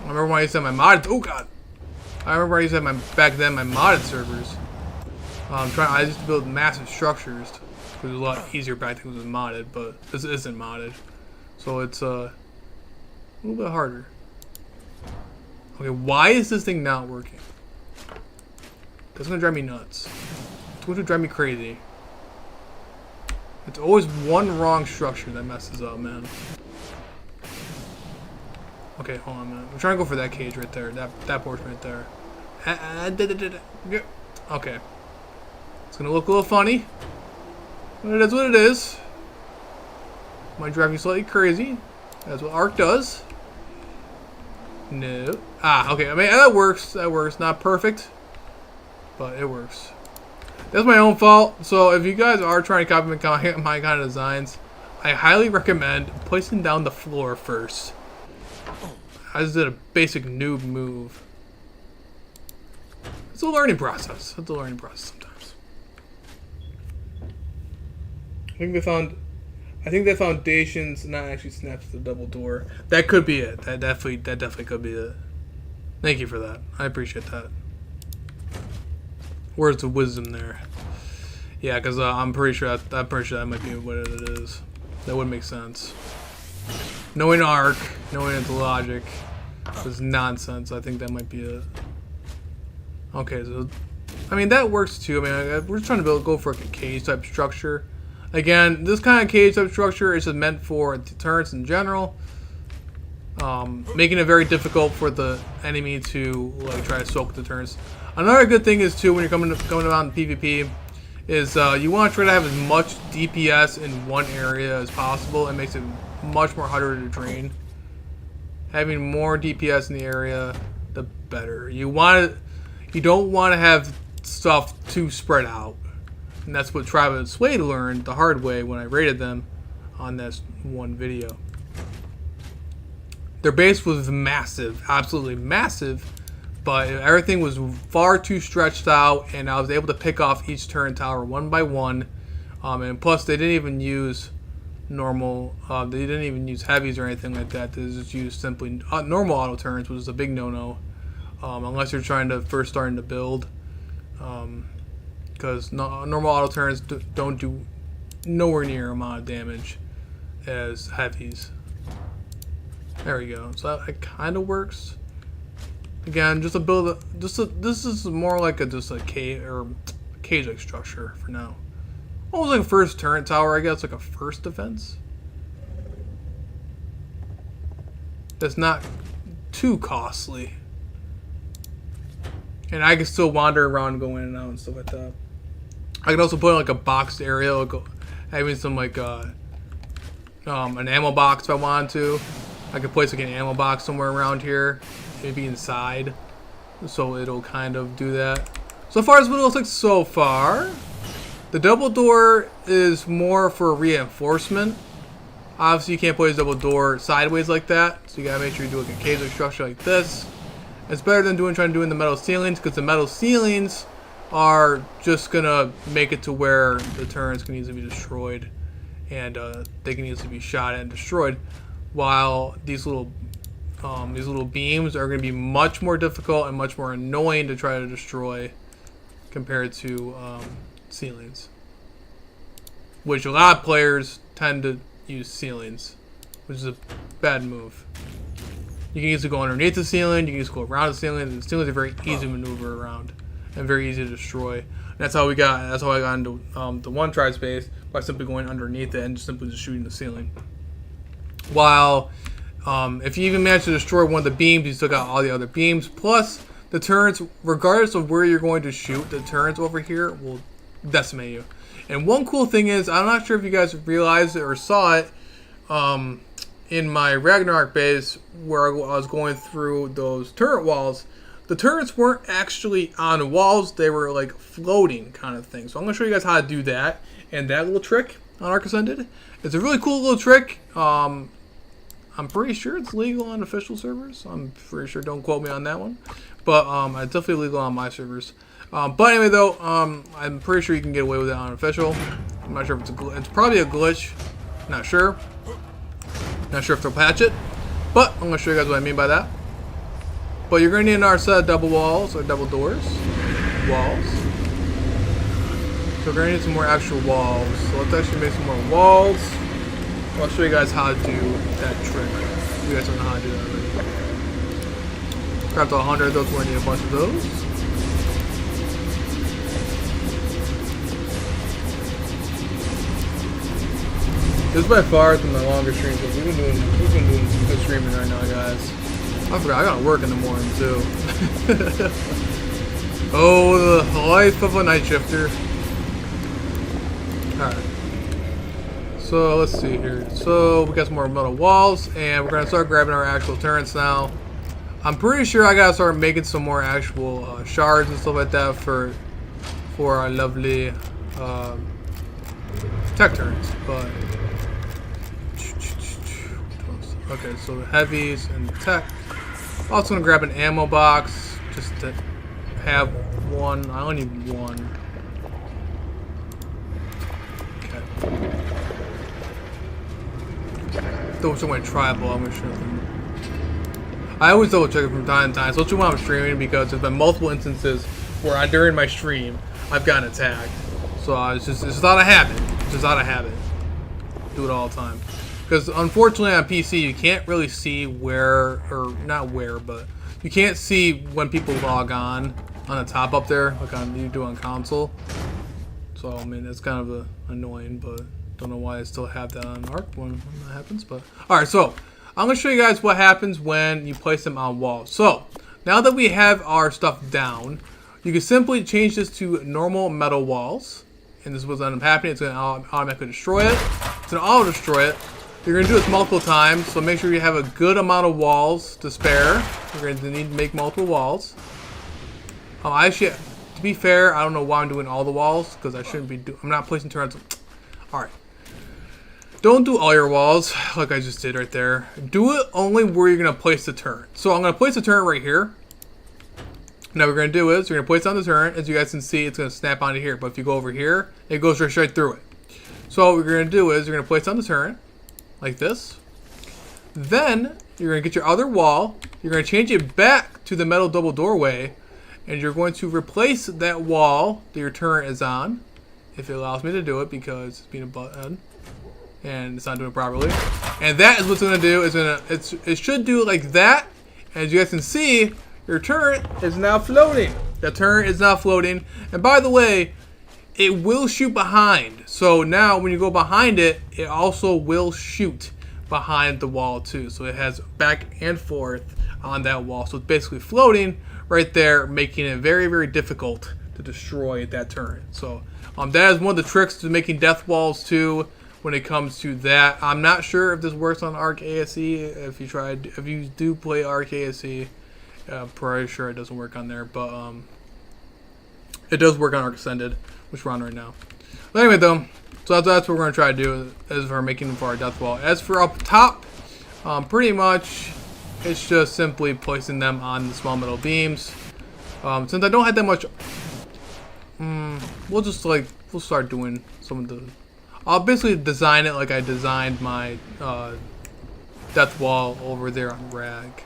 I remember when I used to have my modded. Oh god. I remember I used to have back then my modded servers. I used to build massive structures. It was a lot easier back then. It was modded, but this isn't modded, so it's a little bit harder. Okay, why is this thing not working? That's gonna drive me nuts. It's going to drive me crazy. It's always one wrong structure that messes up, man. Okay, hold on a minute. I'm trying to go for that cage right there. That portion right there. Okay. It's gonna look a little funny. But it is what it is. Might drive you slightly crazy. That's what Arc does. No. Okay. I mean, that works. That works. Not perfect, but it works. That's my own fault. So if you guys are trying to copy my kind of designs, I highly recommend placing down the floor first. I just did a basic noob move. It's a learning process. It's a learning process sometimes. I think the foundation's not actually snapped to the double door. That could be it. That definitely could be it. Thank you for that. I appreciate that. Words of wisdom there. Yeah, because I'm pretty sure that might be what it is. That would make sense. Knowing Arc, knowing its logic, is nonsense. I think that might be it. Okay, so I mean that works too. I mean, we're just trying to go for like a cage type structure. Again, this kind of cage type structure is just meant for deterrence in general, making it very difficult for the enemy to like try to soak deterrence. Another good thing is too when you're coming around PvP is you want to try to have as much DPS in one area as possible. It makes it much more harder to drain. Having more DPS in the area, the better. You don't want to have stuff too spread out. And that's what Travis Swade learned the hard way when I rated them on this one video. Their base was massive, absolutely massive, but everything was far too stretched out, and I was able to pick off each turret tower one by one. And plus, they didn't even use normal, they didn't even use heavies or anything like that. They just used simply normal auto turrets, which is a big no-no, unless you're trying to first starting to build. Because normal auto turrets don't do nowhere near amount of damage as heavies. There we go. So that kind of works. Again, just a build. This is more like just a cage-like structure for now. Almost like a first turret tower, I guess, like a first defense. that's not too costly. And I can still wander around, go in and out and stuff like that. I can also put in like a boxed area, like having some like an ammo box if I wanted to. I could place like an ammo box somewhere around here, maybe inside, so it'll kind of do that. So far as what it looks like so far, the double door is more for reinforcement. Obviously you can't place a double door sideways like that, so you gotta make sure you do like a casual structure like this. It's better than trying to do in the metal ceilings, because the metal ceilings are just gonna make it to where the turrets can easily be destroyed, and they can easily be shot at and destroyed. While these little beams are gonna be much more difficult and much more annoying to try to destroy compared to ceilings, which a lot of players tend to use ceilings, which is a bad move. You can easily go underneath the ceiling, you can just go around the ceiling, and the ceilings are very easy to maneuver around and very easy to destroy. And that's how I got into the one try space, by simply going underneath it and just simply shooting the ceiling. While if you even manage to destroy one of the beams, you still got all the other beams. Plus, the turrets, regardless of where you're going to shoot, the turrets over here will decimate you. And one cool thing is, I'm not sure if you guys realized it or saw it, in my Ragnarok base where I was going through those turret walls, the turrets weren't actually on walls, they were like floating kind of thing. So I'm going to show you guys how to do that, and that little trick on Ark Ascended. It's a really cool little trick. I'm pretty sure it's legal on official servers. I'm pretty sure, don't quote me on that one. But it's definitely legal on my servers. But anyway though, I'm pretty sure you can get away with it on official. I'm not sure if it's probably a glitch. Not sure. Not sure if they'll patch it, but I'm going to show you guys what I mean by that. But you're going to need another set of double walls, or double doors. Walls. So we're going to need some more actual walls. So let's actually make some more walls. I'll show you guys how to do that trick. You guys don't know how to do that already. Craft 100 of those, we're going to need a bunch of those. This is by far some of my longest streams. We've been doing some good streaming right now, guys. I forgot I gotta work in the morning too. Oh, the life of a night shifter. Alright. So let's see here. So we got some more metal walls, and we're gonna start grabbing our actual turrets now. I'm pretty sure I gotta start making some more actual shards and stuff like that for our lovely tech turrets, but. Okay, so the heavies and the tech. Also gonna grab an ammo box just to have one. I only need one. Okay. Double check my tribal. I'm gonna show them. I always double check it from time to time, especially when I'm streaming, because there's been multiple instances where during my stream I've gotten attacked. So it's just out of habit. It's just out of habit. Do it all the time. Because unfortunately on PC you can't really see where, or not where, but you can't see when people log on the top up there, like you do on console. So I mean it's kind of annoying, but don't know why I still have that on Ark when that happens. But alright, so I'm going to show you guys what happens when you place them on walls. So now that we have our stuff down, you can simply change this to normal metal walls. And this is what's going to end up happening. It's going to automatically destroy it. It's going to auto destroy it. You're going to do this multiple times, so make sure you have a good amount of walls to spare. You're going to need to make multiple walls. Actually, to be fair, I don't know why I'm doing all the walls, because I shouldn't be I'm not placing turrets. Alright. Don't do all your walls, like I just did right there. Do it only where you're going to place the turret. So I'm going to place the turret right here. Now what we're going to do is, we're going to place it on the turret. As you guys can see, it's going to snap onto here. But if you go over here, it goes right straight through it. So what we're going to do is, you're going to place it on the turret. Like this. Then you're going to get your other wall. You're going to change it back to the metal double doorway, and you're going to replace that wall that your turret is on, if it allows me to do it, because it's being a button and it's not doing it properly. And that is what's going to do. It should do it like that. As you guys can see, your turret is now floating. The turret is now floating. And by the way, it will shoot behind. So now when you go behind it, it also will shoot. behind the wall too. So it has back and forth on that wall. So it's basically floating right there, making it very, very difficult to destroy that turret. So that is one of the tricks to making death walls too. When it comes to that, I'm not sure if this works on Arc ASE. If you do play Arc ASE, I'm pretty sure it doesn't work on there, but it does work on Arc Ascended, which we're on right now. But anyway, though, so that's what we're gonna try to do as for making for our death wall. As for up top, pretty much it's just simply placing them on the small metal beams. Since I don't have that much, we'll start doing some of the. I'll basically design it like I designed my death wall over there on Rag.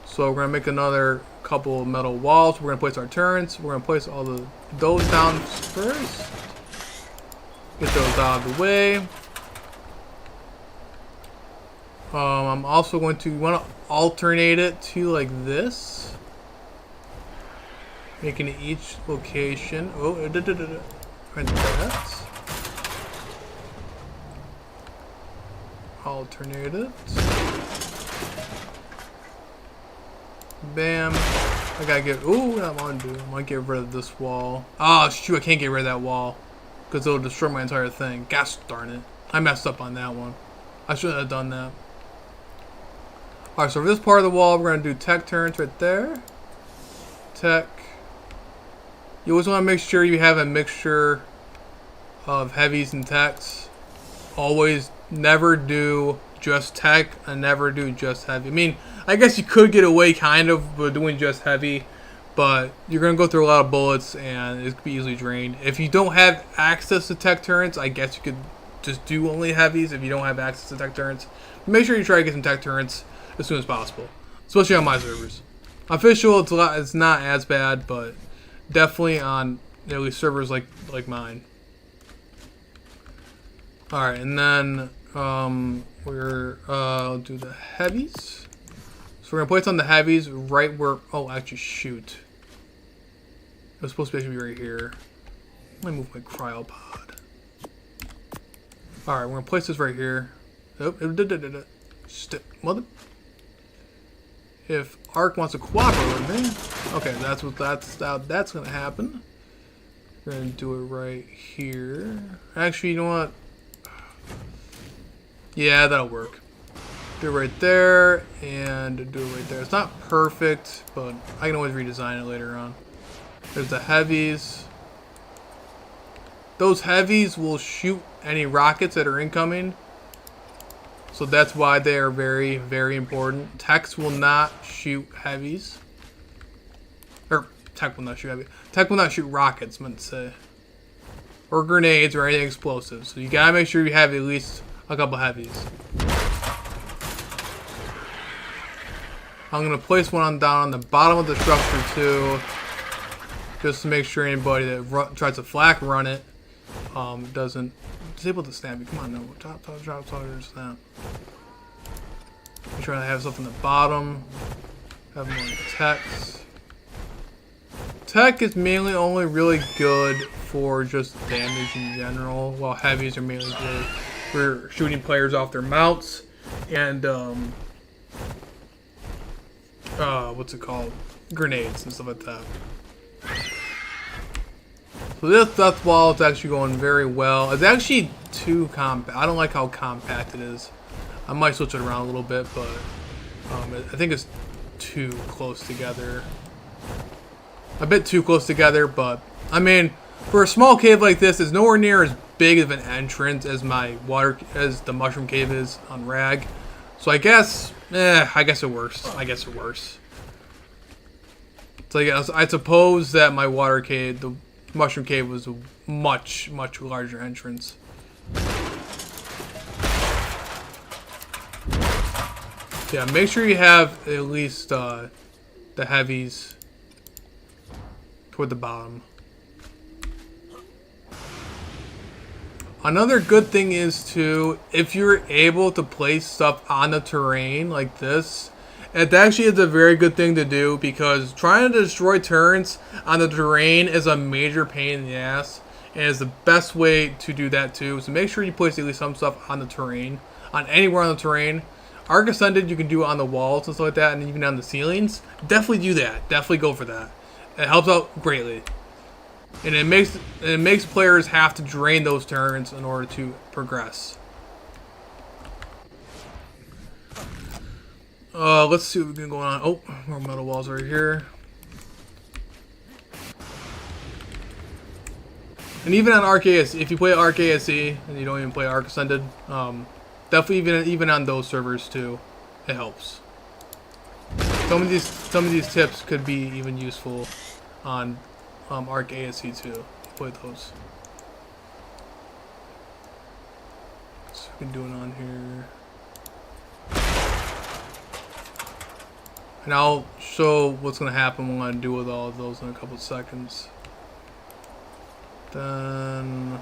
So we're gonna make another couple of metal walls. We're gonna place our turrets. We're gonna place all those down first. Get those out of the way. I'm also going to want to alternate it to like this, making it each location. Oh, right that. Alternate it. Bam. I gotta get. Ooh, I want to do. I might get rid of this wall. Oh shoot! I can't get rid of that wall because it'll destroy my entire thing. Gosh darn it! I messed up on that one. I shouldn't have done that. All right, so for this part of the wall, we're gonna do tech turrets right there. Tech. You always want to make sure you have a mixture of heavies and techs. Always. Never do just tech and never do just heavy. I mean, I guess you could get away kind of with doing just heavy, but you're going to go through a lot of bullets and it could be easily drained. If you don't have access to tech turrets, I guess you could just do only heavies if you don't have access to tech turrets. Make sure you try to get some tech turrets as soon as possible, especially on my servers. Official, it's not as bad, but definitely on at least servers like mine. Alright, and then we'll do the heavies. So we're gonna place on the heavies right where. Oh, actually, shoot. It was supposed to be right here. Let me move my cryopod. Alright, we're gonna place this right here. Oh, mother. If Ark wants to cooperate with me, okay, that's gonna happen. We're gonna do it right here. Actually, you know what? Yeah, that'll work. Do it right there, and do it right there. It's not perfect, but I can always redesign it later on. There's the heavies. Those heavies will shoot any rockets that are incoming. So that's why they are very, very important. Techs will not shoot heavies. Or, tech will not shoot heavies. Tech will not shoot rockets, meant to say. Or grenades or anything explosive. So you gotta make sure you have at least a couple heavies. I'm gonna place one down on the bottom of the structure too, just to make sure anybody that tries to flak run it doesn't disable the snap. Come on, no, drop, snap. I'm trying to have something at the bottom. Have more techs. Tech is mainly only really good for just damage in general, while heavies are mainly good for shooting players off their mounts and what's it called? Grenades and stuff like that. So this death wall is actually going very well. It's actually too compact. I don't like how compact it is. I might switch it around a little bit, but I think it's too close together. A bit too close together, but I mean, for a small cave like this, it's nowhere near as big of an entrance as the mushroom cave is on Rag. So I guess it works. So I suppose that my water cave, the mushroom cave, was a much, much larger entrance. Yeah, make sure you have at least the heavies toward the bottom. Another good thing is too, if you're able to place stuff on the terrain like this, it actually is a very good thing to do, because trying to destroy turrets on the terrain is a major pain in the ass, and is the best way to do that too. So make sure you place at least some stuff on the terrain. on anywhere on the terrain. Arc Ascended, you can do it on the walls and stuff like that, and even on the ceilings. Definitely do that. Definitely go for that. It helps out greatly. And it makes players have to drain those turns in order to progress. Let's see what we can go on. Oh, more metal walls right here. And even on Arc ASE, if you play Arc ASE and you don't even play Arc Ascended, definitely even on those servers too, it helps. Some of these tips could be even useful on Arc ASE too. Play those. What's we doing on here? And I'll show what's gonna happen when I do with all of those in a couple of seconds. Then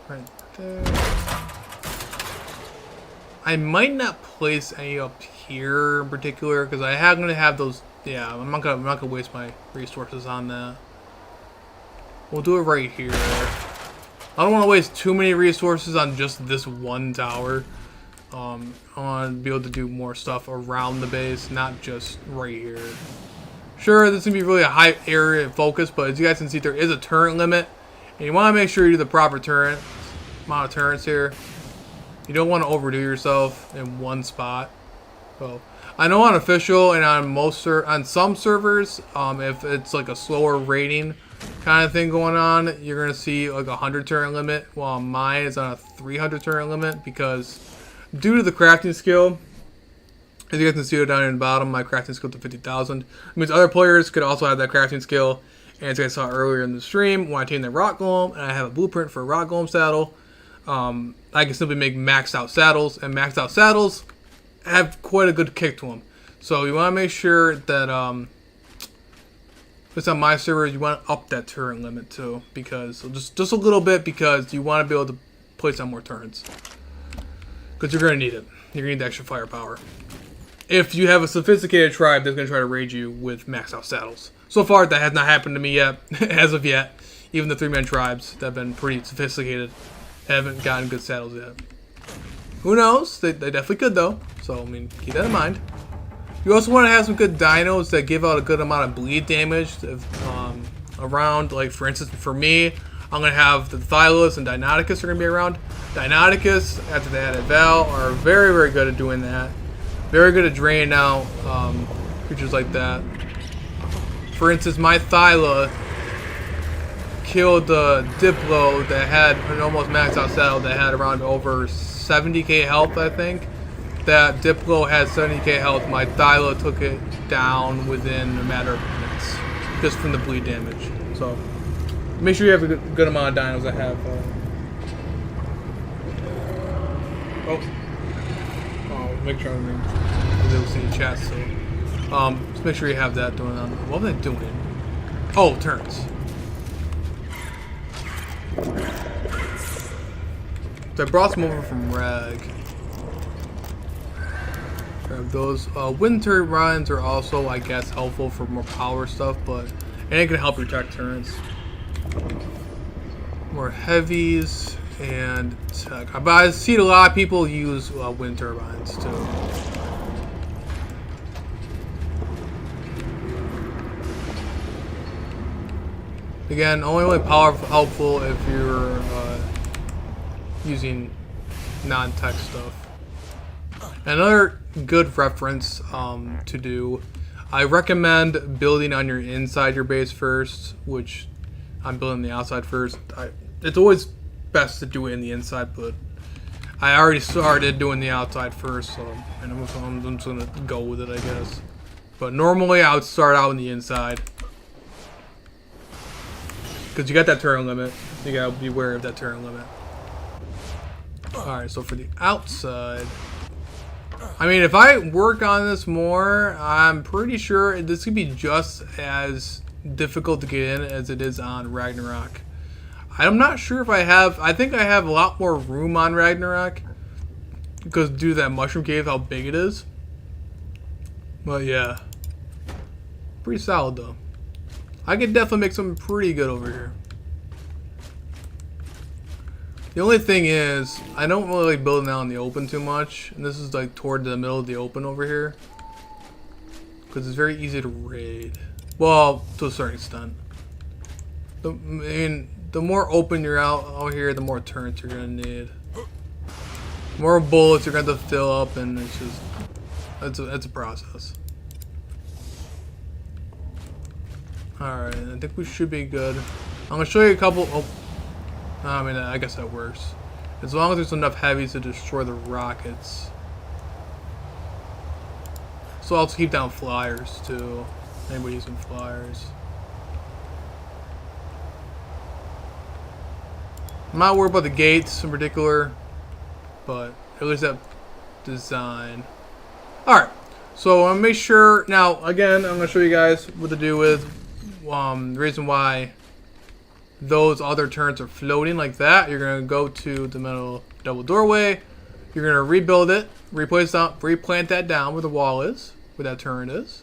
right there. I might not place any up here in particular because I am gonna have those. Yeah, I'm not gonna waste my resources on that. We'll do it right here. I don't want to waste too many resources on just this one tower. I want to be able to do more stuff around the base, not just right here. Sure, this is going to be really a high area of focus, but as you guys can see, there is a turret limit. And you want to make sure you do the proper amount of turrets here. You don't want to overdo yourself in one spot. So, I know on official and on some servers, if it's like a slower rating kind of thing going on, you're going to see like a 100 turret limit, while mine is on a 300 turret limit because due to the crafting skill, as you guys can see it down in the bottom, my crafting skill to 50,000. It means other players could also have that crafting skill. And as you guys saw earlier in the stream, when I tamed the rock golem and I have a blueprint for a rock golem saddle, I can simply make maxed out saddles, and maxed out saddles have quite a good kick to them. So you want to make sure that it's on my servers, you want to up that turret limit too, because just a little bit, because you want to be able to place on more turrets. Because you're going to need it. You're going to need the extra firepower. If you have a sophisticated tribe that's going to try to raid you with maxed out saddles. So far, that has not happened to me yet, as of yet. Even the 3-man tribes that have been pretty sophisticated haven't gotten good saddles yet. Who knows? They definitely could, though. So, I mean, keep that in mind. You also want to have some good dinos that give out a good amount of bleed damage around. Like, for instance, for me, I'm going to have the Thylus and Deinonychus are going to be around. Deinonychus, after they added Val, are very, very good at doing that. Very good at draining out creatures like that. For instance, my Thyla killed the Diplo that had an almost maxed out saddle that had around over 70k health, I think. That Diplo had 70k health. My Thyla took it down within a matter of minutes, just from the bleed damage. So, make sure you have a good amount of dinos that have. Make sure I'm able to see the chat. So, just make sure you have that going on. What am I doing? Oh, turns. So I brought some over from Rag. Grab those. Wind turbines are also, I guess, helpful for more power stuff, but it can help protect turrets. More heavies and tech. But I see a lot of people use wind turbines too. Again, only really helpful if you're using non-tech stuff. Another good reference to do, I recommend building on your inside your base first, which I'm building the outside first. It's always best to do it in the inside, but I already started doing the outside first, so and I'm just gonna go with it, I guess. But normally I would start out in the inside, because you got that turn limit. You gotta be aware of that turn limit. Alright, so for the outside, I mean, if I work on this more, I'm pretty sure this could be just as difficult to get in as it is on Ragnarok. I'm not sure if I think I have a lot more room on Ragnarok, because due to that mushroom cave, how big it is. But yeah, pretty solid though. I could definitely make something pretty good over here. The only thing is, I don't really like building out in the open too much. And this is like toward the middle of the open over here. Because it's very easy to raid. Well, to a certain extent. I mean, the more open you're out here, the more turrets you're going to need. The more bullets you're going to have to fill up, and it's just, it's a process. Alright, I think we should be good. I'm going to show you a couple, I mean, I guess that works. As long as there's enough heavies to destroy the rockets. So I'll also keep down flyers, too. Anybody using flyers. I'm not worried about the gates in particular, but at least that design. Alright, so I'm gonna make sure, now again, I'm gonna show you guys what to do with the reason why those other turrets are floating like that. You're gonna go to the middle double doorway, you're gonna rebuild it, replant that down where the wall is, where that turret is.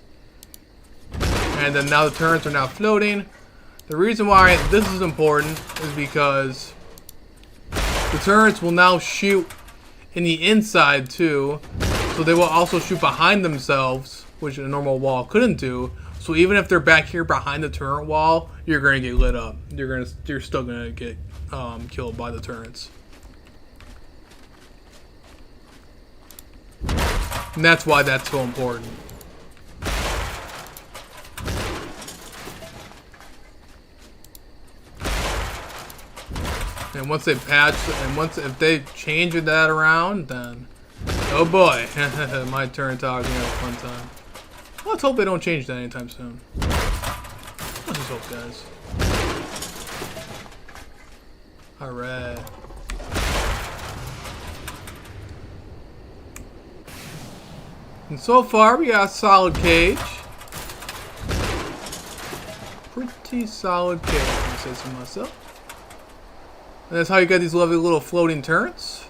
And then now the turrets are now floating. The reason why this is important is because the turrets will now shoot in the inside too, so they will also shoot behind themselves, which a normal wall couldn't do. So even if they're back here behind the turret wall, you're gonna get lit up. You're still gonna get killed by the turrets. And that's why that's so important. And once they patch, and if they change that around, then oh boy, my turret tower is gonna have a fun time. Let's hope they don't change that anytime soon. Let's just hope, guys. Alright. And so far, we got a solid cage. Pretty solid cage, I say so myself. And that's how you get these lovely little floating turrets.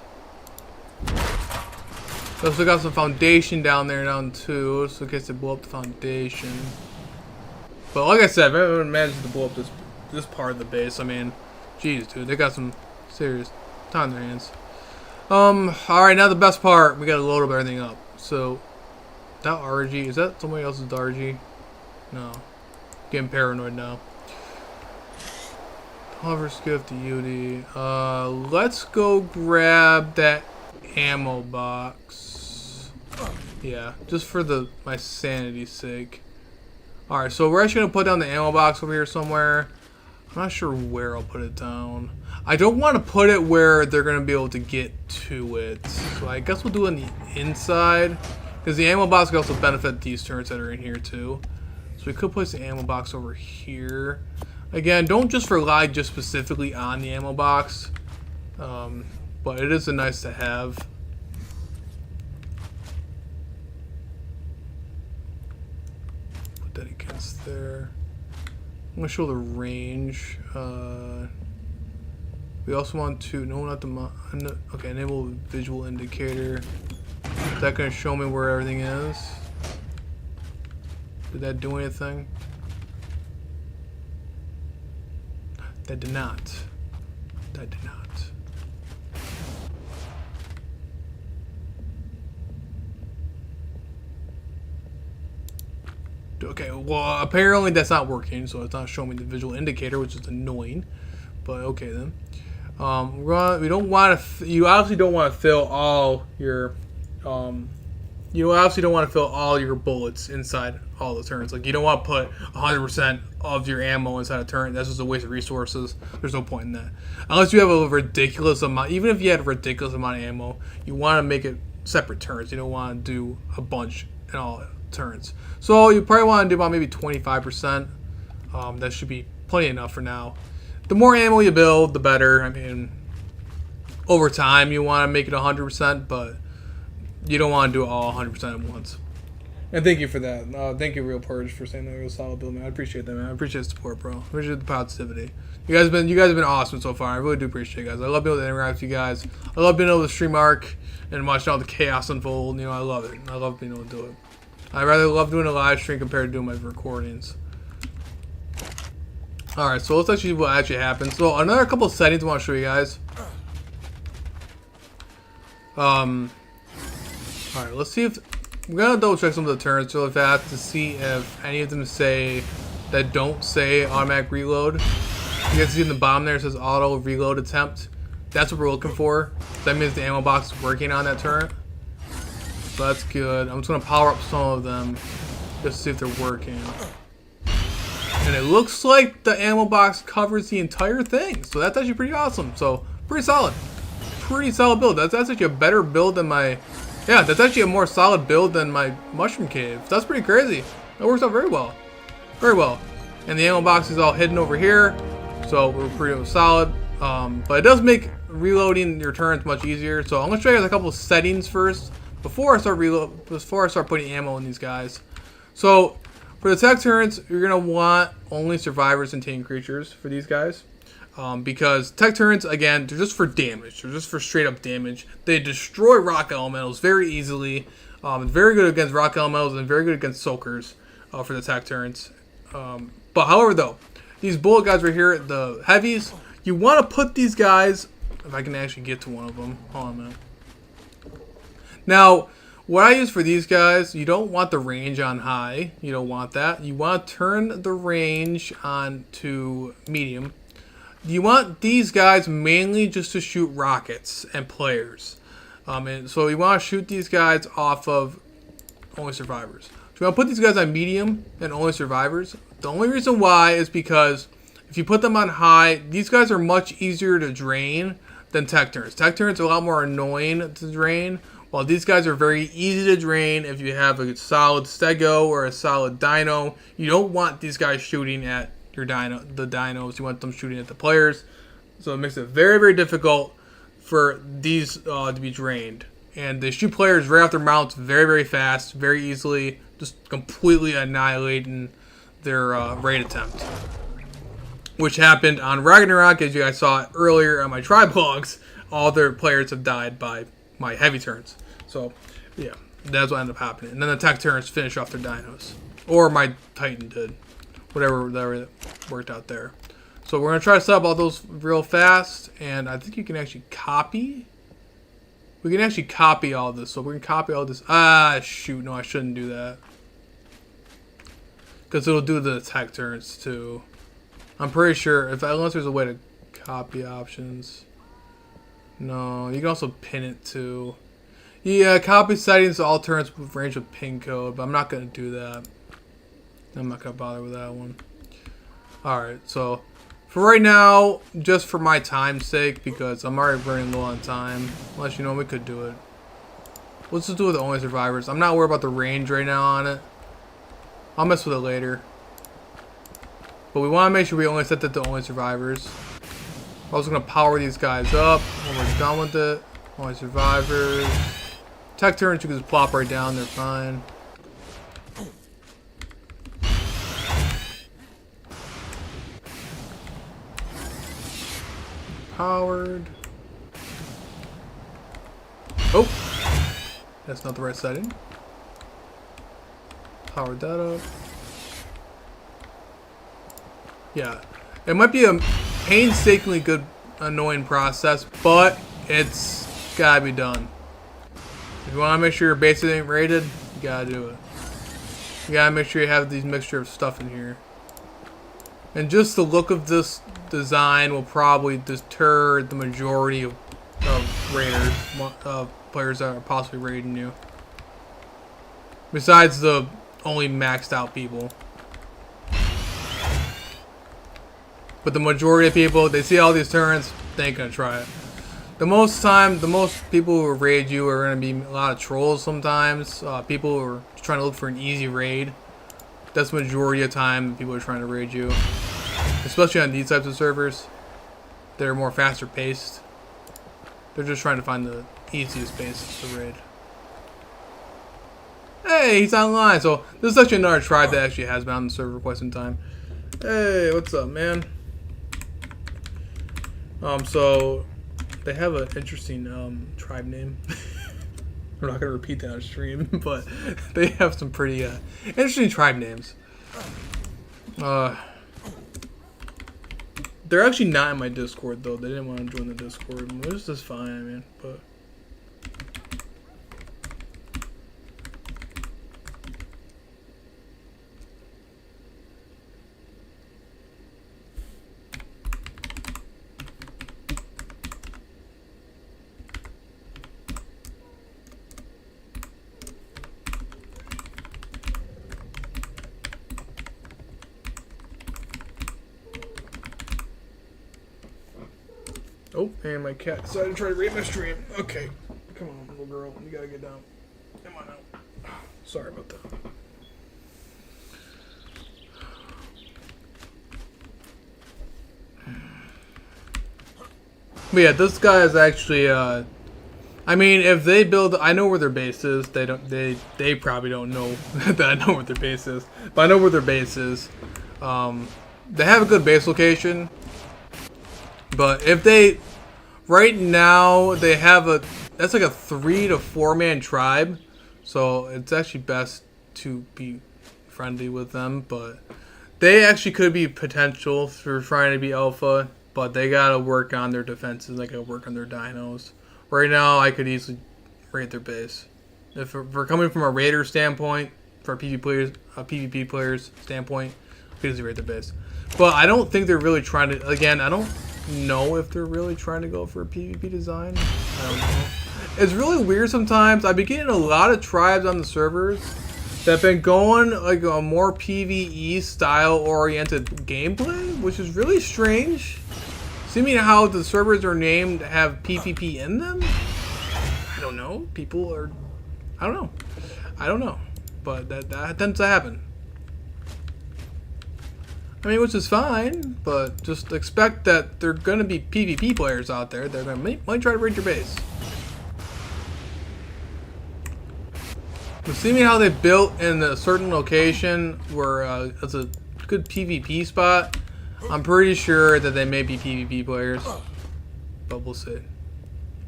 We also got some foundation down there now too, so in case they blow up the foundation. But like I said, if anyone manages to blow up this part of the base, I mean, geez, dude, they got some serious time on their hands. Alright, now the best part, we gotta load up everything up. So, that RG, is that somebody else's RG? No. Getting paranoid now. Hover skiff to UD. Let's go grab that ammo box. Yeah, just for my sanity's sake. Alright, so we're actually gonna put down the ammo box over here somewhere. I'm not sure where I'll put it down. I don't want to put it where they're gonna be able to get to it. So I guess we'll do it on the inside. Because the ammo box can also benefit these turrets that are in here too. So we could place the ammo box over here. Again, don't just rely just specifically on the ammo box, but it is a nice to have. Put that against there. I'm gonna show the range. We also want to okay, enable visual indicator. Is that gonna show me where everything is? Did that do anything? That did not. That did not. Okay, well, apparently that's not working, so it's not showing me the visual indicator, which is annoying. But okay then. We don't want to. You obviously don't want to fill all your. You obviously don't want to fill all your bullets inside all the turrets. Like, you don't want to put 100% of your ammo inside a turret. That's just a waste of resources. There's no point in that. Unless you have a ridiculous amount. Even if you had a ridiculous amount of ammo, you want to make it separate turrets. You don't want to do a bunch in all turrets. So you probably want to do about maybe 25%. That should be plenty enough for now. The more ammo you build, the better. I mean, over time you want to make it 100%, but you don't want to do it all 100% at once. And thank you for that. Thank you, Real Purge, for saying that it was a solid build, man. I appreciate that, man. I appreciate the support, bro. I appreciate the positivity. You guys have been awesome so far. I really do appreciate you guys. I love being able to interact with you guys. I love being able to stream Ark and watching all the chaos unfold. You know, I love it. I love being able to do it. I rather love doing a live stream compared to doing my recordings. Alright, so let's actually see what actually happens. So another couple of settings I want to show you guys. Alright, let's see if... I'm going to double check some of the turns really fast to see if any of them say... that don't say automatic reload. You guys see in the bottom there it says auto reload attempt. That's what we're looking for. That means the ammo box is working on that turret. So that's good. I'm just going to power up some of them just to see if they're working. And it looks like the ammo box covers the entire thing. So that's actually pretty awesome. So pretty solid. Pretty solid build. That's actually a better build than my... Yeah, that's actually a more solid build than my mushroom cave. That's pretty crazy. That works out very well. Very well. And the ammo box is all hidden over here. So we're pretty solid. But it does make reloading your turns much easier. So I'm going to show you guys a couple of settings first. Before I start putting ammo in these guys. So for the tech turrets, you're going to want only survivors and tame creatures for these guys. Because tech turrets, again, they're just for damage. They're just for straight up damage. They destroy rock elementals very easily. Very good against rock elementals and very good against soakers for the tech turrets. But however though, these bullet guys right here, the heavies, you want to put these guys, if I can actually get to one of them. Hold on a minute. Now, what I use for these guys, you don't want the range on high. You don't want that. You want to turn the range on to medium. You want these guys mainly just to shoot rockets and players. And so you want to shoot these guys off of only survivors. So you want to put these guys on medium and only survivors. The only reason why is because if you put them on high, these guys are much easier to drain than tech turrets. Tech turrets are a lot more annoying to drain, while these guys are very easy to drain if you have a solid stego or a solid dino. You don't want these guys shooting at your the dinos. You want them shooting at the players. So it makes it very, very difficult for these to be drained. And they shoot players right off their mounts very, very fast, very easily, just completely annihilating their raid attempt. Which happened on Ragnarok, as you guys saw earlier on my tribe logs. All their players have died by my heavy turns. So, yeah, that's what ended up happening. And then the tech turns finish off their dinos. Or my Titan did. Whatever worked out there. So we're going to try to set up all those real fast. And I think you can actually copy. We can actually copy all this. So we can copy all this. Ah, shoot. No, I shouldn't do that. Because it'll do the tech turns too. I'm pretty sure. Unless there's a way to copy options. No, you can also pin it too. Yeah, copy settings to all turns with range of pin code, but I'm not going to do that. I'm not going to bother with that one. Alright, so for right now, just for my time's sake, because I'm already running low on time, unless you know we could do it. Let's just do it with only survivors. I'm not worried about the range right now on it. I'll mess with it later. But we want to make sure we only set that to only survivors. I'm also going to power these guys up when we're done with it. Only survivors. Tech turns, you can just plop right down. They're fine. Powered. Oh! That's not the right setting. Powered that up. Yeah. It might be a painstakingly good, annoying process, but it's gotta be done. If you want to make sure your base ain't raided, you gotta do it. You gotta make sure you have these mixture of stuff in here. And just the look of this design will probably deter the majority of raiders, players that are possibly raiding you. Besides the only maxed out people. But the majority of people, they see all these turns, they ain't gonna try it. The most people who raid you are gonna be a lot of trolls sometimes. People who are trying to look for an easy raid. That's the majority of time people are trying to raid you. Especially on these types of servers. They're more faster paced. They're just trying to find the easiest bases to raid. Hey, he's online. So this is actually another tribe that actually has been on the server for quite some time. Hey, what's up, man? So they have an interesting tribe name. I'm not gonna repeat that on stream, but they have some pretty interesting tribe names. They're actually not in my Discord though. They didn't want to join the Discord, which is fine. I mean, but. Oh, and my cat decided to try to raid my stream. Okay. Come on, little girl. You gotta get down. Come on out. Sorry about that. But yeah, this guy is actually, I mean, if they build, I know where their base is. They probably don't know that I know where their base is. But I know where their base is. They have a good base location. But if they, right now, they have that's like a 3 to 4 man tribe. So it's actually best to be friendly with them. But they actually could be potential for trying to be alpha. But they gotta work on their defenses. They gotta work on their dinos. Right now, I could easily raid their base. If we're coming from a raider standpoint, for PvP players standpoint, I could easily raid their base. But I don't think they're really trying to. Again, I don't know if they're really trying to go for a PvP design. I don't know. It's really weird sometimes. I've been getting a lot of tribes on the servers that have been going like a more PvE style oriented gameplay, which is really strange. Seeming how the servers are named have PvP in them. I don't know. People are. I don't know. But that tends to happen. I mean, which is fine, but just expect that there are going to be PvP players out there that might try to raid your base. But seeing how they built in a certain location where it's a good PvP spot, I'm pretty sure that they may be PvP players. But we'll see.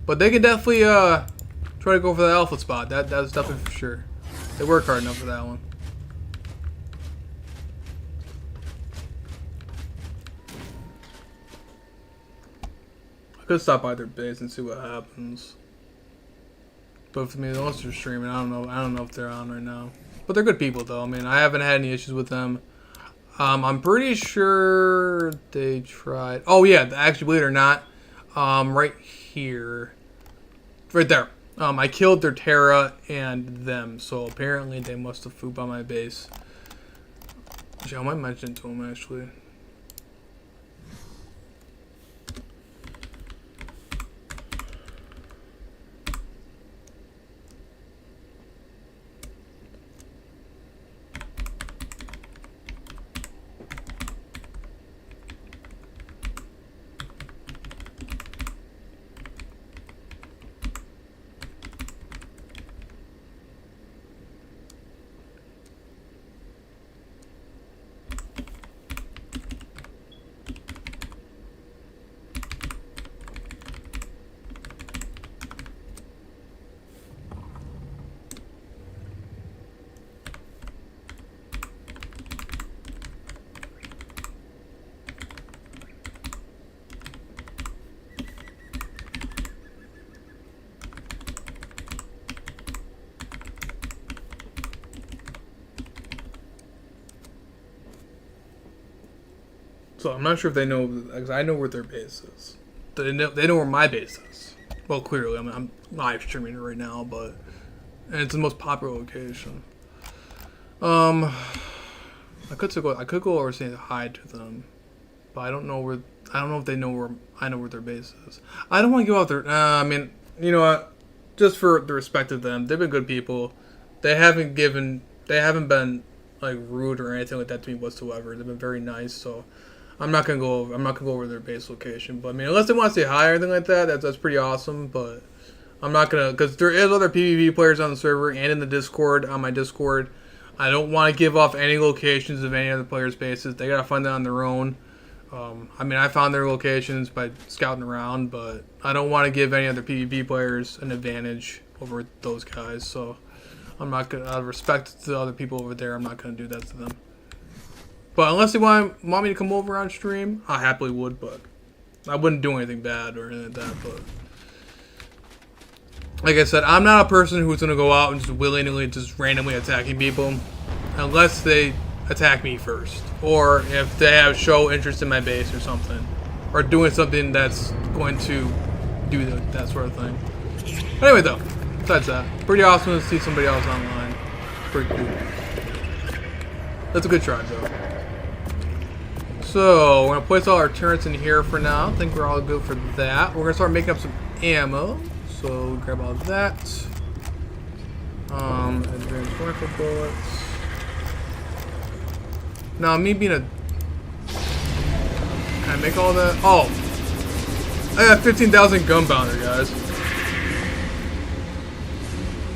But they can definitely try to go for the alpha spot. That's definitely for sure. They work hard enough for that one. I could stop by their base and see what happens. But for me, unless they're streaming, I don't know if they're on right now. But they're good people, though. I mean, I haven't had any issues with them. I'm pretty sure they tried. Oh yeah, actually, believe it or not, right here, right there. I killed their Terra and them. So apparently, they must have fooped on my base. Actually, I might mention it to them actually. So I'm not sure if they know, because I know where their base is. They know where my base is. Well, clearly, I mean, I'm live streaming it right now, and it's the most popular location. I could go over and say hi to them, but I don't know if they know where I know where their base is. I don't want to go out there. I mean, you know what? Just for the respect of them, they've been good people. They haven't been like rude or anything like that to me whatsoever. They've been very nice, so. I'm not gonna go over their base location, but I mean, unless they want to say hi or anything like that, that's pretty awesome. But I'm not gonna, because there is other PvP players on the server and in the Discord, on my Discord. I don't want to give off any locations of any other players' bases. They gotta find that on their own. I mean, I found their locations by scouting around, but I don't want to give any other PvP players an advantage over those guys. So I'm not gonna, out of respect to the other people over there, I'm not gonna do that to them. But unless they want me to come over on stream, I happily would, but I wouldn't do anything bad or anything like that. But like I said, I'm not a person who's going to go out and just willy-nilly just randomly attacking people unless they attack me first, or if they have show interest in my base or something, or doing something that's going to do that sort of thing. But anyway, though, besides that, pretty awesome to see somebody else online. Pretty cool. That's a good try, though. So, we're going to place all our turrets in here for now. I think we're all good for that. We're going to start making up some ammo. So, grab all of that. Advanced rifle bullets. Now, me being a... Can I make all that? Oh! I got 15,000 gunpowder, guys.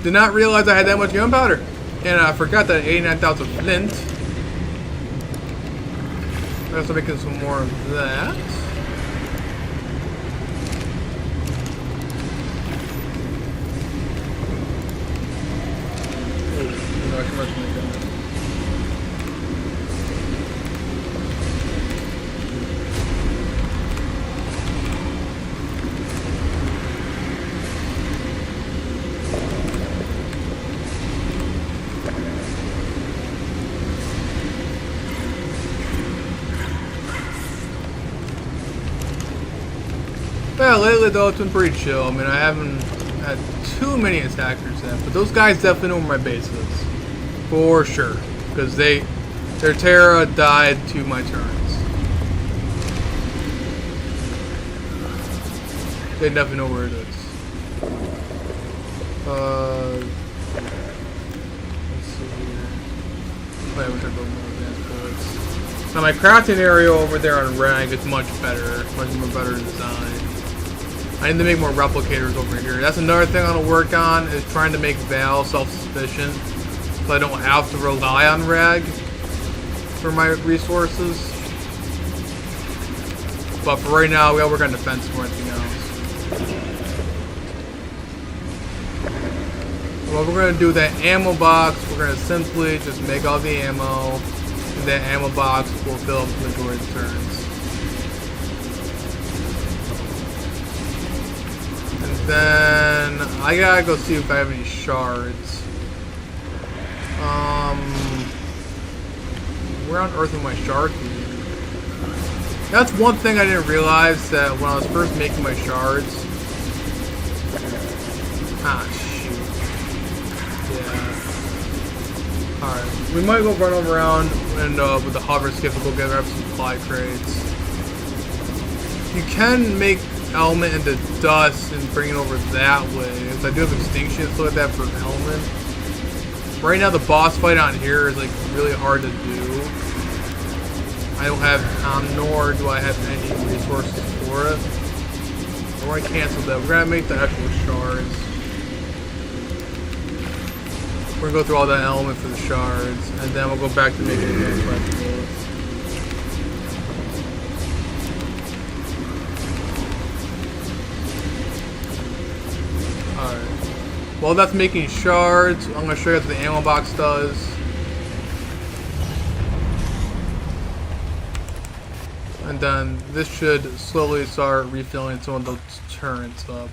Did not realize I had that much gunpowder. And I forgot that 89,000 flint. I'm also making some more of that. Yeah, lately though it's been pretty chill. I mean, I haven't had too many attackers yet, but those guys definitely know where my base is. For sure. Because their Terra died to my turrets. They definitely know where it is. Let's see here. Oh yeah, we're talking about more advanced bullets. Now my crafting area over there on Rag is much better. Much more better design. I need to make more replicators over here. That's another thing I want to work on, is trying to make Val self-sufficient, so I don't have to rely on Rag for my resources. But for right now, we gotta work on defense more than anything else. What we're gonna do, that ammo box, we're gonna simply just make all the ammo, and that ammo box will fill up the majority of the turns. Then I gotta go see if I have any shards. Where on earth are my shards? That's one thing I didn't realize, that when I was first making my shards. Ah, shoot. Yeah. Alright. We might go run around and with the hover skip and go grab some supply crates. You can make element into dust and bring it over that way. Because I do have extinction, so like that for element. Right now the boss fight on here is like really hard to do. I don't have nor do I have any resources for it. We're gonna cancel that. We're gonna make the actual shards. We're gonna go through all that element for the shards, and then we'll go back to making the bullets. Alright. While that's making shards, I'm going to show you what the ammo box does. And then this should slowly start refilling some of those turrets up.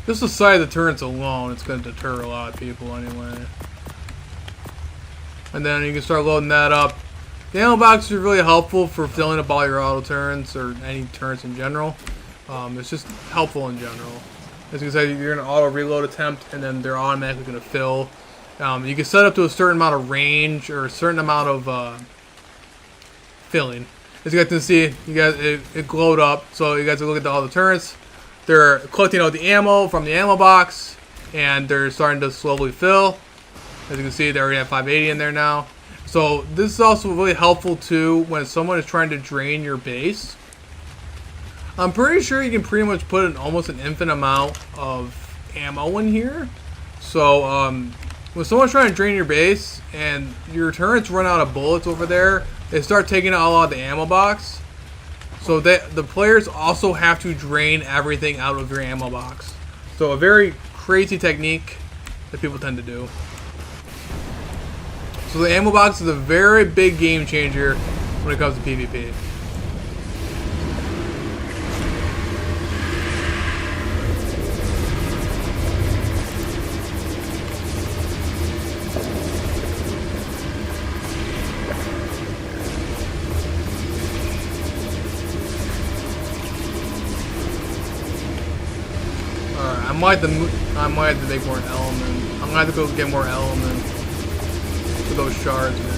Just the size of the turrets alone, it's going to deter a lot of people anyway. And then you can start loading that up. The ammo box is really helpful for filling up all your auto turrets, or any turrets in general. It's just helpful in general. As you can see, you're going to auto reload attempt, and then they're automatically going to fill. You can set up to a certain amount of range, or a certain amount of filling. As you guys can see, you guys it glowed up. So you guys look at all the turrets. They're collecting out the ammo from the ammo box, and they're starting to slowly fill. As you can see, they already have 580 in there now. So this is also really helpful too when someone is trying to drain your base. I'm pretty sure you can pretty much put almost an infinite amount of ammo in here. So when someone's trying to drain your base and your turrets run out of bullets over there, they start taking it all out of the ammo box. So the players also have to drain everything out of your ammo box. So a very crazy technique that people tend to do. So the ammo box is a very big game changer when it comes to PvP. Alright, I might have to make more element. I'm gonna have to go get more element for those shards, man.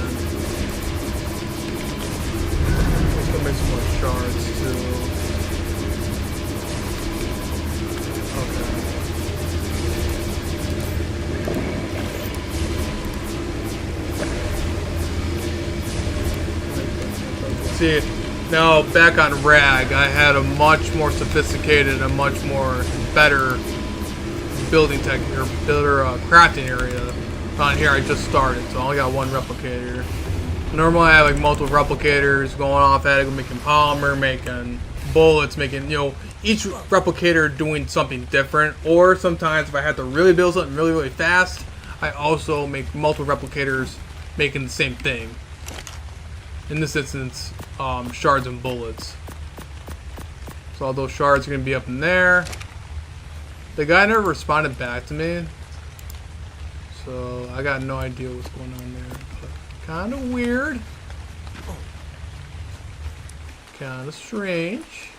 Let's go make some more shards too. Okay. See, now back on Rag, I had a much more sophisticated, a much more better building technique or builder crafting area. On here, I just started, so I only got one replicator. Normally, I have like multiple replicators going off at it, making polymer, making bullets, making, you know, each replicator doing something different. Or sometimes, if I have to really build something really, really fast, I also make multiple replicators making the same thing. In this instance, shards and bullets. So all those shards are gonna be up in there. The guy never responded back to me, so I got no idea what's going on there. Kind of weird. Kind of strange.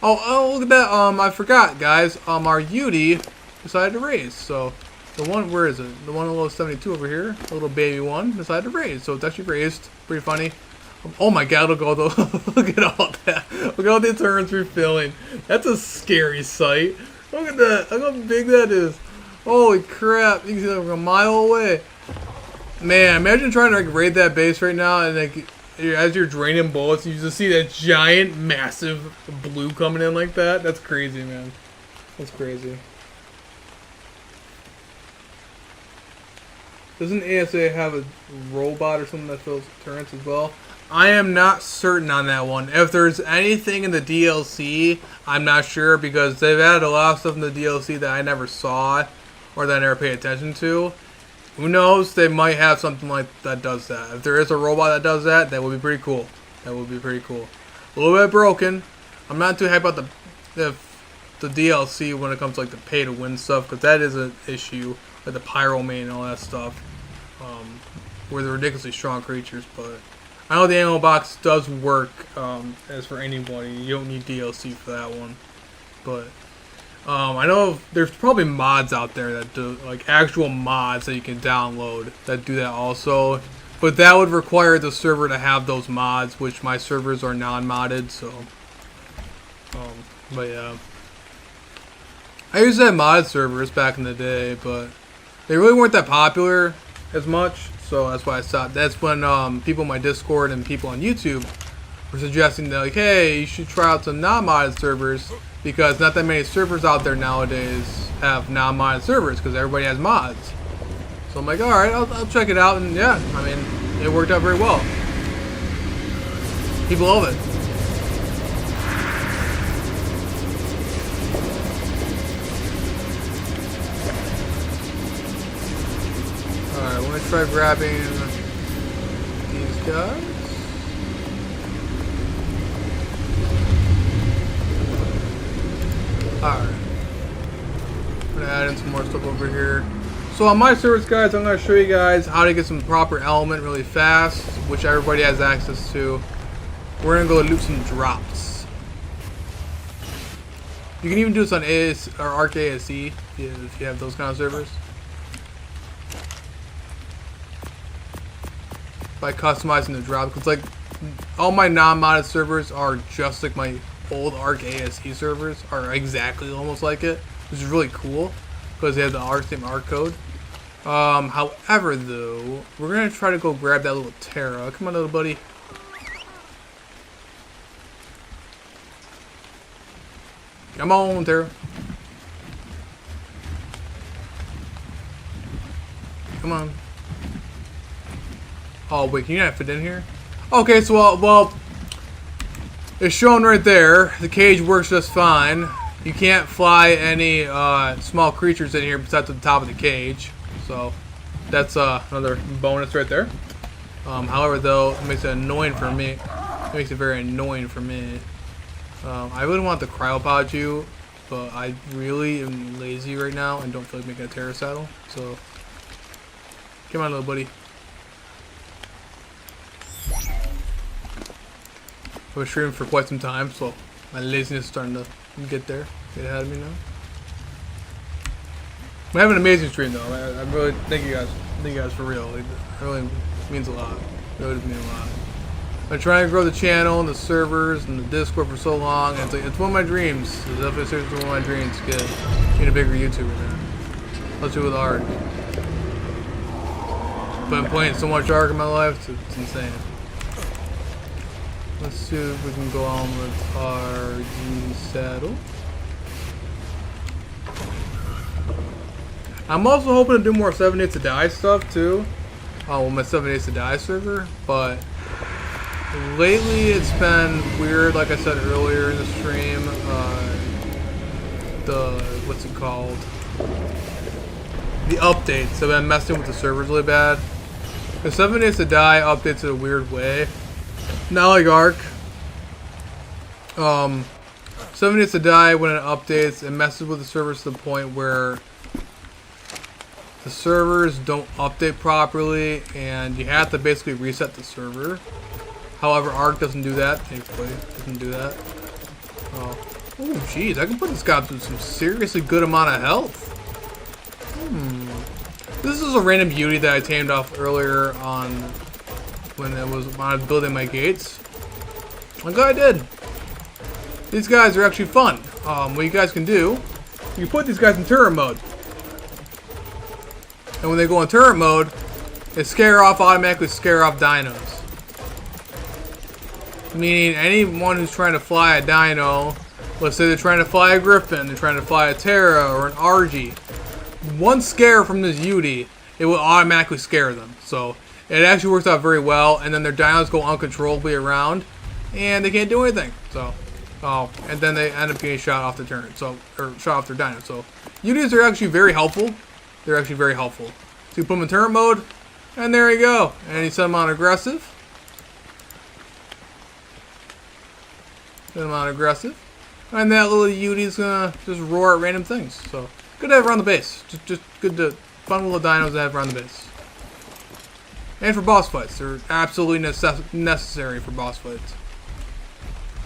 Oh, look at that. I forgot, guys. Our Yudi decided to raise. So the one, where is it? The one at level 72 over here, the little baby one, decided to raise. So it's actually raised. Pretty funny. Oh my god, look at all look at all that. Look at all the turns refilling. That's a scary sight. Look at that. Look how big that is. Holy crap. You can see that from a mile away. Man, imagine trying to like raid that base right now and like as you're draining bullets, you just see that giant, massive blue coming in like that. That's crazy, man. That's crazy. Doesn't ASA have a robot or something that fills turrets as well? I am not certain on that one. If there's anything in the DLC, I'm not sure because they've added a lot of stuff in the DLC that I never saw or that I never paid attention to. Who knows? They might have something like that does that. If there is a robot that does that, that would be pretty cool. That would be pretty cool. A little bit broken. I'm not too hyped about the DLC when it comes to like the pay to win stuff because that is an issue, like the pyro main and all that stuff, where they're ridiculously strong creatures, but I know the ammo box does work as for anybody. You don't need DLC for that one. But I know there's probably mods out there that do, like actual mods that you can download that do that also. But that would require the server to have those mods, which my servers are non-modded, so. But yeah. I used to have modded servers back in the day, but they really weren't that popular as much. So that's why I stopped. That's when people in my Discord and people on YouTube were suggesting that, like, hey, you should try out some non-modded servers because not that many servers out there nowadays have non-modded servers because everybody has mods. So I'm like, all right, I'll check it out, and yeah, I mean, it worked out very well. People love it. Alright, I'm gonna try grabbing these guys. Alright. I'm gonna add in some more stuff over here. So on my servers, guys, I'm gonna show you guys how to get some proper element really fast, which everybody has access to. We're gonna go loot some drops. You can even do this on AS or Arc ASE if you have those kind of servers. By customizing the drop, because like all my non-modded servers are just like my old Arc ASE servers, are exactly almost like it, which is really cool because they have the same Arc code. However, though, we're gonna try to go grab that little Terra. Come on, little buddy. Come on, Terra. Come on. Oh wait, can you not fit in here? Okay, so well, it's shown right there. The cage works just fine. You can't fly any small creatures in here besides the top of the cage. So That's another bonus right there. However, though, it makes it annoying for me. It makes it very annoying for me. I wouldn't want to cryopod you, but I really am lazy right now and don't feel like making a terror saddle. So, come on, little buddy. I've been streaming for quite some time, so my laziness is starting to get ahead of me now. I'm having an amazing stream though. I really thank you guys for real. It really means a lot. It really does mean a lot. I've been trying to grow the channel and the servers and the Discord for so long, and it's one of my dreams. It's definitely seriously one of my dreams to get being a bigger YouTuber, man. Let's do it with Ark. But I'm playing so much Ark in my life, it's insane. Let's see if we can go on with our G saddle. I'm also hoping to do more 7 Days to Die stuff too. With my 7 Days to Die server, but lately it's been weird, like I said earlier in the stream. What's it called? The updates have been messing with the servers really bad. The 7 Days to Die updates in a weird way. Not like Ark. 7 Days to Die, when it updates, it messes with the servers to the point where the servers don't update properly, and you have to basically reset the server. However, Ark doesn't do that. Thankfully, it doesn't do that. Oh, jeez, I can put this guy through some seriously good amount of health. This is a random beauty that I tamed off earlier on when I was building my gates. I'm glad I did. These guys are actually fun. What you guys can do, you put these guys in turret mode. And when they go in turret mode, they automatically scare off dinos. Meaning anyone who's trying to fly a dino, let's say they're trying to fly a Griffin, they're trying to fly a Terra or an RG, one scare from this UD, it will automatically scare them. So it actually works out very well, and then their dinos go uncontrollably around, and they can't do anything. So, and then they end up getting shot off the turret, or shot off their dino. So UDs are actually very helpful. They're actually very helpful. So you put them in turret mode, and there you go. And you set them on aggressive. Set them on aggressive. And that little UD is gonna just roar at random things. So good to have around the base. Just good to fun little dinos to have around the base. And for boss fights, they're absolutely necessary for boss fights.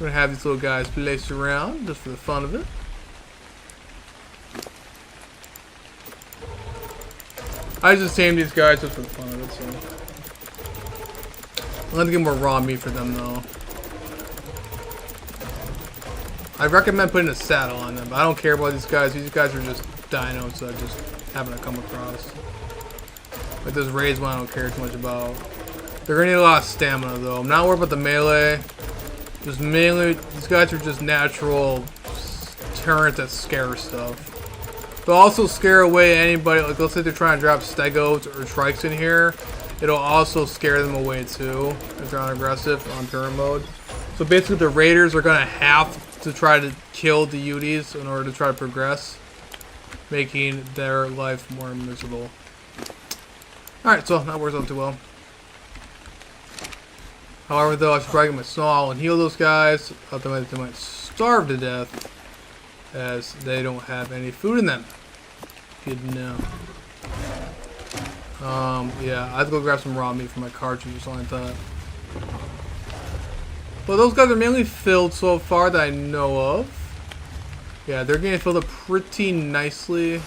We're gonna have these little guys placed around just for the fun of it. I just tamed these guys just for the fun of it, so. I'm gonna get more raw meat for them though. I recommend putting a saddle on them, but I don't care about these guys. These guys are just dinos that I just happen to come across. Like this raised one I don't care too much about. They're gonna need a lot of stamina though. I'm not worried about the melee. Just mainly, these guys are just natural turrets that scare stuff. They'll also scare away anybody, like let's say they're trying to drop stegos or trikes in here. It'll also scare them away too, if they're on aggressive, on turret mode. So basically the raiders are gonna have to try to kill the UDs in order to try to progress, making their life more miserable. Alright, so that works out too well. However though, I should probably get my small and heal those guys. Otherwise they might starve to death, as they don't have any food in them. Good to know. Yeah, I have to go grab some raw meat for my cartridge or something like that. Well, those guys are mainly filled so far that I know of. Yeah, they're getting filled up pretty nicely.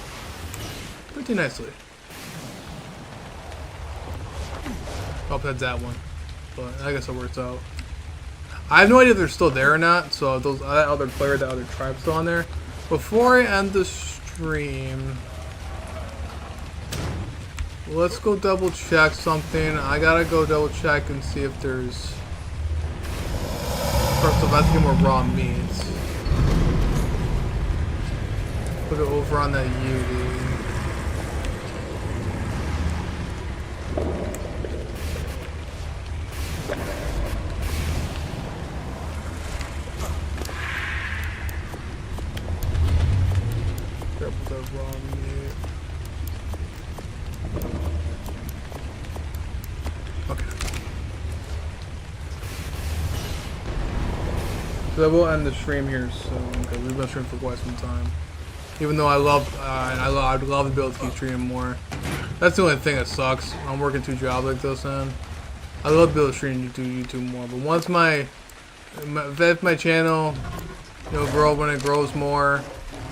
Pretty nicely. Oh, that's that one. But I guess it works out. I have no idea if they're still there or not, so that other player, that other tribe's still on there. Before I end the stream, let's go double check something. I gotta go double check and see if there's... First off, I have to get more raw meats. Put it over on that UD. So I will end the stream here soon because we've been streaming for quite some time. Even though I'd love to be able to keep streaming more. That's the only thing that sucks. I'm working 2 jobs like this, and I'd love to be able to stream YouTube more. But once if my channel, when it grows more,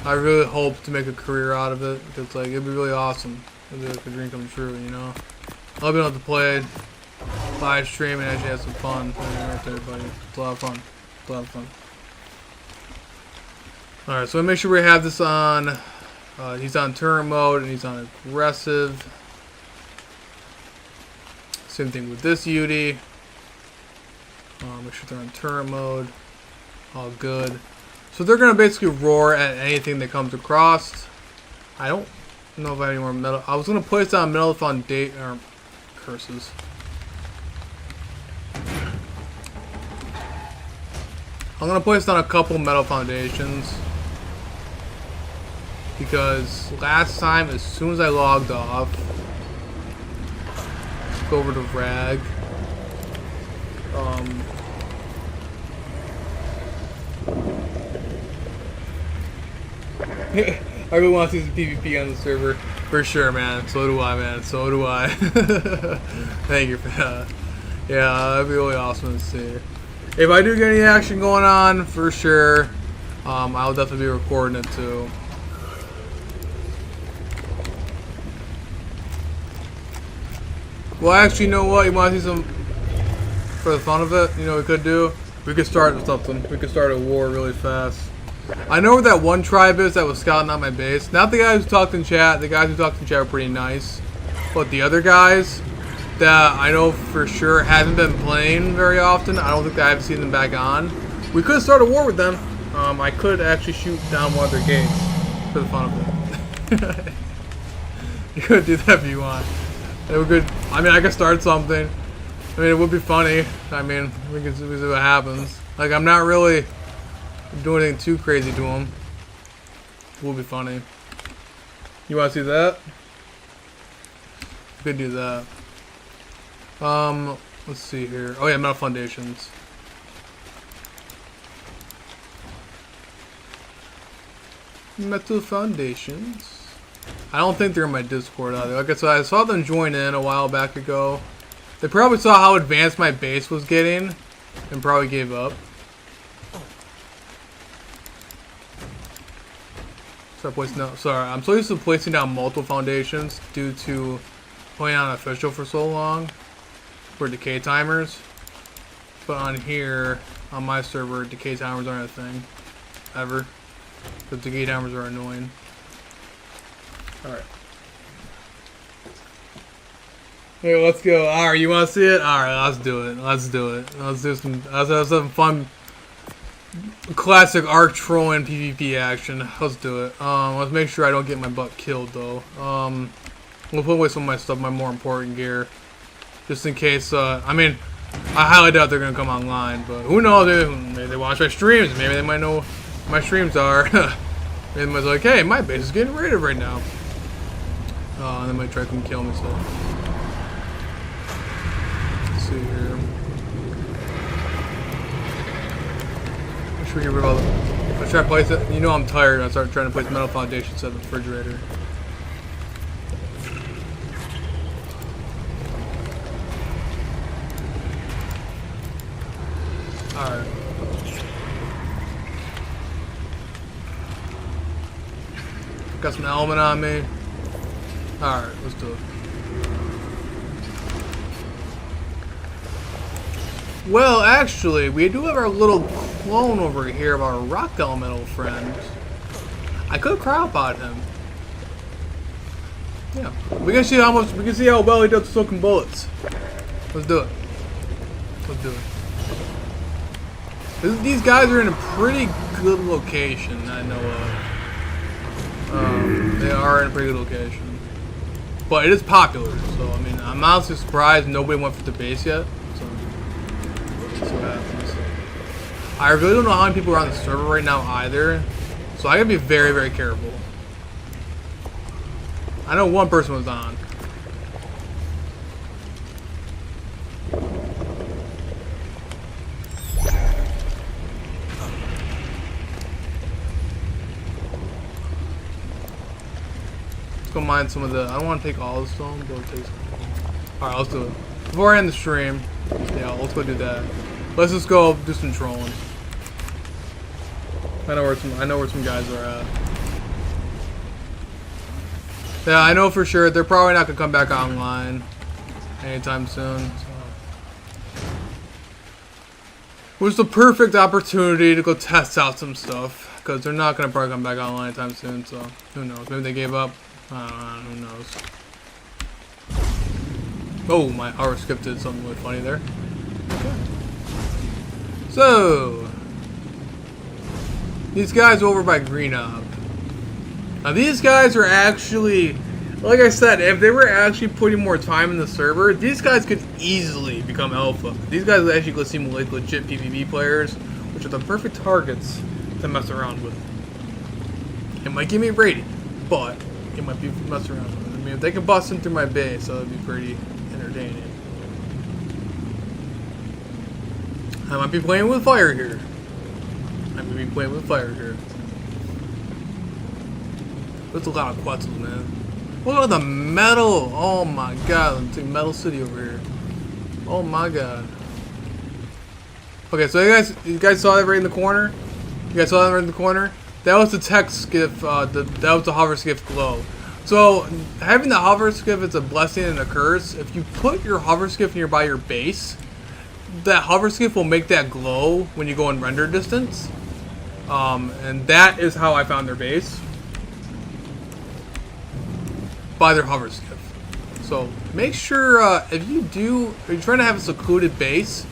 I really hope to make a career out of it because like it'd be really awesome. It'd be like a dream come true, you know. I'll be able to play live stream and actually have some fun right there, buddy. It's a lot of fun. It's a lot of fun. Alright, so make sure we have this on. He's on turret mode and he's on aggressive. Same thing with this Yudi. Make sure they're on turret mode. All good. So they're gonna basically roar at anything that comes across. I don't know if I have any more metal. I was gonna place on metal foundation or curses. I'm gonna place on a couple metal foundations because last time, as soon as I logged off, go over to Rag. I really want to see some PvP on the server. For sure, man. So do I, man. So do I. Thank you for that. Yeah, that'd be really awesome to see. If I do get any action going on, for sure, I'll definitely be recording it too. Well, actually, you know what? You want to see some, for the fun of it, you know what we could do? We could start something. We could start a war really fast. I know where that one tribe is that was scouting out my base. Not the guys who talked in chat. The guys who talked in chat were pretty nice. But the other guys that I know for sure haven't been playing very often. I don't think that I've seen them back on. We could start a war with them. I could actually shoot down one of their gates for the fun of it. You could do that if you want. It would good. I mean, I could start something. I mean, it would be funny. I mean, we can see what happens. Like, I'm not really doing anything too crazy to them. It will be funny. You want to see that? We could do that. Let's see here. Oh yeah, metal foundations. Metal foundations. I don't think they're in my Discord either. Like I said, I saw them join in a while back ago. They probably saw how advanced my base was getting and probably gave up. Sorry, I'm so used to placing down multiple foundations due to playing on official for so long for decay timers. But on here, on my server, decay timers aren't a thing ever. Because decay timers are annoying. Alright. Here, let's go. Alright, you want to see it? Alright, let's do it. Let's do it. Let's do some. Let's have some fun. Classic arc trolling PvP action. Let's do it. Let's make sure I don't get my butt killed though. We'll put away some of my stuff, my more important gear, just in case. I mean, I highly doubt they're gonna come online, but who knows? Maybe they watch my streams. Maybe they might know what my streams are. Maybe they might be like, "Hey, my base is getting raided right now." And they might try to kill me. So let's see here. Sure, I try to place it. You know I'm tired. I start trying to place metal foundations at the refrigerator. Alright. Got some element on me. Alright, let's do it. Well, actually, we do have our little clone over here of our rock elemental friend. I could cryopod him. Yeah, we can see how much. We can see how well he does soaking bullets. Let's do it. Let's do it. These guys are in a pretty good location. I know of. They are in a pretty good location, but it is popular. So I mean, I'm honestly surprised nobody went for the base yet. What happens. I really don't know how many people are on the server right now either, so I gotta be very, very careful. I know one person was on. mind some of the. I don't want to take all the stone, but we'll take some. Alright, let's do it. Before I end the stream, yeah, let's go do that. Let's just go do some trolling. I know where some guys are at. Yeah, I know for sure they're probably not gonna come back online anytime soon. So. It was the perfect opportunity to go test out some stuff because they're not gonna probably come back online anytime soon. So who knows? Maybe they gave up. I don't know. Who knows? Oh, my hour skip did something really funny there. Okay. So these guys over by Green Up. Now these guys are actually, like I said, if they were actually putting more time in the server, these guys could easily become alpha. These guys actually seem like legit PvP players, which are the perfect targets to mess around with. It might give me a rating, but it might be mess around with. I mean, if they can bust in through my base, that would be pretty entertaining. I might be playing with fire here. There's a lot of Quetzals, man. Look at the metal! Oh my god, let's see Metal City over here. Oh my god. Okay, so you guys saw that right in the corner? You guys saw that right in the corner? That was the tech skiff, that was the hover skiff glow. So, having the hover skiff is a blessing and a curse. If you put your hover skiff nearby your base, that hover skiff will make that glow when you go in render distance. And that is how I found their base. By their hover skiff. So make sure if you're trying to have a secluded base,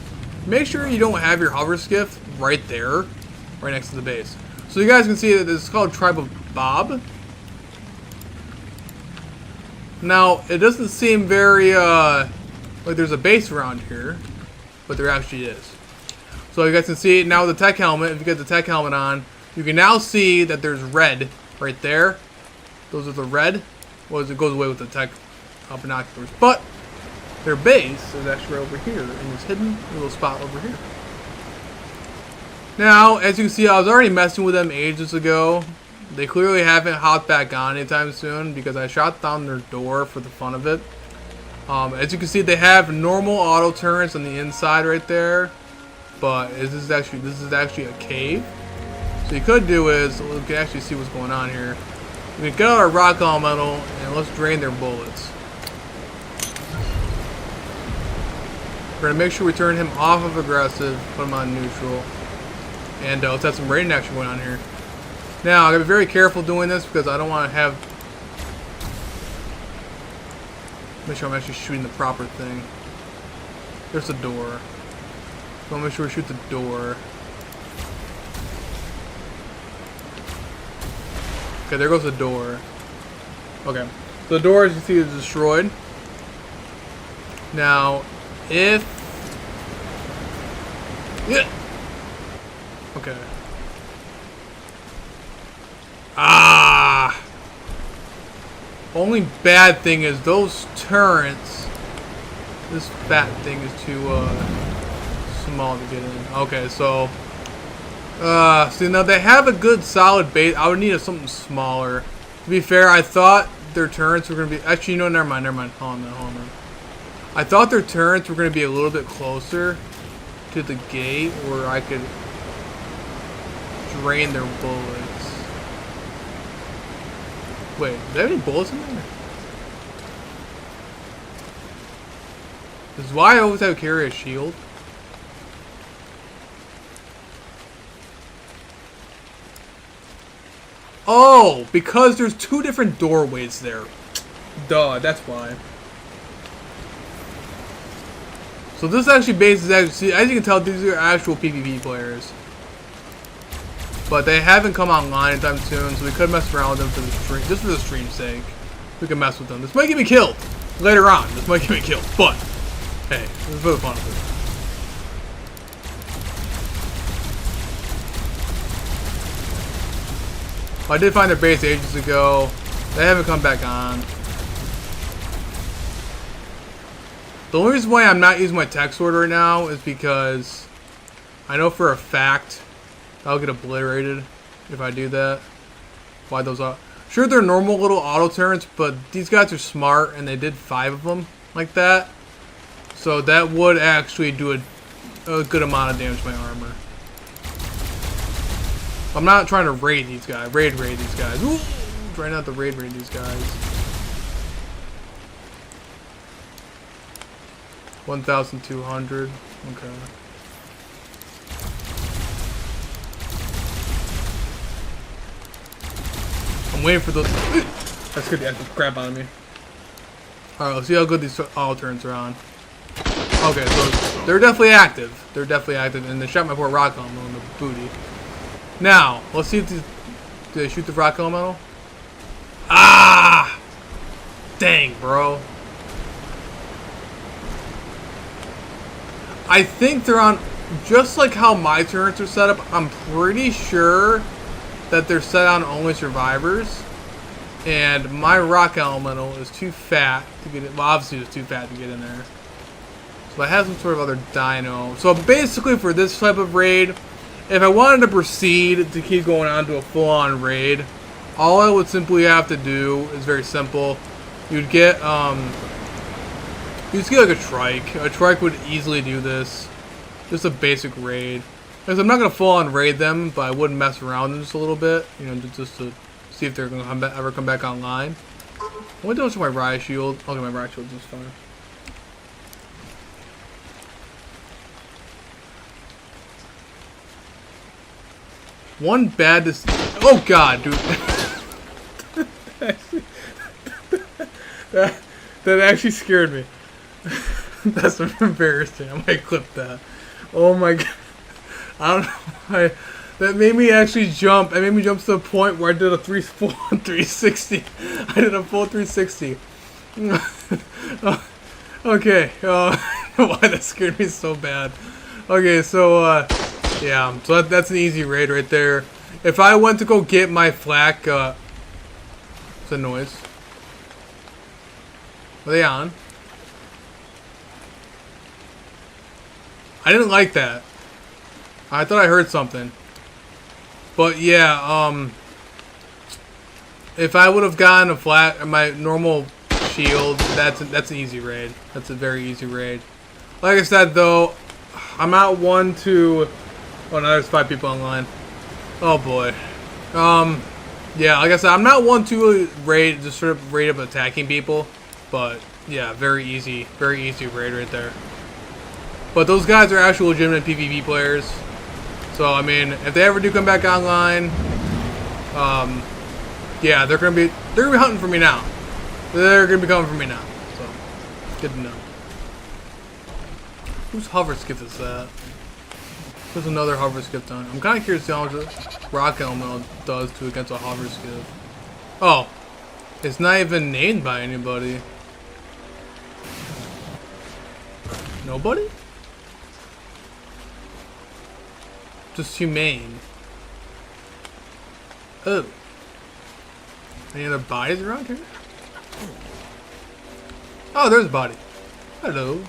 make sure you don't have your hover skiff right there, right next to the base. So you guys can see that this is called Tribe of Bob. Now it doesn't seem very like there's a base around here, but there actually is. So you guys can see now with the tech helmet. If you get the tech helmet on, you can now see that there's red right there. Those are the red. Well, it goes away with the tech binoculars. But their base is actually right over here in this hidden little spot over here. Now, as you can see, I was already messing with them ages ago. They clearly haven't hopped back on anytime soon because I shot down their door for the fun of it. As you can see, they have normal auto turrets on the inside right there. But this is actually a cave. So you could do is, we can actually see what's going on here. We can get out our rock elemental and let's drain their bullets. We're gonna make sure we turn him off of aggressive, put him on neutral, and let's have some raiding action going on here. Now I gotta be very careful doing this because I don't want to have. Make sure I'm actually shooting the proper thing. There's the door. So I'll make sure we shoot the door. Okay, there goes the door. Okay, so the door, as you see, is destroyed. Now, if... Yeah! Okay. Ah! Only bad thing is those turrets... This fat thing is too, small to get in. Okay, so... see now they have a good solid base. I would need something smaller. To be fair, I thought their turrets were gonna be actually never mind. Hold on. I thought their turrets were gonna be a little bit closer to the gate where I could drain their bullets. Wait, do they have any bullets in there? This is why I always have to carry a shield. Oh, because there's two different doorways there. Duh, that's why. So this actually bases actually, as you can tell, these are actual PvP players. But they haven't come online anytime soon, so we could mess around with them for the stream, just for the stream's sake. We can mess with them. This might get me killed later on. This might get me killed, but hey, this is for the fun of it. I did find their base ages ago. They haven't come back on. The only reason why I'm not using my tech sword right now is because I know for a fact I'll get obliterated if I do that. Why those are? Sure, they're normal little auto turns, but these guys are smart, and they did 5 of them like that. So that would actually do a good amount of damage to my armor. I'm not trying to raid these guys. Raid these guys. Ooh, trying not to raid these guys. 1,200. Okay. I'm waiting for those. That scared the actual crap out of me. Alright, let's see how good these auto turns are on. Okay, so they're definitely active. They're definitely active, and they shot my poor rock elemental in the booty. Now, let's see if these. Do they shoot the rock elemental? Ah! Dang, bro. I think they're on. Just like how my turrets are set up, I'm pretty sure that they're set on only survivors. And my rock elemental is too fat to get it. Well, obviously it's too fat to get in there. So I have some sort of other dino. So basically for this type of raid, if I wanted to proceed to keep going on to a full-on raid, all I would simply have to do is very simple. You'd get like a trike. A trike would easily do this. Just a basic raid. Because I'm not gonna full-on raid them, but I would mess around them just a little bit, you know, just to see if they're gonna ever come back online. What does my riot shield? Okay, my riot shield is fine. One bad oh god, dude. that actually scared me. That's embarrassing. I might clip that. Oh my god. I don't know. That made me actually jump. It made me jump to the point where I did a full 360. I did a full 360. Okay. Why that scared me so bad. Okay, so yeah. So that's an easy raid right there. If I went to go get my flak, what's the noise? Are they on? I didn't like that. I thought I heard something. But yeah, if I would have gotten a flat my normal shield, that's an easy raid. That's a very easy raid. Like I said though, I'm out 1, 2. Oh no, there's 5 people online. Oh boy. Yeah, like I said, I'm not 1, 2 raid, just sort of raid of attacking people. But yeah, very easy raid right there. But those guys are actual legitimate PvP players. So I mean, if they ever do come back online, yeah, they're gonna be hunting for me now. They're gonna be coming for me now. So good to know. Whose hover skiff is that? There's another hover skiff done. I'm kind of curious how much rock elemental does to against a hover skiff. Oh, it's not even named by anybody. Nobody? Just humane. Oh. Any other bodies around here? Oh, there's a body. Hello.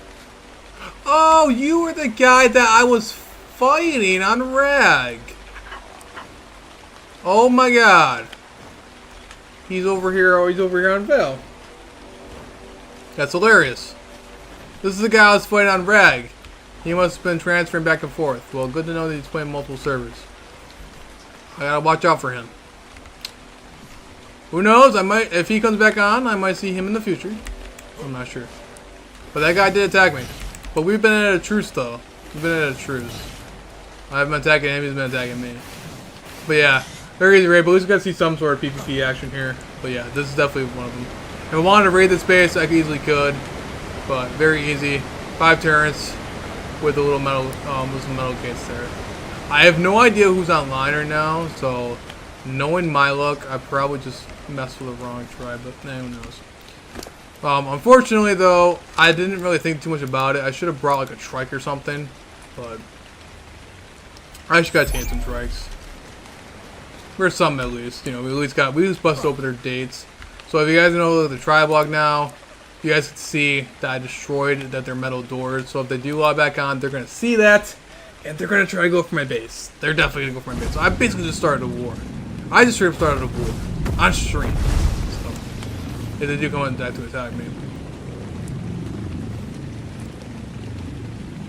Oh, you were the guy that I was fighting on Rag. Oh my god. He's over here. Oh, he's over here on Val. That's hilarious. This is the guy I was fighting on Rag. He must have been transferring back and forth. Well, good to know that he's playing multiple servers. I gotta watch out for him. Who knows? I might, if he comes back on, I might see him in the future. I'm not sure. But that guy did attack me. But we've been at a truce, though. We've been at a truce. I've been attacking him, he's been attacking me. But yeah, very easy raid, but at least we gotta see some sort of PvP action here. But yeah, this is definitely one of them. If I wanted to raid this base, I easily could. But very easy. 5 turrets with a little metal, some metal gates there. I have no idea who's online right now, so knowing my luck, I probably just messed with the wrong tribe, but who knows. Unfortunately though, I didn't really think too much about it. I should have brought like a trike or something, but I just got to take some trikes. Or some at least, you know, we at least busted open their dates. So if you guys know the tribe log now, you guys can see that I destroyed their metal doors. So if they do log back on, they're going to see that, and they're going to try to go for my base. They're definitely going to go for my base. So I basically just started a war. I just straight up started a war on stream. So, if they do come on that to attack me.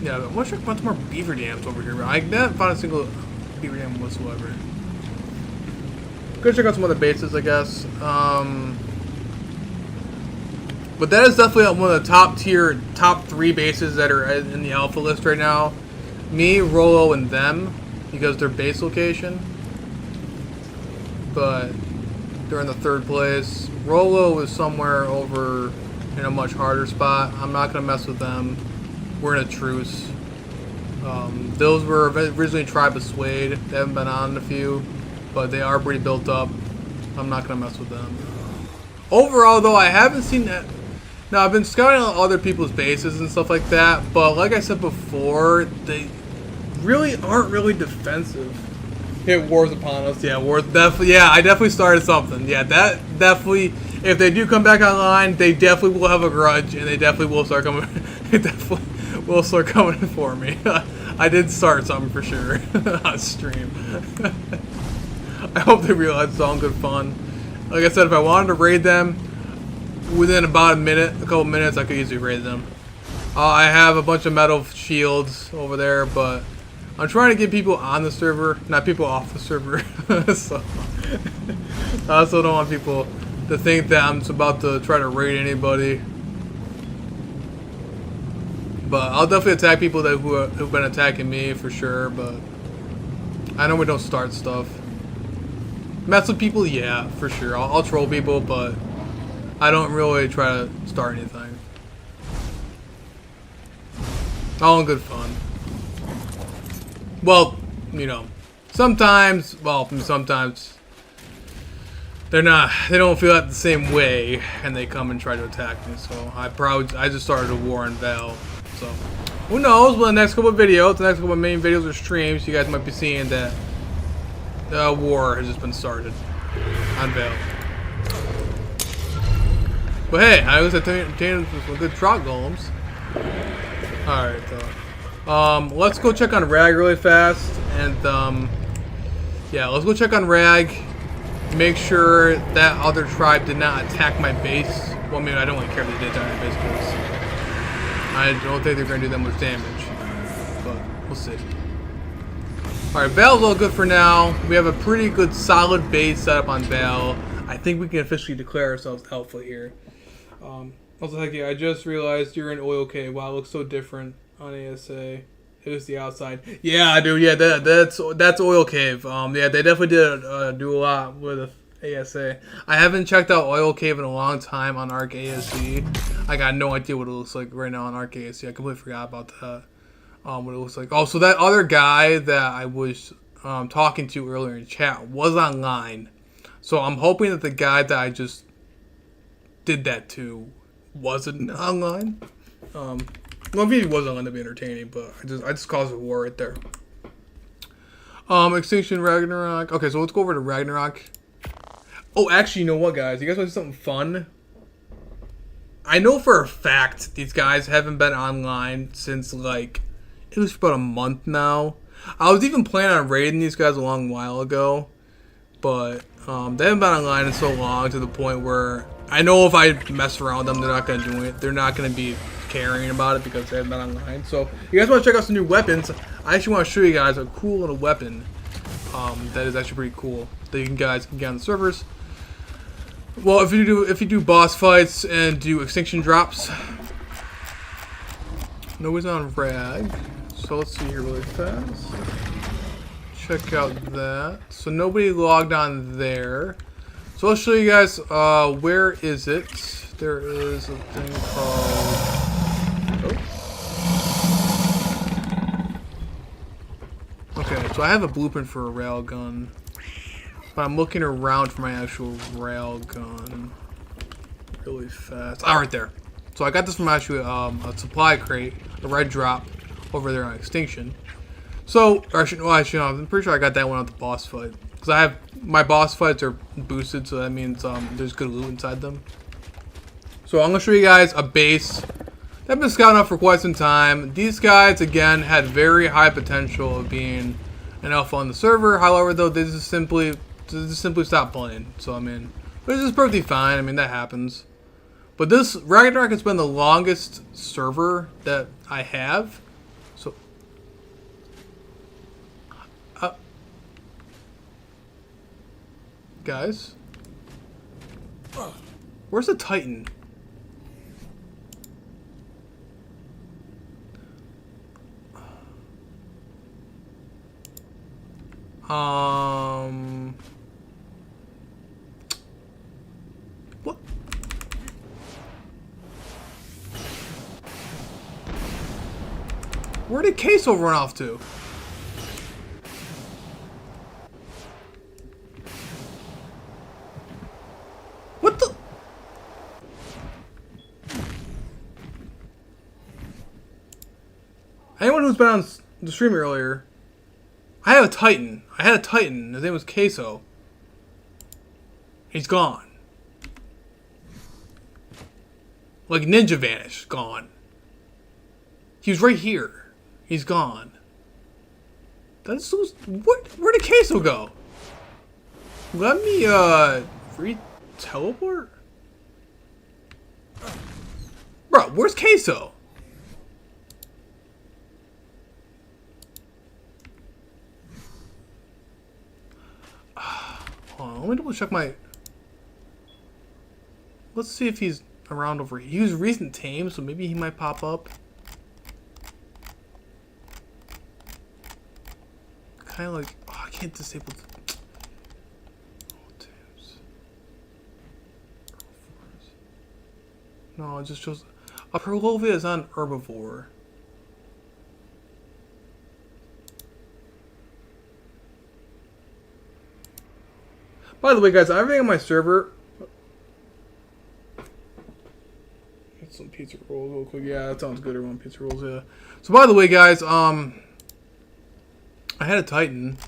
Yeah, but I'm sure about more beaver dams over here. I haven't found a single beaver dam whatsoever. Go check out some other bases, I guess. But that is definitely one of the top 3 bases that are in the alpha list right now. Me, Rolo, and them, because they're base location. But they're in the 3rd place. Rolo is somewhere over in a much harder spot. I'm not gonna mess with them. We're in a truce. Those were originally Tribe of Suede. They haven't been on in a few, but they are pretty built up. I'm not gonna mess with them. Overall, though, I haven't seen that. Now, I've been scouting on other people's bases and stuff like that, but like I said before, they really aren't really defensive. Hit wars upon us. Yeah, wars definitely. Yeah, I definitely started something. Yeah, that definitely. If they do come back online, they definitely will have a grudge, and they definitely will start coming. They definitely will start coming in for me. I did start something for sure on stream. I hope they realize it's all good fun. Like I said, if I wanted to raid them within about a couple minutes, I could easily raid them. I have a bunch of metal shields over there, but I'm trying to get people on the server, not people off the server. So I also don't want people to think that I'm about to try to raid anybody. But I'll definitely attack people who've been attacking me for sure. But I normally don't start stuff. Mess with people, yeah, for sure. I'll troll people, but I don't really try to start anything. All in good fun. Well, you know, sometimes they don't feel that the same way, and they come and try to attack me. So I just started a war on Val. So who knows? Well, the next couple of videos, the next couple of main videos or streams, you guys might be seeing that the war has just been started on Val. But hey, I was entertained with some good trot golems. Alright, though. Let's go check on Rag really fast. And, yeah, let's go check on Rag. Make sure that other tribe did not attack my base. Well, I mean, I don't really care if they did attack my base because I don't think they're going to do that much damage. But we'll see. Alright, Val's all good for now. We have a pretty good solid base set up on Val. I think we can officially declare ourselves alpha here. Also, heck yeah, I just realized you're in Oil Cave. Wow, it looks so different on ASA. It was the outside. Yeah, dude. Yeah, that's Oil Cave. Yeah, they definitely did do a lot with ASA. I haven't checked out Oil Cave in a long time on Arc ASE. I got no idea what it looks like right now on Arc ASE. I completely forgot about that. What it looks like. Oh, so that other guy that I was talking to earlier in chat was online. So I'm hoping that the guy that I just did that to wasn't online. Well, maybe he was online to be entertaining, but I just caused a war right there. Extinction Ragnarok. Okay, so let's go over to Ragnarok. Oh, actually, you know what, guys? You guys want to see something fun? I know for a fact these guys haven't been online since, like, it was about a month now. I was even planning on raiding these guys a long while ago, but they haven't been online in so long to the point where I know if I mess around with them, they're not going to do it. They're not going to be caring about it because they haven't been online. So, you guys want to check out some new weapons? I actually want to show you guys a cool little weapon that is actually pretty cool that you guys can get on the servers. Well, if you do boss fights and do extinction drops, nobody's on Rag. So let's see here really fast. Check out that. So nobody logged on there. So I'll show you guys, where is it? There is a thing called... Oh. Okay, so I have a blueprint for a railgun. But I'm looking around for my actual railgun. Really fast. Ah, right there. So I got this from actually a supply crate, a red drop, over there on Extinction. So, actually, I'm pretty sure I got that one at the boss fight. Because I have, my boss fights are boosted, so that means there's good loot inside them. So I'm going to show you guys a base that I've been scouting out for quite some time. These guys, again, had very high potential of being an alpha on the server. However, though, this is simply just simply stopped playing. So I mean, which is perfectly fine. I mean, that happens. But this Ragnarok has been the longest server that I have. So, guys, where's the Titan? What? Where did Queso run off to? What the? Anyone who's been on the stream earlier, I have a Titan. I had a Titan. His name was Queso. He's gone. Like ninja vanished. Gone. He was right here. He's gone. That's so... Where did Queso go? Let me, re-teleport? Bro, where's Queso? Hold on, let me double check my... Let's see if he's around over here. He was recent tame, so maybe he might pop up. Kind of like... Oh, I can't disable... No, it just shows... A Perlovia is on Herbivore. By the way, guys, everything on my server... Get some pizza rolls real quick. Yeah, that sounds good. Everyone, pizza rolls, yeah. So, by the way, guys, I had a Titan.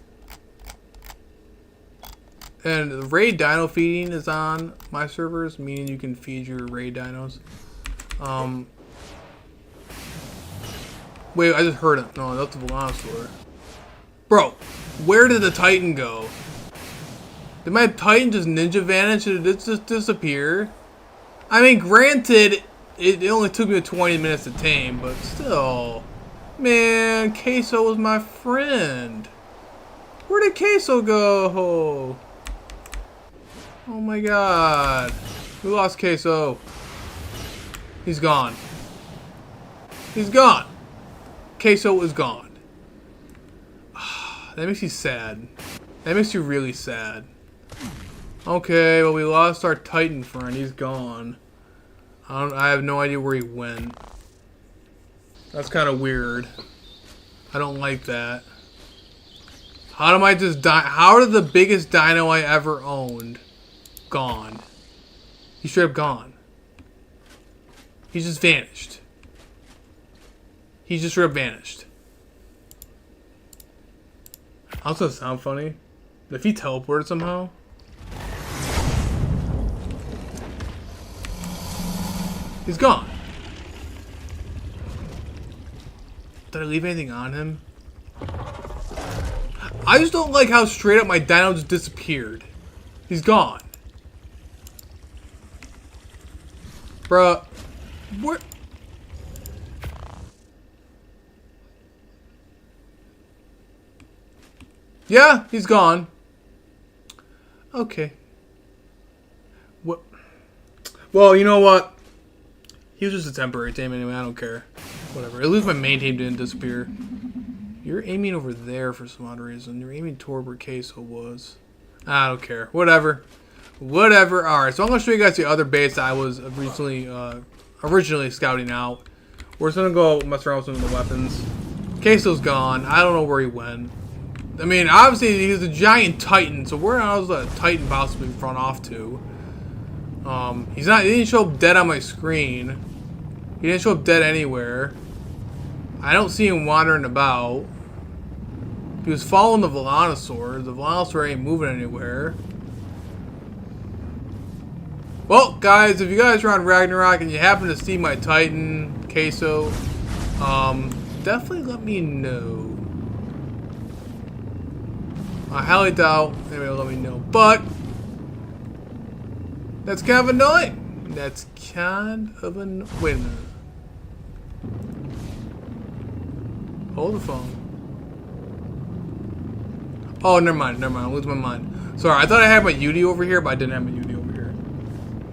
And the raid dino feeding is on my servers, meaning you can feed your raid dinos. Wait, I just heard it. No, that's the Velociraptor. Bro, where did the Titan go? Did my Titan just ninja vanish? Did it just disappear? I mean, granted, it only took me 20 minutes to tame, but still. Man, Queso was my friend. Where did Queso go? Oh my god. We lost Queso. He's gone. He's gone. Queso is gone. That makes you sad. That makes you really sad. Okay, well, we lost our Titan friend. He's gone. I have no idea where he went. That's kind of weird. I don't like that. How do I just die? How did the biggest dino I ever owned gone? He's straight up gone. He just vanished. He just straight up vanished. How's that sound funny? If he teleported somehow? He's gone. Did I leave anything on him? I just don't like how straight up my dino just disappeared. He's gone. Bruh. Where? Yeah, he's gone. Okay. What? Well, you know what? He was just a temporary tame anyway. I don't care. Whatever. At least my main team didn't disappear. You're aiming over there for some odd reason. You're aiming toward where Queso was. I don't care. Whatever. Whatever. Alright, so I'm going to show you guys the other base that I was originally scouting out. We're just going to go mess around with some of the weapons. Queso's gone. I don't know where he went. I mean, obviously, he's a giant Titan, so where else was that Titan possibly run off to? He didn't show up dead on my screen. He didn't show up dead anywhere. I don't see him wandering about. He was following the Velociraptor. The Velociraptor ain't moving anywhere. Well, guys, if you guys are on Ragnarok and you happen to see my Titan, Queso, definitely let me know. I highly doubt anybody will let me know. But that's kind of annoying. That's kind of an. Wait a minute. Hold the phone. Oh, never mind. I'm losing my mind. Sorry, I thought I had my Yudi over here, but I didn't have my Yudi over here.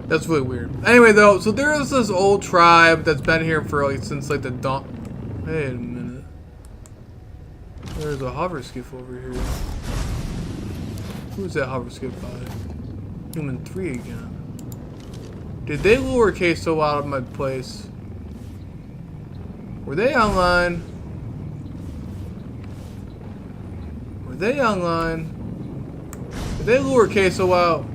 That's really weird. Anyway, though, so there is this old tribe that's been here for like since like the dawn. Wait a minute. There's a hover skiff over here. Who's that hover skiff by? Human 3 again. Did they lure Queso out of my place? Were they online? Were they online? Did they lure Queso out?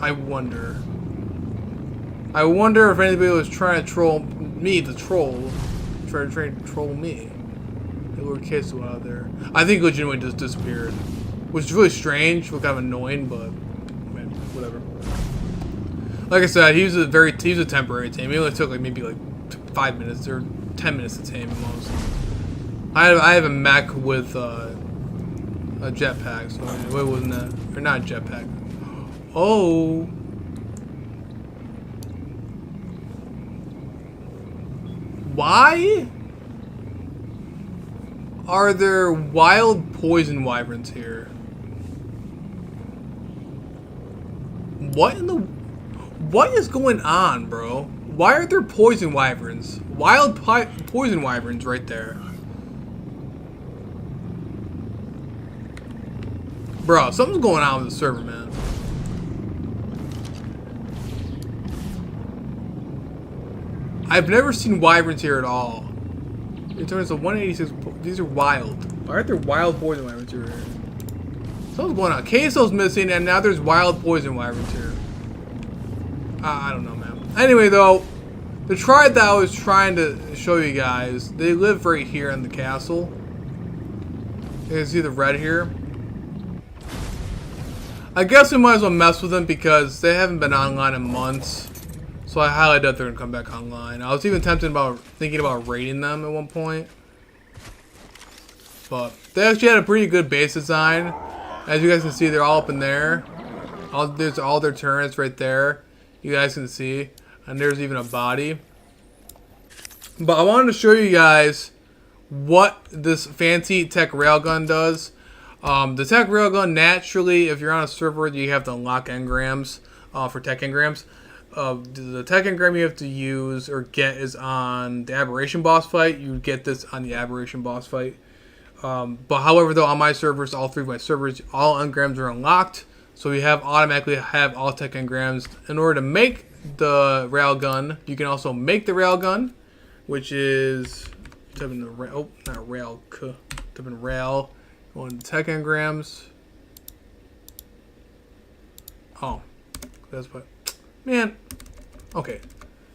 I wonder if anybody was trying to troll me, the troll. Trying to troll me. They lured Queso out there. I think legitimately just disappeared. Which is really strange, kind of annoying, but man, whatever. Like I said, he was a temporary tame. He only took like maybe like 5 minutes or 10 minutes to tame him most. I have a mech with a jetpack, so what wasn't that? Or not a jetpack. Oh. Why are there wild poison wyverns here? What is going on, bro? Why are there poison wyverns? Poison wyverns right there. Bro, something's going on with the server, man. I've never seen wyverns here at all. It turns to 186. These are wild. Why aren't there wild poison wyverns here? Something's going on. Queso's missing, and now there's wild poison wyverns here. I don't know, man. Anyway, though, the tribe that I was trying to show you guys, they live right here in the castle. You can see the red here. I guess we might as well mess with them because they haven't been online in months. So I highly doubt they're gonna come back online. I was even thinking about raiding them at one point. But they actually had a pretty good base design. As you guys can see, they're all up in there. There's all their turrets right there. You guys can see. And there's even a body. But I wanted to show you guys what this fancy tech railgun does. The tech railgun, naturally, if you're on a server, you have to unlock engrams for tech engrams. The tech engram you have to use or get is on the Aberration boss fight. You get this on the Aberration boss fight. But however, though, on my servers, all 3 of my servers, all engrams are unlocked. So you automatically have all tech engrams. In order to make the railgun, you can also make the railgun, which is type in the rail. Oh, not rail. Type in rail. Go into tech engrams. Oh, that's what. Man. Okay.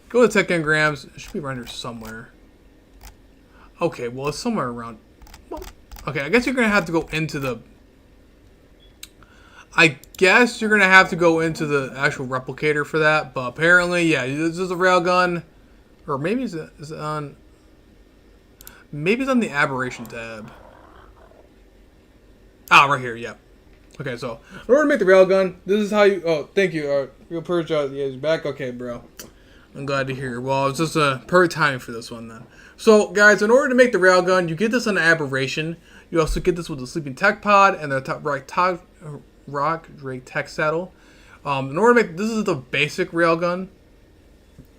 Go to tech engrams. It should be around here somewhere. Okay, well, it's somewhere around. Well, okay, I guess you're going to have to go into the... I guess you're going to have to go into the actual replicator for that. But apparently, yeah, this is a railgun. Or maybe is it on... Maybe it's on the Aberration tab. Ah, right here, yeah. Okay, so in order to make the railgun, this is how you. Oh, thank you. Real purge out. Yeah, he's back. Okay, bro. I'm glad to hear. Well, it's just a perfect timing for this one then. So, guys, in order to make the railgun, you get this on the Aberration. You also get this with the Sleeping Tech Pod and the Rock Drake Tech Saddle. In order to make this is the basic railgun.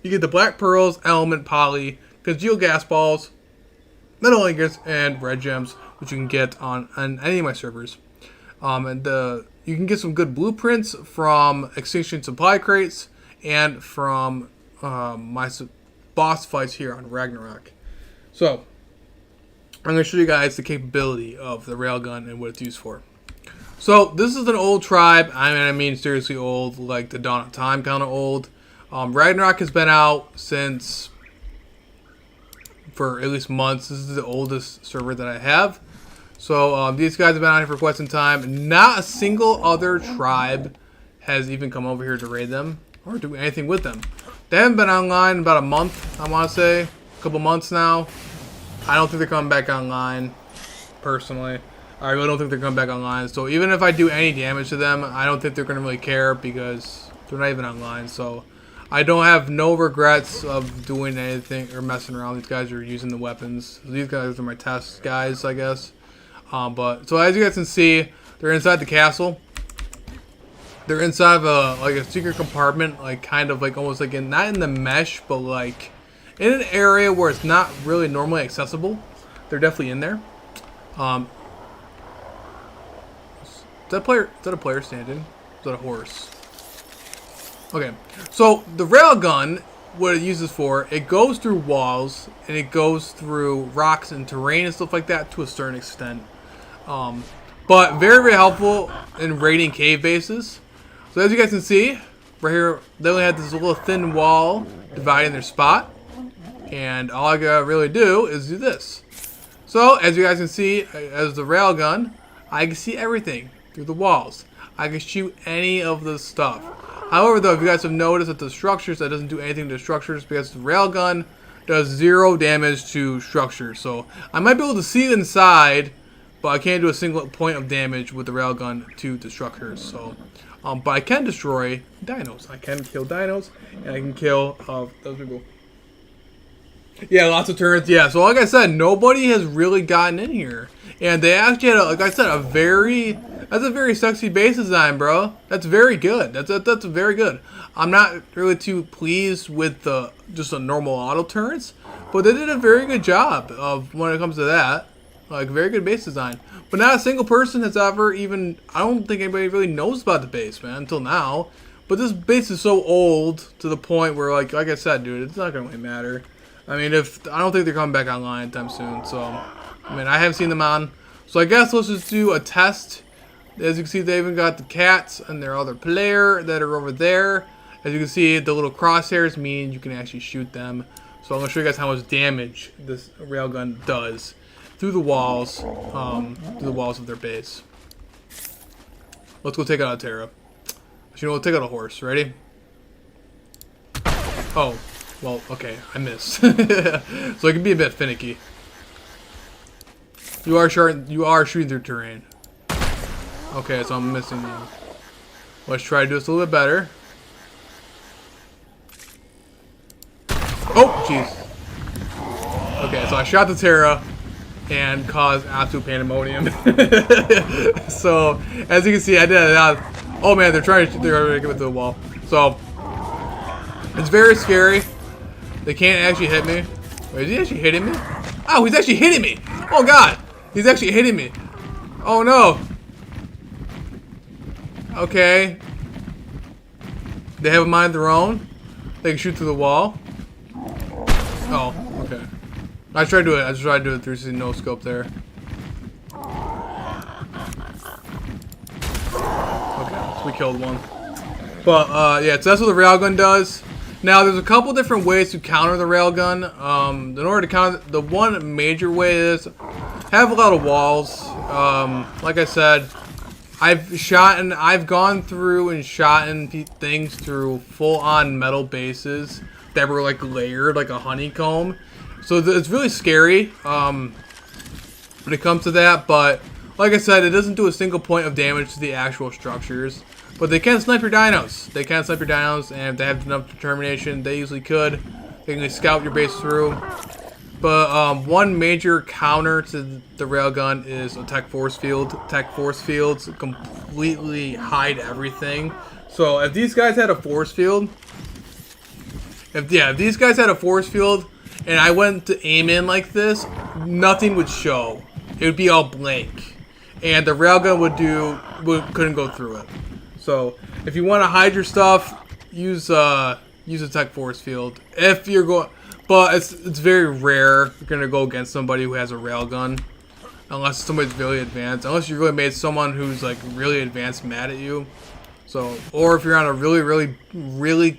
You get the Black Pearls, Element, Poly, Congealed Gas Balls, Metal Ingots, and Red Gems, which you can get on any of my servers. You can get some good blueprints from Extinction Supply Crates and from my boss fights here on Ragnarok. So, I'm going to show you guys the capability of the railgun and what it's used for. So, this is an old tribe. I mean seriously old, like the dawn of time kind of old. Ragnarok has been out since, for at least months. This is the oldest server that I have. So these guys have been out here for quite some time. Not a single other tribe has even come over here to raid them or do anything with them. They haven't been online in about a month, I want to say. A couple months now. I don't think they're coming back online, personally. I really don't think they're coming back online. So even if I do any damage to them, I don't think they're going to really care because they're not even online. So I don't have no regrets of doing anything or messing around. These guys are using the weapons. These guys are my test guys, I guess. But so as you guys can see, they're inside the castle. They're inside of a secret compartment, like kind of like almost like not in the mesh, but like in an area where it's not really normally accessible. They're definitely in there. Is that a player standing? Is that a horse? Okay, so the railgun, what it uses for, it goes through walls and it goes through rocks and terrain and stuff like that to a certain extent. But very, very helpful in raiding cave bases. So as you guys can see, right here, they only had this little thin wall dividing their spot. And all I gotta really do is do this. So as you guys can see, as the railgun, I can see everything through the walls. I can shoot any of the stuff. However, though, if you guys have noticed that the structures, that doesn't do anything to structures because the railgun does 0 damage to structures. So I might be able to see inside, but I can't do a single point of damage with the railgun to the structures. So, but I can destroy dinos. I can kill dinos, and I can kill those people. Yeah, lots of turrets. Yeah, so like I said, nobody has really gotten in here, and they actually had, like I said, that's a very sexy base design, bro. That's very good. That's very good. I'm not really too pleased with just a normal auto turrets, but they did a very good job of when it comes to that. Like, very good base design. But not a single person has ever even, I don't think anybody really knows about the base, man, until now. But this base is so old to the point where, like I said, dude, it's not gonna really matter. I mean, I don't think they're coming back online anytime soon. So, I mean, I haven't seen them on. So I guess let's just do a test. As you can see, they even got the cats and their other player that are over there. As you can see, the little crosshairs mean you can actually shoot them. So I'm gonna show you guys how much damage this railgun does through the walls of their base. Let's go take out a Terra. You know, we'll take out a horse. Ready? Oh, well, okay, I missed. So it can be a bit finicky. You are shooting through terrain. Okay, so I'm missing you. Let's try to do this a little bit better. Oh, jeez. Okay, so I shot the Terra and caused absolute pandemonium. So, as you can see, I did it. Oh man, they're trying to get me to the wall. So, it's very scary. They can't actually hit me. Wait, is he actually hitting me? Oh, he's actually hitting me! Oh god! He's actually hitting me. Oh no! Okay. They have a mind of their own. They can shoot through the wall. Oh, okay. I just tried to do it through the no scope there. Okay, so we killed one. But yeah, so that's what the railgun does. Now there's a couple different ways to counter the railgun. In order to counter, the one major way is have a lot of walls. Like I said, I've gone through and shot things through full-on metal bases that were like layered like a honeycomb. So it's really scary when it comes to that. But like I said, it doesn't do a single point of damage to the actual structures. But they can snipe your dinos. They can snipe your dinos, and if they have enough determination, they usually could. They can scout your base through. But one major counter to the railgun is a tech force field. Tech force fields completely hide everything. So if these guys had a force field, if these guys had a force field, and I went to aim in like this, nothing would show. It would be all blank, and the railgun couldn't go through it. So if you want to hide your stuff, use a tech force field. If you're going, but it's very rare you're gonna go against somebody who has a railgun, unless somebody's really advanced. Unless you really made someone who's like really advanced mad at you. So, or if you're on a really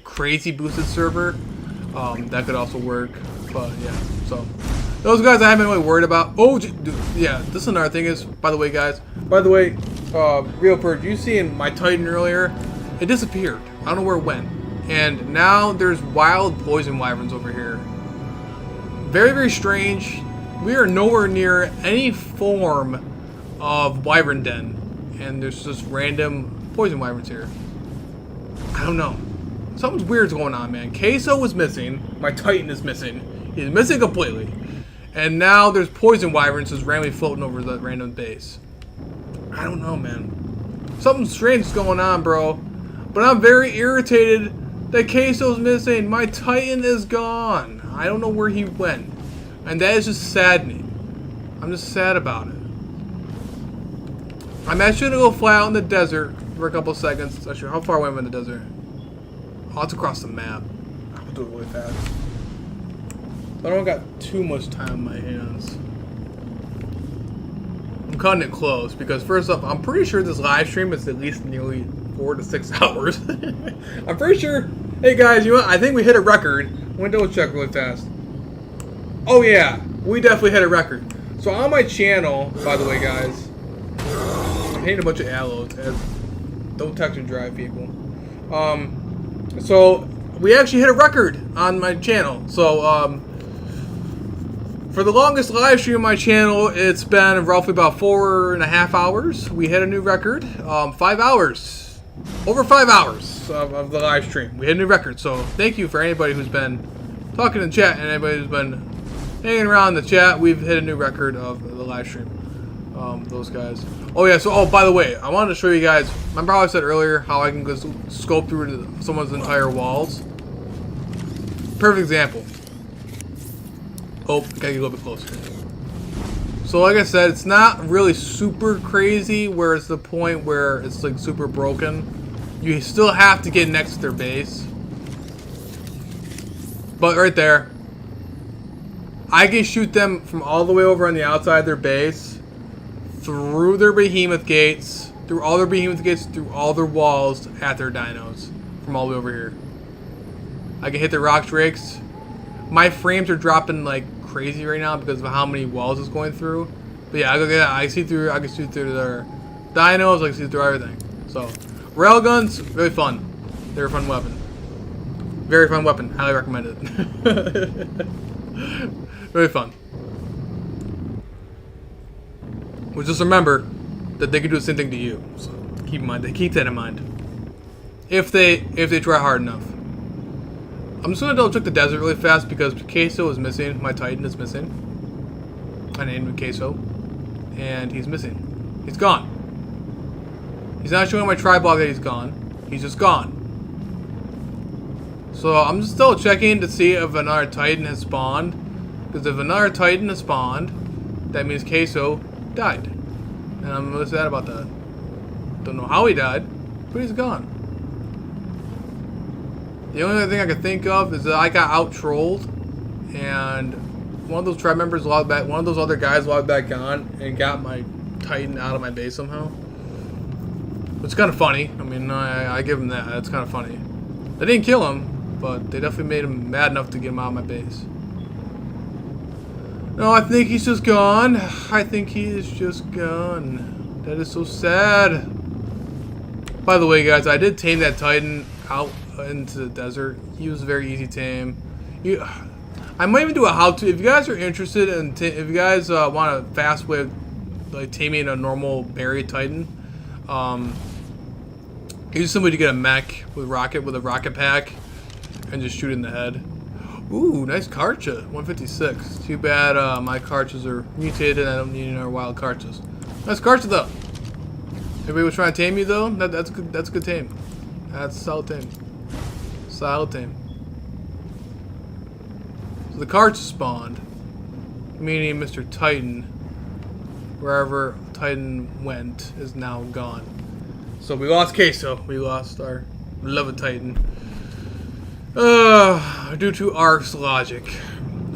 crazy boosted server, that could also work. But yeah, so those guys I haven't really worried about. Oh, yeah, this is another thing is, by the way, guys. By the way, Real Purge, you seen my Titan earlier? It disappeared. I don't know where it went. And now there's wild poison wyverns over here. Very, very strange. We are nowhere near any form of wyvern den. And there's just random poison wyverns here. I don't know. Something's weird's going on, man. Queso was missing. My Titan is missing. He's missing completely. And now there's poison wyverns just randomly floating over the random base. I don't know, man. Something strange is going on, bro. But I'm very irritated that Queso's missing. My Titan is gone. I don't know where he went. And that is just saddening. I'm just sad about it. I'm actually going to go fly out in the desert for a couple seconds. Actually, how far away am I in the desert? Oh, it's across the map. I'll do it really fast. I don't got too much time on my hands. I'm cutting it close because first up, I'm pretty sure this live stream is at least nearly 4 to 6 hours. I'm pretty sure. Hey guys, you know what? I think we hit a record. I'm gonna double check really fast. Oh yeah, we definitely hit a record. So on my channel, by the way, guys, I'm hitting a bunch of aloes. Don't text and drive, people. So we actually hit a record on my channel. So for the longest live stream on my channel, it's been roughly about 4.5 hours. We hit a new record. 5 hours. Over 5 hours of the live stream. We hit a new record. So thank you for anybody who's been talking in chat and anybody who's been hanging around in the chat. We've hit a new record of the live stream. Those guys. Oh yeah, so by the way, I wanted to show you guys. Remember how I said earlier how I can go scope through someone's entire walls? Perfect example. Oh, gotta get a little bit closer. So like I said, it's not really super crazy where it's the point where it's like super broken. You still have to get next to their base. But right there, I can shoot them from all the way over on the outside of their base, through their behemoth gates, through all their behemoth gates, through all their walls at their dinos, from all the way over here. I can hit their rock drakes. My frames are dropping like crazy right now because of how many walls it's going through. But yeah, I can see through their dinos, I can see through everything. So, railguns, really fun. They're a fun weapon. Very fun weapon. Highly recommend it. Very fun. Well, just remember that they can do the same thing to you. So keep in mind. Keep that in mind. If they try hard enough. I'm just gonna double check the desert really fast because Queso is missing. My Titan is missing. I named him Queso, and he's missing. He's gone. He's not showing my tri-block that he's gone. He's just gone. So I'm just still checking to see if another Titan has spawned. Because if another Titan has spawned, that means Queso died. And I'm really sad about that. Don't know how he died, but he's gone. The only other thing I could think of is that I got out-trolled, and one of those tribe members logged back, one of those other guys logged back on and got my Titan out of my base somehow. It's kind of funny. I mean, I give him that. It's kind of funny. They didn't kill him, but they definitely made him mad enough to get him out of my base. No, I think he's just gone. I think he is just gone. That is so sad. By the way, guys, I did tame that Titan out into the desert. He was very easy tame. I might even do a how-to. If you guys are interested in, if you guys want a fast way of like taming a normal berry Titan, you just simply to get a mech with a rocket pack and just shoot in the head. Ooh, nice Karcha, 156. Too bad my Karchas are mutated and I don't need any more wild Karchas. Nice Karcha though. Everybody was trying to tame you though? That's good. That's a good tame. That's solid tame. Solid tame. So the Karcha spawned, meaning Mr. Titan, wherever Titan went, is now gone. So we lost Queso. We lost our beloved Titan. Due to Ark's logic.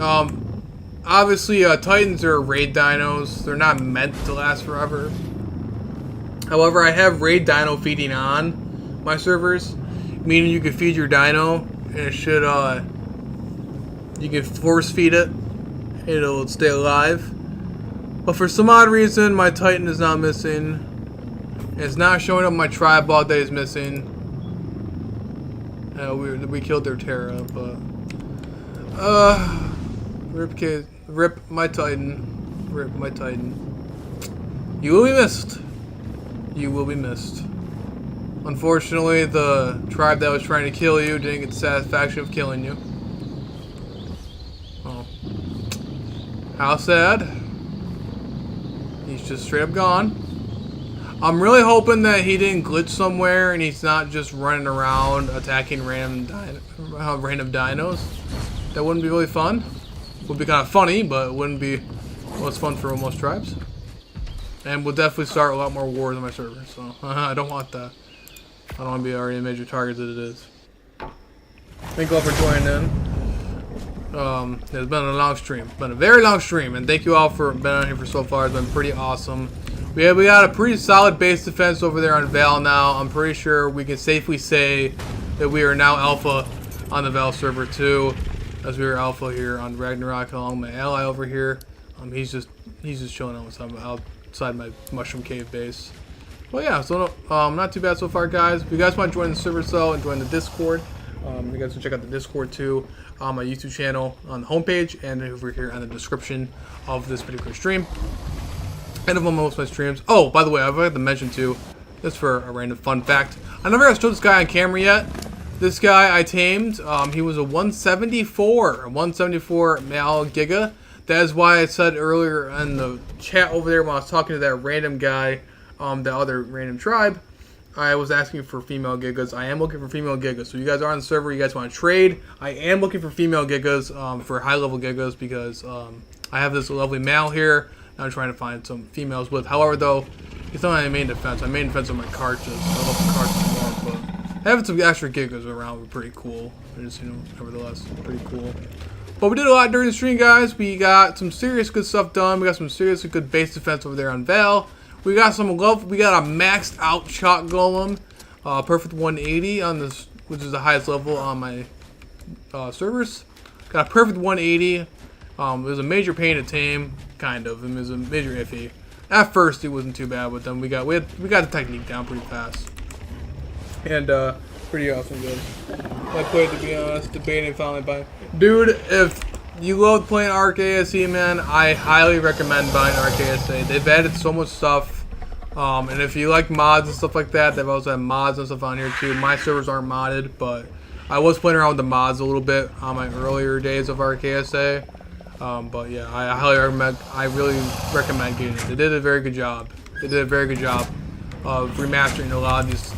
Obviously, Titans are raid dinos. They're not meant to last forever. However, I have raid dino feeding on my servers, meaning you can feed your dino, and it should, you can force feed it. It'll stay alive. But for some odd reason, my Titan is not missing. It's not showing up my tribe log that is missing. We killed their Terra, but rip my Titan, rip my Titan. You will be missed. You will be missed. Unfortunately, the tribe that was trying to kill you didn't get the satisfaction of killing you. Oh, how sad. He's just straight up gone. I'm really hoping that he didn't glitch somewhere and he's not just running around attacking random dinos. That wouldn't be really fun. Would be kind of funny, but it wouldn't be what's fun for most tribes. And we'll definitely start a lot more wars on my server, so I don't want that. I don't want to be already a major target as it is. Thank you all for joining in. It's been a long stream. It's been a very long stream, and thank you all for being on here for so far. It's been pretty awesome. We got a pretty solid base defense over there on Val now. I'm pretty sure we can safely say that we are now alpha on the Val server too, as we were alpha here on Ragnarok along my ally over here. He's just chilling outside my mushroom cave base. Well, yeah, so not too bad so far, guys. If you guys want to join the server cell and join the Discord, you guys can check out the Discord too on my YouTube channel on the homepage and over here in the description of this particular stream. And of most of my streams. Oh, by the way, I've got to mention too, just for a random fun fact, I never got to show this guy on camera yet. This guy I tamed, he was a 174 male giga. That is why I said earlier in the chat over there when I was talking to that random guy, the other random tribe, I was asking for female gigas. I am looking for female gigas. So you guys are on the server, you guys want to trade, I am looking for female gigas, for high level gigas, because I have this lovely male here I'm trying to find some females with. However, though, it's not my main defense. My main defense are my carches. I love the carches more, but having some extra gigas around would be pretty cool. Just, nevertheless, pretty cool. But we did a lot during the stream, guys. We got some serious good stuff done. We got some seriously good base defense over there on Val. We got some love. We got a maxed out shot golem, perfect 180 on this, which is the highest level on my servers. Got a perfect 180. It was a major pain to tame, kind of. It was a major iffy. At first, it wasn't too bad, but then we got the technique down pretty fast, and pretty awesome, good. I played, to be honest, debating finally buying. Dude, if you love playing Arc ASE, man, I highly recommend buying Arc ASE. They've added so much stuff, and if you like mods and stuff like that, they've also had mods and stuff on here too. My servers aren't modded, but I was playing around with the mods a little bit on my earlier days of Arc ASE. But yeah, I highly recommend. I really recommend getting it. They did a very good job. They did a very good job of remastering a lot of these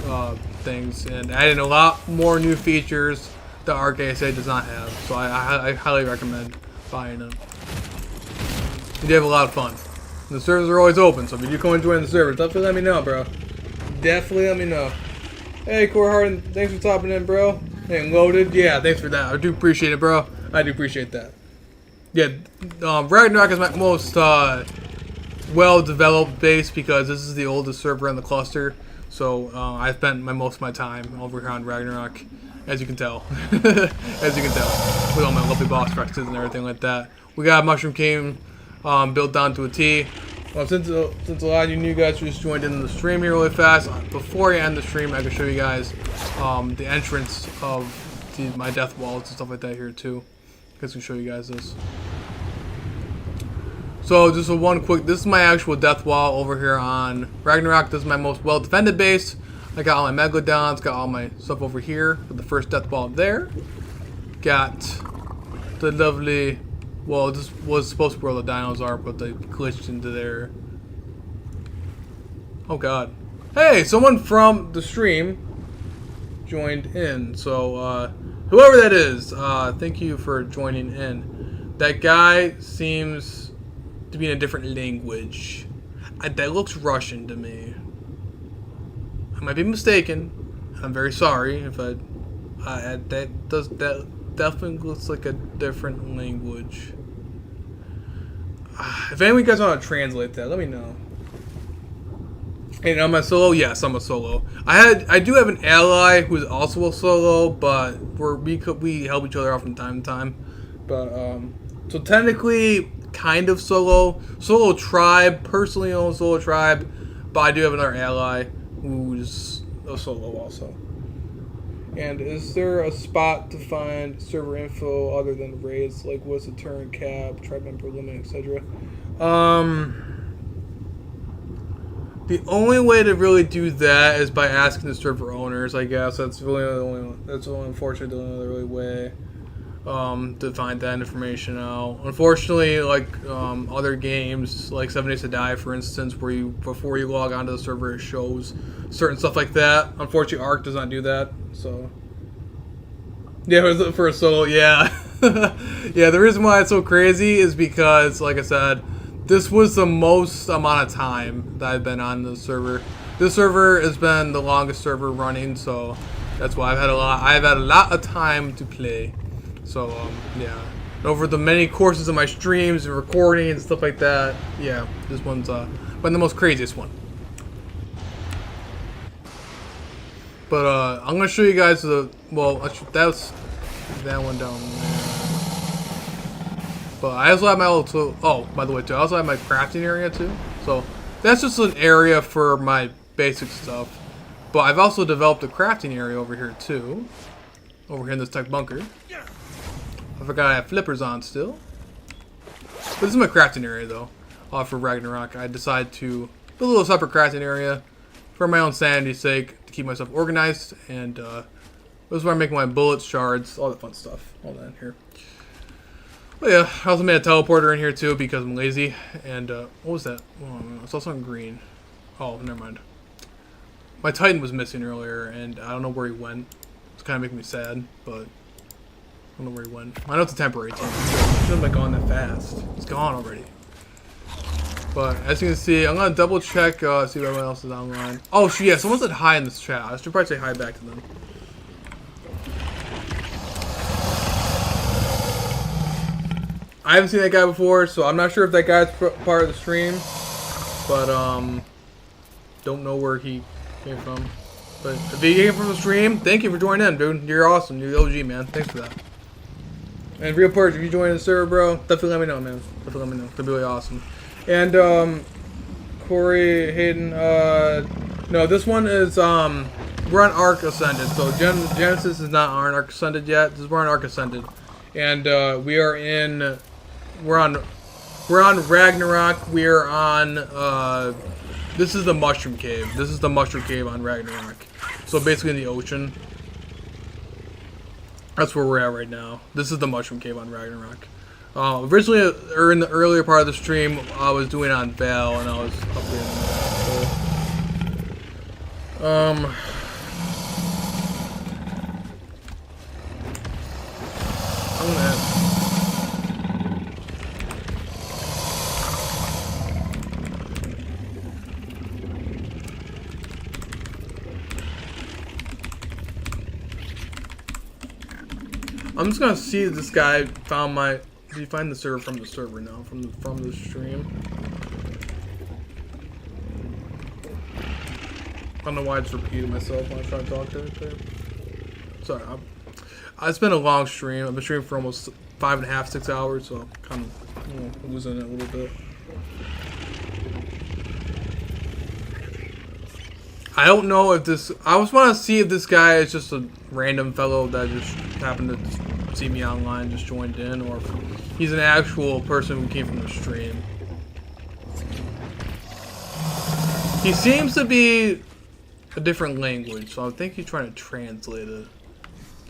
things and adding a lot more new features that Arc ASE does not have. So I highly recommend buying them. You do have a lot of fun. And the servers are always open, so if you do come and join the servers, definitely let me know, bro. Definitely let me know. Hey, Core Harden, thanks for topping in, bro. And Loaded, yeah, thanks for that. I do appreciate it, bro. I do appreciate that. Yeah, Ragnarok is my most well-developed base because this is the oldest server in the cluster. So I spent most of my time over here on Ragnarok, as you can tell. As you can tell, with all my lovely boss practices and everything like that. We got Mushroom King built down to a T. Well, since a lot of you new guys just joined in the stream here really fast, before I end the stream, I can show you guys the entrance of my death walls and stuff like that here too. I guess I can show you guys this. So just this is my actual death wall over here on Ragnarok. This is my most well defended base. I got all my Megalodons, got all my stuff over here with the first death wall there. Got the lovely, well, this was supposed to be where the dinos are, but they glitched into there. Oh god. Hey, someone from the stream joined in. So whoever that is, thank you for joining in. That guy seems to be in a different language. That looks Russian to me. I might be mistaken. I'm very sorry if that definitely looks like a different language. If any of you guys want to translate that, let me know. And am I solo? Yes, I'm a solo. I do have an ally who's also a solo, but we help each other out from time to time. But so technically, kind of solo tribe. Personally own solo tribe, but I do have another ally who's a solo also. And is there a spot to find server info other than raids? Like, what's the turn cap, tribe member limit, etc.? The only way to really do that is by asking the server owners, I guess. That's really the only. That's the only unfortunate, the only really way to find that information out. Unfortunately, like other games, like 7 Days to Die, for instance, where you before you log onto the server, it shows certain stuff like that. Unfortunately, Ark does not do that. So, yeah, for a solo, yeah, yeah. The reason why it's so crazy is because, like I said, this was the most amount of time that I've been on the server. This server has been the longest server running, so that's why I've had a lot of time to play. So yeah, over the many courses of my streams and recording and stuff like that, yeah, this one's been the most craziest one. But I'm gonna show you guys that's that one down there. But I also have my little by the way too, I also have my crafting area too. So that's just an area for my basic stuff. But I've also developed a crafting area over here too. Over here in this tech bunker. I forgot I have flippers on still. But this is my crafting area though. For Ragnarok, I decided to build a little separate crafting area for my own sanity's sake, to keep myself organized, and this is where I make my bullets, shards, all that fun stuff. All that in here. But yeah, I also made a teleporter in here too because I'm lazy. And what was that? Oh, it's also in green. Oh, never mind. My Titan was missing earlier, and I don't know where he went. It's kind of making me sad, but I don't know where he went. I know it's a temporary team. It shouldn't have gone that fast. It's gone already. But as you can see, I'm gonna double check, see if everyone else is online. Oh, yeah, someone said hi in this chat. I should probably say hi back to them. I haven't seen that guy before, so I'm not sure if that guy's part of the stream. But don't know where he came from. But if he came from the stream, thank you for joining in, dude. You're awesome. You're the OG, man. Thanks for that. And Real Purge, if you join the server, bro, definitely let me know, man. Definitely let me know. That'd be really awesome. And Corey, Hayden, no, this one is we're on Ark Ascended. So Genesis is not on Ark Ascended yet. We're on Ark Ascended, and we're on Ragnarok. We're on this is the Mushroom Cave. This is the Mushroom Cave on Ragnarok. So basically in the ocean. That's where we're at right now. This is the Mushroom Cave on Ragnarok. Originally, or in the earlier part of the stream, I was doing on Val, and I was updating that. So, I'm gonna. I'm just gonna see if this guy found my. Did he find the server from the server now? From the stream? I don't know why I just repeated myself when I was trying to talk to it. Sorry, it's been a long stream. I've been streaming for almost 5.5, 6 hours, so I'm kind of losing it a little bit. I don't know if this. I just want to see if this guy is just a random fellow that just happened to see me online, just joined in, or if he's an actual person who came from the stream. He seems to be a different language, so I think he's trying to translate it.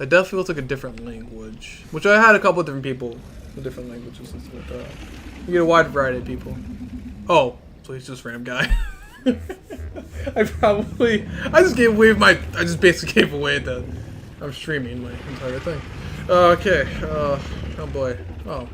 It definitely looks like a different language, which I had a couple of different people with different languages and stuff like that. You get a wide variety of people. Oh, so he's just a random guy. I just basically gave away that I'm streaming my entire thing. Okay, oh boy, oh.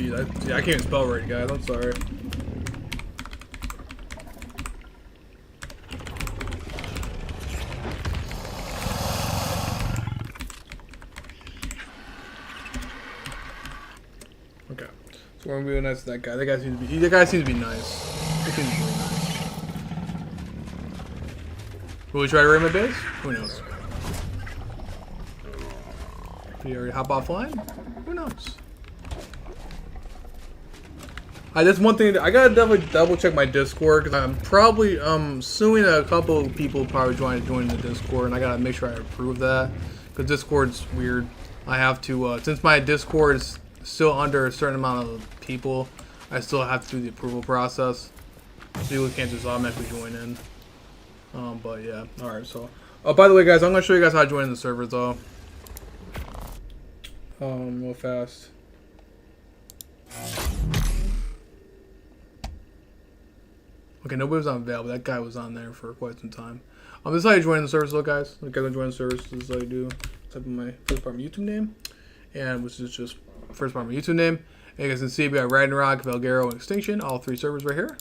Jeez, I can't even spell right, guys. I'm sorry. Okay, so we're gonna be nice to that guy. That guy seems to be nice. He seems really nice. Will we try to raid my base? Who knows? Did he already hop offline? Who knows? That's one thing that I gotta definitely double check my Discord, because I'm probably assuming a couple of people probably trying to join the Discord, and I gotta make sure I approve that, because Discord's weird. I have to since my Discord is still under a certain amount of people, I still have to do the approval process. So people can't just automatically join in. But yeah, all right. So, oh, by the way, guys, I'm gonna show you guys how to join the servers though. Real fast. Okay, nobody was on Val, but that guy was on there for quite some time. This is how you join the servers though, guys. Like, guys, join the servers. This is how you do. Type in my first part of my YouTube name, and which is just first part of my YouTube name. And you guys can see we got Ragnarok, Valgero, and Extinction. All three servers right here.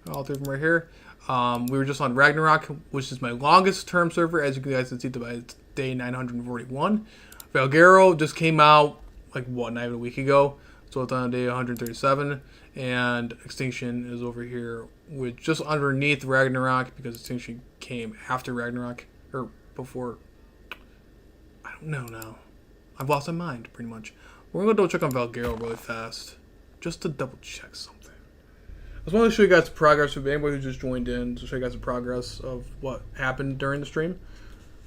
All three of them right here. We were just on Ragnarok, which is my longest term server, as you guys can see by day 941. Valgero just came out like what, not even a week ago, so it's on day 137. And Extinction is over here, with just underneath Ragnarok, because Extinction came after Ragnarok or before. I don't know now. I've lost my mind pretty much. We're gonna go double check on Valgero really fast, just to double check something. I just want to show you guys the progress of anybody who just joined in, to show you guys the progress of what happened during the stream.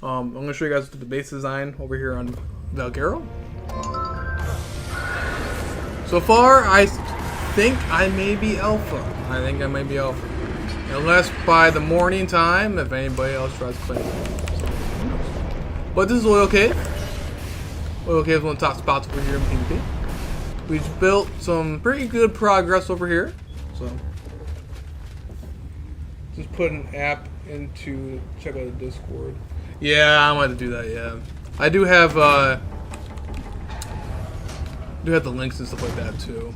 I'm going to show you guys the base design over here on Valgero. So far, I think I may be alpha. Unless by the morning time, if anybody else tries to play. But this is Oil Cave. Oil Cave is one of the top spots over here in PvP. We've built some pretty good progress over here. So, just put an app into check out the Discord. Yeah, I'm going to do that. Yeah, I do have the links and stuff like that too.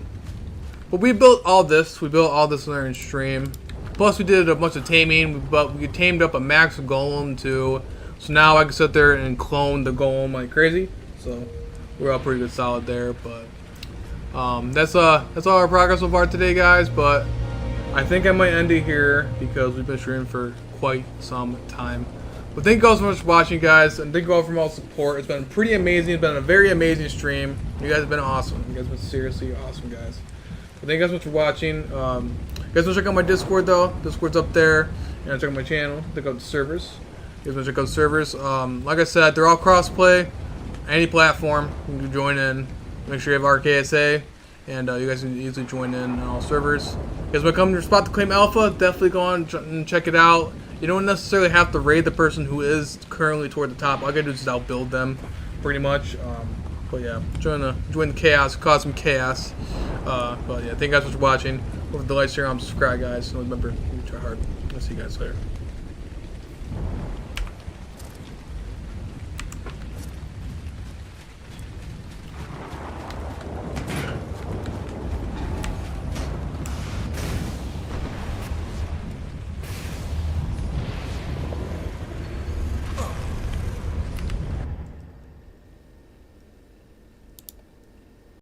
But we built all this. We built all this in stream. Plus, we did a bunch of taming. But we tamed up a max golem too. So now I can sit there and clone the golem like crazy. So we're all pretty good, solid there. But that's all our progress so far today, guys. But I think I might end it here because we've been streaming for quite some time. But thank you all so much for watching, guys, and thank you all for all the support. It's been pretty amazing. It's been a very amazing stream. You guys have been awesome. You guys have been seriously awesome, guys. But thank you guys so much for watching. You guys want to check out my Discord though? Discord's up there. And check out my channel. Check out the servers. You guys want to check out the servers? Like I said, they're all cross-play. Any platform, you can join in. Make sure you have RKSA, and you guys can easily join in all servers. You guys want to come to your spot to claim alpha? Definitely go on and check it out. You don't necessarily have to raid the person who is currently toward the top. All you gotta do is just outbuild them, pretty much. But yeah, join the chaos, cause some chaos. But yeah, thank you guys for watching. Over the like, share, and subscribe, guys. And remember, you try hard. I'll see you guys later.